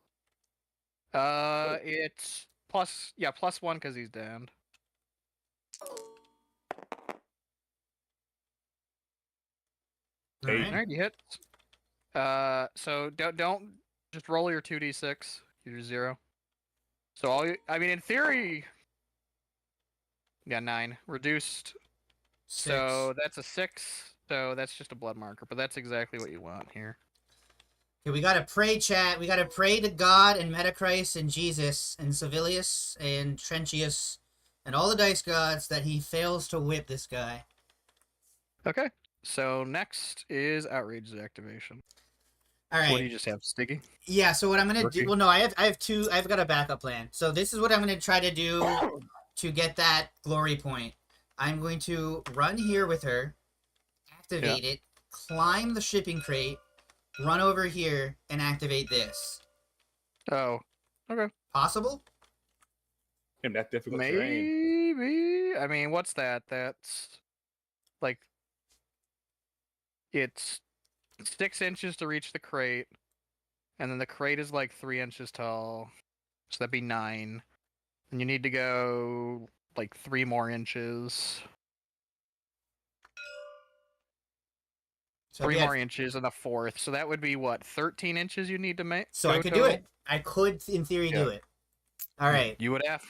It's +1 because he's downed. Eight. Alright, you hit. So don't just roll your 2d6. Your 0. So I mean, in theory, yeah, 9 reduced. 6. So that's a 6. So that's just a blood marker, but that's exactly what you want here. Okay, we gotta pray, chat. We gotta pray to God and Metachrist and Jesus and Civilius and Trentius and all the dice gods that he fails to whip this guy. Okay. So next is Outrage's activation. All right. What do you just have, Sticky? Yeah, so what I'm gonna do? Rookie? Well, no, I have two. I've got a backup plan. So this is what I'm gonna try to do to get that glory point. I'm going to run here with her, activate it, climb the shipping crate, run over here, and activate this. Oh, okay. Possible? In that difficult terrain. Maybe. I mean, what's that? That's like it's 6 inches to reach the crate, and then the crate is like 3 inches tall, so that'd be 9. And you need to go like 3 more inches. So 3 yeah, more inches and a 4th, so that would be what, 13 inches you need to make? so I could do it. I could, in theory, do it. All right. You would have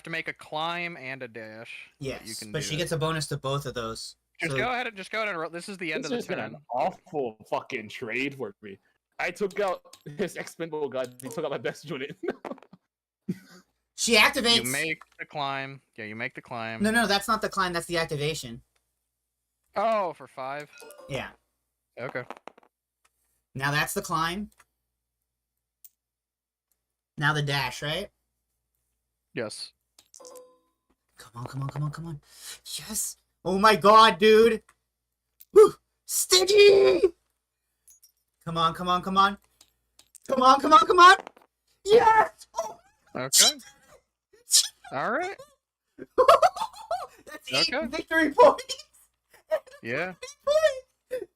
to make a climb and a dash. Yes, you can but do she it. gets a bonus to both of those. Just So- go ahead and roll. This is the end This of has the been an turn. awful fucking trade for me. I took out his expendable god. He took out my best unit. She activates. You make the climb. Yeah, you make the climb. No, that's not the climb. That's the activation. Oh, for 5. Yeah. Okay. Now that's the climb. Now the dash, right? Yes. Come on. Yes. Oh my god, dude. Woo. Sticky. Come on. Come on. Yes. Oh. Okay. All right. That's 8 Okay. victory points. Yeah.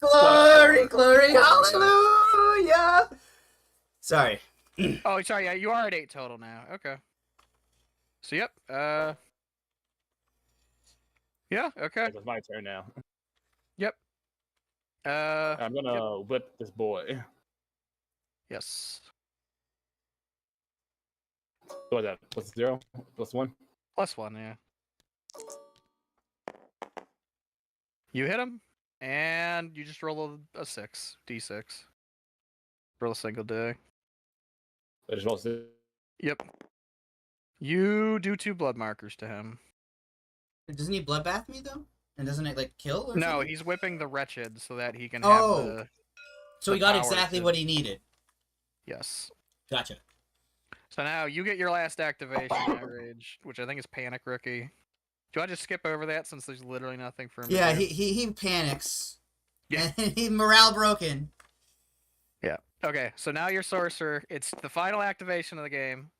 Glory, hallelujah. Sorry. Oh, sorry. Yeah, you are at 8 total now. Okay. So yep. Yeah. Okay. It's my turn now. Yep. I'm gonna whip this boy. Yes. What is that? +0? +1? +1. Yeah. You hit him, and you just roll a d6. Roll a single die. I just roll 6. Yep. You do 2 blood markers to him. Doesn't he bloodbath me though? And doesn't it like kill? Or No, something? he's whipping the Wretched so that he can Oh. have the... So he the got power exactly to- what he needed. Yes. Gotcha. So now you get your last activation, Outrage, which I think is Panic Rookie. Do I just skip over that since there's literally nothing for him Yeah, to do? he panics. Yeah. And he morale broken. Okay, so now your Sorcerer. It's the final activation of the game.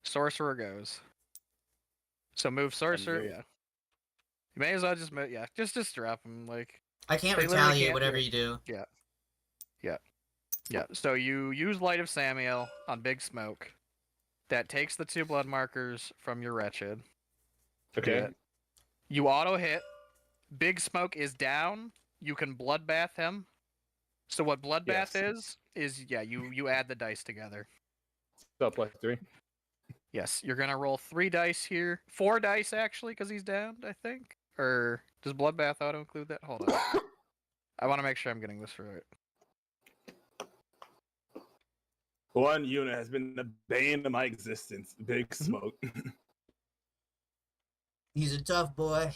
Sorcerer goes. So move Sorcerer, do. yeah. You may as well just drop him. Like, I can't They literally retaliate can't whatever do you do. yeah. So you use Light of Samuel on Big Smoke. That takes the 2 blood markers from your Wretched. Okay. Yeah. You auto hit. Big Smoke is down. You can bloodbath him. So what bloodbath is you add the dice together. So +3. Yes, you're gonna roll 3 dice here. 4 dice actually, because he's downed, I think. Or does bloodbath auto include that? Hold on. I want to make sure I'm getting this right. One unit has been the bane of my existence. Big Smoke. He's a tough boy.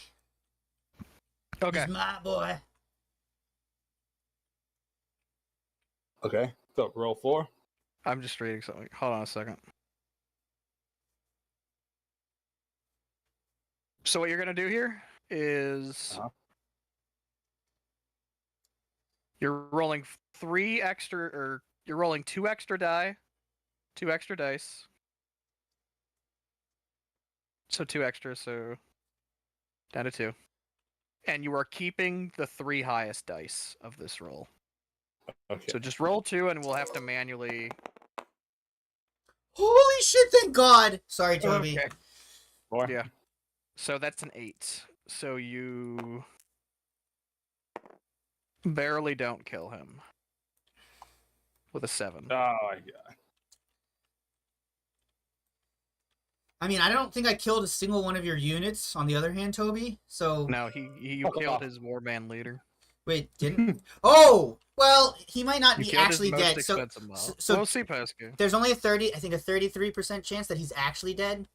Okay. He's my boy. Okay. So roll 4. I'm just reading something. Hold on a second. So what you're gonna do here is you're rolling 3 extra, or you're rolling 2 extra die, 2 extra dice. So 2 extra, so down to 2. And you are keeping the 3 highest dice of this roll. Okay. So just roll 2, and we'll have to manually. Holy shit! Thank God. Sorry, Toby. Okay. 4. Yeah. So that's an 8. So you barely don't kill him with a 7. Oh my god. I mean, I don't think I killed a single one of your units. On the other hand, Toby. So No, you killed his warband leader. wait, didn't? Oh, well, he might not You be killed actually his most dead. So, expensive model. so We'll see post game. there's only a 33% chance that he's actually dead.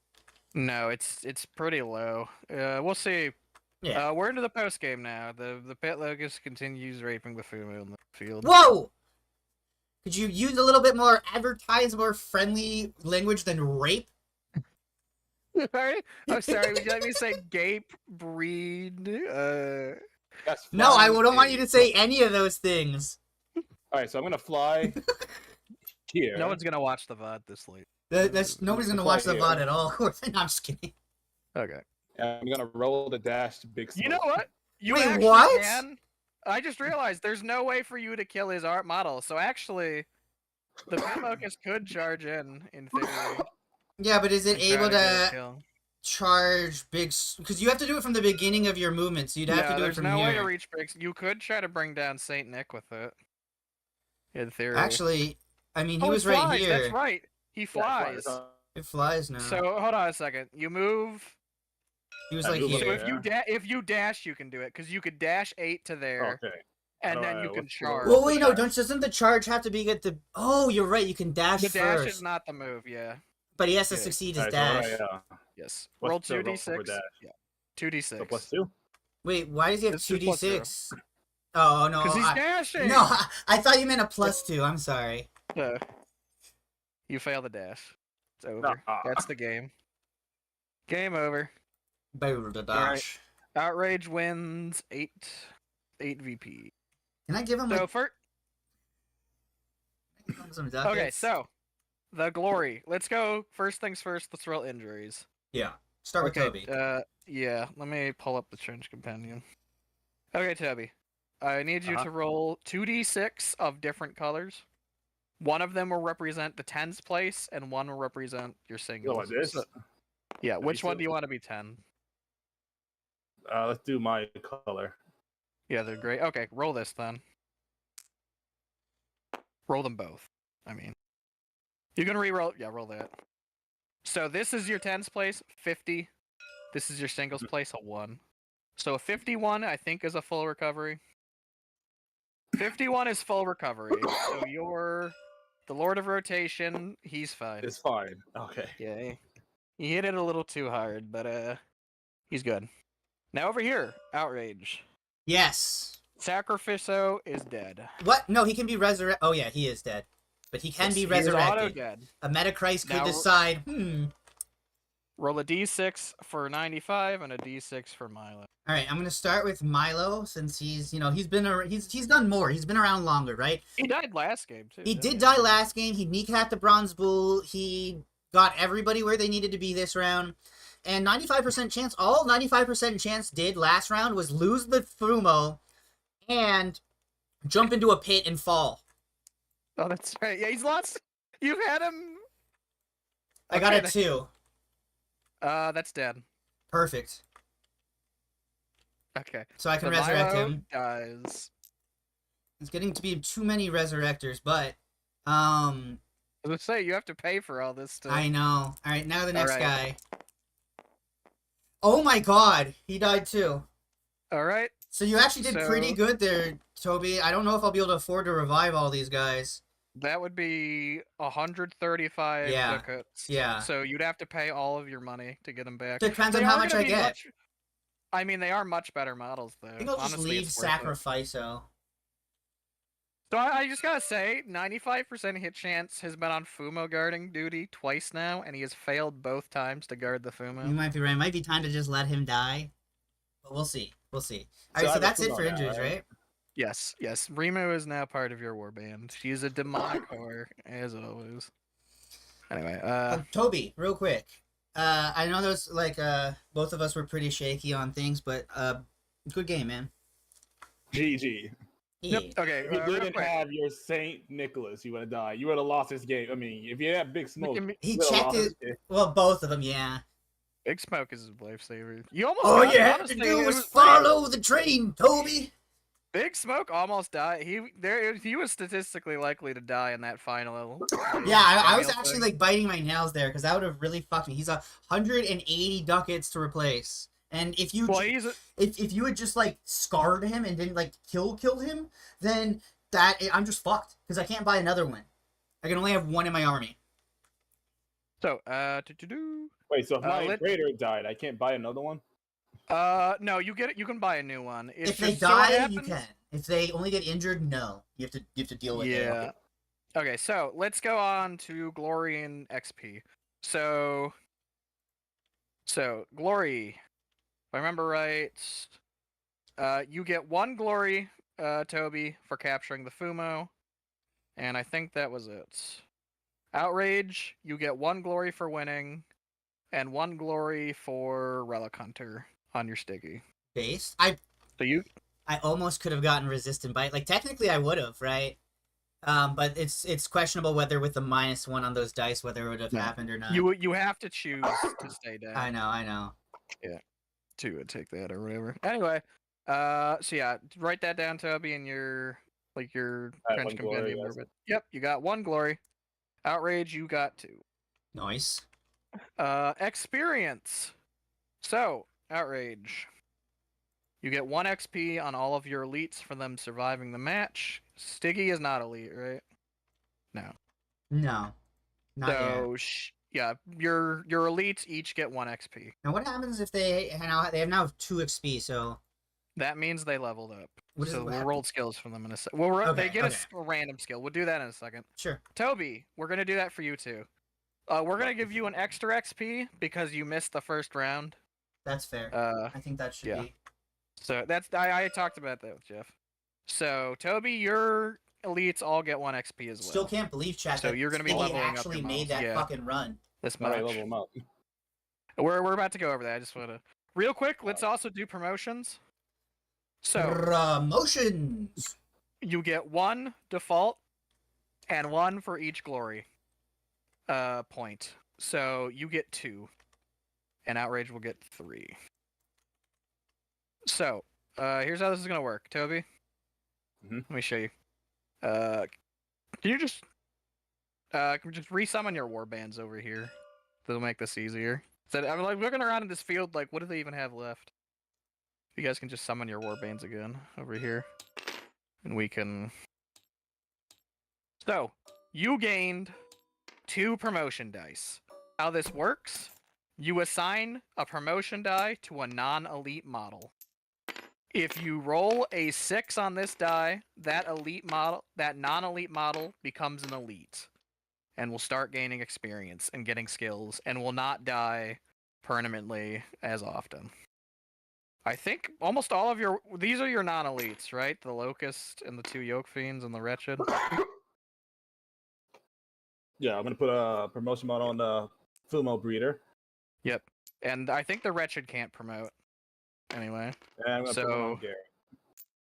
No, it's pretty low. We'll see. Yeah. We're into the post game now. The pet locust continues raping the Fumu in the field. Whoa! Could you use a little bit more more friendly language than rape? Sorry? I'm sorry. Would you let me say gape, breed? That's No, I flying don't want you in. to say any of those things. Alright, so I'm gonna fly here. No one's gonna watch the VOD this late. That's nobody's gonna Fly watch the here. VOD at all. No, I'm just kidding. Okay. And I'm gonna roll the dash to Big Smoke. You know what? You Wait, actually what? can. I just realized there's no way for you to kill his art model. So actually, the pet locust could charge in theory. Yeah, but is it and try able get a to kill. charge because you have to do it from the beginning of your movement, so you'd have to do it there's from no way here. to reach Briggs. You could try to bring down Saint Nick with it. In theory. Actually, I mean, he Oh, was it right flies, here. That's right. He Yeah, flies. It flies now. So hold on a second. You move. he was I like move So here. if you dash, you can do it because you could dash 8 to there, Okay. and then Alright, you can what's the- charge. Well, wait, no, dash? doesn't the charge have to be at the? Oh, you're right. You can dash The dash first, is not the move. Yeah. but he has to Yeah. succeed his Alright, dash. so Yes. What's Roll the roll 2d6. for dash? Yeah. 2d6. so +2. Wait, why does he have It's two just d6? Oh no, Because he's I, dashing. no, I thought you meant a +2. I'm sorry. You fail the dash. It's over. Nah. That's the game. Game over. Bow the Alright. dash. Outrage wins 8 VP. Can I give him So like for some okay, ducats? so the glory. Let's go. First things first. Let's roll injuries. Yeah, start with Toby. Yeah. Let me pull up the Trench Companion. Okay, Toby. I need you to roll 2d6 of different colors. One of them will represent the tens place, and one will represent your singles. like this? So- yeah. Which one so- do you want to be 10? Let's do my color. Yeah, they're great. Okay, roll this then. Roll them both. I mean, you can re-roll. Yeah, roll that. So this is your tens place, 50. This is your singles place, a 1. So a 51, I think, is a full recovery. 51 is full recovery. So you're the Lord of Rotation. He's fine. It's fine. Okay. Yeah, he hit it a little too hard, but he's good. Now over here, Outrage. Yes. Sacrificio is dead. What? No, he can be resurrected. Oh yeah, he is dead, but he can Yes, be he is auto resurrected. dead. A Metachrist could Now- decide. Roll a d6 for 95 and a d6 for Milo. All right, I'm gonna start with Milo since he's he's done more. He's been around longer, right? He died last game too. He didn't did die last game. He kneecapped the Bronze Bull. He got everybody where they needed to be this round. And 95% chance, all 95% chance did last round was lose the Fumo and jump into a pit and fall. Oh, that's right. Yeah, he's lost. You've had him. I got a Okay, 2. That's dead. Perfect. Okay. So I can The resurrect Milo him. dies. It's getting to be too many resurrectors, but I was gonna say you have to pay for all this stuff. I know. All right, now the next Alright. guy. Oh my god, he died too. All right. So you actually did pretty So- good there, Toby. I don't know if I'll be able to afford to revive all these guys. That would be 135 Yeah, ducats. yeah. So you'd have to pay all of your money to get them back. Depends They on how are much gonna I be get. much- I mean, they are much better models, though. I think I'll just Honestly, leave it's worth it. Sacrificio. So I just gotta say, 95% hit chance has been on Fumo guarding duty twice now, and he has failed both times to guard the Fumo. You might be right. It might be time to just let him die. But we'll see. We'll see. All right, I so have a that's it Fumo for now, injuries, right? right? Yes, yes. Remo is now part of your warband. She's a demonic whore, as always. Anyway, Toby, real quick. I know there's like both of us were pretty shaky on things, but good game, man. GG. Yeah. yep. Okay, If you real didn't quick. have your Saint Nicholas, you would have died. You would have lost this game. I mean, if you had Big Smoke, Look at me. He you would've checked lost it. this game. Well, both of them, yeah. Big Smoke is his lifesaver. You almost All got you it, had to honestly, do it was was follow the train, Toby. Big Smoke almost died. He was statistically likely to die in that final. Yeah, I was Daniel actually thing. like biting my nails there because that would have really fucked me. He's 180 ducats to replace, and if you Well, he's if you had just like scarred him and didn't like killed him, then I'm just fucked because I can't buy another one. I can only have one in my army. so Wait, so if my let- Raider died, I can't buy another one? no, you get it. You can buy a new one. It's If they just, so what die, you happens- can. If they only get injured, no. You have to deal with it. Yeah. Okay, so let's go on to Glory and XP. So Glory, if I remember right, you get 1 Glory, Toby, for capturing the Fumo, and I think that was it. Outrage, you get 1 Glory for winning, and 1 Glory for Relic Hunter on your Sticky. Based. So you I almost could have gotten resistant bite. Like technically I would have, right? But it's questionable whether with the -1 on those dice whether it would have Yeah. happened or not. you have to choose to stay down. I know. To take that or whatever. Anyway, so yeah, write that down, Toby, in your Alright, French 1 glory, compendium. yes. But yep, you got 1 Glory. Outrage, you got 2. Nice. Experience. So Outrage, you get 1 XP on all of your elites for them surviving the match. Stiggy is not elite, right? No. No. Not yet. So yeah, your elites each get 1 XP. Now what happens if they have now 2 XP, so That means they leveled up. What is So it- we'll what roll skills for them in a second. They Okay, get okay. a random skill. We'll do that in a second. sure. Toby, we're gonna do that for you too. We're gonna give you an extra XP because you missed the first round. That's fair. I think that should yeah. be. So that's I talked about that with Jeff. So Toby, your elites all get 1 XP as well. Still can't believe, chat, So that you're gonna be Stiggy leveling up actually your made models. that Yeah. fucking run. This Alright, much. level them up. We're about to go over that. I just wanna real quick. Let's also do promotions. So Promotions. you get 1 default and 1 for each glory point. So you get 2, and Outrage will get 3. So here's how this is gonna work, Toby. Mhm. Let me show you. Can you just resummon your war bands over here? That'll make this easier. So I'm like looking around in this field, like what do they even have left? You guys can just summon your war bands again over here, and we can. So you gained 2 promotion dice. How this works? You assign a promotion die to a non-elite model. If you roll a 6 on this die, that non-elite model becomes an elite, and will start gaining experience and getting skills, and will not die permanently as often. I think almost all of these are your non-elites, right? The Locust and the 2 Yoke Fiends and the Wretched. Yeah, I'm gonna put a promotion mod on the Fumo Breeder. Yep. And I think the Wretched can't promote. Anyway. And I'm gonna put one So- on Gary.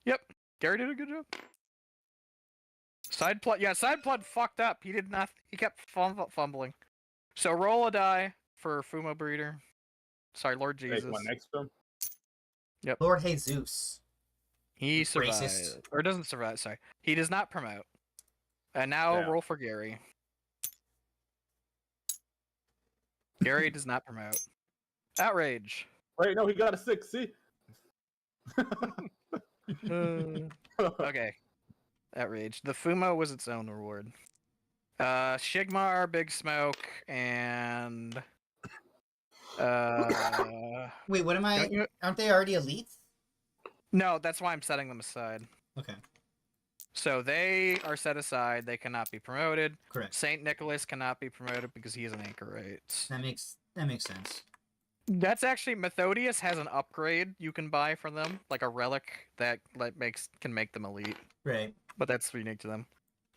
Yep. Gary did a good job. Side plot. Yeah, side plot fucked up. He did not. He kept fumbling. So roll a die for Fumo Breeder. Sorry, Lord Take Jesus. one next to him. Lord Jesus. He survived. Racist. Or doesn't survive, sorry. He does not promote. And now Yeah. roll for Gary. Gary does not promote. Outrage. Wait, no, he got a 6. See. Okay. Outrage. The Fumo was its own reward. Shigmar, Big Smoke, and Wait, what am I? don't you- Aren't they already elites? No, that's why I'm setting them aside. Okay, So they are set aside. They cannot be promoted. correct. Saint Nicholas cannot be promoted because he is an anchorite. That makes sense. That's actually Methodius has an upgrade you can buy for them, like a relic that can make them elite, Right. but that's unique to them.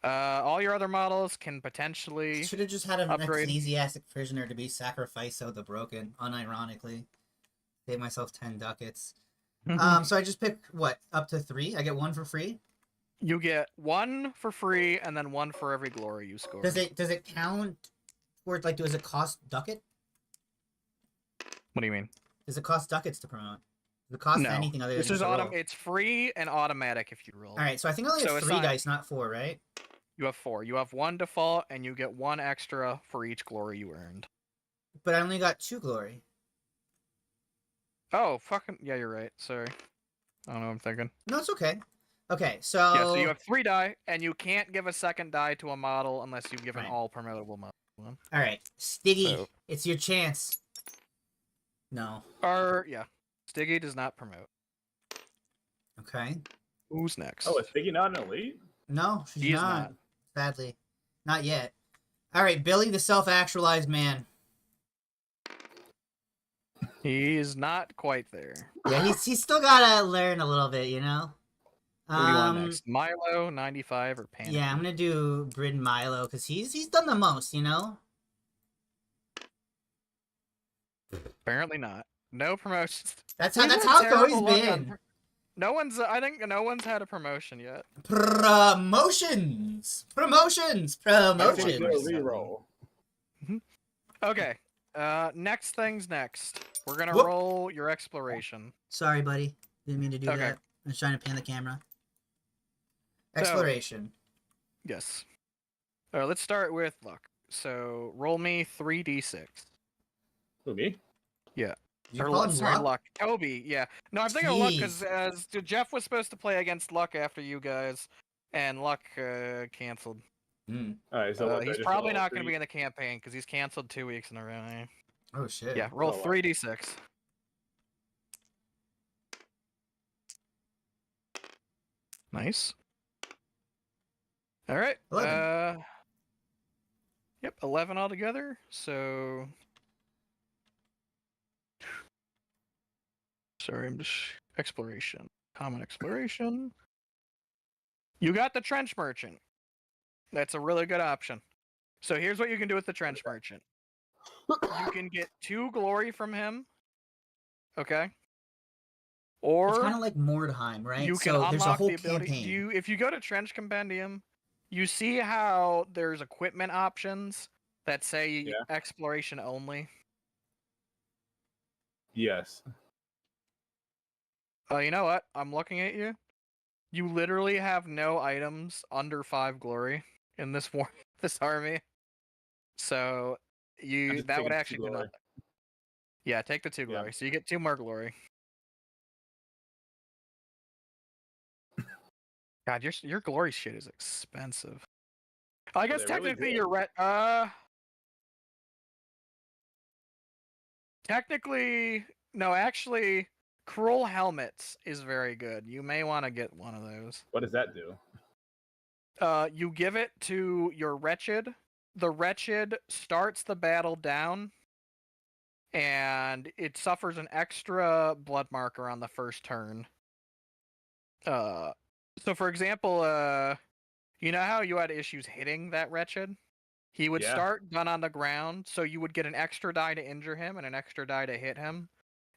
All your other models can potentially. Should have just had an Upgrade. ecclesiastic prisoner to be sacrificed of the broken, unironically. Save myself 10 ducats. So I just pick what, up to 3? I get 1 for free. You get 1 for free, and then 1 for every glory you score. Does it count? Or like, does it cost ducat? What do you mean? Does it cost ducats to promote? Does it cost No. anything other than This is just a roll? It's free and automatic if you roll. All right, so I think I only So have it's 3 not- dice, not 4, right? You have 4. You have 1 default, and you get 1 extra for each glory you earned. But I only got 2 glory. Oh, fucking yeah, you're right. Sorry. I don't know what I'm thinking. No, it's okay. Okay, so Yeah, so you have 3 die, and you can't give a second die to a model unless you give an Right. all promotable model. all right, Stiggy, So- it's your chance. No. Or yeah, Stiggy does not promote. Okay. Who's next? Oh, is Figgy not an elite? No, she's He's not. not. Sadly, not yet. All right, Billy, the self-actualized man. He's not quite there. Yeah, he's still gotta learn a little bit, you know. Who do you want next? Milo, 95, or Panic? Yeah, I'm gonna do Bryn Milo because he's done the most, you know. Apparently not. No promotions. That's We've how it's had always terrible luck on been. No one's. I think no one's had a promotion yet. Promotions. I think do a Promotions. reroll. Okay. Next thing's next. We're gonna Whoop. roll your exploration. Sorry, buddy. Didn't mean to do Okay. that. I was trying to pan the camera. So- Exploration. Yes. Let's start with luck. So roll me 3d6. Who, me? Did you Or call him sorry, luck? luck. Toby, yeah. No, I'm thinking of luck because Jeez. Jeff was supposed to play against Luck after you guys, and Luck canceled. Hmm. All right, so what, He's just probably roll not going to be three? in the campaign because he's canceled 2 weeks in a row. Eh? Oh shit. Yeah, roll Oh, wow. 3d6. Nice. All right. 11. Yep, 11 altogether. So. Sorry, I'm just exploration. Common exploration. You got the trench merchant. That's a really good option. So here's what you can do with the trench merchant. You can get 2 glory from him. Okay. Or It's kind of like Mordheim, right? you can so there's a unlock whole the ability. campaign. If you go to Trench Compendium, you see how there's equipment options that say Yeah. exploration only. Yes. Oh, you know what? I'm looking at you. You literally have no items under 5 glory in this this army. So I'm you just that would taking 2 actually be glory. not. Yeah, take the 2 Yeah. glory. So you get 2 more glory. God, your glory shit is expensive. I guess they really technically good. you're technically no, actually Cruel Helmets is very good. You may want to get one of those. What does that do? You give it to your Wretched. The Wretched starts the battle down, and it suffers an extra blood marker on the first turn. So for example, you know how you had issues hitting that Wretched? He would Yeah. start gun on the ground, so you would get an extra die to injure him and an extra die to hit him,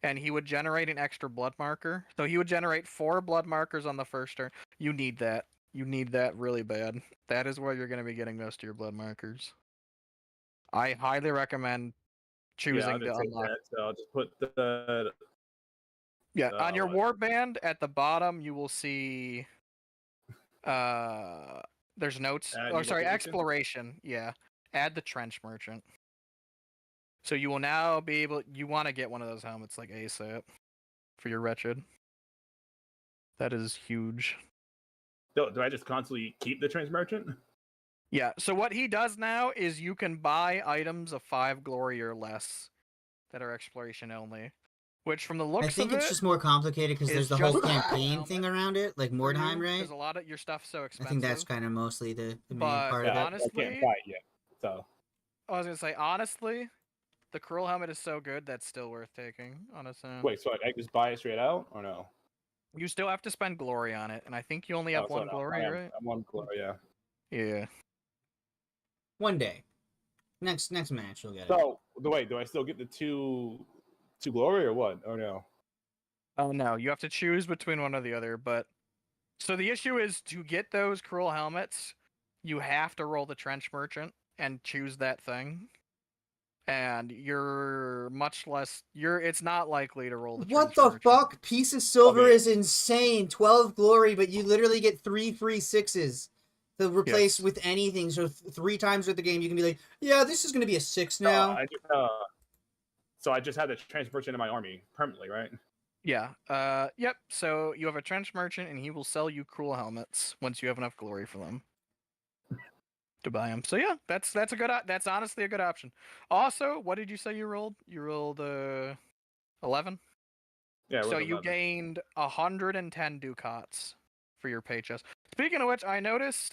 and he would generate an extra blood marker. So he would generate 4 blood markers on the first turn. You need that. You need that really bad. That is where you're going to be getting most of your blood markers. I highly recommend Yeah, I'll choosing just to take unlock. that. So I'll just put the. Yeah, on your what? warband at the bottom, you will see. There's notes. Add Oh, new sorry, location? exploration. Yeah, add the trench merchant. So you will now be able. You want to get one of those helmets like ASAP for your wretched. That is huge. Do I just constantly keep the trans merchant? Yeah. So what he does now is you can buy items of 5 glory or less that are exploration only. Which, from the looks I think of it's it, just more complicated because there's is the whole just a campaign helmet thing around it, like for Mordheim, you, right? because a lot of your stuff's so I expensive. think that's kind of mostly the main But part Yeah, of it. I can't honestly, fight yet. So I was gonna say honestly, the cruel helmet is so good that's still worth taking on its own. wait, so I just buy it straight out or no? You still have to spend glory on it, and I think you only have Oh, so one no, glory, right? I'm one glory, yeah. Yeah. One day, next match you'll get it. So wait, do I still get the two glory or what? Or no? Oh no, you have to choose between one or the other. But so the issue is to get those cruel helmets, you have to roll the trench merchant and choose that thing. And you're much less. It's not likely to roll the. What trench the merchant. fuck? Piece of silver Okay. is insane. 12 glory, but you literally get 3 free 6s to replace Yes. with anything. So 3 times with the game, you can be like, yeah, this is gonna be a 6 now. So I just have the trans merchant in my army permanently, right? Yeah. Yep. So you have a trench merchant, and he will sell you cruel helmets once you have enough glory for them to buy them. So yeah, that's a good. That's honestly a good option. Also, what did you say you rolled? You rolled 11. Yeah. So with you 11. gained 110 ducats for your pay chest. Speaking of which, I noticed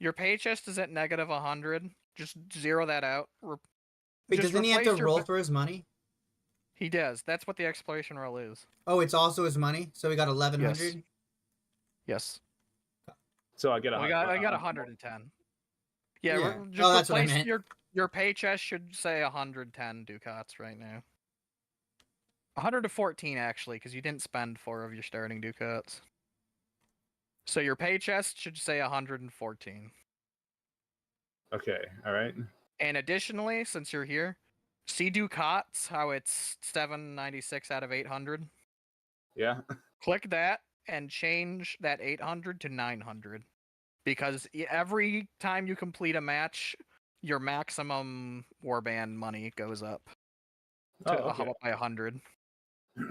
your pay chest is at negative 100. Just zero that out. Wait, just doesn't he have to replace your roll for his money? He does. That's what the exploration roll is. Oh, it's also his money? So we got 1100? Yes. So I get Well, I got 110. Yeah, Yeah. just Oh, that's what I replace meant. your pay chest should say 110 ducats right now. 114 actually, because you didn't spend 4 of your starting ducats. So your pay chest should say 114. Okay. All right. And additionally, since you're here, see ducats how it's 796 out of 800. Yeah. Click that and change that 800 to 900. Because every time you complete a match, your maximum warband money goes up to okay. by 100.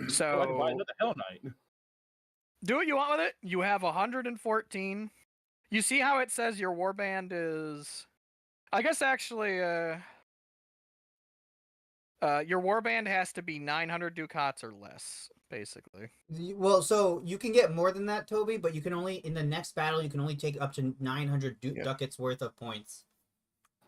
So I can buy So another Hell Knight. do what you want with it. You have 114. You see how it says your warband is? I guess actually, your warband has to be 900 ducats or less, basically. Well, so you can get more than that, Toby, but you can only, in the next battle, you can only take up to 900 ducats worth of points.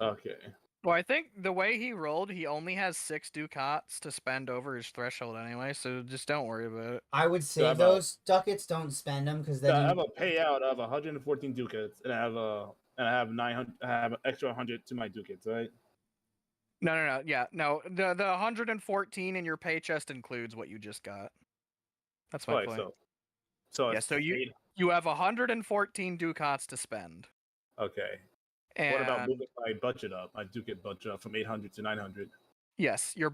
Okay. Well, I think the way he rolled, he only has 6 ducats to spend over his threshold anyway, so just don't worry about it. I would save those ducats, don't spend them, because then I have a payout of 114 ducats, and I have 900. I have an extra 100 to my ducats, right? No. Yeah, no. The 114 in your pay chest includes what you just got. That's my point. So Yeah, it's so you have 114 ducats to spend. Okay. And What about moving my budget up? My ducat budget up from 800 to 900. yes, the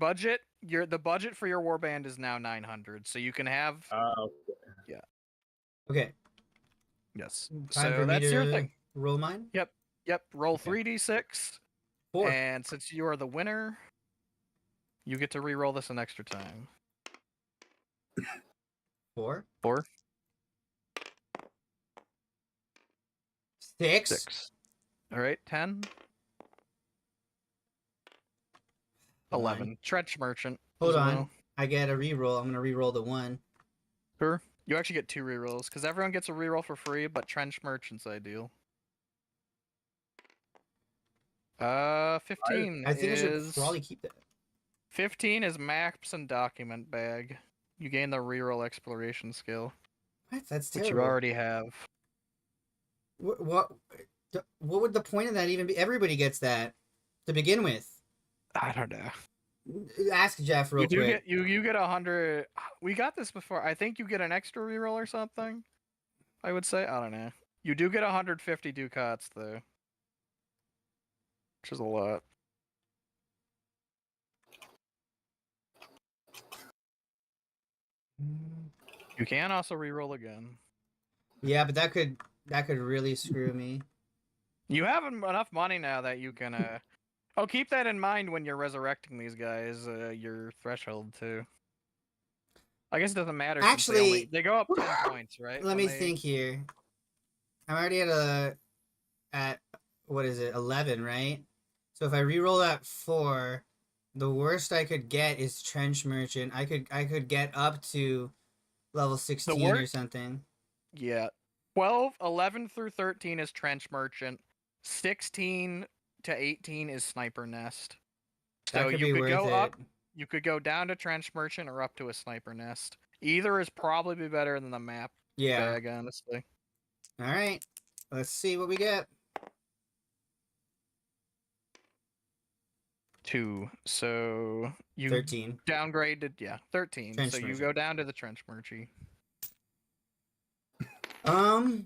budget for your warband is now 900, so you can have. Okay. Yeah. Okay. Yes. Time So for me that's your to thing. roll mine? Yep. Roll Okay. 3d6. 4. And since you are the winner, you get to re-roll this an extra time. 4. 4. 6. 6. All right. 10. 11. Trench merchant. Hold as on. well. I get a re-roll. I'm going to re-roll the 1. Sure. You actually get 2 re-rolls because everyone gets a re-roll for free, but trench merchant's ideal. 15 I think I should is probably keep that. 15 is maps and document bag. You gain the reroll exploration skill, What? That's which terrible. you already have. What? What would the point of that even be? Everybody gets that to begin with. I don't know. Ask Jeff real You do quick. get you get 100. We got this before. I think you get an extra reroll or something. I would say. I don't know. You do get 150 ducats though, which is a lot. You can also reroll again. Yeah, but that could really screw me. You have enough money now that you can. Oh, keep that in mind when you're resurrecting these guys. Your threshold too. I guess it doesn't matter. Since Actually, they go up 10 points, right? Let me think here. I'm already at what is it, 11, right? So if I reroll that 4, the worst I could get is Trench Merchant. I could get up to level 16 or something. Yeah. 12, 11 through 13 is Trench Merchant. 16 to 18 is Sniper Nest. That So could you be could worth go it. up. You could go down to Trench Merchant or up to a Sniper Nest. Either is probably better than the map Yeah. bag, honestly. All right. Let's see what we get. 2. So you 13. downgraded, yeah, 13. Trench so you Merchant. go down to the Trench Merchant.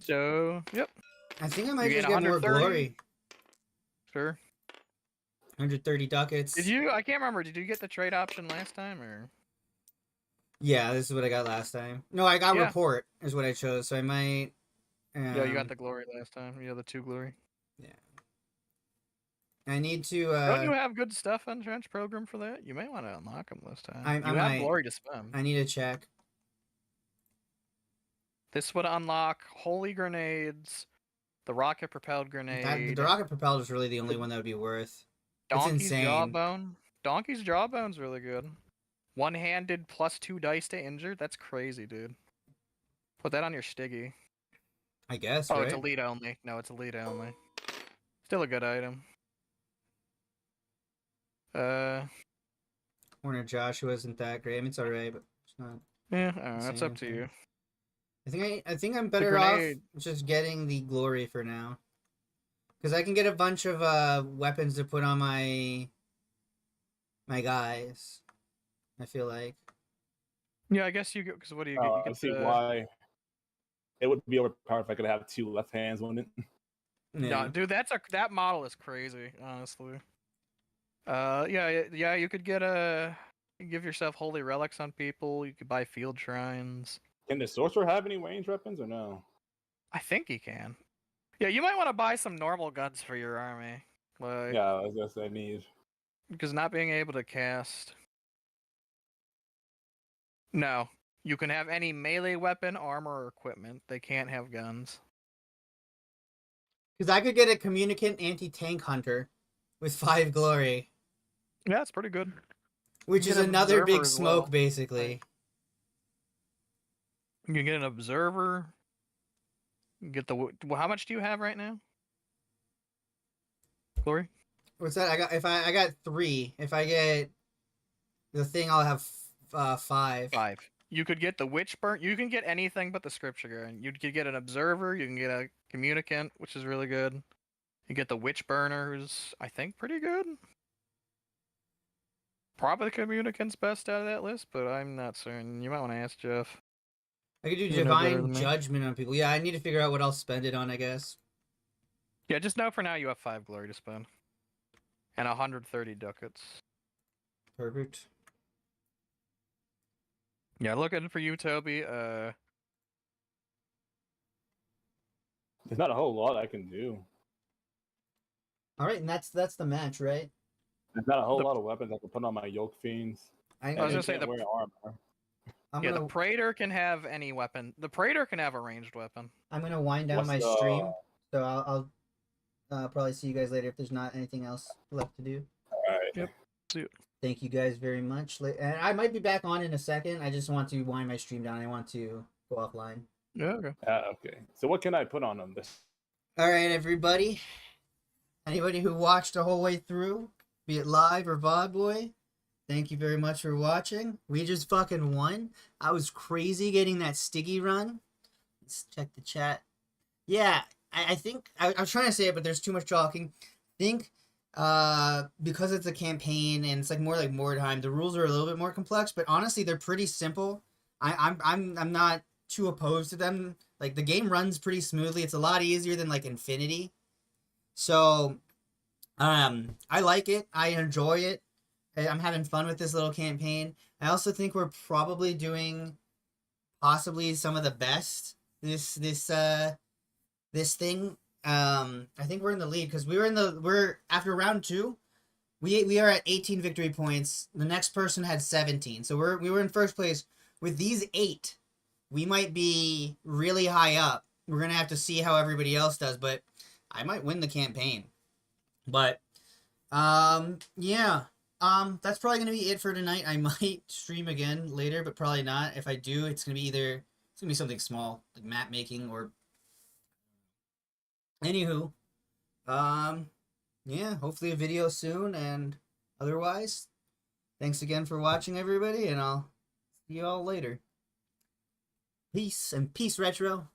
So, yep. I think I might You just get get more 130. glory. Sure. 130 ducats. Did you? I can't remember. Did you get the trade option last time, or? Yeah, this is what I got last time. No, I got Yeah. report is what I chose, so I might. Yeah, you got the glory last time. Yeah, the 2 glory. Yeah. I need to. Don't you have good stuff on Trench Program for that? You may want to unlock them this time. I You have might. glory to spend. I need to check. This would unlock holy grenades, the rocket propelled grenade, The rocket propelled is really the only one that would be worth. It's Donkey's insane. Jawbone. Donkey's Jawbone's really good. One-handed plus 2 dice to injure. That's crazy, dude. Put that on your Stiggy. I guess. Oh, right? it's elite only. No, it's elite only. Still a good item. Warner Joshua isn't that great. I mean, it's alright, but it's not. Yeah, that's up to insane. you. I think I'm better off grenade. just getting the glory for now, because I can get a bunch of weapons to put on my guys. I feel like. Yeah, I guess you get, because what do you get? You I get see why it would be overpowered if I could have 2 left hands, wouldn't it? Yeah. No, dude, that model is crazy, honestly. Yeah, you could get you give yourself holy relics on people. You could buy field shrines. Can the sorcerer have any ranged weapons or no? I think he can. Yeah, you might want to buy some normal guns for your army. Like, Yeah, that's what I need. because not being able to cast. No, you can have any melee weapon, armor, or equipment. They can't have guns. Because I could get a communicant anti-tank hunter with 5 glory, Yeah, it's pretty good. which You is get an another observer big as smoke, well. basically. You can get an observer. You can get the. Well, how much do you have right now? Glory. What's that? I got 3. If I get the thing, I'll have 5. 5. You could get the witch burn. You can get anything but the scripture gun. You could get an observer. You can get a communicant, which is really good. You get the witch burner, who's I think pretty good. Probably the communicant's best out of that list, but I'm not certain. You might want to ask Jeff. I could do You know better divine than me. judgment on people. Yeah, I need to figure out what I'll spend it on, I guess. Yeah, just know for now you have 5 glory to spend. And 130 ducats. Perfect. Yeah, looking for you, Toby. There's not a whole lot I can do. All right, and that's the match, right? There's not a whole lot of weapons I can put on my yoke fiends. I was And gonna they say can't wear armor. I'm Yeah, gonna the Praetor can have any weapon. The Praetor can have a ranged weapon. I'm gonna wind down What's my the- stream, so I'll probably see you guys later if there's not anything else left to do. Alright. Yep. See you. Thank you guys very much. And I might be back on in a second. I just want to wind my stream down. I want to go offline. Yeah, okay. Okay. So what can I put on them? All right, everybody. Anybody who watched the whole way through, be it live or VOD boy, thank you very much for watching. We just fucking won. I was crazy getting that Stiggy run. Let's check the chat. Yeah, I think I was trying to say it, but there's too much talking. I think because it's a campaign and it's like more time, the rules are a little bit more complex, but honestly they're pretty simple. I'm not too opposed to them. Like the game runs pretty smoothly. It's a lot easier than like Infinity. So I like it. I enjoy it. I'm having fun with this little campaign. I also think we're probably doing possibly some of the best this thing. I think we're in the lead because we're after round 2. We are at 18 victory points. The next person had 17, so we were in first place with these 8. We might be really high up. We're gonna have to see how everybody else does, but I might win the campaign. But yeah. That's probably gonna be it for tonight. I might stream again later, but probably not. If I do, it's gonna be something small, like map making or anywho. Yeah, hopefully a video soon, and otherwise, thanks again for watching, everybody, and I'll see you all later. Peace and peace, Retro.